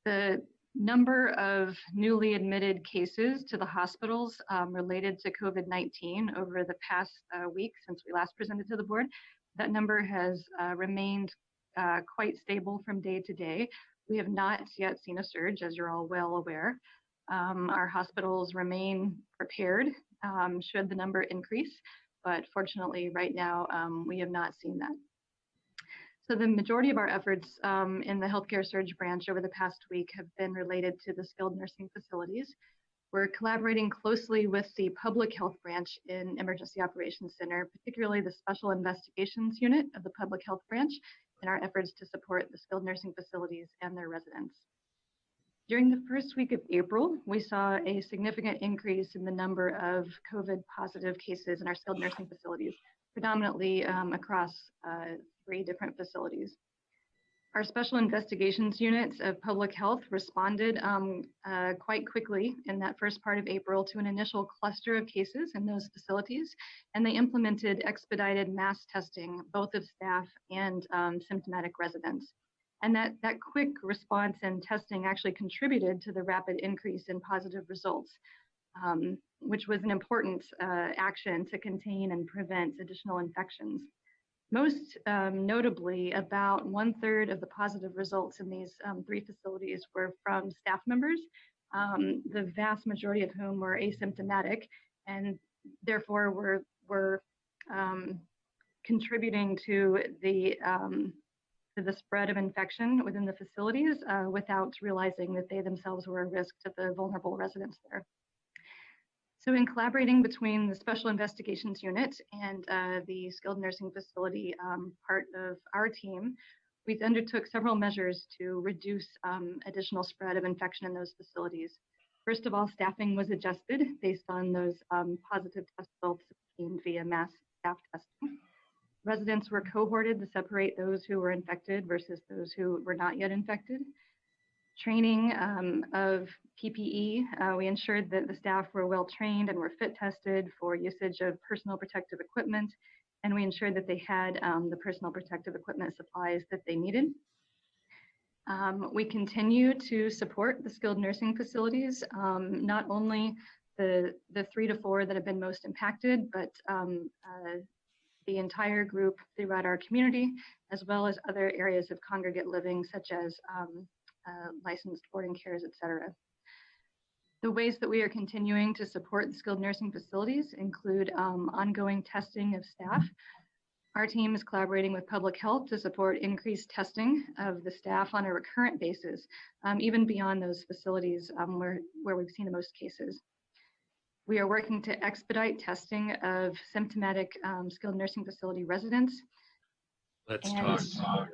The number of newly admitted cases to the hospitals related to COVID-19 over the past week since we last presented to the board, that number has remained quite stable from day to day. We have not yet seen a surge, as you're all well aware. Our hospitals remain prepared should the number increase, but fortunately right now we have not seen that. So the majority of our efforts in the healthcare surge branch over the past week have been related to the skilled nursing facilities. We're collaborating closely with the public health branch in Emergency Operations Center, particularly the Special Investigations Unit of the public health branch, in our efforts to support the skilled nursing facilities and their residents. During the first week of April, we saw a significant increase in the number of COVID positive cases in our skilled nursing facilities, predominantly across 3 different facilities. Our special investigations units of public health responded quite quickly in that first part of April to an initial cluster of cases in those facilities, and they implemented expedited mass testing, both of staff and symptomatic residents. And that quick response and testing actually contributed to the rapid increase in positive results, which was an important action to contain and prevent additional infections. Most notably, about 1/3 of the positive results in these 3 facilities were from staff members, the vast majority of whom were asymptomatic and therefore were contributing to the spread of infection within the facilities without realizing that they themselves were a risk to the vulnerable residents there. So in collaborating between the Special Investigations Unit and the skilled nursing facility part of our team, we undertook several measures to reduce additional spread of infection in those facilities. First of all, staffing was adjusted based on those positive test results obtained via mass staff testing. Residents were cohorted to separate those who were infected versus those who were not yet infected. Training of PPE, we ensured that the staff were well trained and were fit tested for usage of personal protective equipment, and we ensured that they had the personal protective equipment supplies that they needed. We continue to support the skilled nursing facilities, not only the 3 to 4 that have been most impacted, but the entire group throughout our community, as well as other areas of congregate living, such as licensed boarding cares, et cetera. The ways that we are continuing to support the skilled nursing facilities include ongoing testing of staff. Our team is collaborating with public health to support increased testing of the staff on a recurrent basis, even beyond those facilities where we've seen the most cases. We are working to expedite testing of symptomatic skilled nursing facility residents. Let's talk.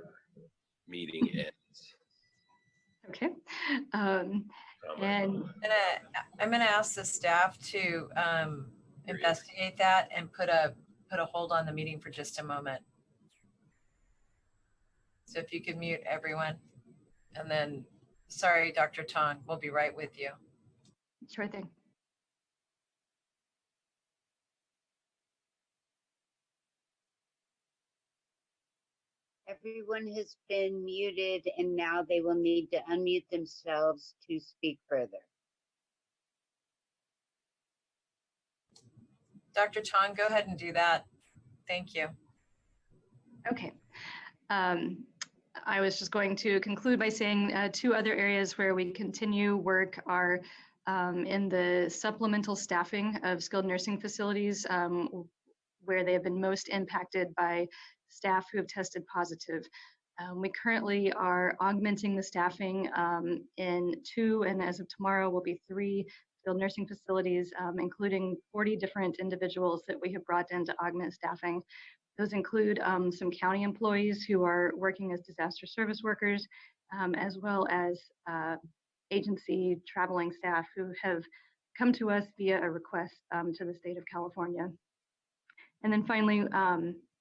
Meeting ends. Okay. And I'm gonna ask the staff to investigate that and put a hold on the meeting for just a moment. So if you could mute everyone, and then, sorry, Dr. Tong, we'll be right with you. Sure thing. Everyone has been muted and now they will need to unmute themselves to speak further. Dr. Tong, go ahead and do that. Thank you. Okay. I was just going to conclude by saying 2 other areas where we continue work are in the supplemental staffing of skilled nursing facilities where they have been most impacted by staff who have tested positive. We currently are augmenting the staffing in 2, and as of tomorrow will be 3 skilled nursing facilities, including 40 different individuals that we have brought in to augment staffing. Those include some county employees who are working as disaster service workers, as well as agency traveling staff who have come to us via a request to the state of California. And then finally,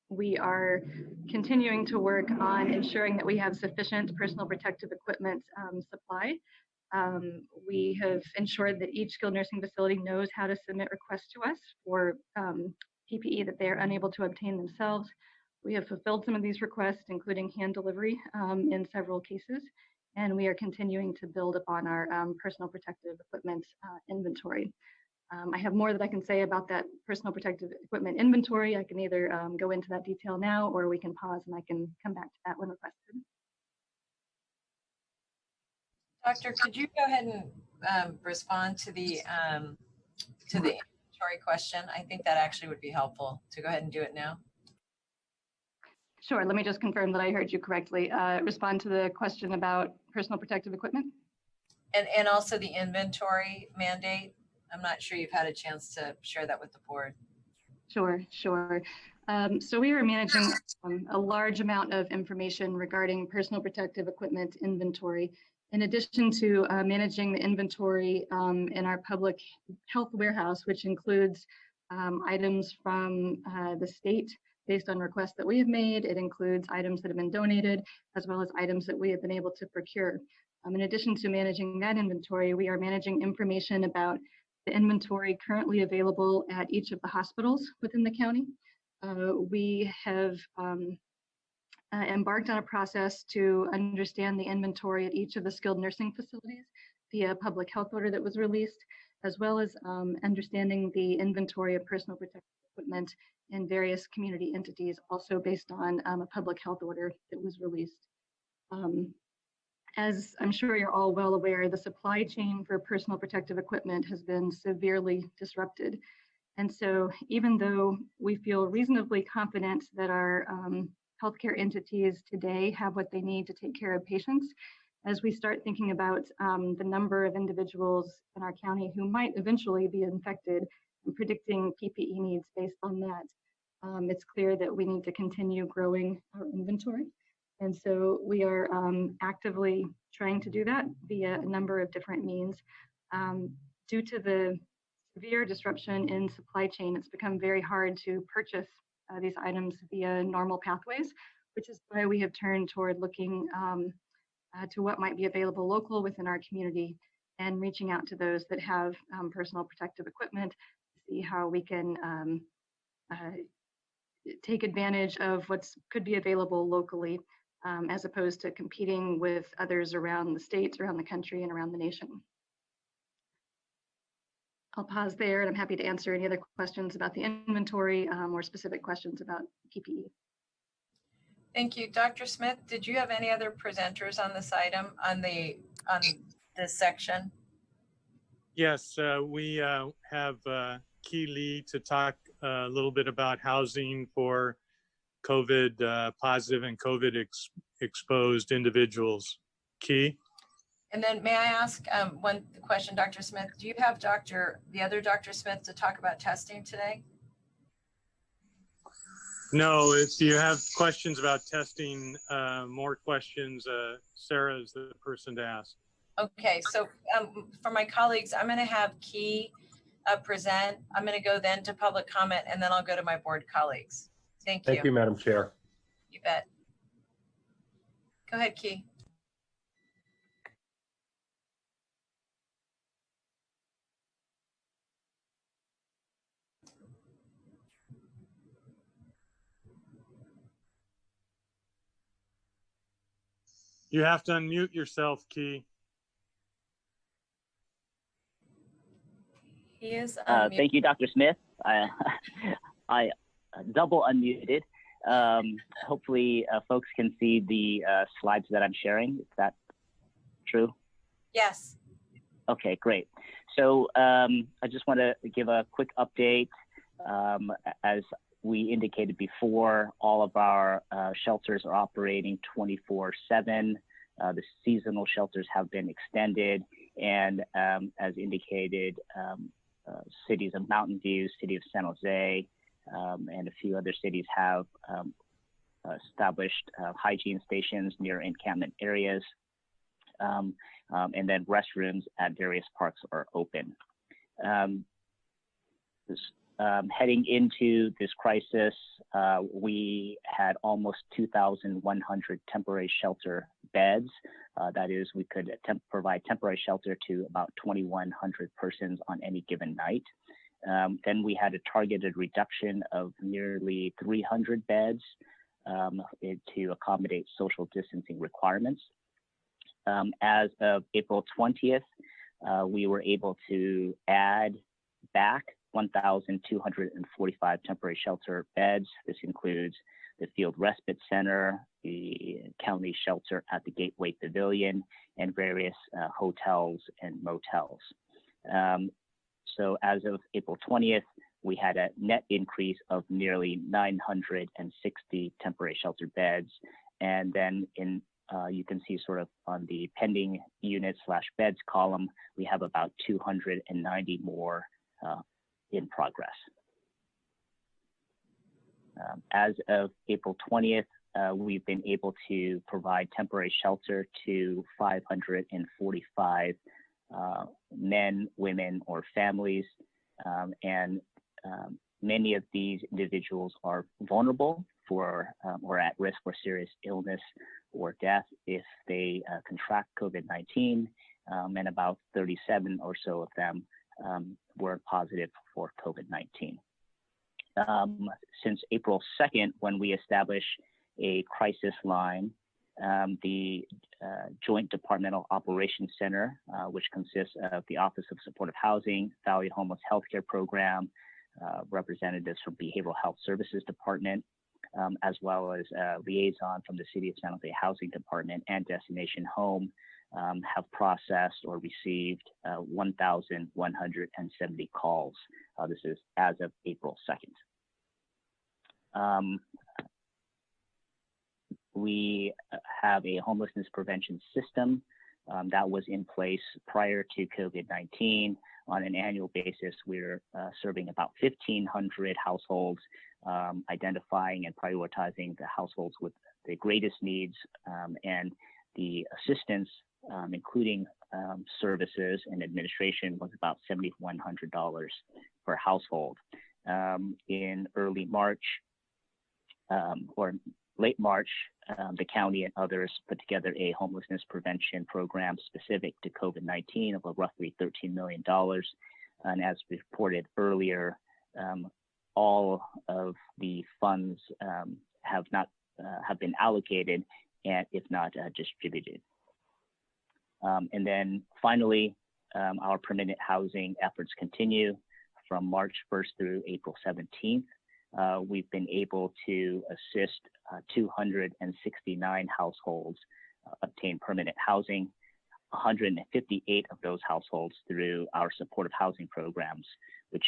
we are continuing to work on ensuring that we have sufficient personal protective equipment supply. We have ensured that each skilled nursing facility knows how to submit requests to us for PPE that they are unable to obtain themselves. We have fulfilled some of these requests, including hand delivery in several cases, and we are continuing to build upon our personal protective equipment inventory. I have more that I can say about that personal protective equipment inventory. I can either go into that detail now, or we can pause and I can come back to that when requested. Doctor, could you go ahead and respond to the inventory question? I think that actually would be helpful to go ahead and do it now. Sure, let me just confirm that I heard you correctly. Respond to the question about personal protective equipment. And also the inventory mandate. I'm not sure you've had a chance to share that with the board. Sure. So we are managing a large amount of information regarding personal protective equipment inventory. In addition to managing the inventory in our public health warehouse, which includes items from the state, based on requests that we have made. It includes items that have been donated, as well as items that we have been able to procure. In addition to managing that inventory, we are managing information about the inventory currently available at each of the hospitals within the county. We have embarked on a process to understand the inventory at each of the skilled nursing facilities via public health order that was released, as well as understanding the inventory of personal protective equipment in various community entities, also based on a public health order that was released. As I'm sure you're all well aware, the supply chain for personal protective equipment has been severely disrupted. And so even though we feel reasonably confident that our healthcare entities today have what they need to take care of patients, as we start thinking about the number of individuals in our county who might eventually be infected and predicting PPE needs based on that, it's clear that we need to continue growing our inventory. And so we are actively trying to do that via a number of different means. Due to the severe disruption in supply chain, it's become very hard to purchase these items via normal pathways, which is why we have turned toward looking to what might be available local within our community and reaching out to those that have personal protective equipment to see how we can take advantage of what could be available locally, as opposed to competing with others around the states, around the country, and around the nation. I'll pause there, and I'm happy to answer any other questions about the inventory or specific questions about PPE. Thank you. Dr. Smith, did you have any other presenters on this item, on this section? Yes, we have Key Lee to talk a little bit about housing for COVID positive and COVID exposed individuals. Key? And then may I ask one question, Dr. Smith? Do you have the other Dr. Smith to talk about testing today? No, if you have questions about testing, more questions, Sarah is the person to ask. Okay, so for my colleagues, I'm going to have Key present. I'm going to go then to public comment, and then I'll go to my board colleagues. Thank you. Thank you, Madam Chair. You bet. Go ahead, Key. You have to unmute yourself, Key. He is thank you, Dr. Smith. I double unmuted. Hopefully folks can see the slides that I'm sharing. Is that true? Yes. Okay, great. So I just want to give a quick update. As we indicated before, all of our shelters are operating 24/7. The seasonal shelters have been extended, and as indicated, cities of Mountain View, city of San Jose, and a few other cities have established hygiene stations near encampment areas, and then restrooms at various parks are open. Heading into this crisis, we had almost 2,100 temporary shelter beds. That is, we could provide temporary shelter to about 2,100 persons on any given night. Then we had a targeted reduction of nearly 300 beds to accommodate social distancing requirements. As of April 20th, we were able to add back 1,245 temporary shelter beds. This includes the Field Respite Center, the county shelter at the Gateway Pavilion, and various hotels and motels. So as of April 20th, we had a net increase of nearly 960 temporary shelter beds. And then you can see sort of on the pending units / beds column, we have about 290 more in progress. As of April 20th, we've been able to provide temporary shelter to 545 men, women, or families, and many of these individuals are vulnerable for or at risk for serious illness or death if they contract COVID-19, and about 37 or so of them were positive for COVID-19. Since April 2nd, when we established a crisis line, the Joint Departmental Operations Center, which consists of the Office of Supportive Housing, Valley Homeless Healthcare Program, representatives from Behavioral Health Services Department, as well as a liaison from the City of San Jose Housing Department and Destination Home, have processed or received 1,170 calls. This is as of April 2nd. We have a homelessness prevention system that was in place prior to COVID-19. On an annual basis, we're serving about 1,500 households, identifying and prioritizing the households with the greatest needs, and the assistance, including services and administration, was about $7,100 per household. In early March, or late March, the county and others put together a homelessness prevention program specific to COVID-19 of roughly $13 million. And as reported earlier, all of the funds have been allocated, and if not distributed. And then finally, our permanent housing efforts continue from March 1st through April 17th. We've been able to assist 269 households obtain permanent housing, 158 of those households through our supportive housing programs, which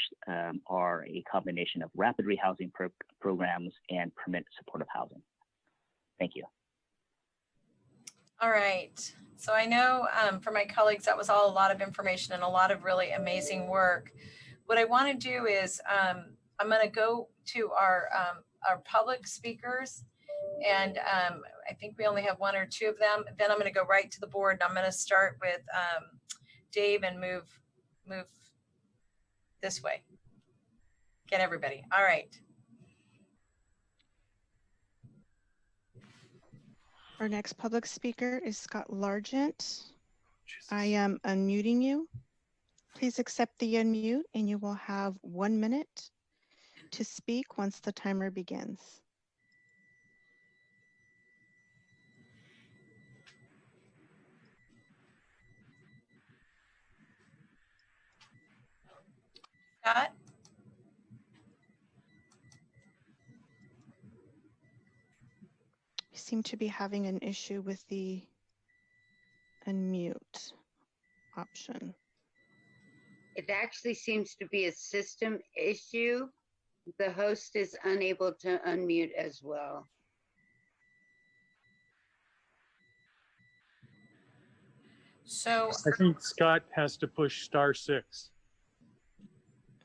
are a combination of rapid rehousing programs and permanent supportive housing. Thank you. All right. So I know for my colleagues, that was all a lot of information and a lot of really amazing work. What I want to do is I'm going to go to our public speakers, and I think we only have one or two of them. Then I'm going to go right to the board, and I'm going to start with Dave and move this way. Get everybody. All right. Our next public speaker is Scott Largent. I am unmuting you. Please accept the unmute, and you will have 1 minute to speak once the timer begins. Scott? We seem to be having an issue with the unmute option. It actually seems to be a system issue. The host is unable to unmute as well. So I think Scott has to push *6.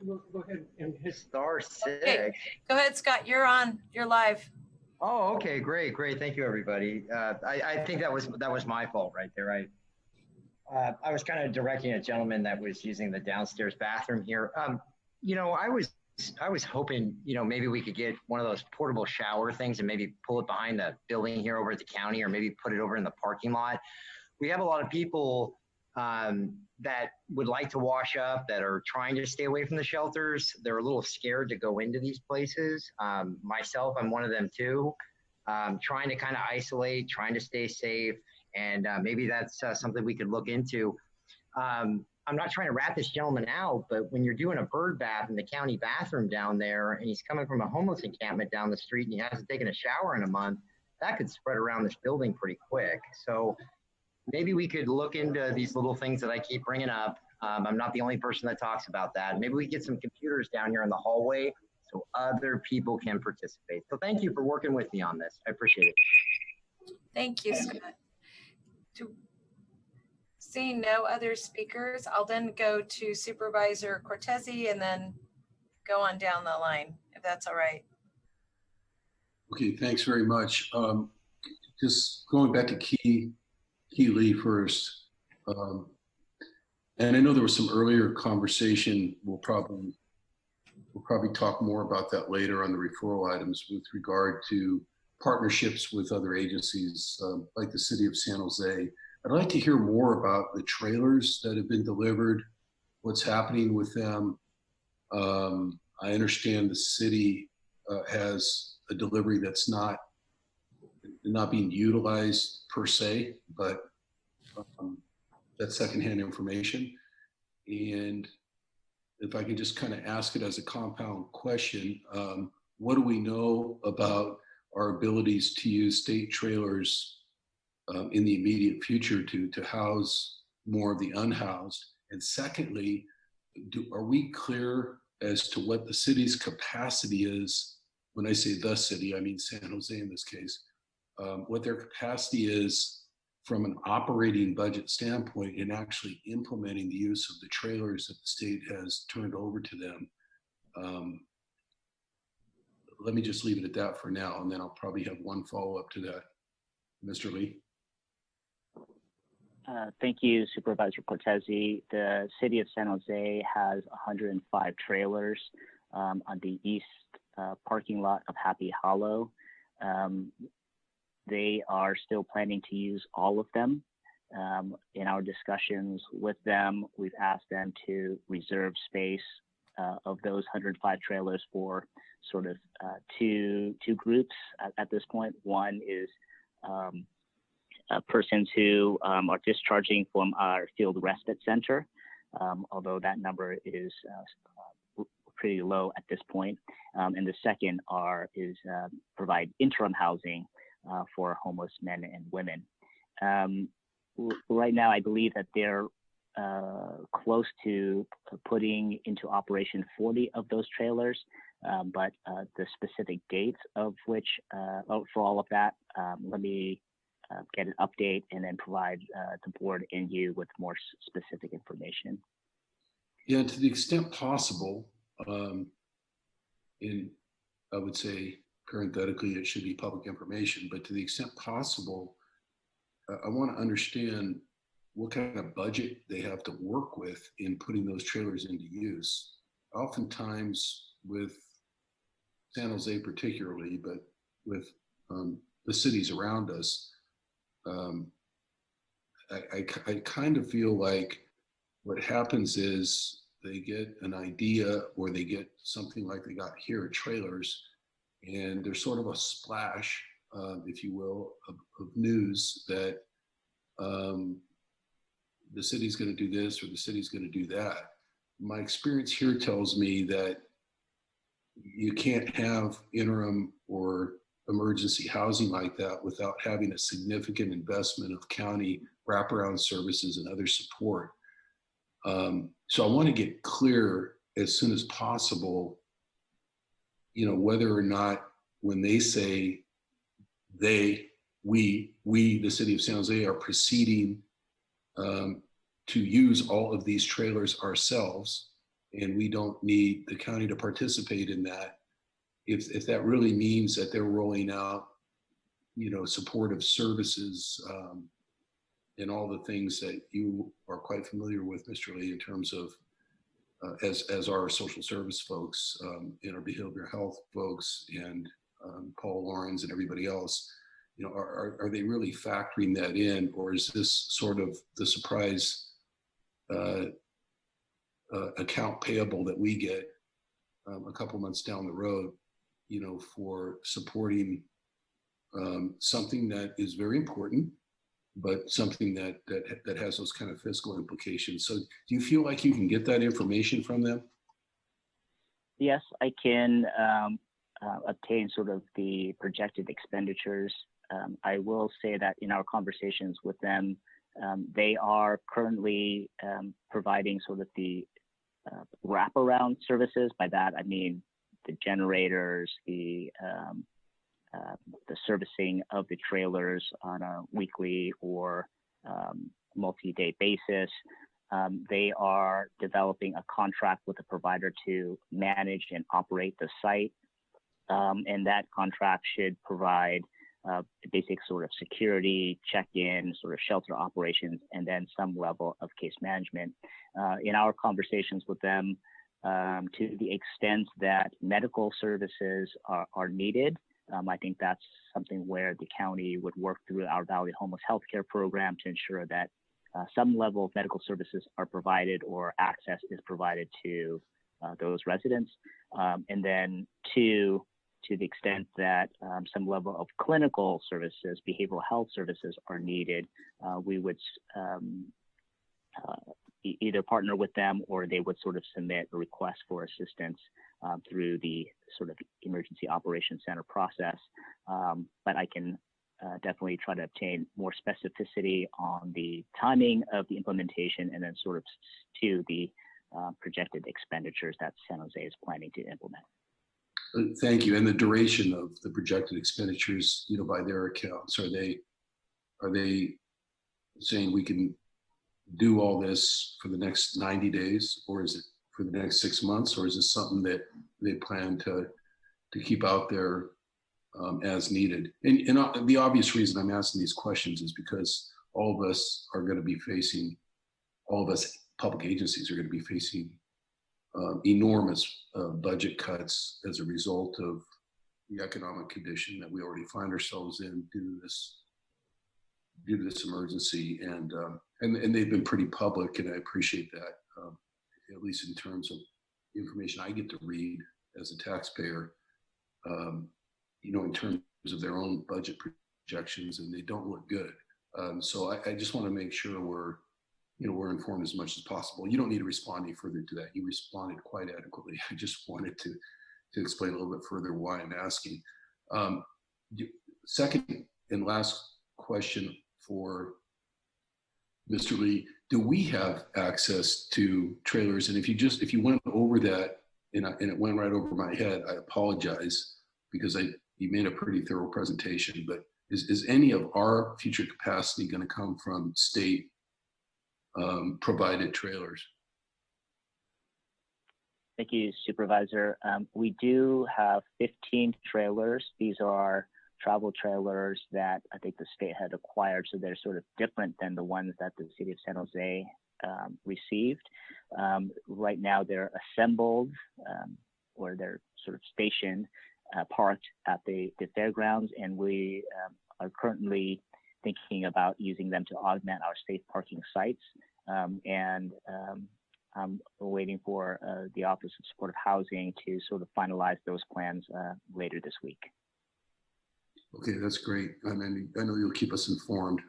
Go ahead and hit *6. Okay. Go ahead, Scott. You're on. You're live. Oh, okay, great. Thank you, everybody. I think that was my fault right there. I was kind of directing a gentleman that was using the downstairs bathroom here. You know, I was hoping, you know, maybe we could get one of those portable shower things and maybe pull it behind the building here over at the county, or maybe put it over in the parking lot. We have a lot of people that would like to wash up, that are trying to stay away from the shelters. They're a little scared to go into these places. Myself, I'm one of them too. Trying to kind of isolate, trying to stay safe. And maybe that's something we could look into. I'm not trying to rat this gentleman out, but when you're doing a bird bath in the county bathroom down there, and he's coming from a homeless encampment down the street, and he hasn't taken a shower in a month, that could spread around this building pretty quick. So maybe we could look into these little things that I keep bringing up. I'm not the only person that talks about that. Maybe we get some computers down here in the hallway so other people can participate. So thank you for working with me on this. I appreciate it. Thank you, Scott. Seeing no other speakers, I'll then go to Supervisor Cortese and then go on down the line, if that's all right. Okay, thanks very much. Just going back to Key Lee first. And I know there was some earlier conversation, we'll probably we'll probably talk more about that later on the referral items with regard to partnerships with other agencies like the City of San Jose. I'd like to hear more about the trailers that have been delivered, what's happening with them. I understand the city has a delivery that's not being utilized per se, but that's secondhand information. And if I could just kind of ask it as a compound question, what do we know about our abilities to use state trailers in the immediate future to house more of the unhoused? And secondly, are we clear as to what the city's capacity is? When I say the city, I mean San Jose in this case, what their capacity is from an operating budget standpoint in actually implementing the use of the trailers that the state has turned over to them. Let me just leave it at that for now, and then I'll probably have one follow-up to that. Mr. Lee. Thank you, Supervisor Cortese. The City of San Jose has 105 trailers on the east parking lot of Happy Hollow. They are still planning to use all of them. In our discussions with them, we've asked them to reserve space of those 105 trailers for sort of two groups at this point. One is persons who are discharging from our field respite center, although that number is pretty low at this point. And the second is provide interim housing for homeless men and women. Right now, I believe that they're close to putting into operation 40 of those trailers, but the specific dates of which, for all of that, let me get an update and then provide the board and you with more specific information. Yeah, to the extent possible, I would say parenthetically, it should be public information, but to the extent possible, I want to understand what kind of budget they have to work with in putting those trailers into use. Oftentimes with San Jose particularly, but with the cities around us, I kind of feel like what happens is they get an idea or they get something like they got here, trailers, and there's sort of a splash, if you will, of news that the city's going to do this or the city's going to do that. My experience here tells me that you can't have interim or emergency housing like that without having a significant investment of county wraparound services and other support. So I want to get clear as soon as possible, whether or not when they say we, the city of San Jose, are proceeding to use all of these trailers ourselves, and we don't need the county to participate in that. If that really means that they're rolling out, supportive services and all the things that you are quite familiar with, Mr. Lee, in terms of as our social service folks and our behavioral health folks and Paul Lawrence and everybody else, are they really factoring that in, or is this sort of the surprise account payable that we get a couple months down the road, for supporting something that is very important, but something that has those kind of fiscal implications. So do you feel like you can get that information from them? Yes, I can obtain sort of the projected expenditures. I will say that in our conversations with them, they are currently providing sort of the wraparound services. By that, I mean the generators, the servicing of the trailers on a weekly or multi-day basis. They are developing a contract with a provider to manage and operate the site. And that contract should provide basic sort of security, check-in, sort of shelter operations, and then some level of case management. In our conversations with them, to the extent that medical services are needed. I think that's something where the county would work through our Valley Homeless Healthcare Program to ensure that some level of medical services are provided or access is provided to those residents. And then two, to the extent that some level of clinical services, behavioral health services are needed, we would either partner with them or they would sort of submit a request for assistance through the sort of emergency operations center process. But I can definitely try to obtain more specificity on the timing of the implementation and then sort of to the projected expenditures that San Jose is planning to implement. Thank you. And the duration of the projected expenditures, you know, by their accounts, are they saying we can do all this for the next 90 days, or is it for the next 6 months, or is this something that they plan to keep out there as needed? And the obvious reason I'm asking these questions is because all of us are going to be facing, all of us public agencies are going to be facing enormous budget cuts as a result of the economic condition that we already find ourselves in due to this emergency, and they've been pretty public, and I appreciate that, at least in terms of information I get to read as a taxpayer, you know, in terms of their own budget projections, and they don't look good. So I just want to make sure we're informed as much as possible. You don't need to respond any further to that. You responded quite adequately. I just wanted to explain a little bit further why I'm asking. Second and last question for Mr. Lee, do we have access to trailers? And if you went over that and it went right over my head, I apologize, because you made a pretty thorough presentation, but is any of our future capacity going to come from state provided trailers? Thank you, Supervisor. We do have 15 trailers. These are travel trailers that I think the state had acquired, so they're sort of different than the ones that the city of San Jose received. Right now they're assembled or they're sort of stationed, parked at the fairgrounds, and we are currently thinking about using them to augment our safe parking sites. I'm waiting for the Office of Supportive Housing to sort of finalize those plans later this week. Okay, that's great. I mean, I know you'll keep us informed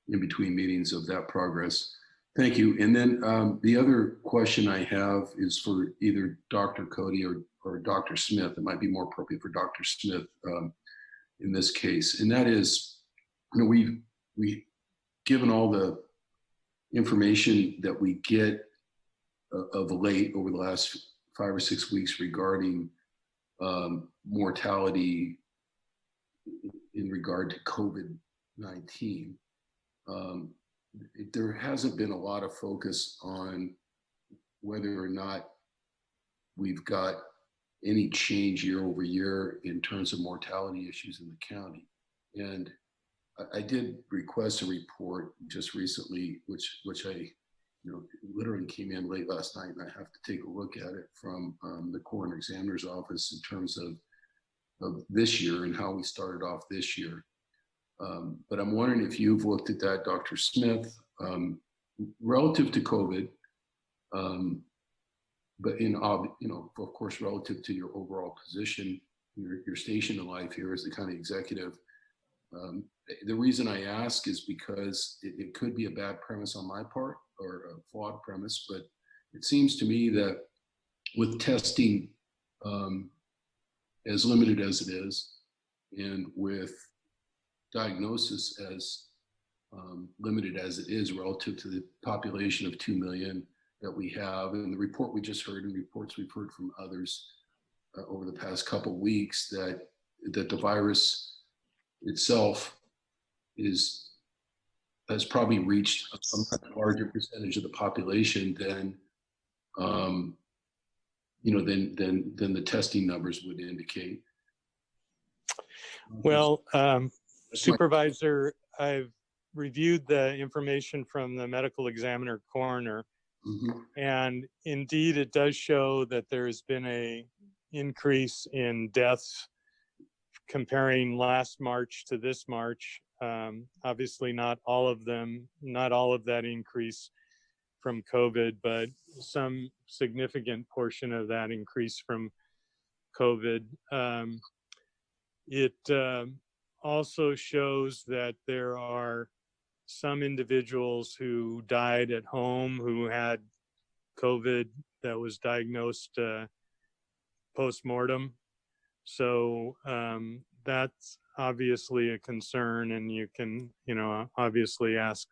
in between meetings of that progress. Thank you. And then the other question I have is for either Dr. Cody or Dr. Smith. It might be more appropriate for Dr. Smith in this case. And that is, you know, we've given all the information that we get of late over the last 5 or 6 weeks regarding mortality in regard to COVID-19. There hasn't been a lot of focus on whether or not we've got any change year over year in terms of mortality issues in the county. And I did request a report just recently, which I, literally came in late last night, and I have to take a look at it from the coroner examiner's office in terms of this year and how we started off this year. But I'm wondering if you've looked at that, Dr. Smith, relative to COVID, but of course, relative to your overall position, your station in life here as the county executive. The reason I ask is because it could be a bad premise on my part or a flawed premise, but it seems to me that with testing as limited as it is, and with diagnosis as limited as it is relative to the population of 2 million that we have, and the report we just heard and reports we've heard from others over the past couple of weeks, that the virus itself has probably reached a larger percentage of the population than the testing numbers would indicate. Well, Supervisor, I've reviewed the information from the medical examiner coroner, And indeed, it does show that there has been a increase in deaths comparing last March to this March. Obviously, not all of that increase from COVID, but some significant portion of that increase from COVID. It also shows that there are some individuals who died at home who had COVID that was diagnosed post-mortem. So that's obviously a concern, and you can, obviously ask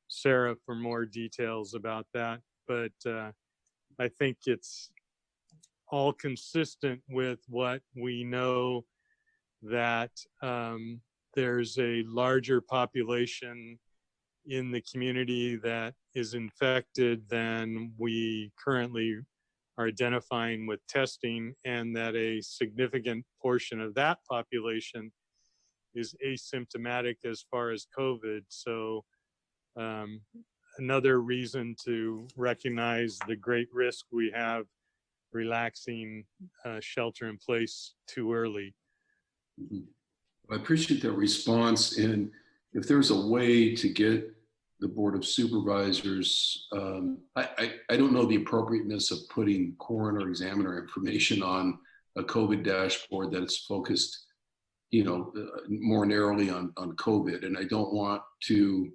Sarah for more details about that. But I think it's all consistent with what we know, that there's a larger population in the community that is infected than we currently are identifying with testing, and that a significant portion of that population is asymptomatic as far as COVID. So another reason to recognize the great risk we have relaxing shelter in place too early. I appreciate that response. And if there's a way to get the Board of Supervisors, I don't know the appropriateness of putting coroner examiner information on a COVID dashboard that's focused, more narrowly on COVID. And I don't want to,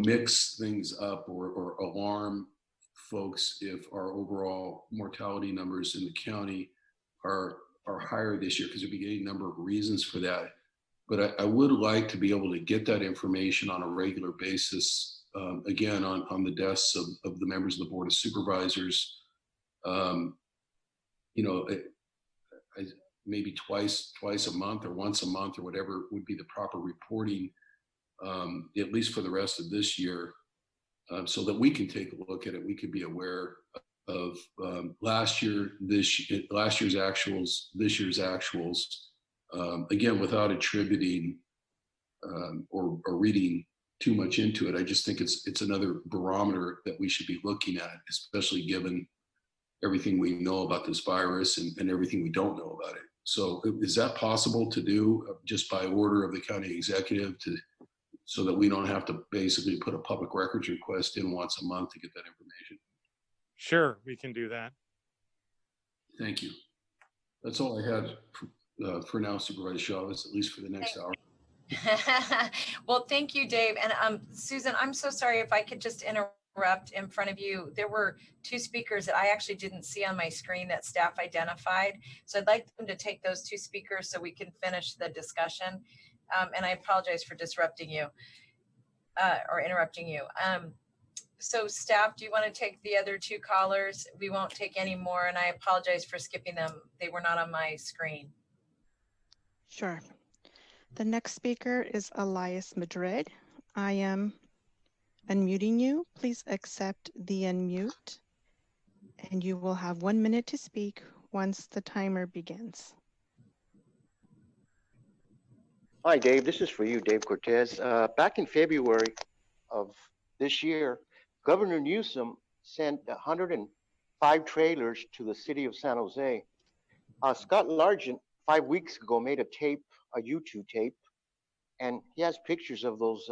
mix things up or alarm folks if our overall mortality numbers in the county are higher this year, because there'll be a number of reasons for that. But I would like to be able to get that information on a regular basis, again, on the deaths of the members of the Board of Supervisors, maybe twice a month or once a month or whatever would be the proper reporting, at least for the rest of this year, so that we can take a look at it. We could be aware of last year's actuals, this year's actuals, again, without attributing or reading too much into it. I just think it's another barometer that we should be looking at, especially given everything we know about this virus and everything we don't know about it. So is that possible to do just by order of the county executive, so that we don't have to basically put a public records request in once a month to get that information? Sure, we can do that. Thank you. That's all I had for now, Supervisor Chavez, at least for the next hour. Well, thank you, Dave. And Susan, I'm so sorry if I could just interrupt in front of you. There were two speakers that I actually didn't see on my screen that staff identified. So I'd like them to take those two speakers so we can finish the discussion. And I apologize for disrupting you or interrupting you. So staff, do you want to take the other two callers? We won't take any more, and I apologize for skipping them. They were not on my screen. Sure. The next speaker is Elias Madrid. I am unmuting you. Please accept the unmute, and you will have 1 minute to speak once the timer begins. Hi, Dave. This is for you, Dave Cortez. Back in February of this year, Governor Newsom sent 105 trailers to the city of San Jose. Scott Largent, 5 weeks ago, made a YouTube tape, and he has pictures of those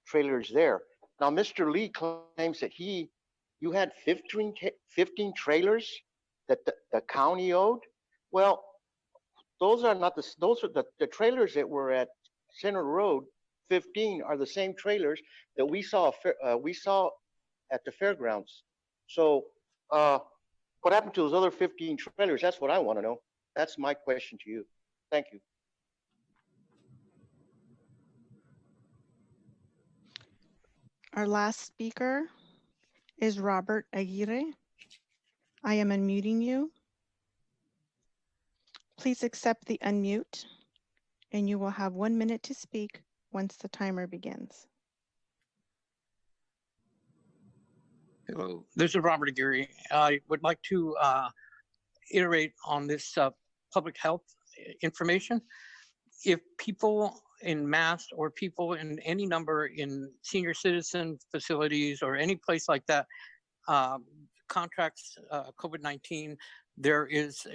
trailers there. Now, Mr. Lee claims that you had 15 trailers that the county owed. Well, those are not those are the trailers that were at Center Road. 15 are the same trailers that we saw at the fairgrounds. So what happened to those other 15 trailers? That's what I want to know. That's my question to you. Thank you. Our last speaker is Robert Aguirre. I am unmuting you. Please accept the unmute, and you will have 1 minute to speak once the timer begins. Hello, this is Robert Aguirre. I would like to iterate on this public health information. If people in mass or people in any number in senior citizen facilities or any place like that contracts COVID-19, there's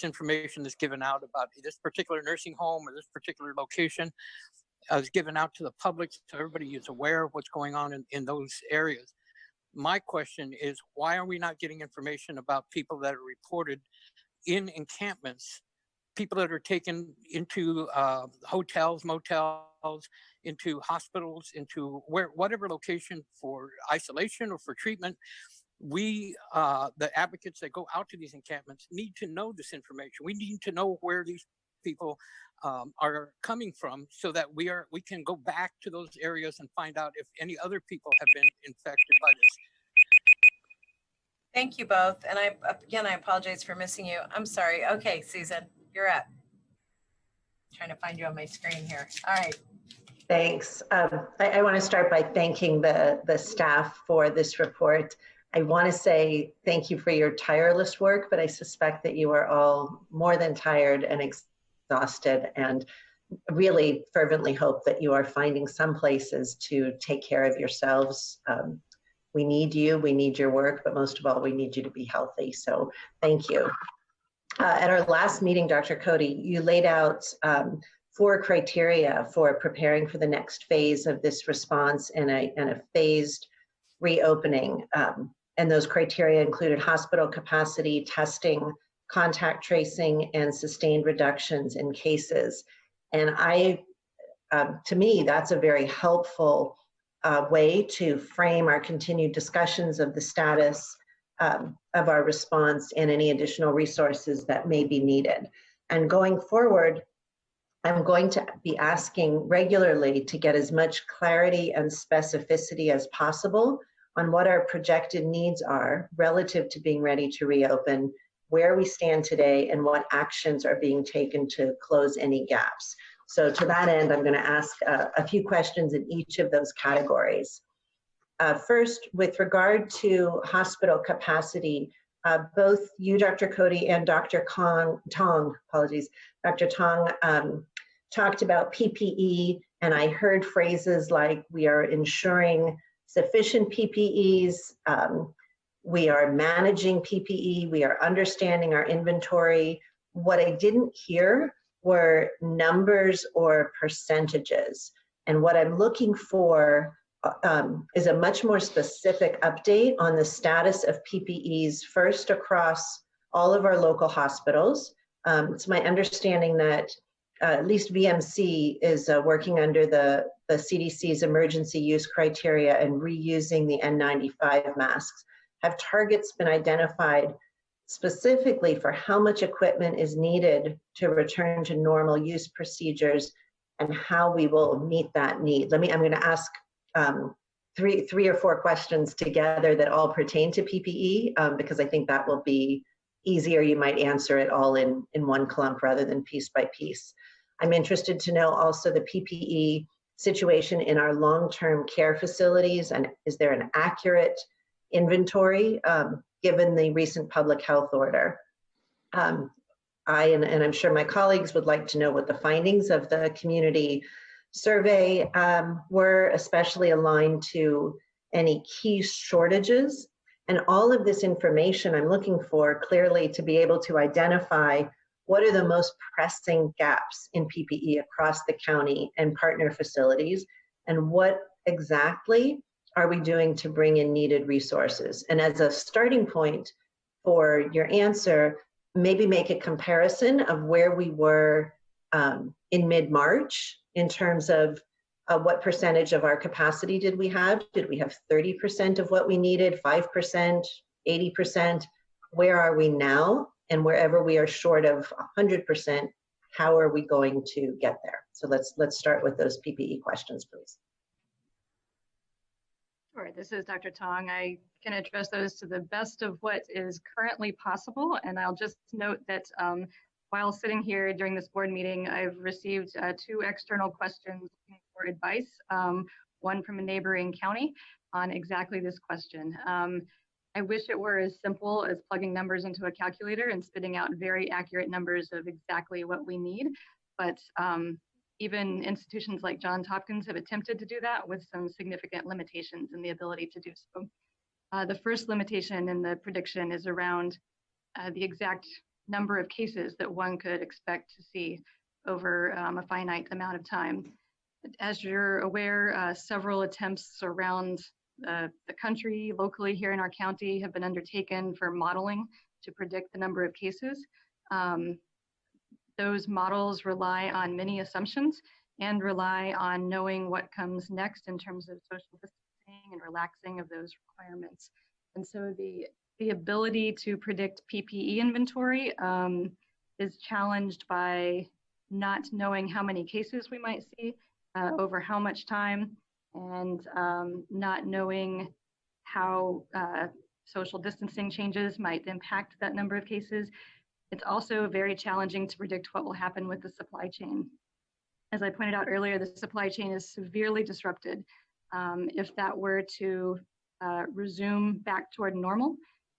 information that's given out about this particular nursing home or this particular location is given out to the public, so everybody is aware of what's going on in those areas. My question is, why are we not getting information about people that are reported in encampments, people that are taken into hotels, motels, into hospitals, into whatever location for isolation or for treatment? We, the advocates that go out to these encampments, need to know this information. We need to know where these people are coming from, so that we can go back to those areas and find out if any other people have been infected by this. Thank you both. And I apologize for missing you. I'm sorry. Okay, Susan, you're up. Trying to find you on my screen here. All right. Thanks. I want to start by thanking the staff for this report. I want to say thank you for your tireless work, but I suspect that you are all more than tired and exhausted, and really fervently hope that you are finding some places to take care of yourselves. We need you, we need your work, but most of all, we need you to be healthy. So thank you. At our last meeting, Dr. Cody, you laid out 4 criteria for preparing for the next phase of this response and a phased reopening. And those criteria included hospital capacity, testing, contact tracing, and sustained reductions in cases. And to me, that's a very helpful way to frame our continued discussions of the status of our response and any additional resources that may be needed. And going forward, I'm going to be asking regularly to get as much clarity and specificity as possible on what our projected needs are relative to being ready to reopen, where we stand today, and what actions are being taken to close any gaps. So to that end, I'm going to ask a few questions in each of those categories. First, with regard to hospital capacity, both you, Dr. Cody, and Dr. Tong, Dr. Tong talked about PPE, and I heard phrases like we are ensuring sufficient PPEs, we are managing PPE, we are understanding our inventory. What I didn't hear were numbers or percentages. And what I'm looking for is a much more specific update on the status of PPEs, first across all of our local hospitals. It's my understanding that at least VMC is working under the CDC's emergency use criteria and reusing the N95 masks. Have targets been identified specifically for how much equipment is needed to return to normal use procedures and how we will meet that need? I'm going to ask three or four questions together that all pertain to PPE, because I think that will be easier. You might answer it all in one clump rather than piece by piece. I'm interested to know also the PPE situation in our long-term care facilities, and is there an accurate inventory given the recent public health order? And I'm sure my colleagues would like to know what the findings of the community survey were, especially aligned to any key shortages. And all of this information I'm looking for clearly to be able to identify what are the most pressing gaps in PPE across the county and partner facilities, and what exactly are we doing to bring in needed resources? And as a starting point for your answer, maybe make a comparison of where we were in mid-March in terms of what percentage of our capacity did we have? Did we have 30% of what we needed, 5%, 80%? Where are we now? And wherever we are short of 100%, how are we going to get there? So let's start with those PPE questions, please. Sure, this is Dr. Tong. I can address those to the best of what is currently possible. And I'll just note that while sitting here during this board meeting, I've received 2 external questions for advice, one from a neighboring county on exactly this question. I wish it were as simple as plugging numbers into a calculator and spitting out very accurate numbers of exactly what we need. But even institutions like Johns Hopkins have attempted to do that with some significant limitations in the ability to do so. The first limitation in the prediction is around the exact number of cases that one could expect to see over a finite amount of time. As you're aware, several attempts around the country, locally here in our county, have been undertaken for modeling to predict the number of cases. Those models rely on many assumptions and rely on knowing what comes next in terms of social distancing and relaxing of those requirements. And so the ability to predict PPE inventory is challenged by not knowing how many cases we might see over how much time, and not knowing how social distancing changes might impact that number of cases. It's also very challenging to predict what will happen with the supply chain. As I pointed out earlier, the supply chain is severely disrupted. If that were to resume back toward normal,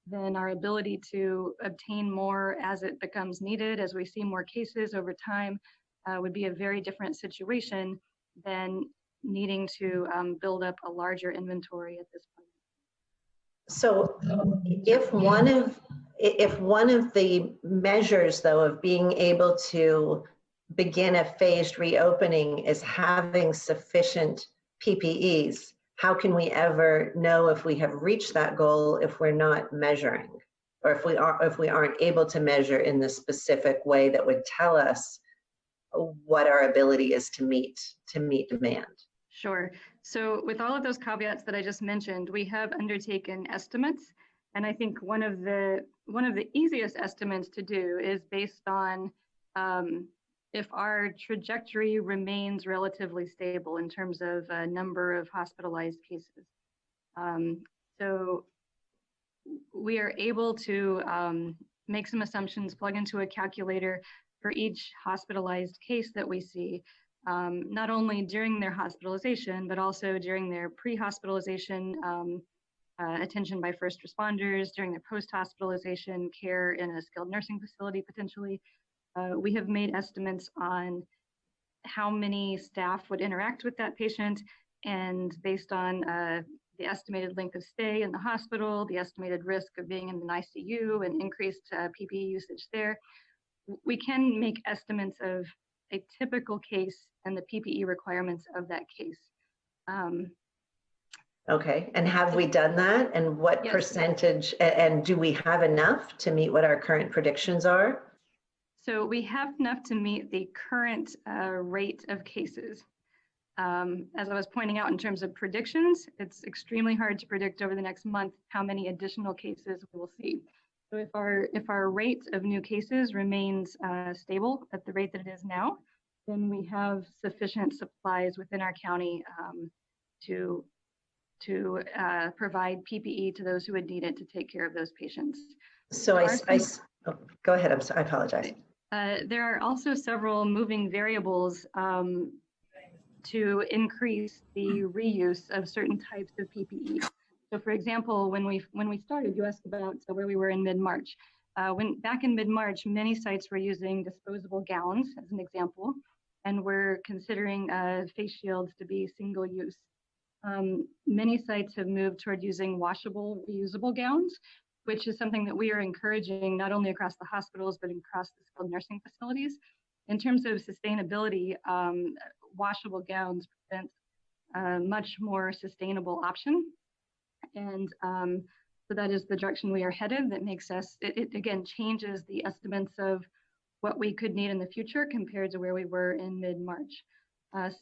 then our ability to obtain more as it becomes needed, as we see more cases over time, would be a very different situation than needing to build up a larger inventory at this point. So if one of the measures, though, of being able to begin a phased reopening is having sufficient PPEs, how can we ever know if we have reached that goal if we're not measuring, or if we aren't able to measure in the specific way that would tell us what our ability is to meet demand? Sure. So with all of those caveats that I just mentioned, we have undertaken estimates. And I think one of the easiest estimates to do is based on if our trajectory remains relatively stable in terms of number of hospitalized cases. So we are able to make some assumptions, plug into a calculator for each hospitalized case that we see, not only during their hospitalization, but also during their pre-hospitalization attention by first responders, during their post-hospitalization care in a skilled nursing facility potentially. We have made estimates on how many staff would interact with that patient, and based on the estimated length of stay in the hospital, the estimated risk of being in an ICU and increased PPE usage there, we can make estimates of a typical case and the PPE requirements of that case. Okay, and have we done that? And what percentage, and do we have enough to meet what our current predictions are? So we have enough to meet the current rate of cases. As I was pointing out in terms of predictions, it's extremely hard to predict over the next month how many additional cases we will see. So if our rate of new cases remains stable at the rate that it is now, then we have sufficient supplies within our county to provide PPE to those who would need it to take care of those patients. So go ahead, I'm sorry, I apologize. There are also several moving variables to increase the reuse of certain types of PPE. So for example, when we started, you asked about where we were in mid-March. Back in mid-March, many sites were using disposable gowns as an example, and we're considering face shields to be single use. Many sites have moved toward using washable, reusable gowns, which is something that we are encouraging not only across the hospitals, but across the skilled nursing facilities. In terms of sustainability, washable gowns present a much more sustainable option. And so that is the direction we are headed. That makes us, it again changes the estimates of what we could need in the future compared to where we were in mid-March.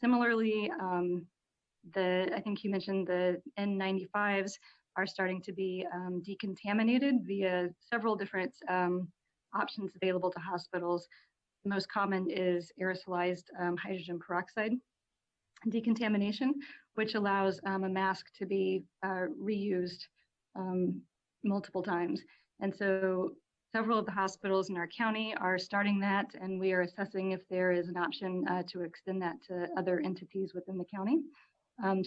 Similarly, I think you mentioned the N95s are starting to be decontaminated via several different options available to hospitals. The most common is aerosolized hydrogen peroxide decontamination, which allows a mask to be reused multiple times. And so several of the hospitals in our county are starting that, and we are assessing if there is an option to extend that to other entities within the county.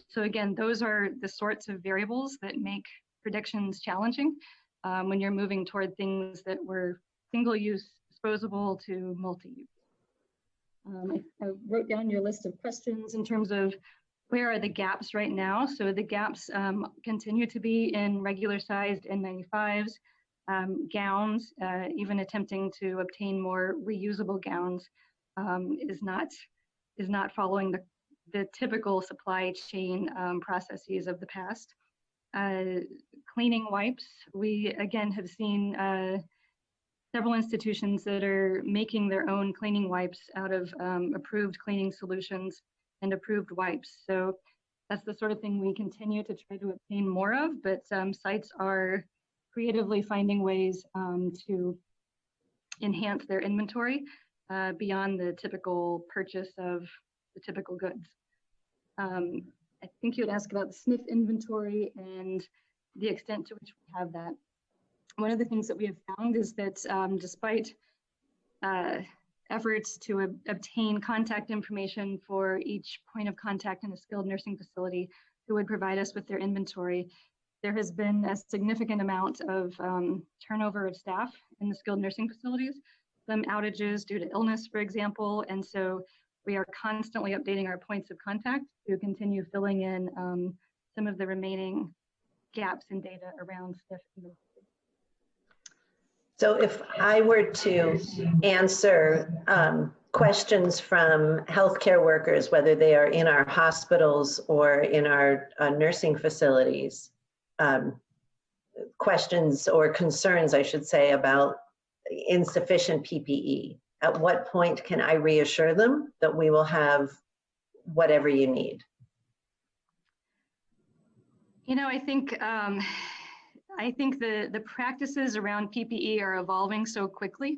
So again, those are the sorts of variables that make predictions challenging when you're moving toward things that were single-use, disposable to multi-use. I wrote down your list of questions in terms of where are the gaps right now. So the gaps continue to be in regular sized N95s, gowns, even attempting to obtain more reusable gowns is not following the typical supply chain processes of the past. Cleaning wipes, we again have seen several institutions that are making their own cleaning wipes out of approved cleaning solutions and approved wipes. So that's the sort of thing we continue to try to obtain more of, but sites are creatively finding ways to enhance their inventory beyond the typical purchase of the typical goods. I think you would ask about the SNF inventory and the extent to which we have that. One of the things that we have found is that despite efforts to obtain contact information for each point of contact in a skilled nursing facility who would provide us with their inventory, there has been a significant amount of turnover of staff in the skilled nursing facilities, some outages due to illness, for example, and so we are constantly updating our points of contact to continue filling in some of the remaining gaps in data around SNF inventory. So if I were to answer questions from healthcare workers, whether they are in our hospitals or in our nursing facilities, questions or concerns, I should say, about insufficient PPE, at what point can I reassure them that we will have whatever you need? You know, I think the practices around PPE are evolving so quickly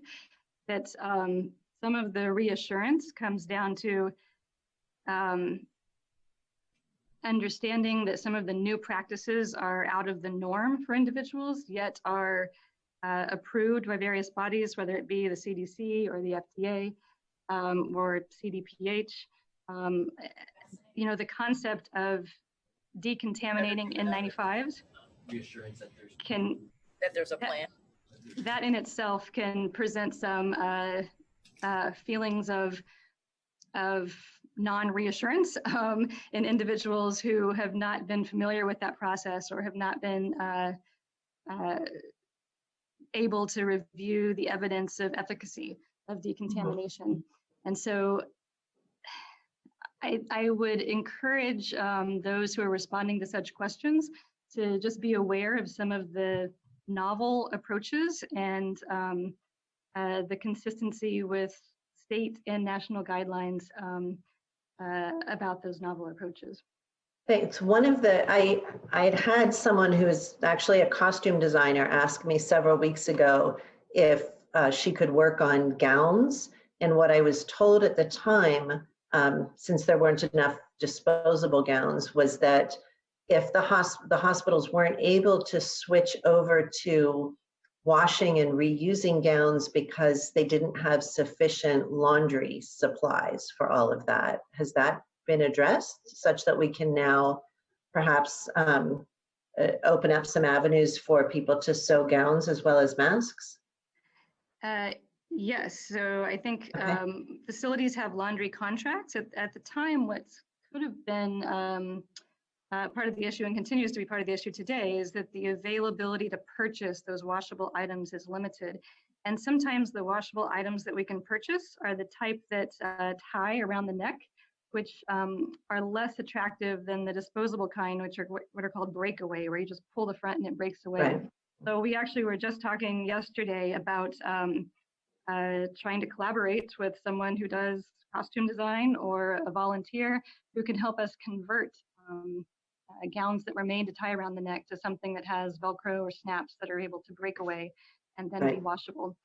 that some of the reassurance comes down to understanding that some of the new practices are out of the norm for individuals, yet are approved by various bodies, whether it be the CDC or the FDA or CDPH. You know, the concept of decontaminating N95s reassurance that there's a plan. That in itself can present some feelings of non-reassurance in individuals who have not been familiar with that process or have not been able to review the evidence of efficacy of decontamination. And so I would encourage those who are responding to such questions to just be aware of some of the novel approaches and the consistency with state and national guidelines about those novel approaches. Thanks. One of the, I had someone who is actually a costume designer ask me several weeks ago if she could work on gowns. And what I was told at the time, since there weren't enough disposable gowns, was that if the hospitals weren't able to switch over to washing and reusing gowns because they didn't have sufficient laundry supplies for all of that. Has that been addressed such that we can now perhaps open up some avenues for people to sew gowns as well as masks? Yes, so I think facilities have laundry contracts. At the time, what could have been part of the issue and continues to be part of the issue today is that the availability to purchase those washable items is limited. And sometimes the washable items that we can purchase are the type that tie around the neck, which are less attractive than the disposable kind, which are what are called breakaway, where you just pull the front and it breaks away. Right. So we actually were just talking yesterday about trying to collaborate with someone who does costume design or a volunteer who can help us convert gowns that were made to tie around the neck to something that has Velcro or snaps that are able to break away and then be washable.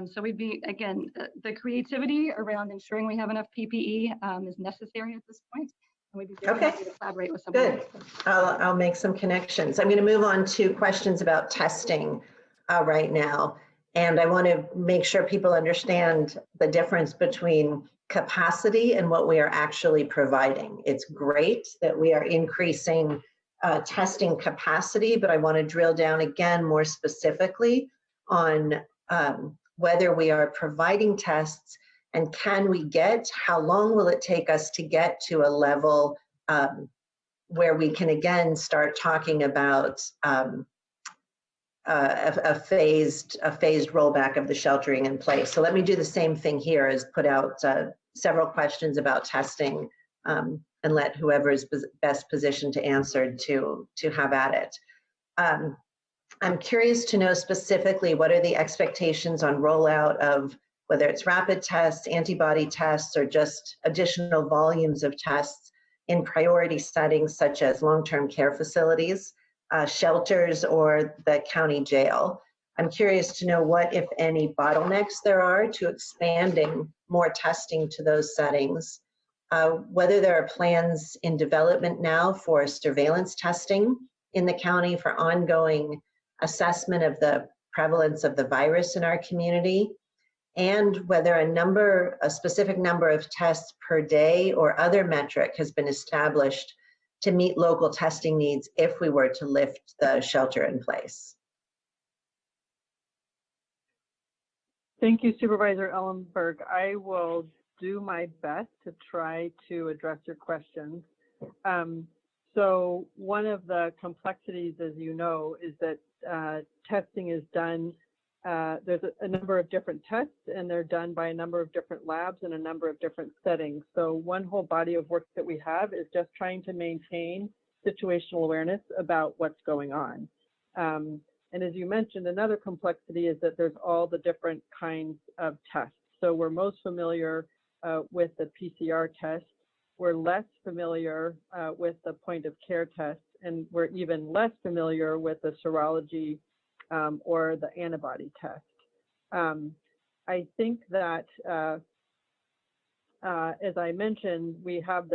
So we'd be, again, the creativity around ensuring we have enough PPE is necessary at this point. And we'd be very happy to collaborate with someone. Good. I'll make some connections. I'm going to move on to questions about testing right now. And I want to make sure people understand the difference between capacity and what we are actually providing. It's great that we are increasing testing capacity, but I want to drill down again more specifically on whether we are providing tests And how long will it take us to get to a level where we can again start talking about a phased rollback of the sheltering in place? So let me do the same thing here, is put out several questions about testing, and let whoever is best positioned to answer to have at it. I'm curious to know specifically what are the expectations on rollout of whether it's rapid tests, antibody tests, or just additional volumes of tests in priority settings such as long-term care facilities, shelters, or the county jail. I'm curious to know what, if any, bottlenecks there are to expanding more testing to those settings, whether there are plans in development now for surveillance testing in the county for ongoing assessment of the prevalence of the virus in our community, and whether a specific number of tests per day or other metric has been established to meet local testing needs if we were to lift the shelter in place. Thank you, Supervisor Ellenberg. I will do my best to try to address your questions. So one of the complexities, as you know, is that testing is done. There's a number of different tests, and they're done by a number of different labs in a number of different settings. So one whole body of work that we have is just trying to maintain situational awareness about what's going on. And as you mentioned, another complexity is that there's all the different kinds of tests. So we're most familiar with the PCR test. We're less familiar with the point of care test, and we're even less familiar with the serology or the antibody test. I think that, as I mentioned, we have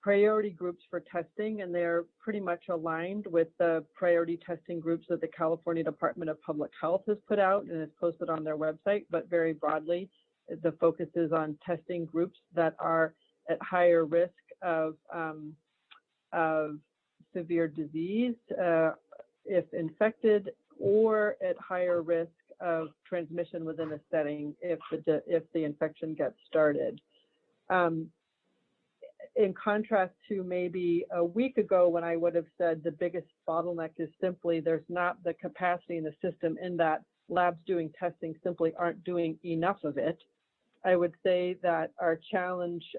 priority groups for testing, and they're pretty much aligned with the priority testing groups that the California Department of Public Health has put out and is posted on their website. But very broadly, the focus is on testing groups that are at higher risk of severe disease if infected, or at higher risk of transmission within a setting if the infection gets started. In contrast to maybe a week ago when I would have said the biggest bottleneck is simply there's not the capacity in the system, in that labs doing testing simply aren't doing enough of it. I would say that our challenge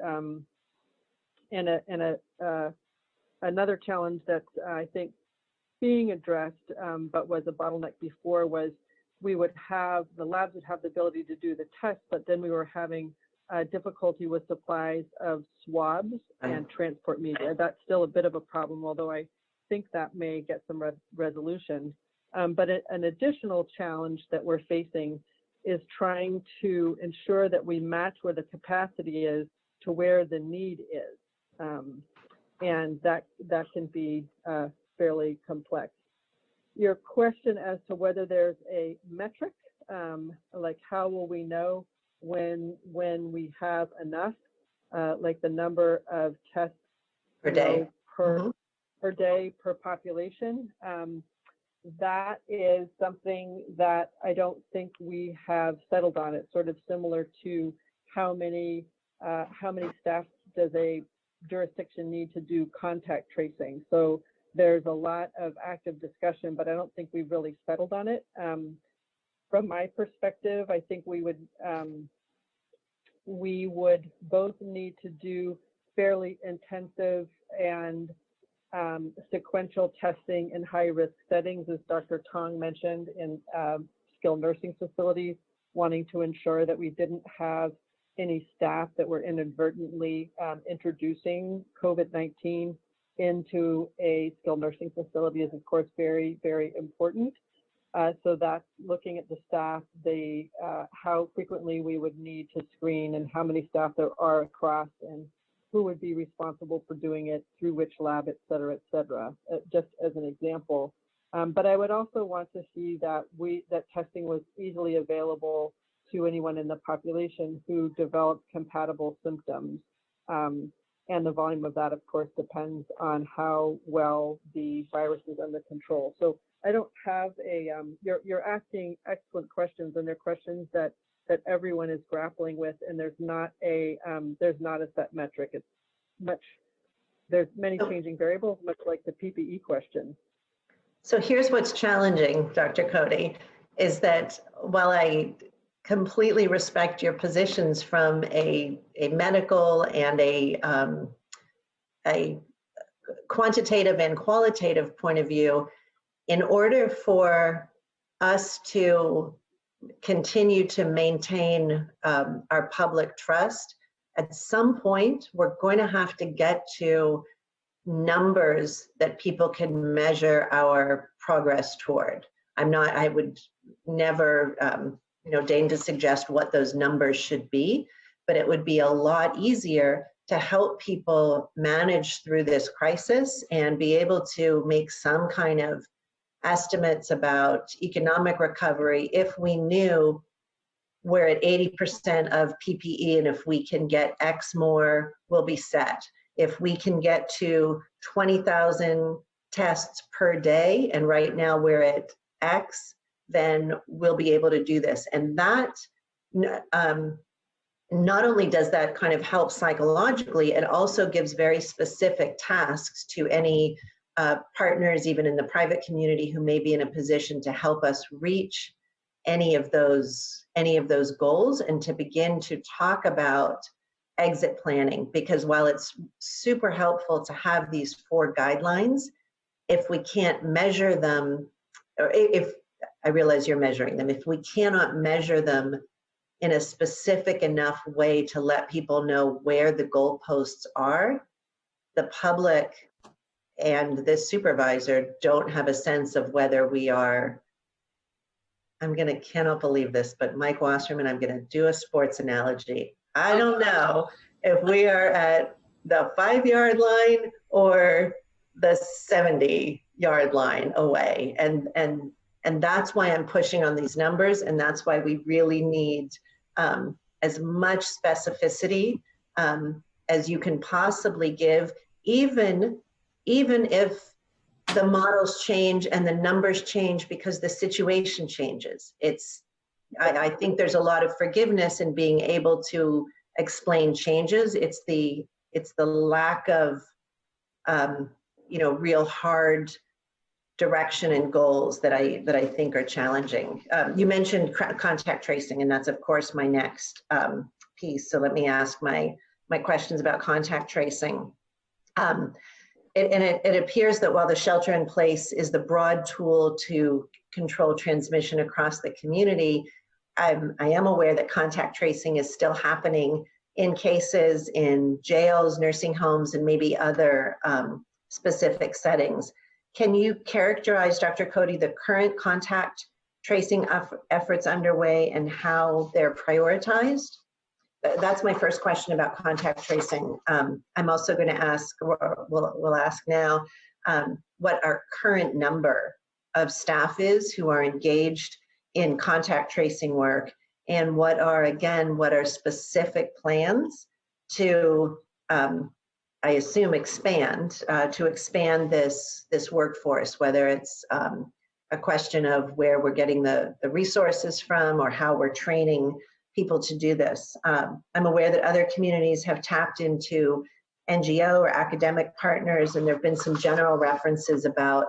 another challenge that I think being addressed, but was a bottleneck before, was the labs would have the ability to do the test, but then we were having difficulty with supplies of swabs and transport media. That's still a bit of a problem, although I think that may get some resolution. But an additional challenge that we're facing is trying to ensure that we match where the capacity is to where the need is. And that can be fairly complex. Your question as to whether there's a metric, like how will we know when we have enough, like the number of tests per day per day per population, that is something that I don't think we have settled on. It's sort of similar to how many staff does a jurisdiction need to do contact tracing. So there's a lot of active discussion, but I don't think we've really settled on it. From my perspective, I think we would both need to do fairly intensive and sequential testing in high-risk settings, as Dr. Tong mentioned, in skilled nursing facilities, wanting to ensure that we didn't have any staff that were inadvertently introducing COVID-19 into a skilled nursing facility is, of course, very, very important. So that's looking at the staff, how frequently we would need to screen and how many staff there are across, and who would be responsible for doing it, through which lab, et cetera, just as an example. But I would also want to see that testing was easily available to anyone in the population who developed compatible symptoms. And the volume of that, of course, depends on how well the virus is under control. So I don't have you're asking excellent questions, and they're questions that that everyone is grappling with, and there's not a set metric. There's many changing variables, much like the PPE question. So here's what's challenging, Dr. Cody, is that while I completely respect your positions from a medical and a quantitative and qualitative point of view, in order for us to continue to maintain our public trust, at some point, we're going to have to get to numbers that people can measure our progress toward. I would never deign to suggest what those numbers should be, but it would be a lot easier to help people manage through this crisis and be able to make some kind of estimates about economic recovery if we knew we're at 80% of PPE, and if we can get X more, we'll be set. If we can get to 20,000 tests per day, and right now we're at X, then we'll be able to do this. And that, not only does that kind of help psychologically, it also gives very specific tasks to any partners, even in the private community, who may be in a position to help us reach any of those goals, and to begin to talk about exit planning. Because while it's super helpful to have these 4 guidelines, if we can't measure them, or if I realize you're measuring them, if we cannot measure them in a specific enough way to let people know where the goalposts are, the public and the supervisor don't have a sense of whether we are, cannot believe this, but Mike Wasserman, I'm gonna do a sports analogy. I don't know if we are at the 5-yard line or the 70-yard line away. And that's why I'm pushing on these numbers, and that's why we really need as much specificity as you can possibly give, even if the models change and the numbers change because the situation changes. I think there's a lot of forgiveness in being able to explain changes. It's the lack of real hard direction and goals that I think are challenging. You mentioned contact tracing, and that's of course my next piece. So let me ask my questions about contact tracing. It appears that while the shelter in place is the broad tool to control transmission across the community, I am aware that contact tracing is still happening in cases in jails, nursing homes, and maybe other specific settings. Can you characterize, Dr. Cody, the current contact tracing efforts underway and how they're prioritized? That's my first question about contact tracing. I'm also going to ask, we'll ask now, what our current number of staff is who are engaged in contact tracing work, and what are specific plans to, I assume, expand this workforce, whether it's a question of where we're getting the resources from or how we're training people to do this. I'm aware that other communities have tapped into NGO or academic partners, and there have been some general references about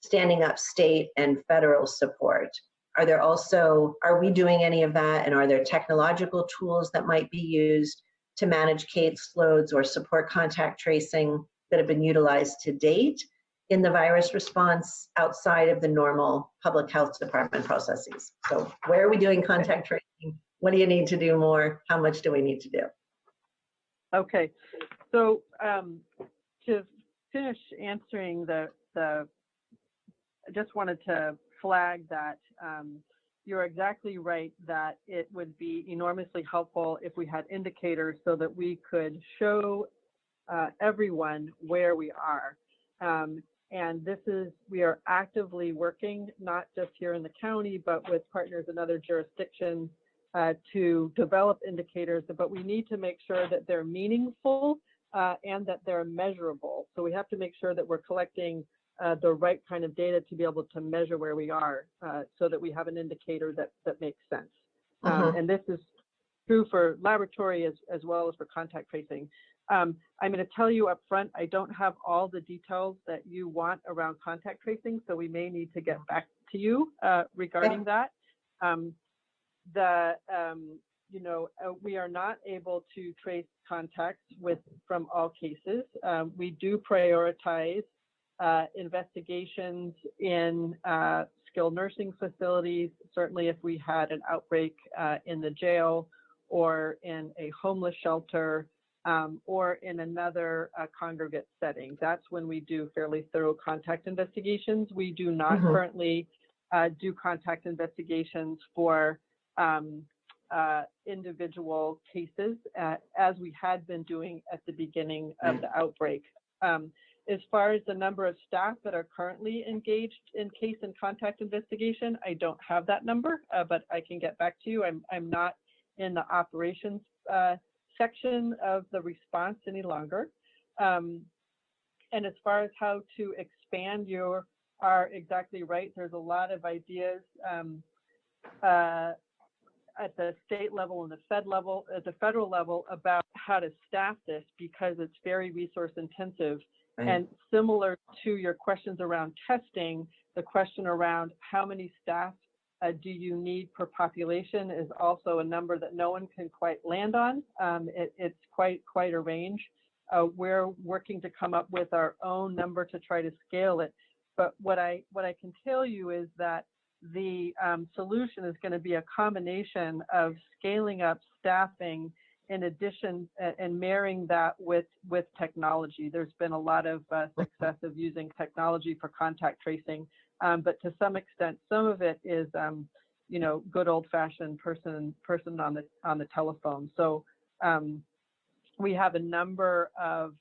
standing up state and federal support. Are we doing any of that, and are there technological tools that might be used to manage caseloads or support contact tracing that have been utilized to date in the virus response outside of the normal public health department processes? So where are we doing contact tracing? What do you need to do more? How much do we need to do? Okay, so to finish answering I just wanted to flag that you're exactly right that it would be enormously helpful if we had indicators so that we could show everyone where we are. And we are actively working, not just here in the county, but with partners in other jurisdictions to develop indicators, but we need to make sure that they're meaningful and that they're measurable. So we have to make sure that we're collecting the right kind of data to be able to measure where we are so that we have an indicator that makes sense. And this is true for laboratory as well as for contact tracing. I'm going to tell you up front, I don't have all the details that you want around contact tracing, so we may need to get back to you regarding that. We are not able to trace contacts from all cases. We do prioritize investigations in skilled nursing facilities. Certainly if we had an outbreak in the jail or in a homeless shelter or in another congregate setting, that's when we do fairly thorough contact investigations. We do not currently do contact investigations for individual cases as we had been doing at the beginning of the outbreak. As far as the number of staff that are currently engaged in case and contact investigation, I don't have that number, but I can get back to you. I'm not in the operations section of the response any longer. And as far as how to expand, you are exactly right. There's a lot of ideas at the state level and the federal level about how to staff this, because it's very resource intensive. And similar to your questions around testing, the question around how many staff do you need per population is also a number that no one can quite land on. It's quite a range. We're working to come up with our own number to try to scale it. But what I can tell you is that the solution is going to be a combination of scaling up staffing in addition and marrying that with technology. There's been a lot of success of using technology for contact tracing, but to some extent, some of it is, good old-fashioned person on the telephone. So we have a number of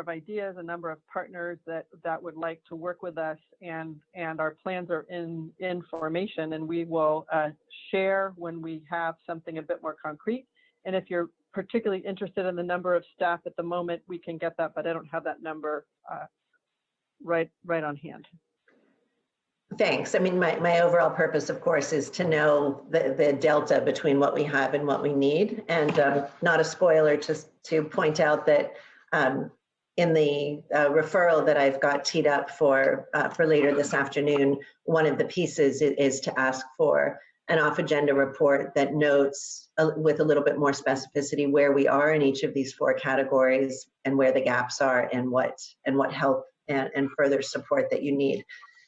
ideas, a number of partners that would like to work with us, and our plans are in formation, and we will share when we have something a bit more concrete. And if you're particularly interested in the number of staff at the moment, we can get that, but I don't have that number right on hand. Thanks. I mean, my overall purpose, of course, is to know the delta between what we have and what we need. And not a spoiler, just to point out that in the referral that I've got teed up for later this afternoon, one of the pieces is to ask for an off-agenda report that notes with a little bit more specificity where we are in each of these 4 categories and where the gaps are and what help and further support that you need.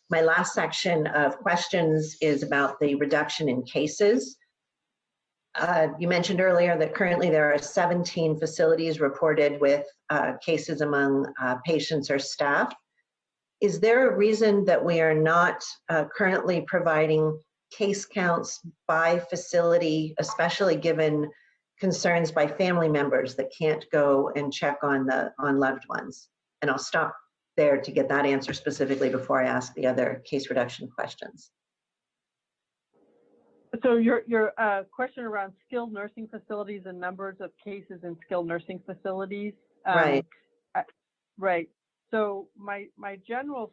My last section of questions is about the reduction in cases. You mentioned earlier that currently there are 17 facilities reported with cases among patients or staff. Is there a reason that we are not currently providing case counts by facility, especially given concerns by family members that can't go and check on loved ones? And I'll stop there to get that answer specifically before I ask the other case reduction questions. So your question around skilled nursing facilities and numbers of cases in skilled nursing facilities. Right. Right. So my general,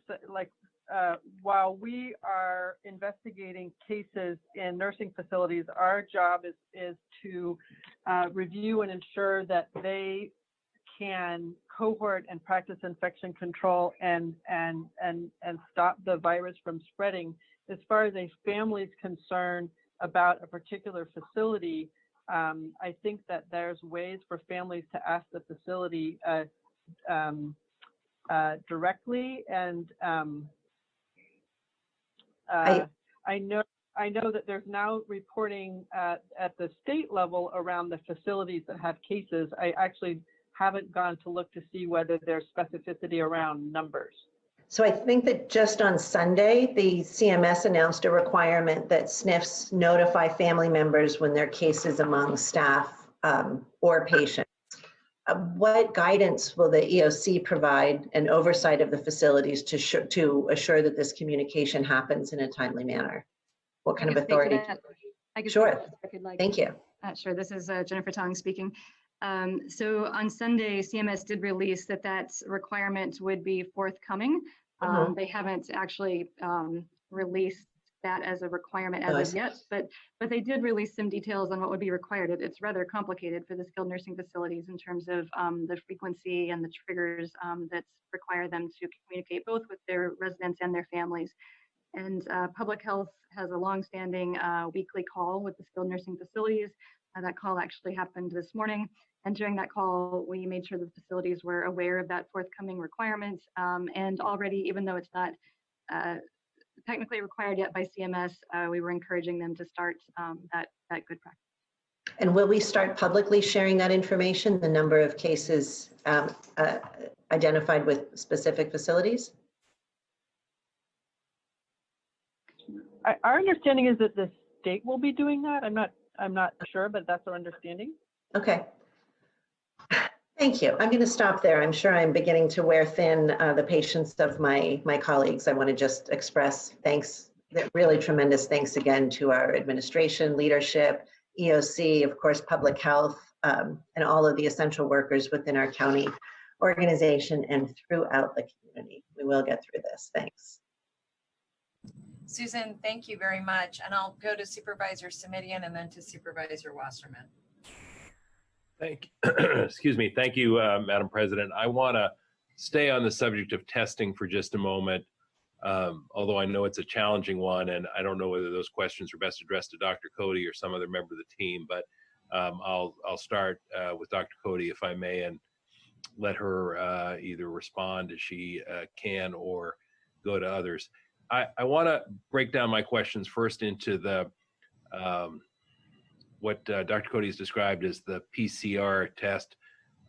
while we are investigating cases in nursing facilities, our job is to review and ensure that they can cohort and practice infection control and stop the virus from spreading. As far as a family's concerned about a particular facility, I think that there's ways for families to ask the facility directly, and I know that there's now reporting at the state level around the facilities that have cases. I actually haven't gone to look to see whether there's specificity around numbers. So I think that just on Sunday, the CMS announced a requirement that SNFs notify family members when there are cases among staff or patients. What guidance will the EOC provide and oversight of the facilities to assure that this communication happens in a timely manner? What kind of authority? Sure. Thank you. Sure. This is Jennifer Tong speaking. So on Sunday, CMS did release that requirement would be forthcoming. They haven't actually released that as a requirement as of yet, but they did release some details on what would be required. It's rather complicated for the skilled nursing facilities in terms of the frequency and the triggers that require them to communicate both with their residents and their families. And public health has a longstanding weekly call with the skilled nursing facilities. That call actually happened this morning. And during that call, we made sure the facilities were aware of that forthcoming requirement. And already, even though it's not technically required yet by CMS, we were encouraging them to start that good practice. And will we start publicly sharing that information, the number of cases identified with specific facilities? Our understanding is that the state will be doing that. I'm not sure, but that's our understanding. Okay. Thank you. I'm going to stop there. I'm sure I'm beginning to wear thin the patience of my colleagues. I want to just express thanks, really tremendous thanks again to our administration, leadership, EOC, of course, public health, and all of the essential workers within our county organization and throughout the community. We will get through this. Thanks. Susan, thank you very much. And I'll go to Supervisor Simidian and then to Supervisor Wasserman. Excuse me. Thank you, Madam President. I want to stay on the subject of testing for just a moment, although I know it's a challenging one, and I don't know whether those questions are best addressed to Dr. Cody or some other member of the team, but I'll start with Dr. Cody, if I may, and let her either respond as she can or go to others. I want to break down my questions first into the what Dr. Cody has described as the PCR test,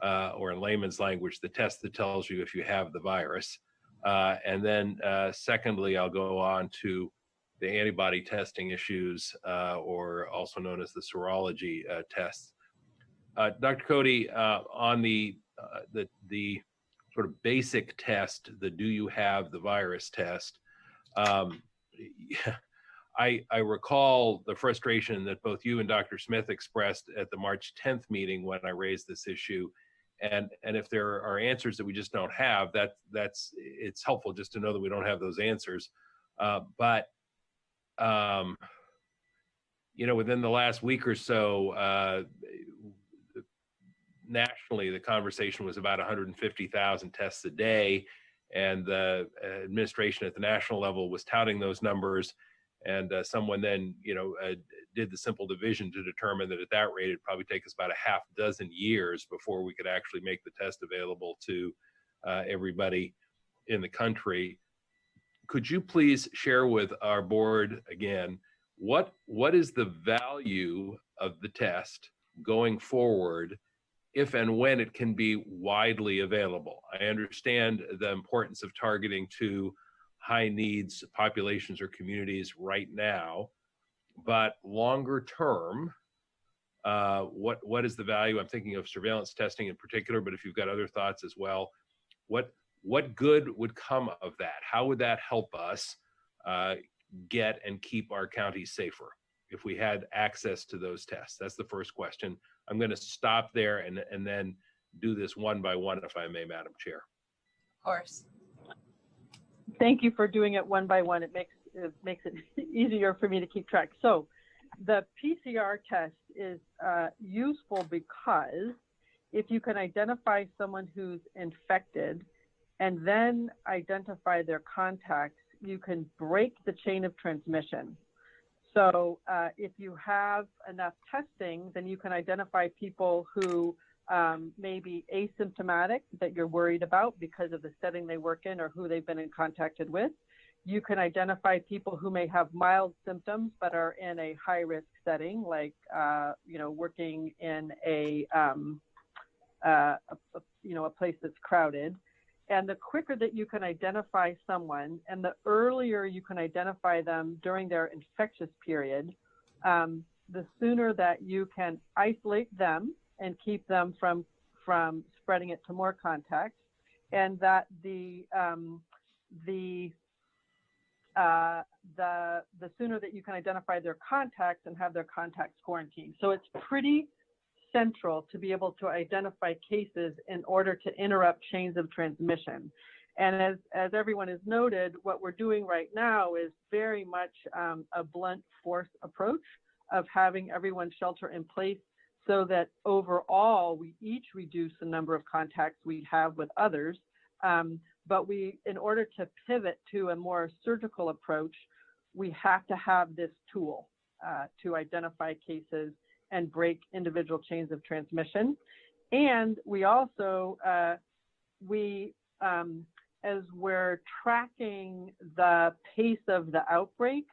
or in layman's language, the test that tells you if you have the virus. And then secondly, I'll go on to the antibody testing issues, or also known as the serology tests. Dr. Cody, on the sort of basic test, the do you have the virus test, I recall the frustration that both you and Dr. Smith expressed at the March 10th meeting when I raised this issue. And if there are answers that we just don't have, it's helpful just to know that we don't have those answers. But you know, within the last week or so, nationally, the conversation was about 150,000 tests a day, and the administration at the national level was touting those numbers. And someone then, you know, did the simple division to determine that at that rate, it'd probably take us about a half dozen years before we could actually make the test available to everybody in the country. Could you please share with our board again, what is the value of the test going forward if and when it can be widely available? I understand the importance of targeting to high needs populations or communities right now, but longer term, what is the value? I'm thinking of surveillance testing in particular, but if you've got other thoughts as well, what good would come of that? How would that help us get and keep our counties safer if we had access to those tests? That's the first question. I'm going to stop there and then do this one by one, if I may, Madam Chair. Of course. Thank you for doing it one by one. It makes it easier for me to keep track. So the PCR test is useful because if you can identify someone who's infected and then identify their contacts, you can break the chain of transmission. So if you have enough testing, then you can identify people who may be asymptomatic that you're worried about because of the setting they work in or who they've been in contact with. You can identify people who may have mild symptoms but are in a high-risk setting, like you know, working in a place that's crowded. And the quicker that you can identify someone and the earlier you can identify them during their infectious period, the sooner that you can isolate them and keep them from spreading it to more contacts, and that the sooner that you can identify their contacts and have their contacts quarantined. So it's pretty central to be able to identify cases in order to interrupt chains of transmission. And as everyone has noted, what we're doing right now is very much a blunt force approach of having everyone shelter in place so that overall we each reduce the number of contacts we have with others. But in order to pivot to a more surgical approach, we have to have this tool to identify cases and break individual chains of transmission. And we also, as we're tracking the pace of the outbreak,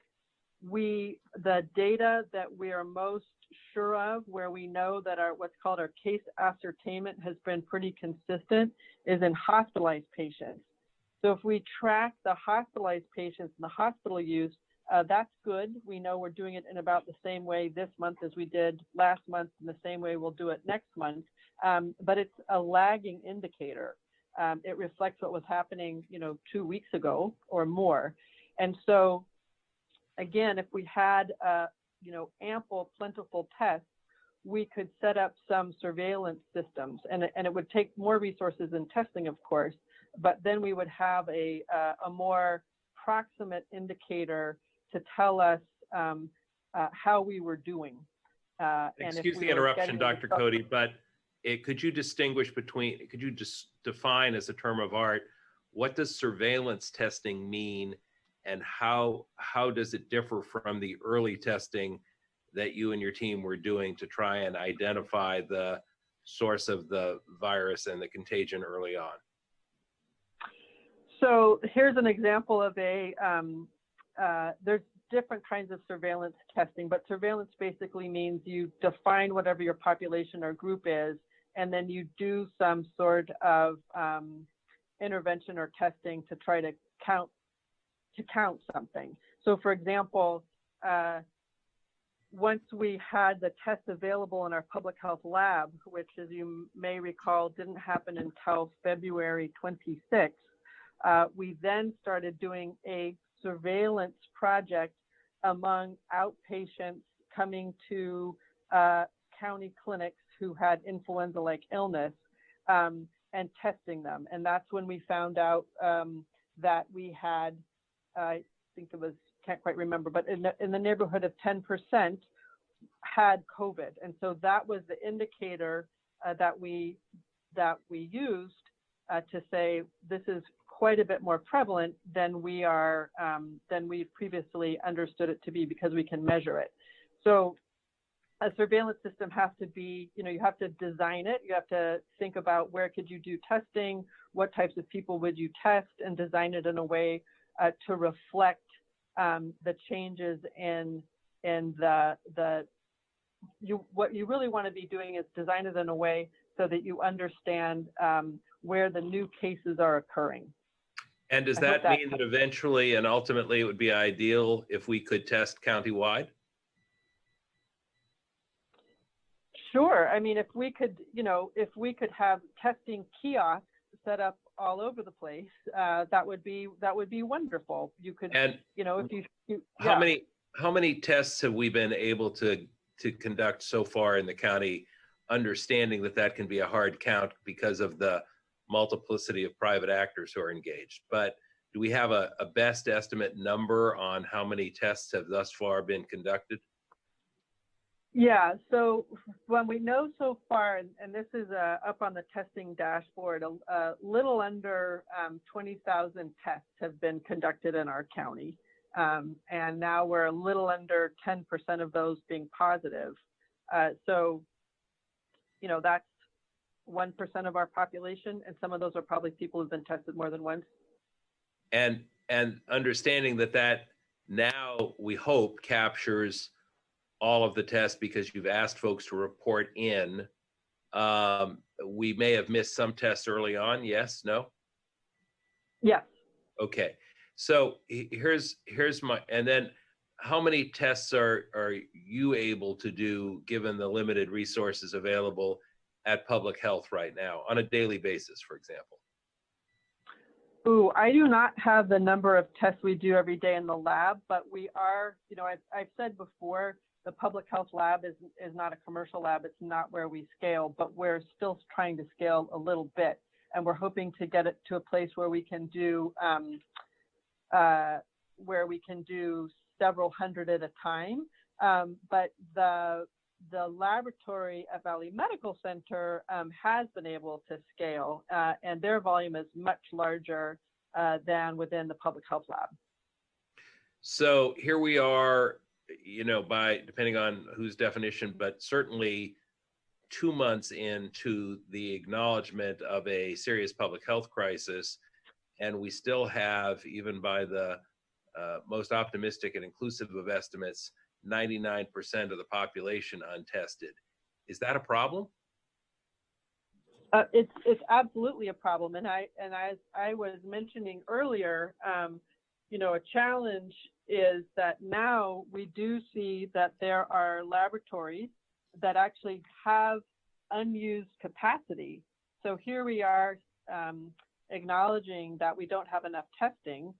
the data that we are most sure of, where we know that what's called our case ascertainment has been pretty consistent, is in hospitalized patients. So if we track the hospitalized patients and the hospital use, that's good. We know we're doing it in about the same way this month as we did last month, and the same way we'll do it next month. But it's a lagging indicator. It reflects what was happening, 2 weeks ago or more. And so, again, if we had, ample, plentiful tests, we could set up some surveillance systems, and it would take more resources in testing, of course, but then we would have a more proximate indicator to tell us how we were doing. Excuse the interruption, Dr. Cody, but could you distinguish between, could you just define as a term of art, what does surveillance testing mean, and how does it differ from the early testing that you and your team were doing to try and identify the source of the virus and the contagion early on? So here's an example of there's different kinds of surveillance testing, but surveillance basically means you define whatever your population or group is, and then you do some sort of intervention or testing to try to count something. So for example, once we had the test available in our public health lab, which as you may recall didn't happen until February 26th, we then started doing a surveillance project among outpatients coming to county clinics who had influenza-like illness and testing them. And that's when we found out that we had, I think it was, can't quite remember, but in the neighborhood of 10% had COVID. And so that was the indicator that we used to say this is quite a bit more prevalent than we previously understood it to be, because we can measure it. So a surveillance system has to be, you have to design it. You have to think about where could you do testing, what types of people would you test, and design it in a way to reflect the changes in what you really want to be doing is design it in a way so that you understand where the new cases are occurring. And does that mean that eventually and ultimately it would be ideal if we could test countywide? Sure. I mean, if we could have testing kiosks set up all over the place, that would be wonderful. You could, and if you how many tests have we been able to conduct so far in the county, understanding that can be a hard count because of the multiplicity of private actors who are engaged? But do we have a best estimate number on how many tests have thus far been conducted? Yeah, so when we know so far, and this is up on the testing dashboard, a little under 20,000 tests have been conducted in our county. And now we're a little under 10% of those being positive. So, that's 1% of our population, and some of those are probably people who've been tested more than once. And understanding that now we hope captures all of the tests because you've asked folks to report in. We may have missed some tests early on. Yes, no? Yes. Okay. So here's my, and then how many tests are you able to do given the limited resources available at public health right now on a daily basis, for example? Ooh, I do not have the number of tests we do every day in the lab, but we are, I've said before, the public health lab is not a commercial lab. It's not where we scale, but we're still trying to scale a little bit. and we're hoping to get it to a place where we can do several hundred at a time. But the laboratory at Valley Medical Center has been able to scale, and their volume is much larger than within the public health lab. So here we are, you know, by depending on whose definition, but certainly 2 months into the acknowledgement of a serious public health crisis, and we still have, even by the most optimistic and inclusive of estimates, 99% of the population untested. Is that a problem? It's absolutely a problem, and as I was mentioning earlier, you know, a challenge is that now we do see that there are laboratories that actually have unused capacity. So here we are acknowledging that we don't have enough testing.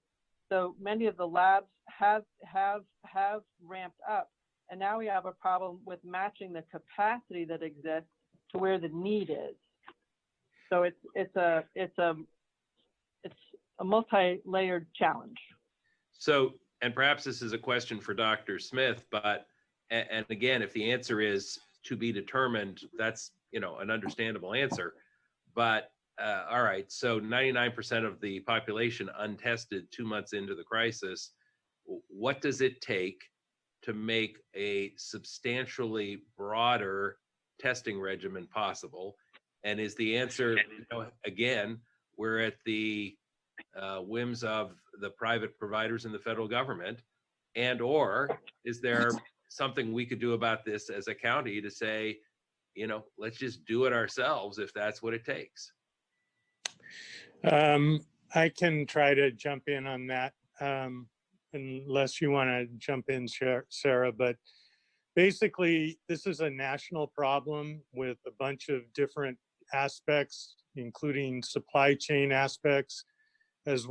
So many of the labs have ramped up, and now we have a problem with matching the capacity that exists to where the need is. So it's a multi-layered challenge. So, and perhaps this is a question for Dr. Smith, but, and again, if the answer is to be determined, that's, you know, an understandable answer. But all right, so 99% of the population untested 2 months into the crisis. What does it take to make a substantially broader testing regimen possible? And is the answer, you know, again, we're at the whims of the private providers in the federal government, and or is there something we could do about this as a county to say, you know, let's just do it ourselves if that's what it takes? I can try to jump in on that, unless you want to jump in, Sarah, but basically this is a national problem with a bunch of different aspects, including supply chain aspects, as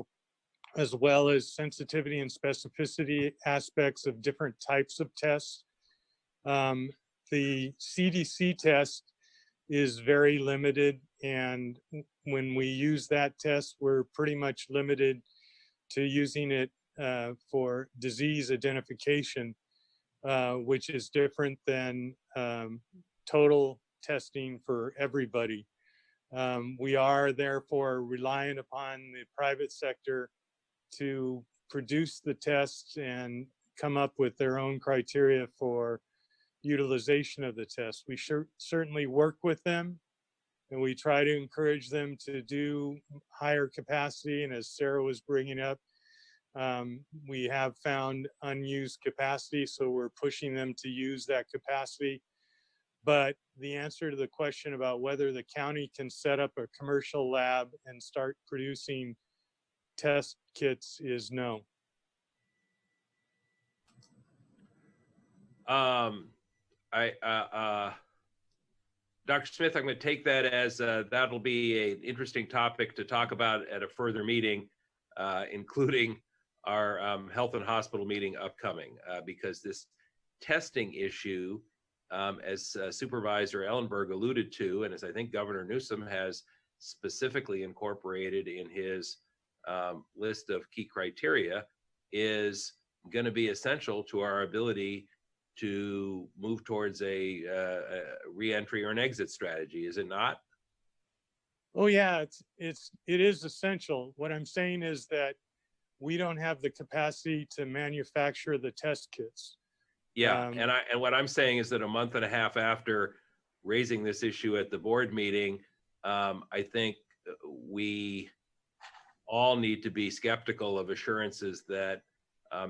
well as sensitivity and specificity aspects of different types of tests. The CDC test is very limited, and when we use that test, we're pretty much limited to using it for disease identification, which is different than total testing for everybody. We are therefore reliant upon the private sector to produce the tests and come up with their own criteria for utilization of the test. We certainly work with them, and we try to encourage them to do higher capacity. And as Sarah was bringing up, we have found unused capacity, so we're pushing them to use that capacity. But the answer to the question about whether the county can set up a commercial lab and start producing test kits is no. Dr. Smith, I'm going to take that as that'll be an interesting topic to talk about at a further meeting, including our health and hospital meeting upcoming, because this testing issue, as Supervisor Ellenberg alluded to, and as I think Governor Newsom has specifically incorporated in his list of key criteria, is going to be essential to our ability to move towards a re-entry or an exit strategy, is it not? Oh yeah, it is essential. What I'm saying is that we don't have the capacity to manufacture the test kits. Yeah, and what I'm saying is that a month and a half after raising this issue at the board meeting, I think we all need to be skeptical of assurances that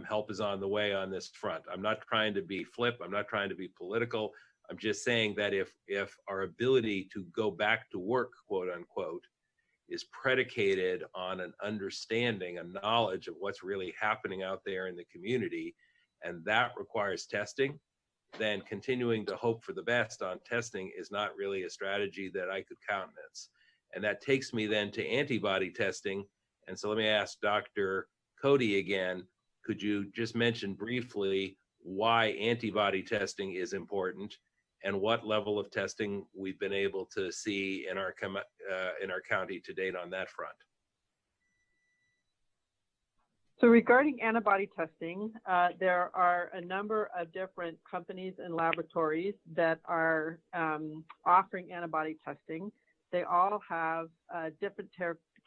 help is on the way on this front. I'm not trying to be flip. I'm not trying to be political. I'm just saying that if our ability to go back to work, quote unquote, is predicated on an understanding, a knowledge of what's really happening out there in the community, and that requires testing, then continuing to hope for the best on testing is not really a strategy that I could countenance. And that takes me then to antibody testing. And so let me ask Dr. Cody again, could you just mention briefly why antibody testing is important and what level of testing we've been able to see in our county to date on that front. So regarding antibody testing, there are a number of different companies and laboratories that are offering antibody testing. They all have different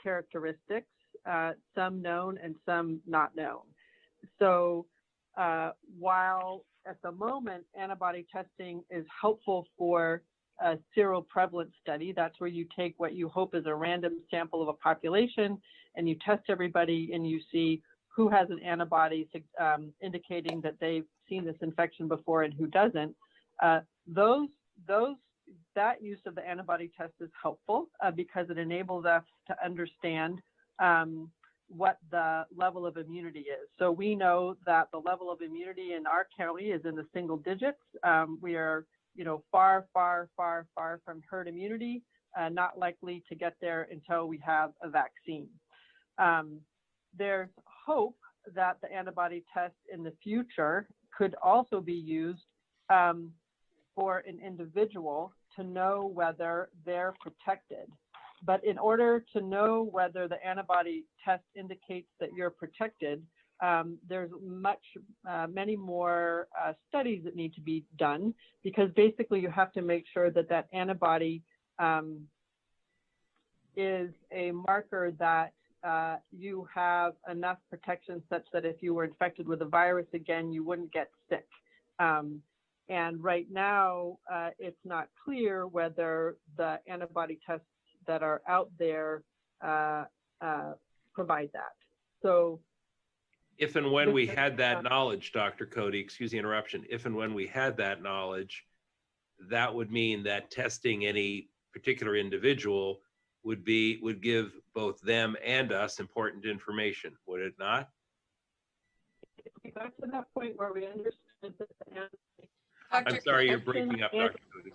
characteristics, some known and some not known. So while at the moment antibody testing is helpful for a seroprevalence study, that's where you take what you hope is a random sample of a population and you test everybody and you see who has an antibody indicating that they've seen this infection before and who doesn't. That use of the antibody test is helpful because it enables us to understand what the level of immunity is. So we know that the level of immunity in our county is in the single digits. We are, far, far, far, far from herd immunity, not likely to get there until we have a vaccine. There's hope that the antibody test in the future could also be used for an individual to know whether they're protected. But in order to know whether the antibody test indicates that you're protected, there's many more studies that need to be done, because basically you have to make sure that that antibody is a marker that you have enough protection such that if you were infected with a virus again, you wouldn't get sick. And right now, it's not clear whether the antibody tests that are out there provide that. So if and when we had that knowledge, Dr. Cody, excuse the interruption, if and when we had that knowledge, that would mean that testing any particular individual would give both them and us important information, would it not? If we got to that point where we understood that the I'm sorry, you're breaking up, Dr. Cody.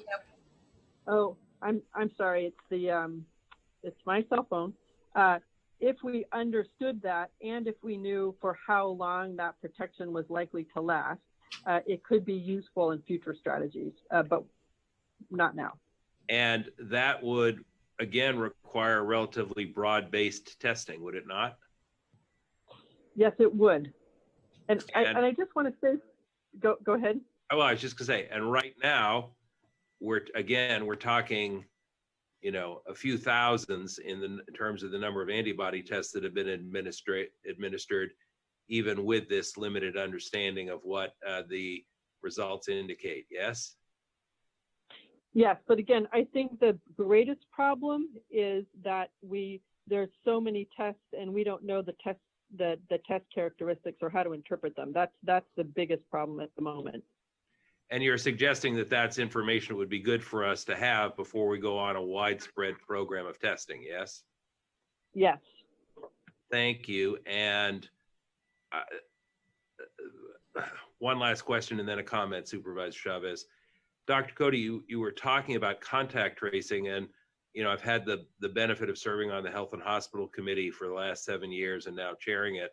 Oh, I'm sorry. It's my cell phone. If we understood that, and if we knew for how long that protection was likely to last, it could be useful in future strategies, but not now. And that would, again, require relatively broad-based testing, would it not? Yes, it would. And I just want to say, go ahead. Well, I was just gonna say, and right now, we're talking, a few thousands in terms of the number of antibody tests that have been administered, even with this limited understanding of what the results indicate. Yes. Yes, but again, I think the greatest problem is that there's so many tests and we don't know the test characteristics or how to interpret them. That's the biggest problem at the moment. And you're suggesting that that's information that would be good for us to have before we go on a widespread program of testing, yes? Yes. Thank you. And one last question and then a comment, Supervisor Chavez. Dr. Cody, you were talking about contact tracing, and I've had the benefit of serving on the Health and Hospital Committee for the last 7 years and now chairing it.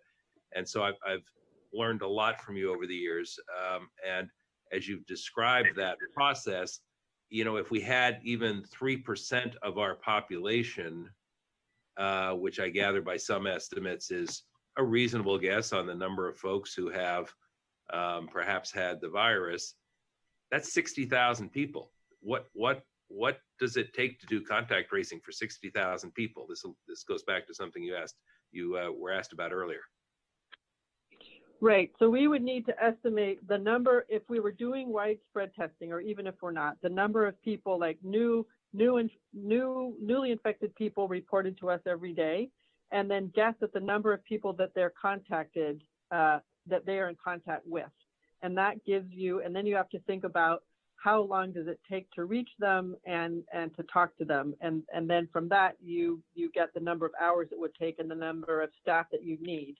And so I've learned a lot from you over the years. And as you've described that process, if we had even 3% of our population, which I gather by some estimates is a reasonable guess on the number of folks who have perhaps had the virus, that's 60,000 people. What does it take to do contact tracing for 60,000 people? This goes back to something you were asked about earlier. Right. So we would need to estimate the number, if we were doing widespread testing, or even if we're not, the number of people, like newly infected people reported to us every day, and then guess at the number of people that they're contacted, that they are in contact with. And that gives you, and then you have to think about how long does it take to reach them and to talk to them. And then from that, you get the number of hours it would take and the number of staff that you need.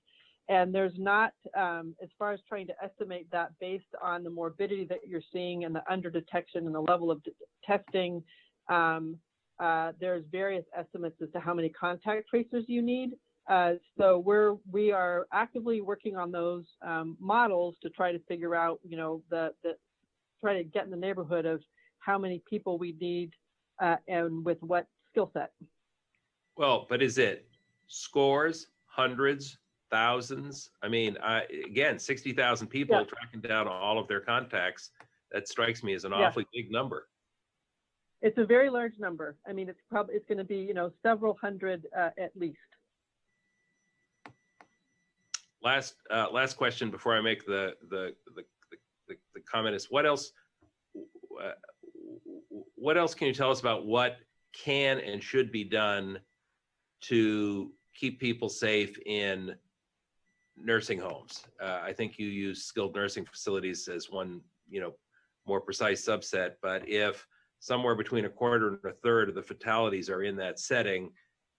And there's not, as far as trying to estimate that based on the morbidity that you're seeing and the underdetection and the level of testing, there's various estimates as to how many contact tracers you need. So we are actively working on those models to try to figure out, try to get in the neighborhood of how many people we need and with what skill set. Well, but is it scores, hundreds, thousands? I mean, again, 60,000 people tracking down all of their contacts. That strikes me as an awfully big number. It's a very large number. I mean, it's going to be, you know, several hundred at least. Last question before I make the comment is, what else can you tell us about what can and should be done to keep people safe in nursing homes? I think you use skilled nursing facilities as one, you know, more precise subset, but if somewhere between a quarter and a third of the fatalities are in that setting,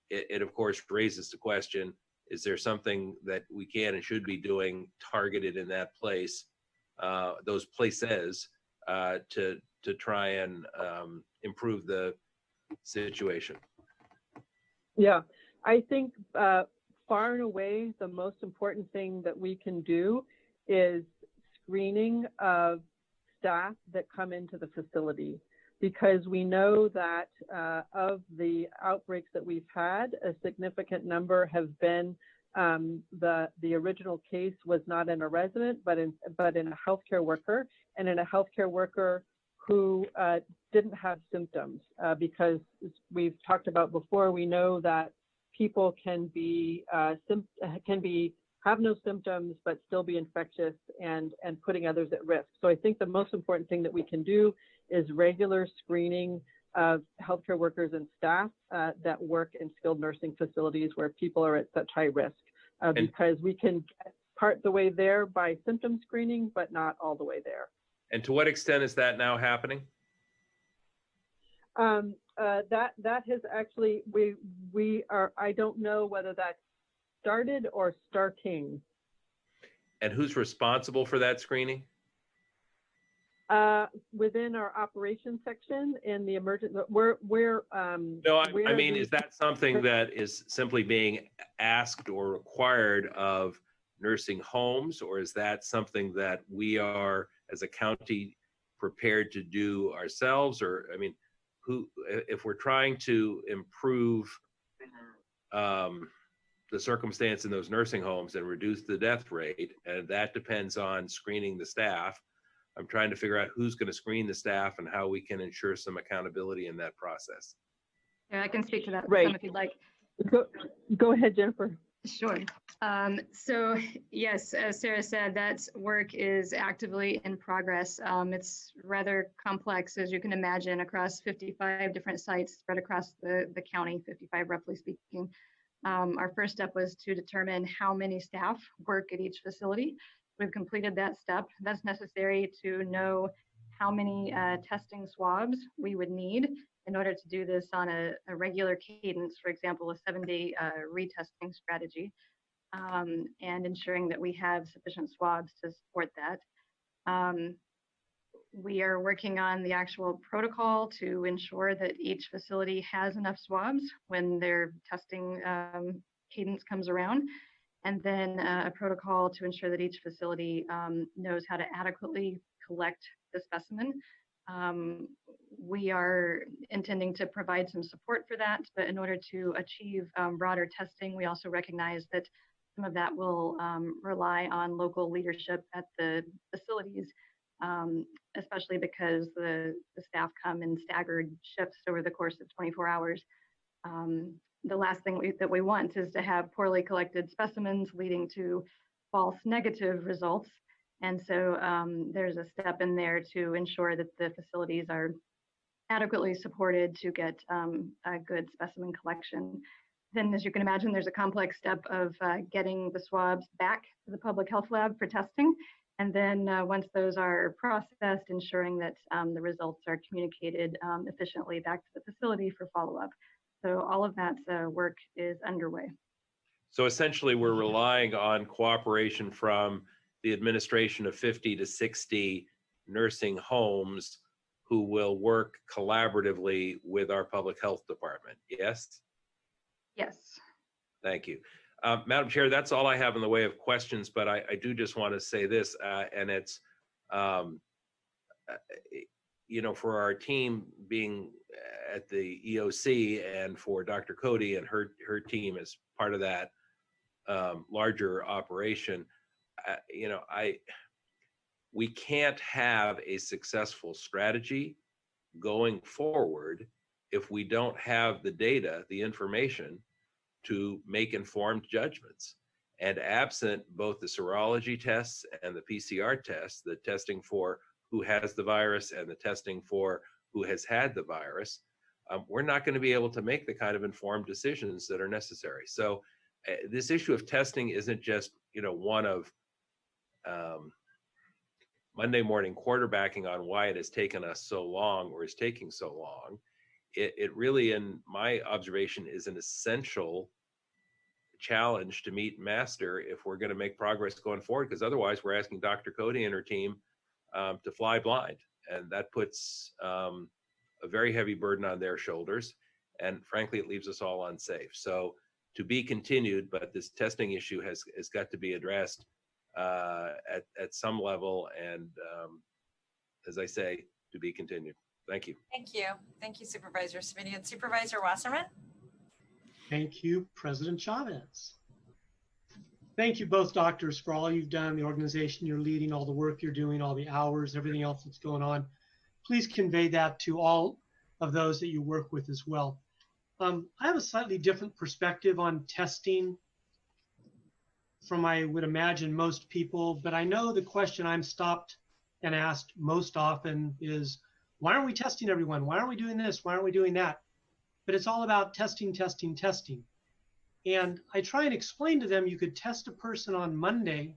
it of course raises the question, is there something that we can and should be doing targeted in that place, those places, to try and improve the situation? Yeah, I think far and away the most important thing that we can do is screening of staff that come into the facility, because we know that of the outbreaks that we've had, a significant number have been the original case was not in a resident, but in a healthcare worker, and in a healthcare worker who didn't have symptoms, because we've talked about before, we know that people can have no symptoms but still be infectious and putting others at risk. So I think the most important thing that we can do is regular screening of healthcare workers and staff that work in skilled nursing facilities where people are at such high risk, because we can get part the way there by symptom screening, but not all the way there. And to what extent is that now happening? That has actually, we are, I don't know whether that started or starting. And who's responsible for that screening? Within our operations section in the emergent, no, I mean, is that something that is simply being asked or required of nursing homes, or is that something that we are as a county prepared to do ourselves? Or, I mean, if we're trying to improve the circumstance in those nursing homes and reduce the death rate, and that depends on screening the staff, I'm trying to figure out who's going to screen the staff and how we can ensure some accountability in that process. Yeah, I can speak to that Right. some if you'd like. Go ahead, Jennifer. Sure. So yes, as Sarah said, that work is actively in progress. It's rather complex, as you can imagine, across 55 different sites spread across the county, 55 roughly speaking. Our first step was to determine how many staff work at each facility. We've completed that step. That's necessary to know how many testing swabs we would need in order to do this on a regular cadence, for example, a 7-day retesting strategy, and ensuring that we have sufficient swabs to support that. We are working on the actual protocol to ensure that each facility has enough swabs when their testing cadence comes around, and then a protocol to ensure that each facility knows how to adequately collect the specimen. We are intending to provide some support for that, but in order to achieve broader testing, we also recognize that some of that will rely on local leadership at the facilities, especially because the staff come in staggered shifts over the course of 24 hours. The last thing that we want is to have poorly collected specimens leading to false negative results. And so there's a step in there to ensure that the facilities are adequately supported to get a good specimen collection. Then, as you can imagine, there's a complex step of getting the swabs back to the public health lab for testing. And then once those are processed, ensuring that the results are communicated efficiently back to the facility for follow-up. So all of that work is underway. So essentially, we're relying on cooperation from the administration of 50 to 60 nursing homes who will work collaboratively with our public health department. Yes? Yes. Thank you. Madam Chair, that's all I have in the way of questions, but I do just want to say this, and it's you know, for our team being at the EOC and for Dr. Cody and her team as part of that larger operation, you know, we can't have a successful strategy going forward if we don't have the data, the information to make informed judgments. And absent both the serology tests and the PCR tests, the testing for who has the virus and the testing for who has had the virus, we're not going to be able to make the kind of informed decisions that are necessary. So this issue of testing isn't just, you know, one of Monday morning quarterbacking on why it has taken us so long or is taking so long. It really, in my observation, is an essential challenge to meet and master if we're going to make progress going forward, because otherwise we're asking Dr. Cody and her team to fly blind, and that puts a very heavy burden on their shoulders, and frankly it leaves us all unsafe. So to be continued, but this testing issue has got to be addressed at some level, and as I say, to be continued. Thank you. Thank you. Thank you, Supervisor Smitty. And Supervisor Wasserman? Thank you, President Chavez. Thank you both doctors for all you've done, the organization you're leading, all the work you're doing, all the hours, everything else that's going on. Please convey that to all of those that you work with as well. I have a slightly different perspective on testing from, I would imagine, most people, but I know the question I'm stopped and asked most often is, why aren't we testing everyone? Why aren't we doing this? Why aren't we doing that? But it's all about testing, testing, testing. And I try and explain to them, you could test a person on Monday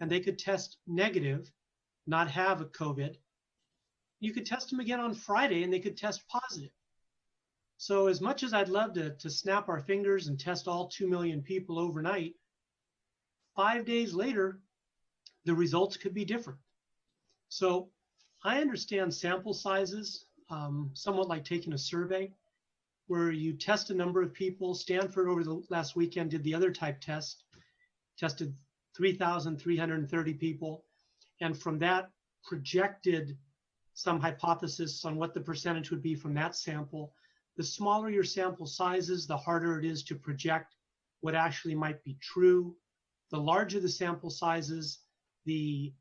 and they could test negative, not have a COVID. You could test them again on Friday and they could test positive. So as much as I'd love to snap our fingers and test all 2 million people overnight, 5 days later, the results could be different. So I understand sample sizes, somewhat like taking a survey, where you test a number of people. Stanford over the last weekend did the other type test, tested 3,330 people, and from that projected some hypothesis on what the percentage would be from that sample. The smaller your sample sizes, the harder it is to project what actually might be true. The larger the sample sizes, the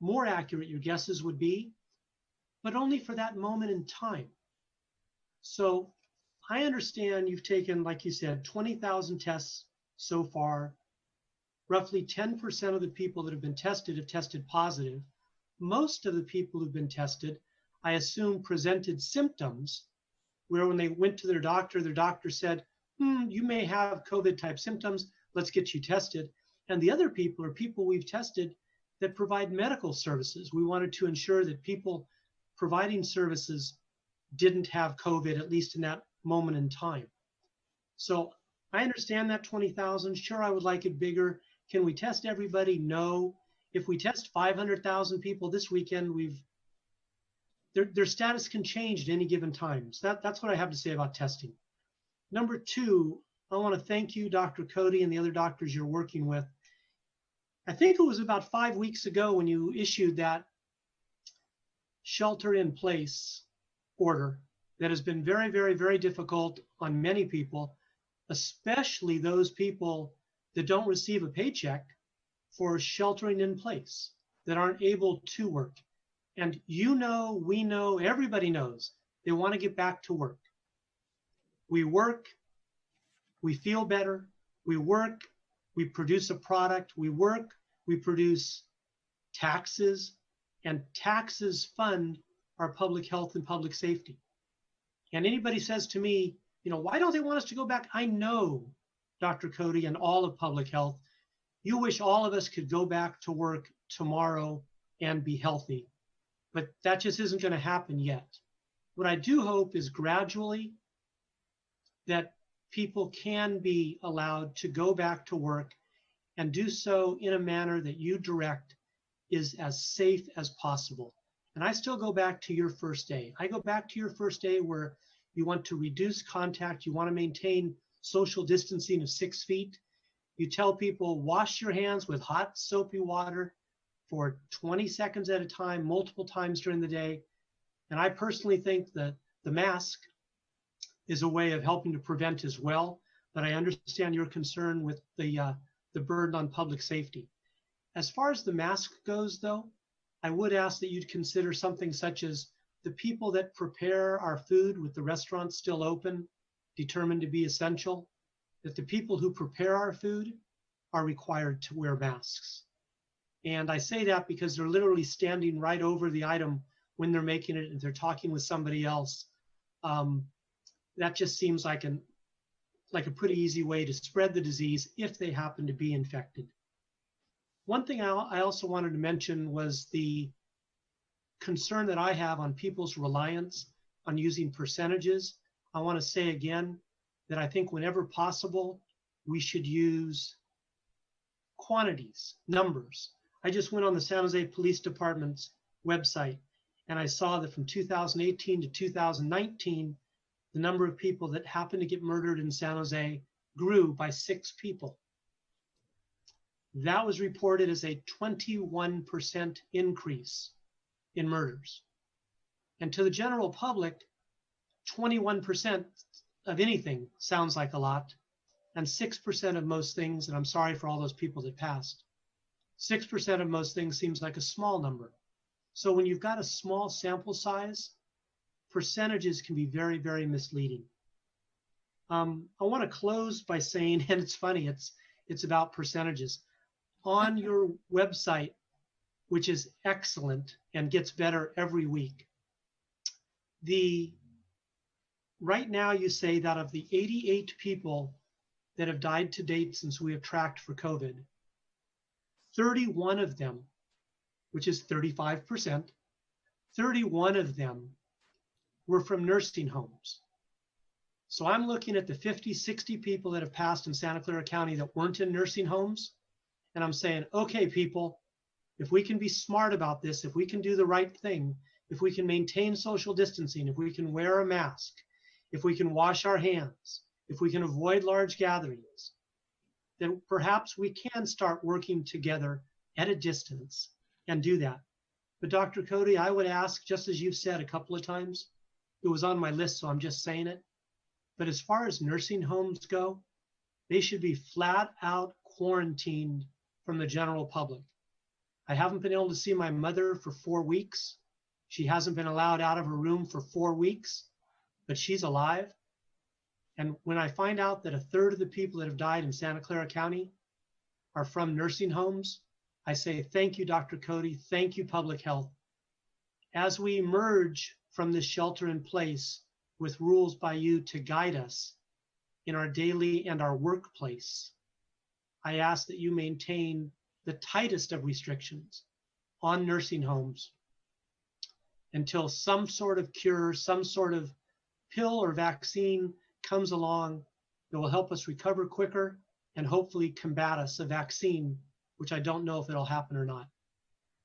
more accurate your guesses would be, but only for that moment in time. So I understand you've taken, like you said, 20,000 tests so far. Roughly 10% of the people that have been tested have tested positive. Most of the people who've been tested, I assume, presented symptoms where when they went to their doctor said, you may have COVID type symptoms, let's get you tested. And the other people are people we've tested that provide medical services. We wanted to ensure that people providing services didn't have COVID, at least in that moment in time. So I understand that 20,000. Sure, I would like it bigger. Can we test everybody? No. If we test 500,000 people this weekend, their status can change at any given time. So that's what I have to say about testing. Number two, I want to thank you, Dr. Cody, and the other doctors you're working with. I think it was about 5 weeks ago when you issued that shelter in place order that has been very, very, very difficult on many people, especially those people that don't receive a paycheck for sheltering in place, that aren't able to work. And you know, we know, everybody knows they want to get back to work. We work, we feel better, we work, we produce a product, we work, we produce taxes, and taxes fund our public health and public safety. And anybody says to me, why don't they want us to go back? I know, Dr. Cody and all of public health, you wish all of us could go back to work tomorrow and be healthy, but that just isn't going to happen yet. What I do hope is gradually that people can be allowed to go back to work and do so in a manner that you direct is as safe as possible. And I still go back to your first day. I go back to your first day where you want to reduce contact, you want to maintain social distancing of 6 feet. You tell people, wash your hands with hot soapy water for 20 seconds at a time, multiple times during the day. And I personally think that the mask is a way of helping to prevent as well, but I understand your concern with the burden on public safety. As far as the mask goes, though, I would ask that you'd consider something such as the people that prepare our food with the restaurants still open, determined to be essential, that the people who prepare our food are required to wear masks. And I say that because they're literally standing right over the item when they're making it and they're talking with somebody else. That just seems like a pretty easy way to spread the disease if they happen to be infected. One thing I also wanted to mention was the concern that I have on people's reliance on using percentages. I want to say again that I think whenever possible, we should use quantities, numbers. I just went on the San Jose Police Department's website and I saw that from 2018 to 2019, the number of people that happened to get murdered in San Jose grew by 6 people. That was reported as a 21% increase in murders. And to the general public, 21% of anything sounds like a lot, and 6% of most things, and I'm sorry for all those people that passed, 6% of most things seems like a small number. So when you've got a small sample size, percentages can be very, very misleading. I want to close by saying, and it's funny, it's about percentages. On your website, which is excellent and gets better every week, right now you say that of the 88 people that have died to date since we have tracked for COVID, 31 of them, which is 35%, 31 of them were from nursing homes. So I'm looking at the 50, 60 people that have passed in Santa Clara County that weren't in nursing homes. And I'm saying, okay, people, if we can be smart about this, if we can do the right thing, if we can maintain social distancing, if we can wear a mask, if we can wash our hands, if we can avoid large gatherings, then perhaps we can start working together at a distance and do that. But Dr. Cody, I would ask, just as you've said a couple of times, it was on my list, so I'm just saying it. But as far as nursing homes go, they should be flat out quarantined from the general public. I haven't been able to see my mother for 4 weeks. She hasn't been allowed out of her room for 4 weeks, but she's alive. And when I find out that 1/3 of the people that have died in Santa Clara County are from nursing homes, I say, thank you, Dr. Cody. Thank you, Public Health. As we emerge from this shelter in place with rules by you to guide us in our daily and our workplace, I ask that you maintain the tightest of restrictions on nursing homes until some sort of cure, some sort of pill or vaccine comes along that will help us recover quicker and hopefully combat us a vaccine, which I don't know if it'll happen or not.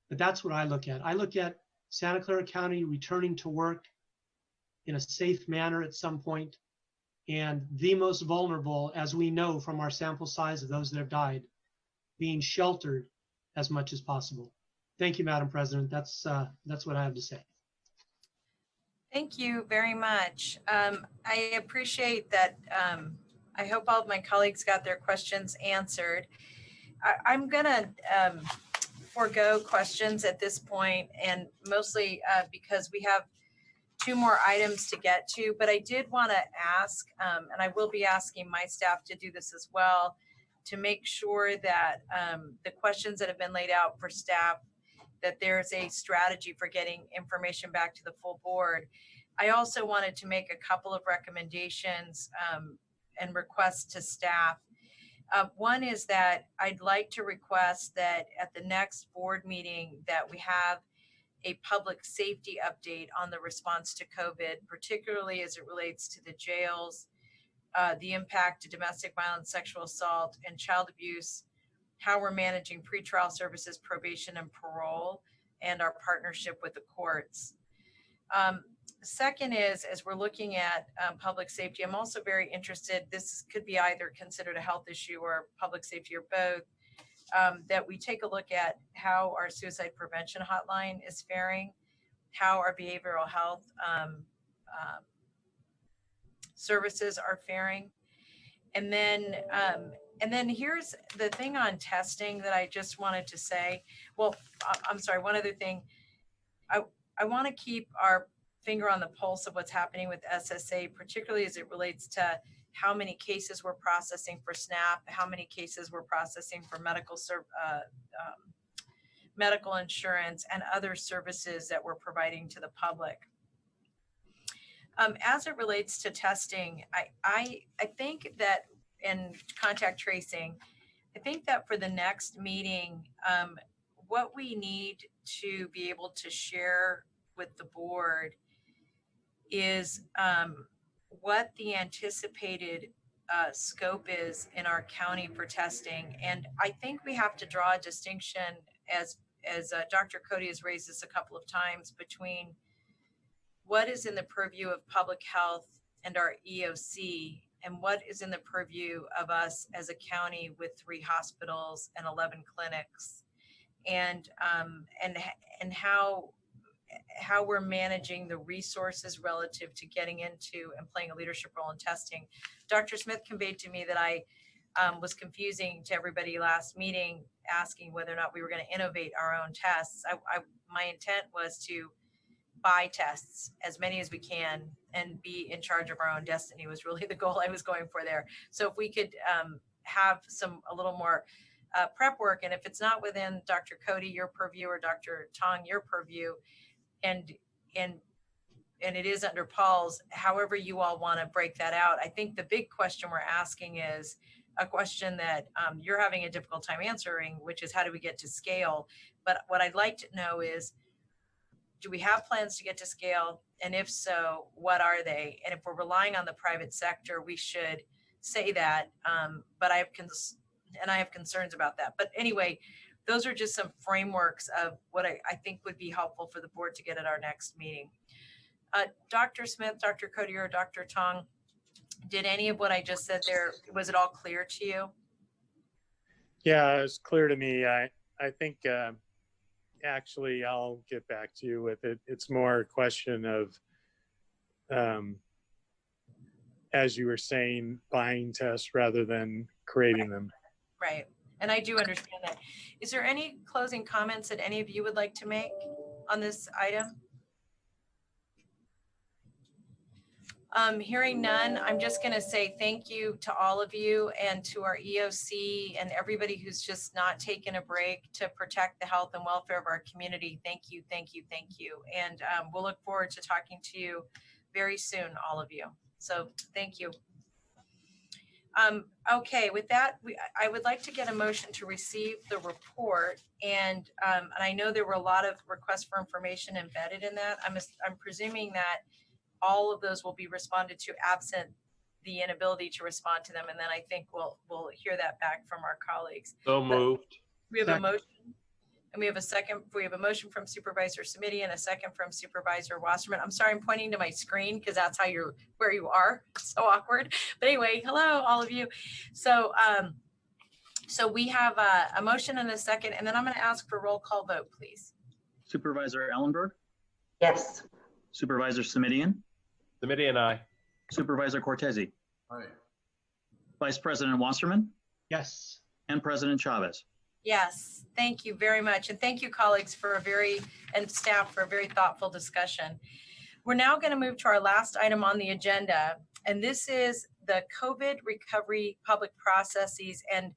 But that's what I look at. I look at Santa Clara County returning to work in a safe manner at some point, and the most vulnerable, as we know from our sample size of those that have died, being sheltered as much as possible. Thank you, Madam President. That's what I have to say. Thank you very much. I appreciate that. I hope all of my colleagues got their questions answered. I'm gonna forego questions at this point, and mostly because we have 2 more items to get to, but I did want to ask, and I will be asking my staff to do this as well, to make sure that the questions that have been laid out for staff, that there's a strategy for getting information back to the full board. I also wanted to make a couple of recommendations and requests to staff. One is that I'd like to request that at the next board meeting that we have a public safety update on the response to COVID, particularly as it relates to the jails, the impact to domestic violence, sexual assault, and child abuse, how we're managing pretrial services, probation, and parole, and our partnership with the courts. Second is, as we're looking at public safety, I'm also very interested, this could be either considered a health issue or public safety or both, that we take a look at how our suicide prevention hotline is faring. how our behavioral health services are faring. And then here's the thing on testing that I just wanted to say. Well, I'm sorry, one other thing. I want to keep our finger on the pulse of what's happening with SSA, particularly as it relates to how many cases we're processing for SNAP, how many cases we're processing for medical insurance and other services that we're providing to the public. As it relates to testing, I think that in contact tracing, I think that for the next meeting, what we need to be able to share with the board is what the anticipated scope is in our county for testing. And I think we have to draw a distinction, as Dr. Cody has raised this a couple of times, between what is in the purview of public health and our EOC, and what is in the purview of us as a county with 3 hospitals and 11 clinics, and how we're managing the resources relative to getting into and playing a leadership role in testing. Dr. Smith conveyed to me that I was confusing to everybody last meeting, asking whether or not we were going to innovate our own tests. My intent was to buy tests, as many as we can, and be in charge of our own destiny was really the goal I was going for there. So if we could have a little more prep work, and if it's not within Dr. Cody, your purview, or Dr. Tong, your purview, and it is under Paul's, however you all want to break that out. I think the big question we're asking is a question that you're having a difficult time answering, which is how do we get to scale? But what I'd like to know is, do we have plans to get to scale? And if so, what are they? And if we're relying on the private sector, we should say that. But I have concerns about that. But anyway, those are just some frameworks of what I think would be helpful for the board to get at our next meeting. Dr. Smith, Dr. Cody, or Dr. Tong, did any of what I just said there, was it all clear to you? Yeah, it's clear to me. I think actually I'll get back to you with it. It's more a question of, as you were saying, buying tests rather than creating them. Right. And I do understand that. Is there any closing comments that any of you would like to make on this item? Hearing none, I'm just going to say thank you to all of you and to our EOC and everybody who's just not taken a break to protect the health and welfare of our community. Thank you, thank you, thank you. And we'll look forward to talking to you very soon, all of you. So thank you. Okay, with that, I would like to get a motion to receive the report. And I know there were a lot of requests for information embedded in that. I'm presuming that all of those will be responded to absent the inability to respond to them. And then I think we'll hear that back from our colleagues. So moved. We have a motion and we have a second. We have a motion from Supervisor Samiti and a second from Supervisor Wasserman. I'm sorry, I'm pointing to my screen because that's how where you are. So awkward. But anyway, hello, all of you. So, so we have a motion and a second, and then I'm going to ask for a roll call vote, please. Supervisor Ellenberg? Yes. Supervisor Simidian? Simidian, aye. Supervisor Cortese? Aye. Vice President Wasserman? Yes. And President Chavez? Yes, thank you very much. And thank you, colleagues, and staff for a very thoughtful discussion. We're now going to move to our last item on the agenda, and this is the COVID recovery public processes and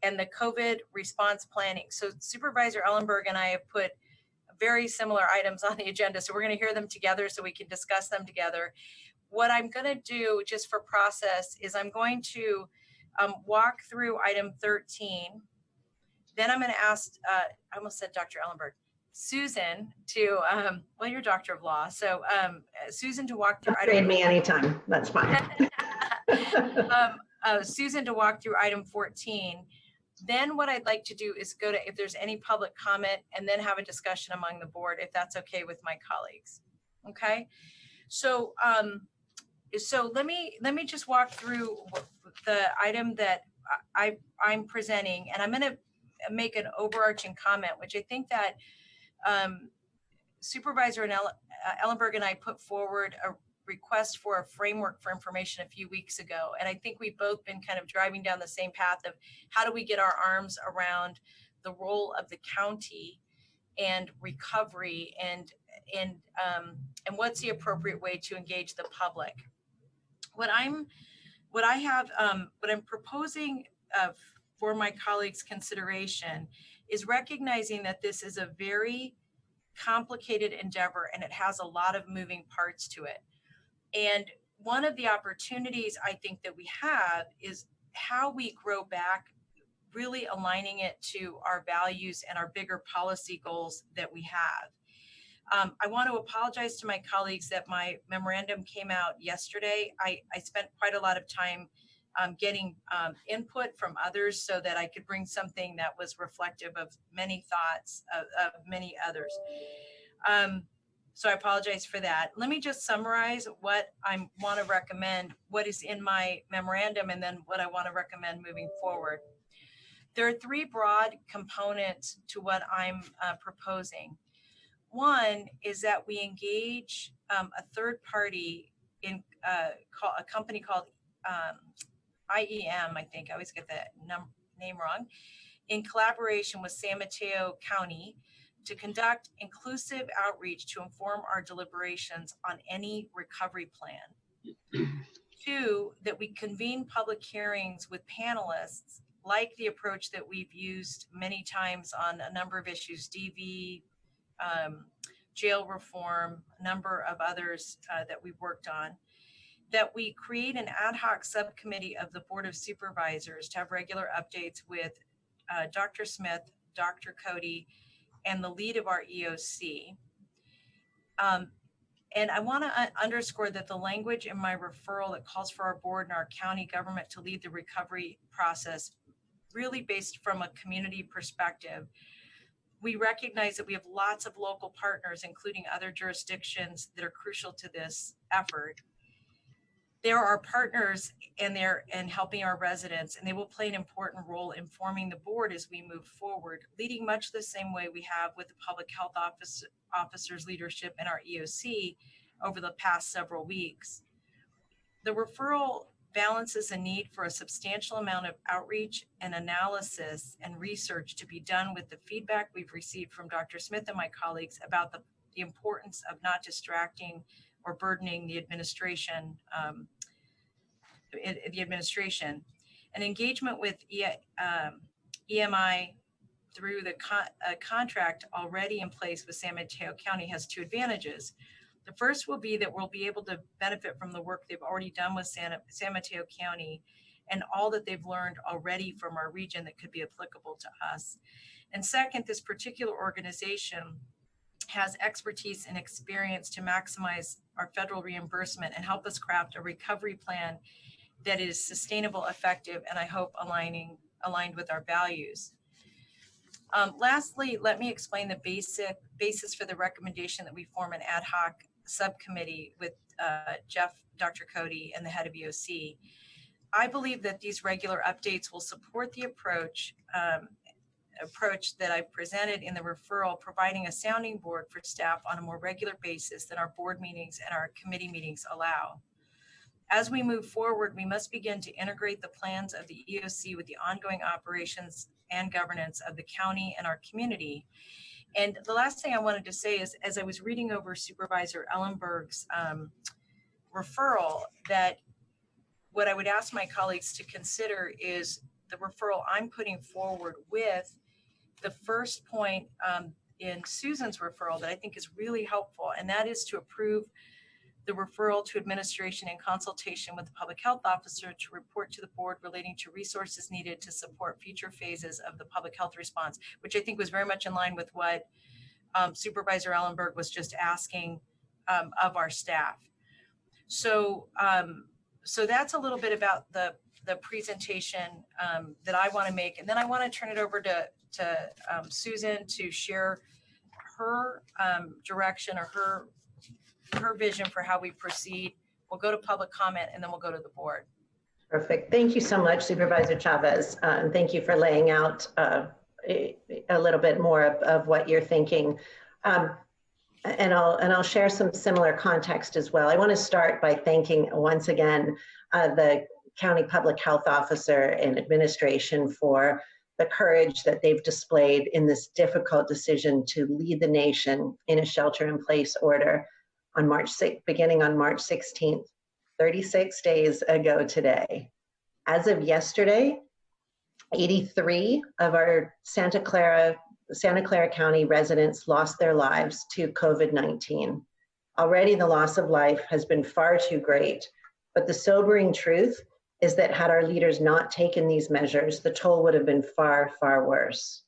the COVID response planning. So Supervisor Ellenberg and I have put very similar items on the agenda, so we're going to hear them together so we can discuss them together. What I'm going to do just for process is I'm going to walk through item 13. Then I'm going to ask, I almost said Dr. Ellenberg, Susan to, well, you're Doctor of Law. So Susan to walk through. Trade me anytime, that's fine. Susan to walk through item 14. Then what I'd like to do is go to, if there's any public comment, and then have a discussion among the board, if that's okay with my colleagues. Okay. So, so let me just walk through the item that I'm presenting, and I'm going to make an overarching comment, which I think that Supervisor Ellenberg and I put forward a request for a framework for information a few weeks ago. And I think we've both been kind of driving down the same path of how do we get our arms around the role of the county and recovery and what's the appropriate way to engage the public. What I'm proposing for my colleagues' consideration is recognizing that this is a very complicated endeavor and it has a lot of moving parts to it. And one of the opportunities I think that we have is how we grow back, really aligning it to our values and our bigger policy goals that we have. I want to apologize to my colleagues that my memorandum came out yesterday. I spent quite a lot of time getting input from others so that I could bring something that was reflective of many thoughts of many others. So I apologize for that. Let me just summarize what I want to recommend, what is in my memorandum, and then what I want to recommend moving forward. There are three broad components to what I'm proposing. One is that we engage a third party in a company called IEM, I think, I always get that name wrong, in collaboration with San Mateo County to conduct inclusive outreach to inform our deliberations on any recovery plan. Two, that we convene public hearings with panelists, like the approach that we've used many times on a number of issues, DV, jail reform, a number of others that we've worked on. That we create an ad hoc subcommittee of the Board of Supervisors to have regular updates with Dr. Smith, Dr. Cody, and the lead of our EOC. And I want to underscore that the language in my referral that calls for our board and our county government to lead the recovery process, really based from a community perspective. We recognize that we have lots of local partners, including other jurisdictions, that are crucial to this effort. There are partners and they're helping our residents, and they will play an important role in forming the board as we move forward, leading much the same way we have with the public health officers leadership in our EOC over the past several weeks. The referral balances a need for a substantial amount of outreach and analysis and research to be done with the feedback we've received from Dr. Smith and my colleagues about the importance of not distracting or burdening the administration, and engagement with EMI through the contract already in place with San Mateo County has two advantages. The first will be that we'll be able to benefit from the work they've already done with San Mateo County and all that they've learned already from our region that could be applicable to us. And second, this particular organization has expertise and experience to maximize our federal reimbursement and help us craft a recovery plan that is sustainable, effective, and I hope aligned with our values. Lastly, let me explain the basis for the recommendation that we form an ad hoc subcommittee with Jeff, Dr. Cody, and the head of EOC. I believe that these regular updates will support the approach that I presented in the referral, providing a sounding board for staff on a more regular basis than our board meetings and our committee meetings allow. As we move forward, we must begin to integrate the plans of the EOC with the ongoing operations and governance of the county and our community. And the last thing I wanted to say is, as I was reading over Supervisor Ellenberg's referral, that what I would ask my colleagues to consider is the referral I'm putting forward with the first point in Susan's referral that I think is really helpful, and that is to approve the referral to administration in consultation with the public health officer to report to the board relating to resources needed to support future phases of the public health response, which I think was very much in line with what Supervisor Ellenberg was just asking of our staff. So, so that's a little bit about the presentation that I want to make, and then I want to turn it over to Susan to share her direction or her vision for how we proceed. We'll go to public comment and then we'll go to the board. Perfect. Thank you so much, Supervisor Chavez. And thank you for laying out a little bit more of what you're thinking. And I'll share some similar context as well. I want to start by thanking once again the County Public Health Officer and administration for the courage that they've displayed in this difficult decision to lead the nation in a shelter-in-place order on beginning on March 16th, 36 days ago today. As of yesterday, 83 of our Santa Clara County residents lost their lives to COVID-19. Already the loss of life has been far too great, but the sobering truth is that had our leaders not taken these measures, the toll would have been far, far worse.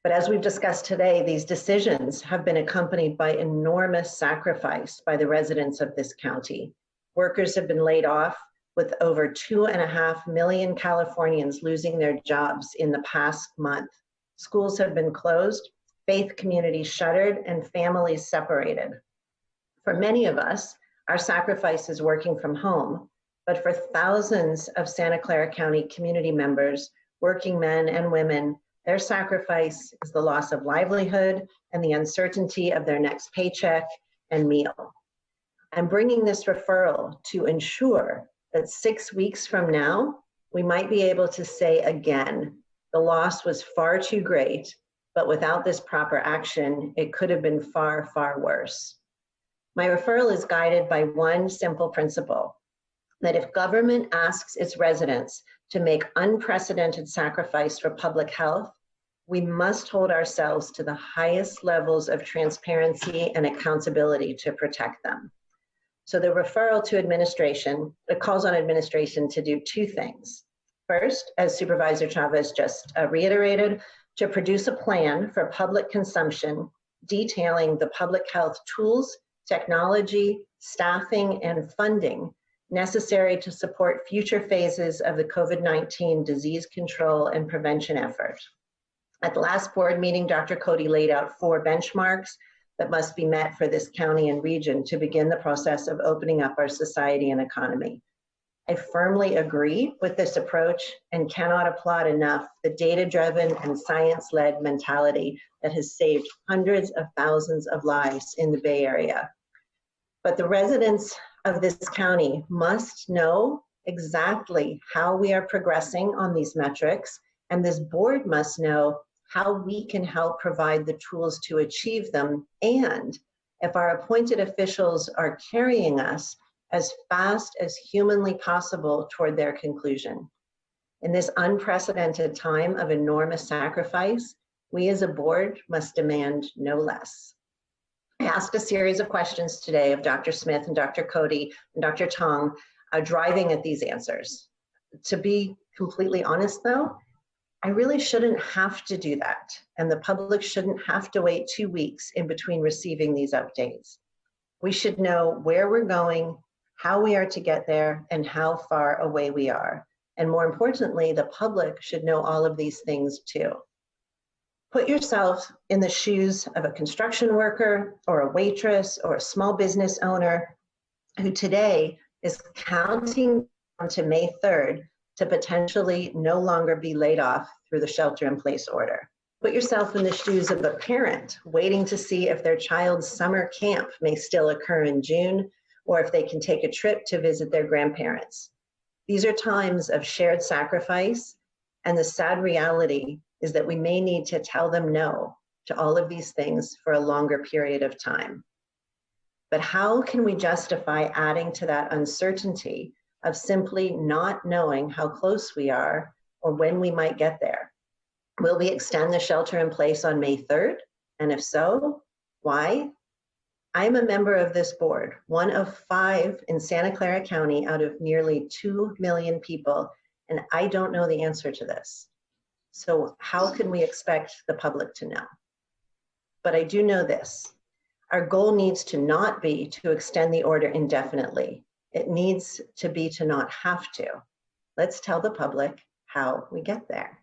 But as we've discussed today, these decisions have been accompanied by enormous sacrifice by the residents of this county. Workers have been laid off, with over 2.5 million Californians losing their jobs in the past month. Schools have been closed, faith communities shuttered, and families separated. For many of us, our sacrifice is working from home, but for thousands of Santa Clara County community members, working men and women, their sacrifice is the loss of livelihood and the uncertainty of their next paycheck and meal. I'm bringing this referral to ensure that 6 weeks from now, we might be able to say again, the loss was far too great, but without this proper action, it could have been far, far worse. My referral is guided by one simple principle, that if government asks its residents to make unprecedented sacrifice for public health, we must hold ourselves to the highest levels of transparency and accountability to protect them. So the referral to administration, it calls on administration to do two things. First, as Supervisor Chavez just reiterated, to produce a plan for public consumption detailing the public health tools, technology, staffing, and funding necessary to support future phases of the COVID-19 disease control and prevention effort. At the last board meeting, Dr. Cody laid out 4 benchmarks that must be met for this county and region to begin the process of opening up our society and economy. I firmly agree with this approach and cannot applaud enough the data-driven and science-led mentality that has saved hundreds of thousands of lives in the Bay Area. But the residents of this county must know exactly how we are progressing on these metrics, and this board must know how we can help provide the tools to achieve them, and if our appointed officials are carrying us as fast as humanly possible toward their conclusion. In this unprecedented time of enormous sacrifice, we as a board must demand no less. I asked a series of questions today of Dr. Smith and Dr. Cody and Dr. Tong, driving at these answers. To be completely honest though, I really shouldn't have to do that, and the public shouldn't have to wait 2 weeks in between receiving these updates. We should know where we're going, how we are to get there, and how far away we are. And more importantly, the public should know all of these things too. Put yourself in the shoes of a construction worker or a waitress or a small business owner who today is counting down to May 3rd to potentially no longer be laid off through the shelter-in-place order. Put yourself in the shoes of a parent waiting to see if their child's summer camp may still occur in June, or if they can take a trip to visit their grandparents. These are times of shared sacrifice, and the sad reality is that we may need to tell them no to all of these things for a longer period of time. But how can we justify adding to that uncertainty of simply not knowing how close we are or when we might get there? Will we extend the shelter in place on May 3rd? And if so, why? I'm a member of this board, one of 5 in Santa Clara County out of nearly 2 million people, and I don't know the answer to this. So how can we expect the public to know? But I do know this. Our goal needs to not be to extend the order indefinitely. It needs to be to not have to. Let's tell the public how we get there.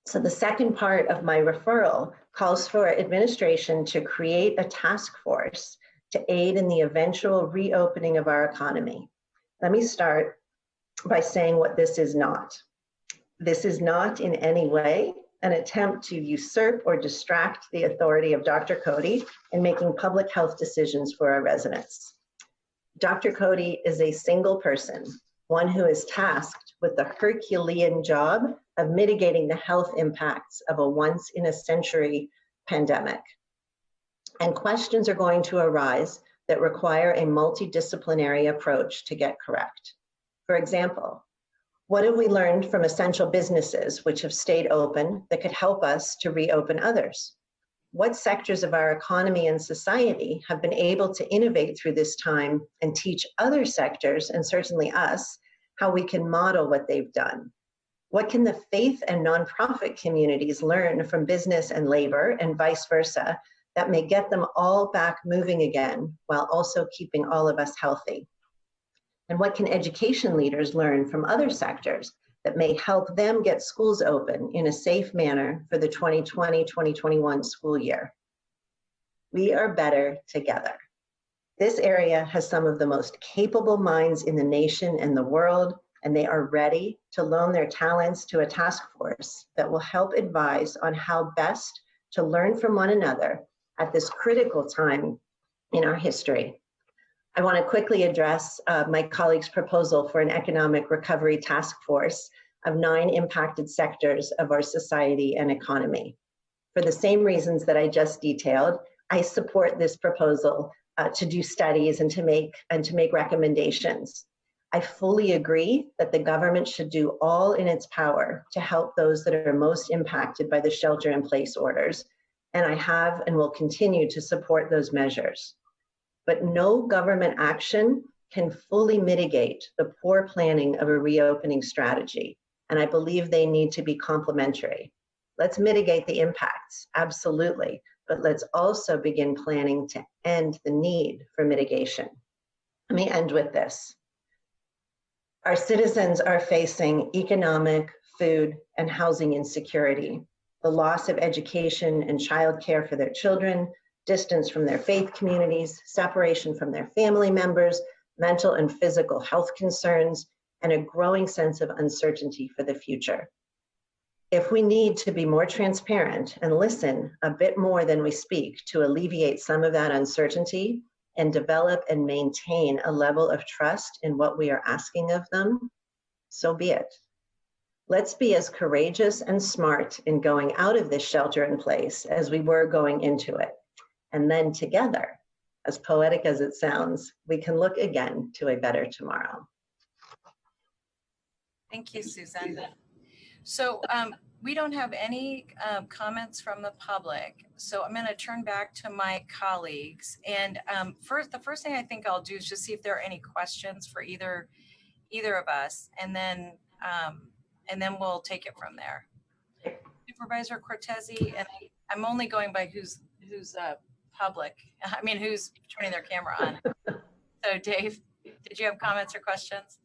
So the second part of my referral calls for administration to create a task force to aid in the eventual reopening of our economy. Let me start by saying what this is not. This is not in any way an attempt to usurp or distract the authority of Dr. Cody in making public health decisions for our residents. Dr. Cody is a single person, one who is tasked with the Herculean job of mitigating the health impacts of a once-in-a-century pandemic. And questions are going to arise that require a multidisciplinary approach to get correct. For example, what have we learned from essential businesses which have stayed open that could help us to reopen others? What sectors of our economy and society have been able to innovate through this time and teach other sectors, and certainly us, how we can model what they've done? What can the faith and nonprofit communities learn from business and labor and vice versa that may get them all back moving again while also keeping all of us healthy? And what can education leaders learn from other sectors that may help them get schools open in a safe manner for the 2020-2021 school year? We are better together. This area has some of the most capable minds in the nation and the world, and they are ready to loan their talents to a task force that will help advise on how best to learn from one another at this critical time in our history. I want to quickly address my colleague's proposal for an economic recovery task force of 9 impacted sectors of our society and economy. For the same reasons that I just detailed, I support this proposal to do studies and to make recommendations. I fully agree that the government should do all in its power to help those that are most impacted by the shelter-in-place orders, and I have and will continue to support those measures. But no government action can fully mitigate the poor planning of a reopening strategy, and I believe they need to be complementary. Let's mitigate the impacts, absolutely, but let's also begin planning to end the need for mitigation. Let me end with this. Our citizens are facing economic, food, and housing insecurity, the loss of education and childcare for their children, distance from their faith communities, separation from their family members, mental and physical health concerns, and a growing sense of uncertainty for the future. If we need to be more transparent and listen a bit more than we speak to alleviate some of that uncertainty and develop and maintain a level of trust in what we are asking of them, so be it. Let's be as courageous and smart in going out of this shelter in place as we were going into it. And then together, as poetic as it sounds, we can look again to a better tomorrow. Thank you, Susan. So we don't have any comments from the public. So I'm going to turn back to my colleagues. And the first thing I think I'll do is just see if there are any questions for either of us, and then we'll take it from there. Supervisor Cortese, and I'm only going by who's public. I mean, who's turning their camera on. So Dave, did you have comments or questions?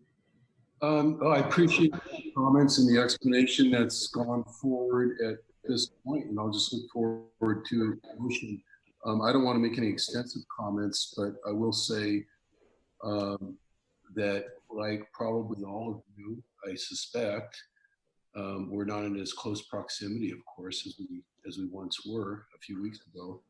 I appreciate the comments and the explanation that's gone forward at this point, and I'll just look forward to a motion. I don't want to make any extensive comments, but I will say that, like probably all of you, I suspect, we're not in as close proximity, of course, as we once were a few weeks ago.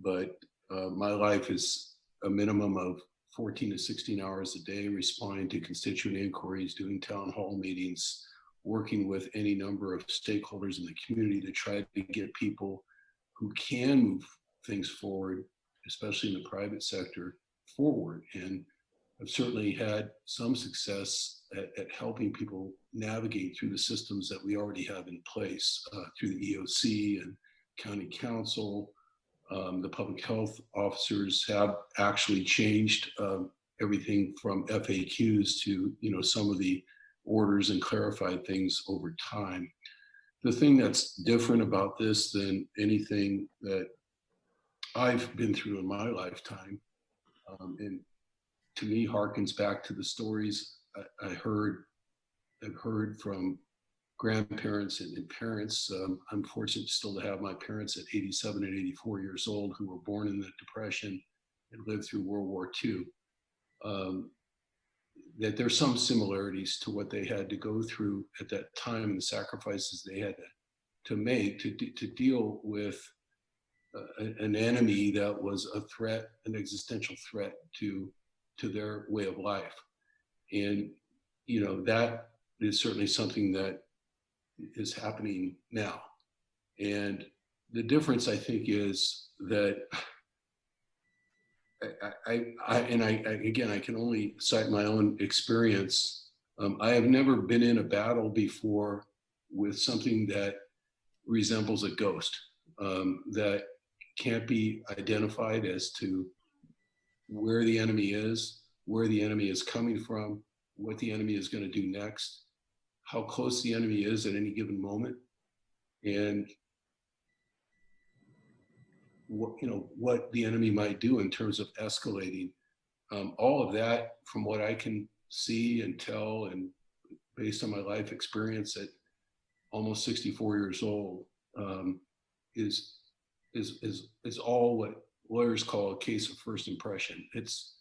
But my life is a minimum of 14 to 16 hours a day, responding to constituent inquiries, doing town hall meetings, working with any number of stakeholders in the community to try to get people who can move things forward, especially in the private sector, forward. And I've certainly had some success at helping people navigate through the systems that we already have in place through the EOC and county council. The public health officers have actually changed everything from FAQs to some of the orders and clarified things over time. The thing that's different about this than anything that I've been through in my lifetime, and to me harkens back to the stories I've heard from grandparents and parents. I'm fortunate still to have my parents at 87 and 84 years old who were born in the Depression and lived through World War II. That there's some similarities to what they had to go through at that time and the sacrifices they had to make to deal with an enemy that was a threat, an existential threat to their way of life. And, you know, that is certainly something that is happening now. And the difference, I think, is that again, I can only cite my own experience. I have never been in a battle before with something that resembles a ghost, that can't be identified as to where the enemy is, where the enemy is coming from, what the enemy is going to do next, how close the enemy is at any given moment, and what the enemy might do in terms of escalating. All of that, from what I can see and tell, and based on my life experience at almost 64 years old, is all what lawyers call a case of first impression. This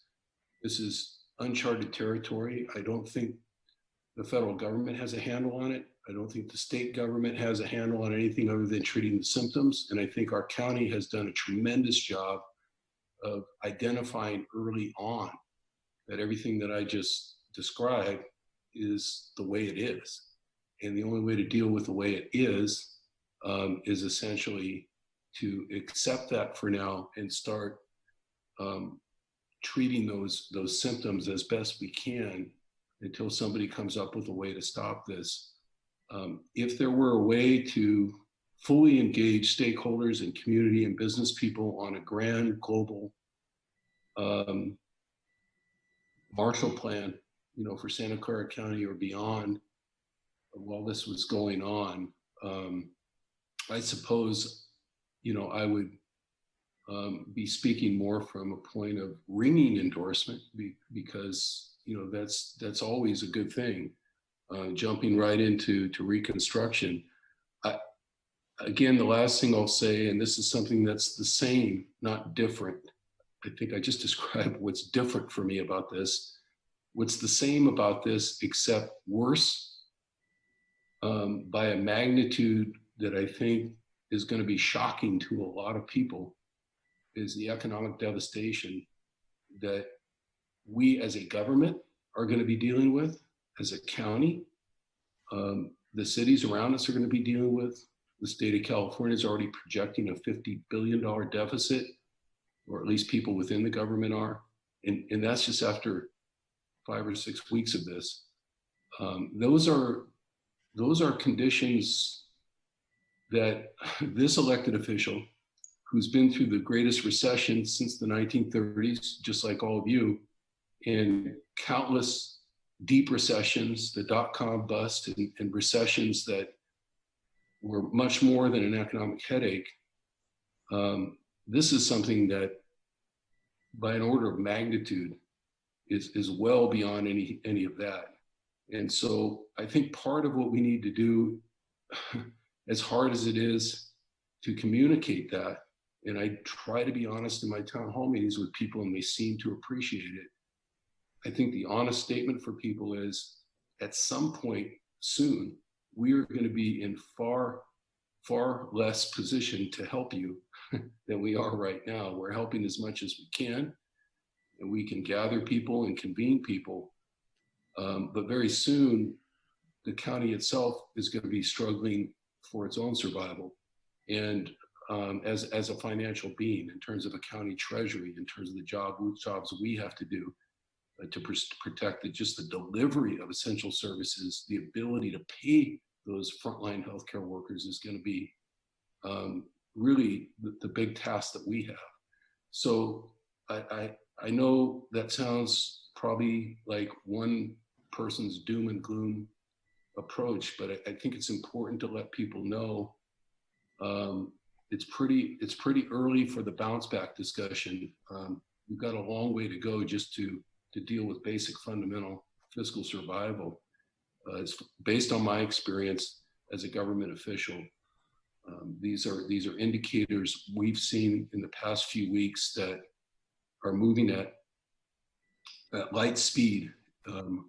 is uncharted territory. I don't think the federal government has a handle on it. I don't think the state government has a handle on anything other than treating the symptoms. And I think our county has done a tremendous job of identifying early on that everything that I just described is the way it is. And the only way to deal with the way it is essentially to accept that for now and start treating those symptoms as best we can until somebody comes up with a way to stop this. If there were a way to fully engage stakeholders and community and business people on a grand global Marshall Plan, for Santa Clara County or beyond, while this was going on, I suppose, I would be speaking more from a point of ringing endorsement because, that's always a good thing. Jumping right into reconstruction. Again, the last thing I'll say, and this is something that's the same, not different. I think I just described what's different for me about this. What's the same about this, except worse by a magnitude that I think is going to be shocking to a lot of people, is the economic devastation that we as a government are going to be dealing with, as a county. The cities around us are going to be dealing with. The state of California is already projecting a $50 billion deficit, or at least people within the government are. And that's just after 5 or 6 weeks of this. Those are conditions that this elected official, who's been through the greatest recession since the 1930s, just like all of you, and countless deep recessions, the dot-com bust, and recessions that were much more than an economic headache. This is something that, by an order of magnitude, is well beyond any of that. And so I think part of what we need to do, as hard as it is to communicate that, and I try to be honest in my town hall meetings with people and they seem to appreciate it, I think the honest statement for people is, at some point soon, we are going to be in far, far less position to help you than we are right now. We're helping as much as we can, and we can gather people and convene people. But very soon, the county itself is going to be struggling for its own survival. And as a financial being, in terms of a county treasury, in terms of the jobs we have to do, to protect just the delivery of essential services, the ability to pay those frontline healthcare workers is going to be really the big task that we have. So I know that sounds probably like one person's doom and gloom approach, but I think it's important to let people know it's pretty early for the bounce back discussion. We've got a long way to go just to deal with basic fundamental fiscal survival. It's based on my experience as a government official. These are indicators we've seen in the past few weeks that are moving at light speed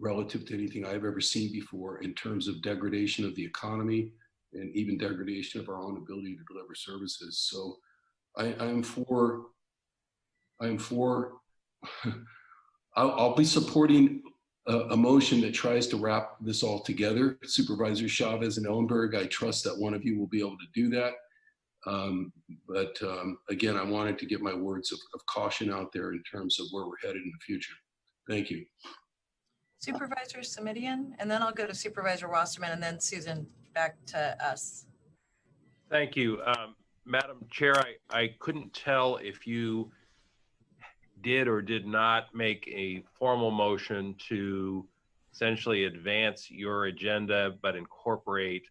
relative to anything I've ever seen before in terms of degradation of the economy, and even degradation of our own ability to deliver services. So I'm for I'll be supporting a motion that tries to wrap this all together. Supervisor Chavez and Ellenberg, I trust that one of you will be able to do that. But again, I wanted to get my words of caution out there in terms of where we're headed in the future. Thank you. Supervisor Semidian, and then I'll go to Supervisor Wasserman, and then Susan, back to us. Thank you. Madam Chair, I couldn't tell if you did or did not make a formal motion to essentially advance your agenda, but incorporate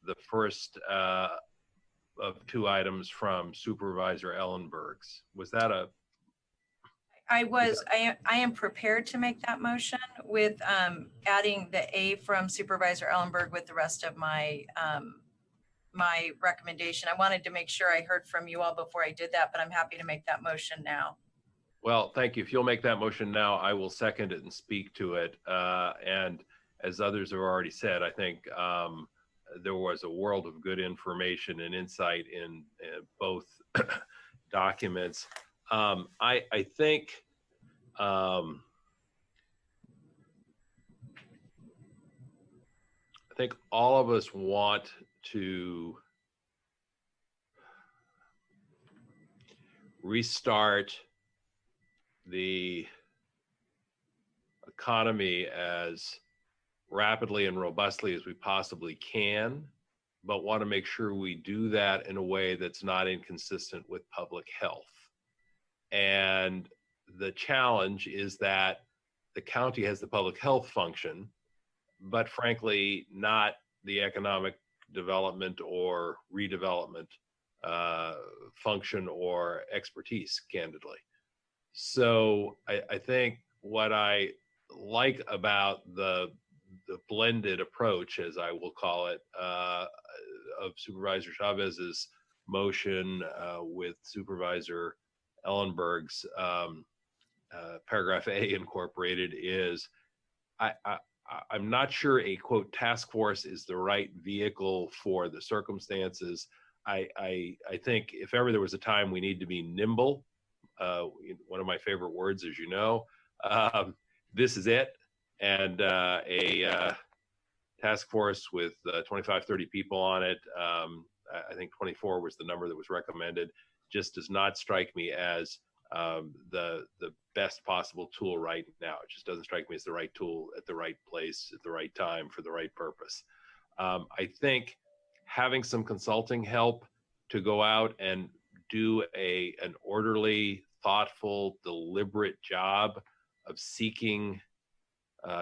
the first of two items from Supervisor Ellenberg's. Was that a? I am prepared to make that motion with adding the A from Supervisor Ellenberg with the rest of my my recommendation. I wanted to make sure I heard from you all before I did that, but I'm happy to make that motion now. Well, thank you. If you'll make that motion now, I will second it and speak to it. And as others have already said, I think there was a world of good information and insight in both documents. I think all of us want to restart the economy as rapidly and robustly as we possibly can, but want to make sure we do that in a way that's not inconsistent with public health. And the challenge is that the county has the public health function, but frankly, not the economic development or redevelopment function or expertise, candidly. So I think what I like about the blended approach, as I will call it, of Supervisor Chavez's motion with Supervisor Ellenberg's paragraph A incorporated is, I'm not sure a quote task force is the right vehicle for the circumstances. I think if ever there was a time we need to be nimble, one of my favorite words, as you know, this is it. And a task force with 25, 30 people on it, I think 24 was the number that was recommended, just does not strike me as the best possible tool right now. It just doesn't strike me as the right tool at the right place at the right time for the right purpose. I think having some consulting help to go out and do an orderly, thoughtful, deliberate job of seeking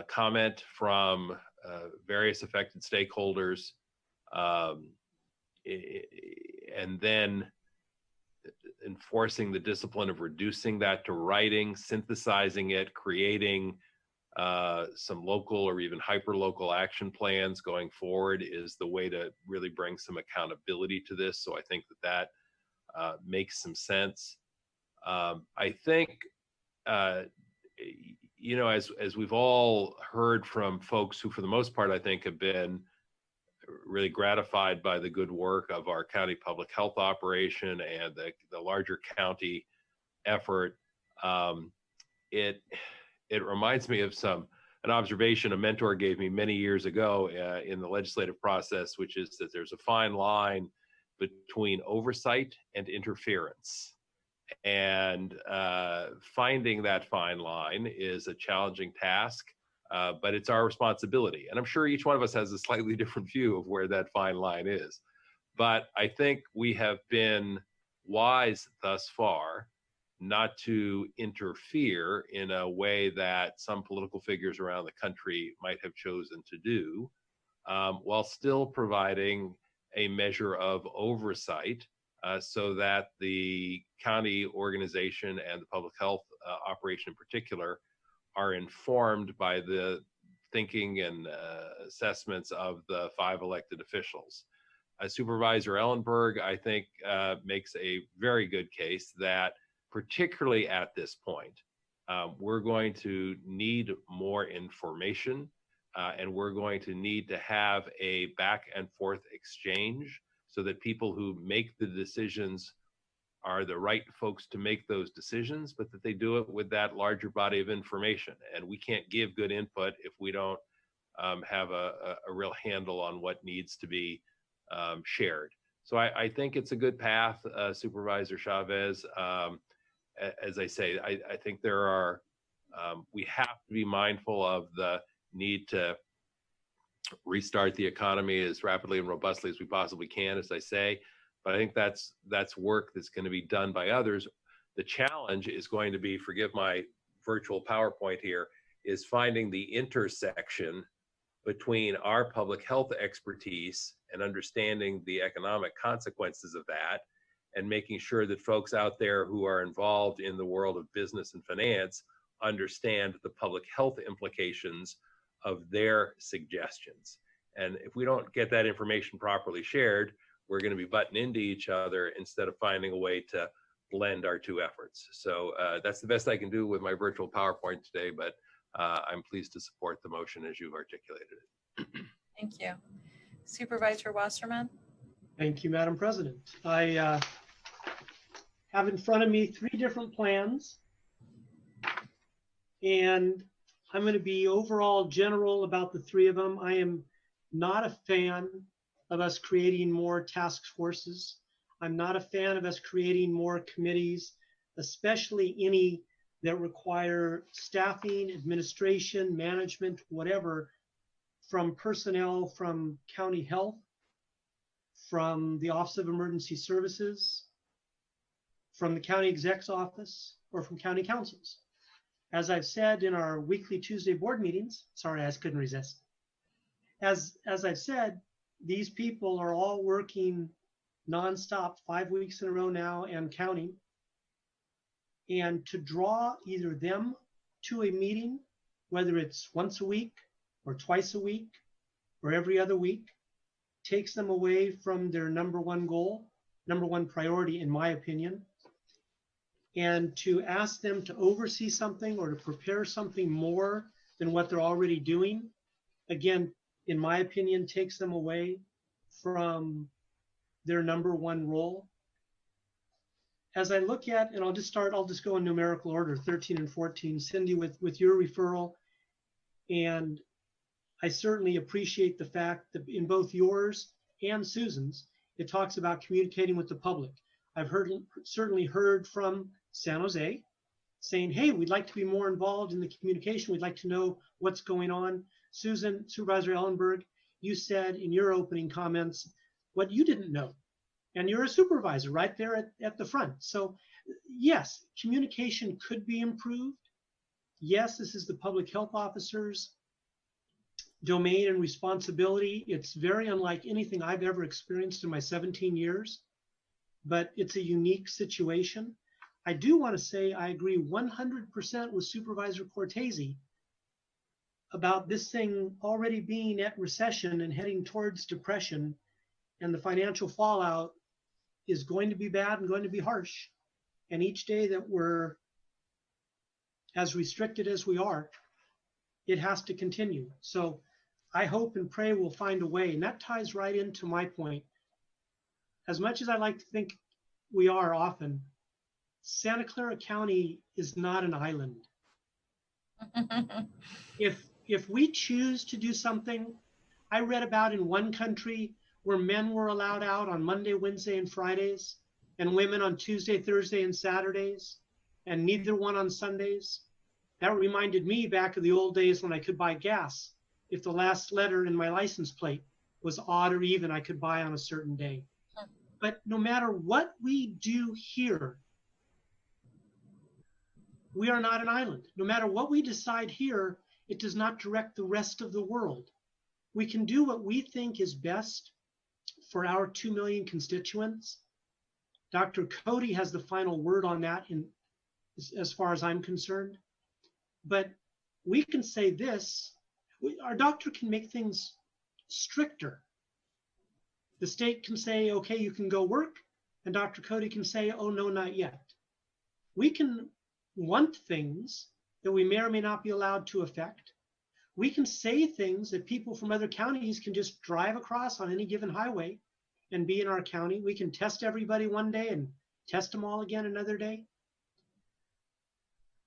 comment from various affected stakeholders, and then enforcing the discipline of reducing that to writing, synthesizing it, creating some local or even hyper-local action plans going forward is the way to really bring some accountability to this. So I think that makes some sense. I think, you know, as we've all heard from folks who, for the most part, I think have been really gratified by the good work of our county public health operation and the larger county effort, it reminds me of an observation a mentor gave me many years ago in the legislative process, which is that there's a fine line between oversight and interference. And finding that fine line is a challenging task, but it's our responsibility. And I'm sure each one of us has a slightly different view of where that fine line is. But I think we have been wise thus far not to interfere in a way that some political figures around the country might have chosen to do, while still providing a measure of oversight so that the county organization and the public health operation in particular are informed by the thinking and assessments of the 5 elected officials. Supervisor Ellenberg, I think, makes a very good case that particularly at this point, we're going to need more information. and we're going to need to have a back and forth exchange so that people who make the decisions are the right folks to make those decisions, but that they do it with that larger body of information. And we can't give good input if we don't have a real handle on what needs to be shared. So I think it's a good path, Supervisor Chavez. As I say, I think there are, we have to be mindful of the need to restart the economy as rapidly and robustly as we possibly can, as I say. But I think that's work that's going to be done by others. The challenge is going to be, forgive my virtual PowerPoint here, is finding the intersection between our public health expertise and understanding the economic consequences of that, and making sure that folks out there who are involved in the world of business and finance understand the public health implications of their suggestions. And if we don't get that information properly shared, we're going to be butting into each other instead of finding a way to blend our two efforts. So that's the best I can do with my virtual PowerPoint today, but I'm pleased to support the motion as you've articulated it. Thank you. Supervisor Wasserman. Thank you, Madam President. I have in front of me 3 different plans, and I'm going to be overall general about the 3 of them. I am not a fan of us creating more task forces. I'm not a fan of us creating more committees, especially any that require staffing, administration, management, whatever, from personnel from county health, from the Office of Emergency Services, from the county exec's office, or from county councils. As I've said in our weekly Tuesday board meetings, sorry, I just couldn't resist. As I've said, these people are all working nonstop 5 weeks in a row now and counting. And to draw either them to a meeting, whether it's once a week or twice a week or every other week, takes them away from their number one goal, number one priority, in my opinion. And to ask them to oversee something or to prepare something more than what they're already doing, again, in my opinion, takes them away from their number one role. As I look at, and I'll just go in numerical order, 13 and 14, Cindy, with your referral. And I certainly appreciate the fact that in both yours and Susan's, it talks about communicating with the public. I've certainly heard from San Jose saying, hey, we'd like to be more involved in the communication. We'd like to know what's going on. Susan, Supervisor Ellenberg, you said in your opening comments what you didn't know. And you're a supervisor right there at the front. So yes, communication could be improved. Yes, this is the public health officer's domain and responsibility. It's very unlike anything I've ever experienced in my 17 years, but it's a unique situation. I do want to say I agree 100% with Supervisor Cortese about this thing already being at recession and heading towards depression, and the financial fallout is going to be bad and going to be harsh. And each day that we're as restricted as we are, it has to continue. So I hope and pray we'll find a way. And that ties right into my point. As much as I like to think we are often, Santa Clara County is not an island. If we choose to do something, I read about in one country where men were allowed out on Monday, Wednesday, and Fridays, and women on Tuesday, Thursday, and Saturdays, and neither one on Sundays. That reminded me back of the old days when I could buy gas. If the last letter in my license plate was odd or even, I could buy on a certain day. But no matter what we do here, we are not an island. No matter what we decide here, it does not direct the rest of the world. We can do what we think is best for our 2 million constituents. Dr. Cody has the final word on that as far as I'm concerned. But we can say this, our doctor can make things stricter. The state can say, okay, you can go work, and Dr. Cody can say, oh no, not yet. We can want things that we may or may not be allowed to affect. we can say things that people from other counties can just drive across on any given highway and be in our county. We can test everybody one day and test them all again another day.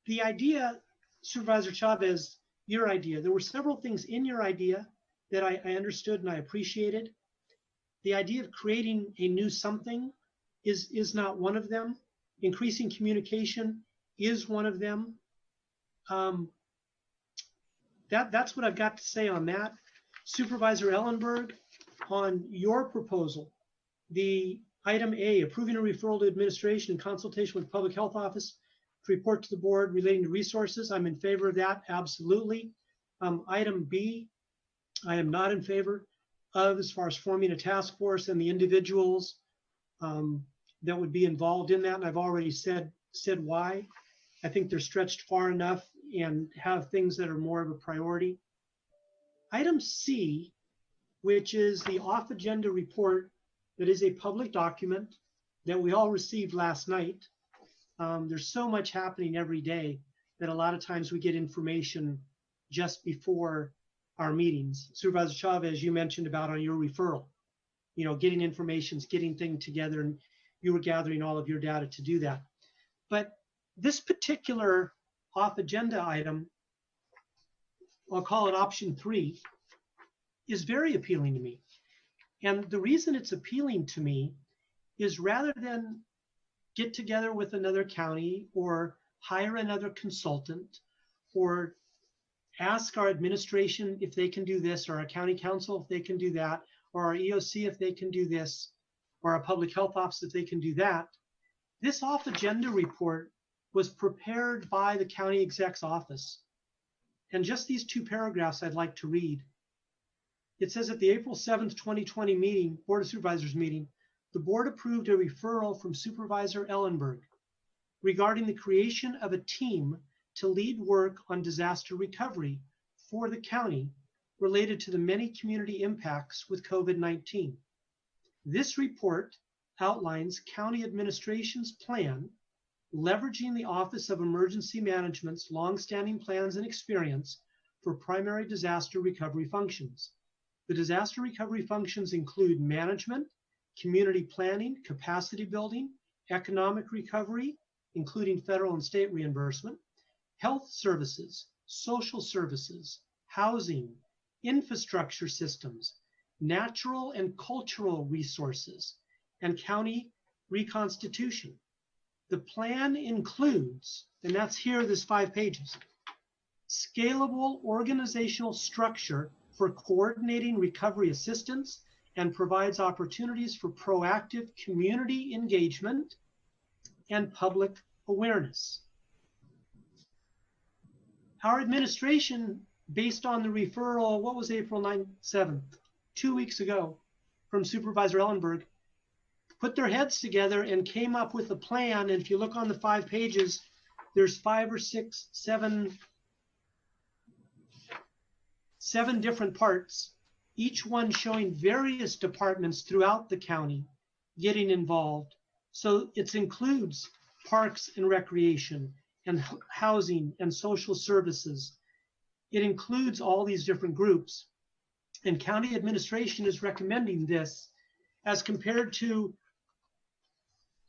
The idea, Supervisor Chavez, your idea, there were several things in your idea that I understood and I appreciated. The idea of creating a new something is not one of them. Increasing communication is one of them. That's what I've got to say on that. Supervisor Ellenberg, on your proposal, the item A, approving a referral to administration in consultation with Public Health Office to report to the board relating to resources. I'm in favor of that, absolutely. Item B, I am not in favor of, as far as forming a task force and the individuals that would be involved in that. And I've already said why. I think they're stretched far enough and have things that are more of a priority. Item C, which is the off-agenda report that is a public document that we all received last night. There's so much happening every day that a lot of times we get information just before our meetings. Supervisor Chavez, you mentioned about on your referral, you know, getting information, getting things together, and you were gathering all of your data to do that. But this particular off-agenda item, I'll call it option 3, is very appealing to me. And the reason it's appealing to me is rather than get together with another county or hire another consultant or ask our administration if they can do this, or our county council if they can do that, or our EOC if they can do this, or our public health office if they can do that. This off-agenda report was prepared by the county exec's office. And just these 2 paragraphs I'd like to read. It says, at the April 7th, 2020 meeting, Board of Supervisors meeting, the board approved a referral from Supervisor Ellenberg regarding the creation of a team to lead work on disaster recovery for the county related to the many community impacts with COVID-19. This report outlines county administration's plan, leveraging the Office of Emergency Management's longstanding plans and experience for primary disaster recovery functions. The disaster recovery functions include management, community planning, capacity building, economic recovery, including federal and state reimbursement, health services, social services, housing, infrastructure systems, natural and cultural resources, and county reconstitution. The plan includes, and that's here, this 5 pages, scalable organizational structure for coordinating recovery assistance and provides opportunities for proactive community engagement and public awareness. Our administration, based on the referral, what was April 7th, 2 weeks ago, from Supervisor Ellenberg, put their heads together and came up with a plan. And if you look on the 5 pages, there's 5 or 6, 7 different parts, each one showing various departments throughout the county getting involved. So it includes parks and recreation and housing and social services. It includes all these different groups. And county administration is recommending this as compared to,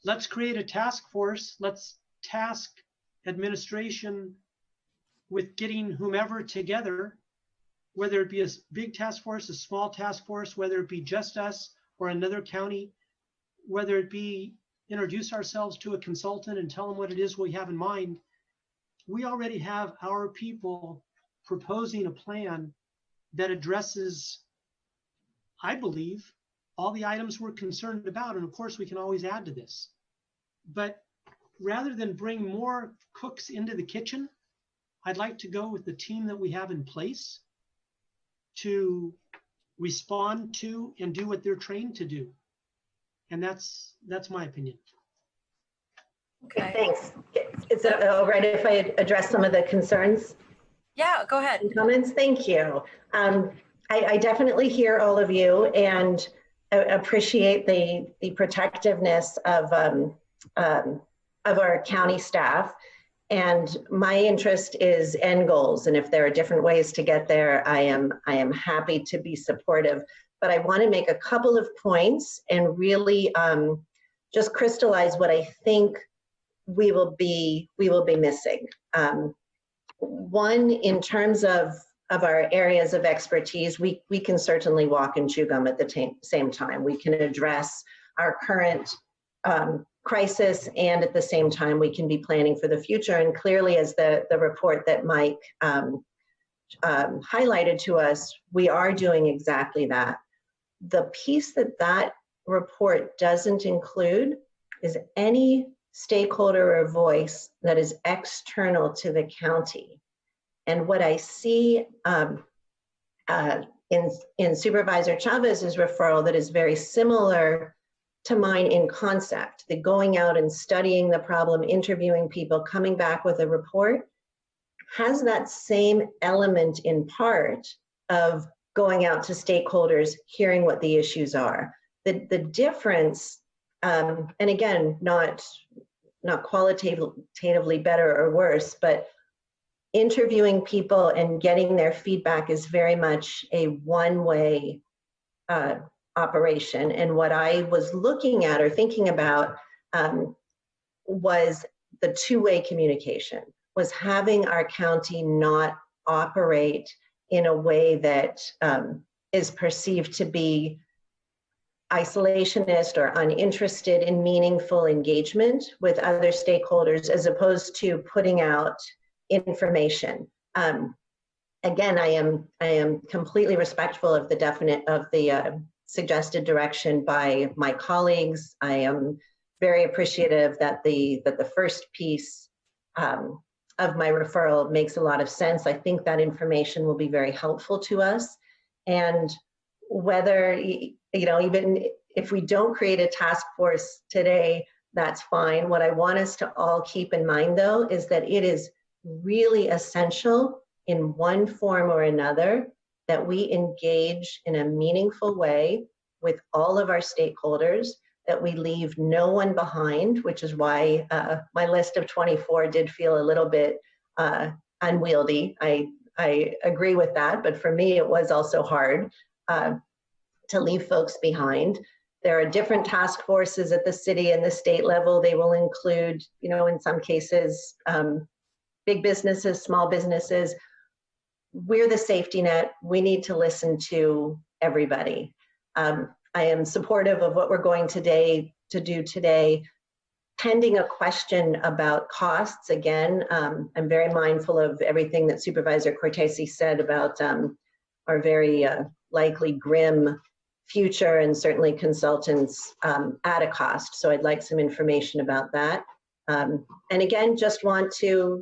let's create a task force, let's task administration with getting whomever together, whether it be a big task force, a small task force, whether it be just us or another county, whether it be introduce ourselves to a consultant and tell them what it is we have in mind. We already have our people proposing a plan that addresses, I believe, all the items we're concerned about. And of course, we can always add to this. But rather than bring more cooks into the kitchen, I'd like to go with the team that we have in place to respond to and do what they're trained to do. And that's my opinion. Okay. Thanks. Is it all right if I address some of the concerns? Yeah, go ahead. Comments? Thank you. I definitely hear all of you and appreciate the protectiveness of our county staff. And my interest is end goals. And if there are different ways to get there, I am happy to be supportive. But I want to make a couple of points and really just crystallize what I think we will be missing. One, in terms of our areas of expertise, we can certainly walk and chew gum at the same time. We can address our current crisis, and at the same time, we can be planning for the future. And clearly, as the report that Mike highlighted to us, we are doing exactly that. The piece that report doesn't include is any stakeholder or voice that is external to the county. And what I see in Supervisor Chavez's referral that is very similar to mine in concept, the going out and studying the problem, interviewing people, coming back with a report, has that same element in part of going out to stakeholders, hearing what the issues are. The difference, and again, not qualitatively better or worse, but interviewing people and getting their feedback is very much a one-way operation. And what I was looking at or thinking about was the two-way communication, was having our county not operate in a way that is perceived to be isolationist or uninterested in meaningful engagement with other stakeholders, as opposed to putting out information. Again, I am completely respectful of the suggested direction by my colleagues. I am very appreciative that the first piece of my referral makes a lot of sense. I think that information will be very helpful to us. And whether, even if we don't create a task force today, that's fine. What I want us to all keep in mind, though, is that it is really essential in one form or another that we engage in a meaningful way with all of our stakeholders, that we leave no one behind, which is why my list of 24 did feel a little bit unwieldy. I agree with that, but for me, it was also hard to leave folks behind. There are different task forces at the city and the state level. They will include, in some cases, big businesses, small businesses. We're the safety net. We need to listen to everybody. I am supportive of what we're going to do today. Pending a question about costs, again, I'm very mindful of everything that Supervisor Cortese said about our very likely grim future, and certainly consultants at a cost. So I'd like some information about that. And again, just want to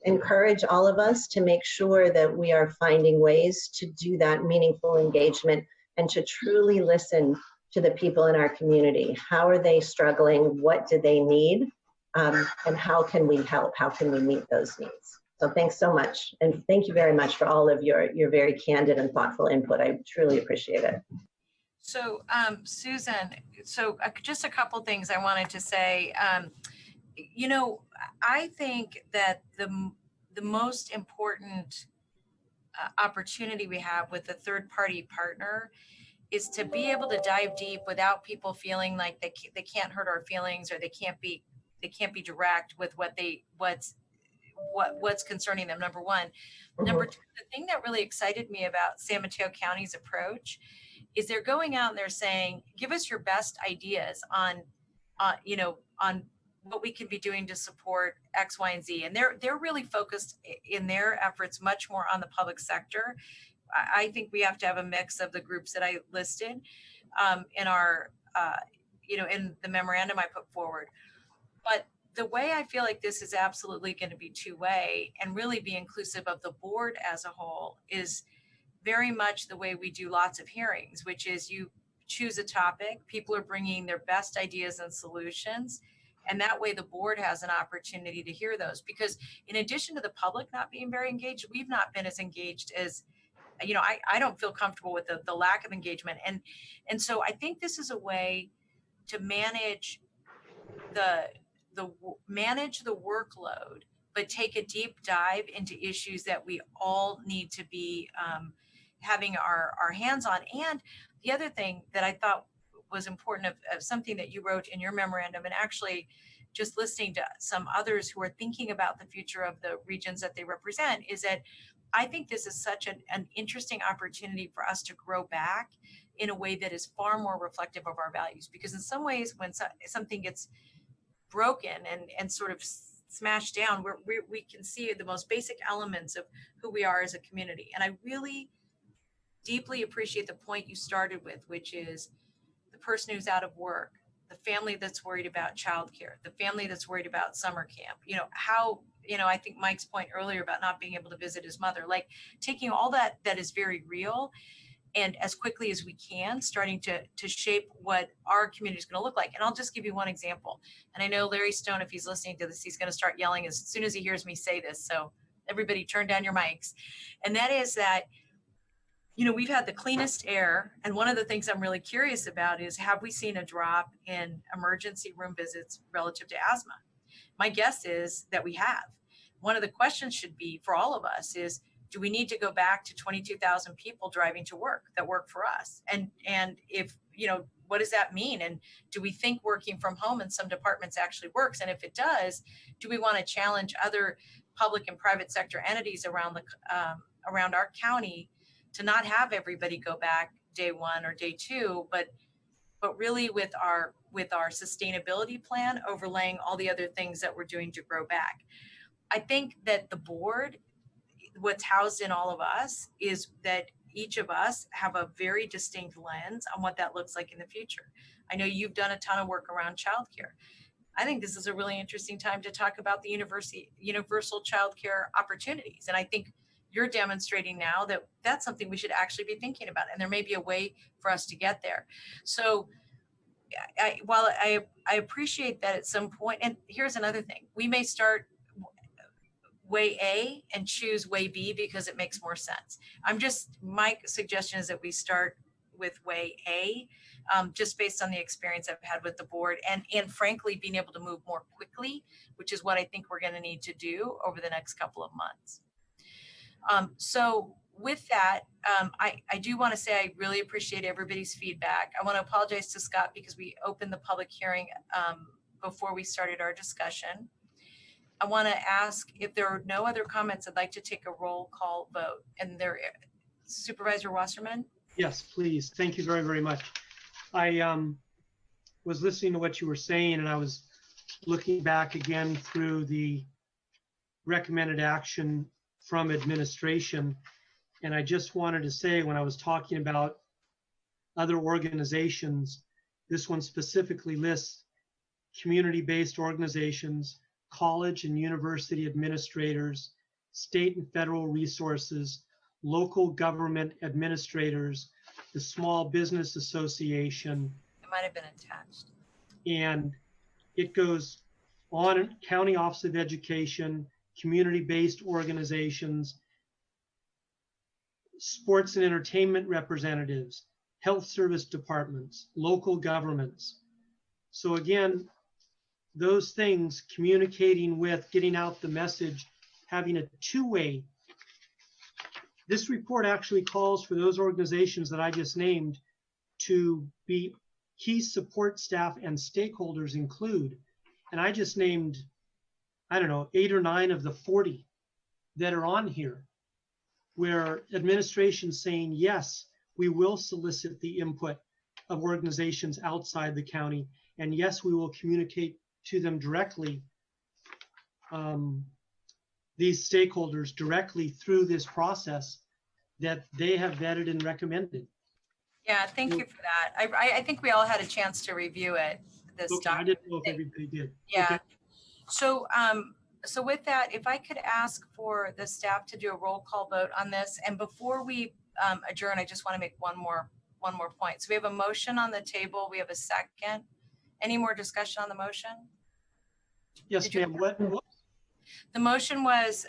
encourage all of us to make sure that we are finding ways to do that meaningful engagement and to truly listen to the people in our community. How are they struggling? What do they need? And how can we help? How can we meet those needs? So thanks so much. And thank you very much for all of your very candid and thoughtful input. I truly appreciate it. So Susan, just a couple things I wanted to say. I think that the most important opportunity we have with a third-party partner is to be able to dive deep without people feeling like they can't hurt our feelings, or they can't be direct with what's concerning them. Number one. Number two, the thing that really excited me about San Mateo County's approach is they're going out and they're saying, give us your best ideas on what we can be doing to support X, Y, and Z. And they're really focused in their efforts much more on the public sector. I think we have to have a mix of the groups that I listed in our, in the memorandum I put forward. But the way I feel like this is absolutely going to be two-way and really be inclusive of the board as a whole is very much the way we do lots of hearings, which is you choose a topic, people are bringing their best ideas and solutions, and that way the board has an opportunity to hear those. Because in addition to the public not being very engaged, we've not been as engaged as, I don't feel comfortable with the lack of engagement. And so I think this is a way to manage the manage the workload, but take a deep dive into issues that we all need to be having our hands on. And the other thing that I thought was important of something that you wrote in your memorandum, and actually just listening to some others who are thinking about the future of the regions that they represent, is that I think this is such an interesting opportunity for us to grow back in a way that is far more reflective of our values. Because in some ways, when something gets broken and sort of smashed down, we can see the most basic elements of who we are as a community. And I really deeply appreciate the point you started with, which is the person who's out of work, the family that's worried about childcare, the family that's worried about summer camp. I think Mike's point earlier about not being able to visit his mother, like taking all that is very real, and as quickly as we can, starting to shape what our community is going to look like. And I'll just give you one example. And I know Larry Stone, if he's listening to this, he's going to start yelling as soon as he hears me say this. So everybody turn down your mics. And that is that, we've had the cleanest air. And one of the things I'm really curious about is, have we seen a drop in emergency room visits relative to asthma? My guess is that we have. One of the questions should be for all of us is, do we need to go back to 22,000 people driving to work that work for us? And if, what does that mean? And do we think working from home in some departments actually works? And if it does, do we want to challenge other public and private sector entities around our county to not have everybody go back day one or day two, but really with our sustainability plan overlaying all the other things that we're doing to grow back? I think that the board, what's housed in all of us, is that each of us have a very distinct lens on what that looks like in the future. I know you've done a ton of work around childcare. I think this is a really interesting time to talk about the universal childcare opportunities. And I think you're demonstrating now that that's something we should actually be thinking about. And there may be a way for us to get there. So while I appreciate that at some point, and here's another thing, we may start way A and choose way B because it makes more sense. My suggestion is that we start with way A, just based on the experience I've had with the board and frankly, being able to move more quickly, which is what I think we're going to need to do over the next couple of months. So with that, I do want to say I really appreciate everybody's feedback. I want to apologize to Scott because we opened the public hearing before we started our discussion. I want to ask, if there are no other comments, I'd like to take a roll call vote. And there, Supervisor Wasserman? Yes, please. Thank you very, very much. I was listening to what you were saying, and I was looking back again through the recommended action from administration. And I just wanted to say, when I was talking about other organizations, this one specifically lists community-based organizations, college and university administrators, state and federal resources, local government administrators, the Small Business Association. It might have been attached. And it goes on: County Office of Education, community-based organizations, sports and entertainment representatives, health service departments, local governments. So again, those things, communicating with, getting out the message, having a two-way. This report actually calls for those organizations that I just named to be key support staff and stakeholders include. And I just named, 8 or 9 of the 40 that are on here, where administration's saying, yes, we will solicit the input of organizations outside the county. And yes, we will communicate to them directly, these stakeholders directly through this process that they have vetted and recommended. Yeah, thank you for that. I think we all had a chance to review it. This Okay, I didn't know if everybody did. Yeah. Okay. So, so with that, if I could ask for the staff to do a roll call vote on this, and before we adjourn, I just want to make one more point. So we have a motion on the table. We have a second. Any more discussion on the motion? Yes, ma'am. What? The motion was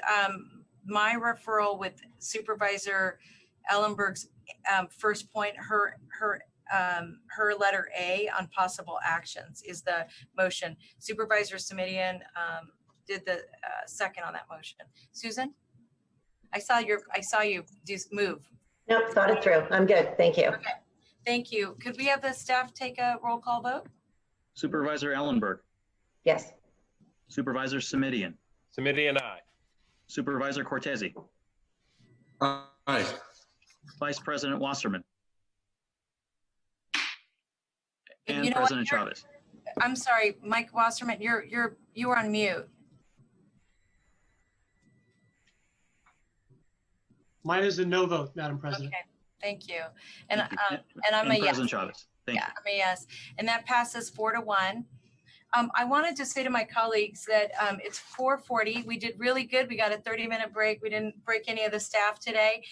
my referral with Supervisor Ellenberg's first point, her her letter A on possible actions is the motion. Supervisor Simidian did the second on that motion. Susan, I saw you just move. Nope, thought it through. I'm good. Thank you. Okay, thank you. Could we have the staff take a roll call vote? Supervisor Ellenberg. Yes. Supervisor Simidian. Simidian, aye. Supervisor Cortese. Aye. Vice President Wasserman. And You know President what? Chavez. I'm sorry, Mike Wasserman, you are on mute. Mine is a no vote, Madam President. Okay, thank you. And Thank you. and I'm a yes. President Chavez. Thank Yeah, you. I'm a yes. And that passes 4-1. I wanted to say to my colleagues that it's 4:40. We did really good. We got a 30-minute break. We didn't break any of the staff today.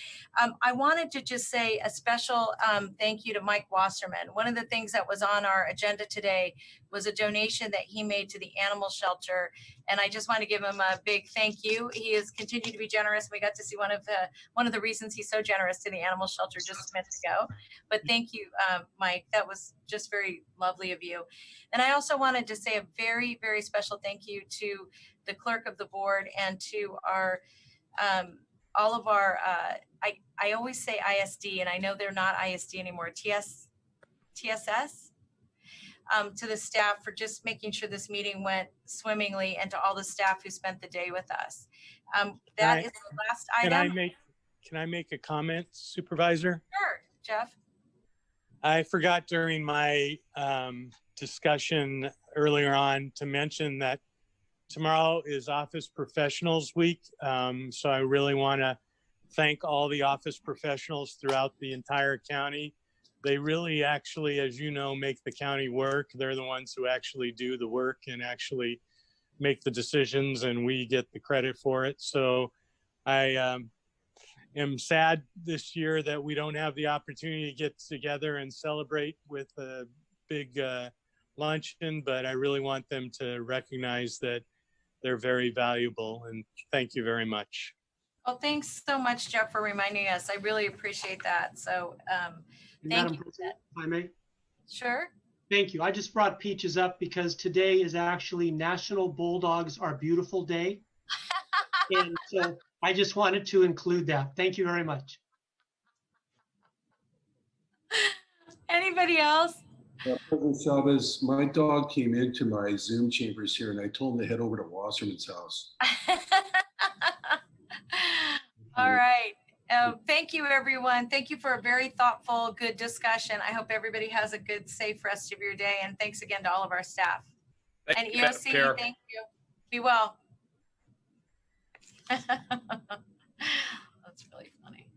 I wanted to just say a special thank you to Mike Wasserman. One of the things that was on our agenda today was a donation that he made to the animal shelter. And I just want to give him a big thank you. He has continued to be generous. We got to see one of the reasons he's so generous to the animal shelter just a minute ago. But thank you, Mike. That was just very lovely of you. And I also wanted to say a very, very special thank you to the clerk of the board and to our all of our I always say ISD, and I know they're not ISD anymore, TSS, to the staff for just making sure this meeting went swimmingly, and to all the staff who spent the day with us. That is the last item. Can I make a comment, Supervisor? Sure, Jeff. I forgot during my discussion earlier on to mention that tomorrow is Office Professionals Week. So I really want to thank all the office professionals throughout the entire county. They really actually, as you know, make the county work. They're the ones who actually do the work and actually make the decisions, and we get the credit for it. So I am sad this year that we don't have the opportunity to get together and celebrate with a big luncheon, but I really want them to recognize that they're very valuable, and thank you very much. Well, thanks so much, Jeff, for reminding us. I really appreciate that. So thank you. President, if I may. Sure. Thank you. I just brought Peaches up because today is actually National Bulldogs Are Beautiful Day. And so I just wanted to include that. Thank you very much. Anybody else? President Chavez, my dog came into my Zoom chambers here and I told him to head over to Wasserman's house. All right. Thank you, everyone. Thank you for a very thoughtful, good discussion. I hope everybody has a good, safe rest of your day. And thanks again to all of our staff. Thank and you, EOC, thank you. Be well. That's really funny.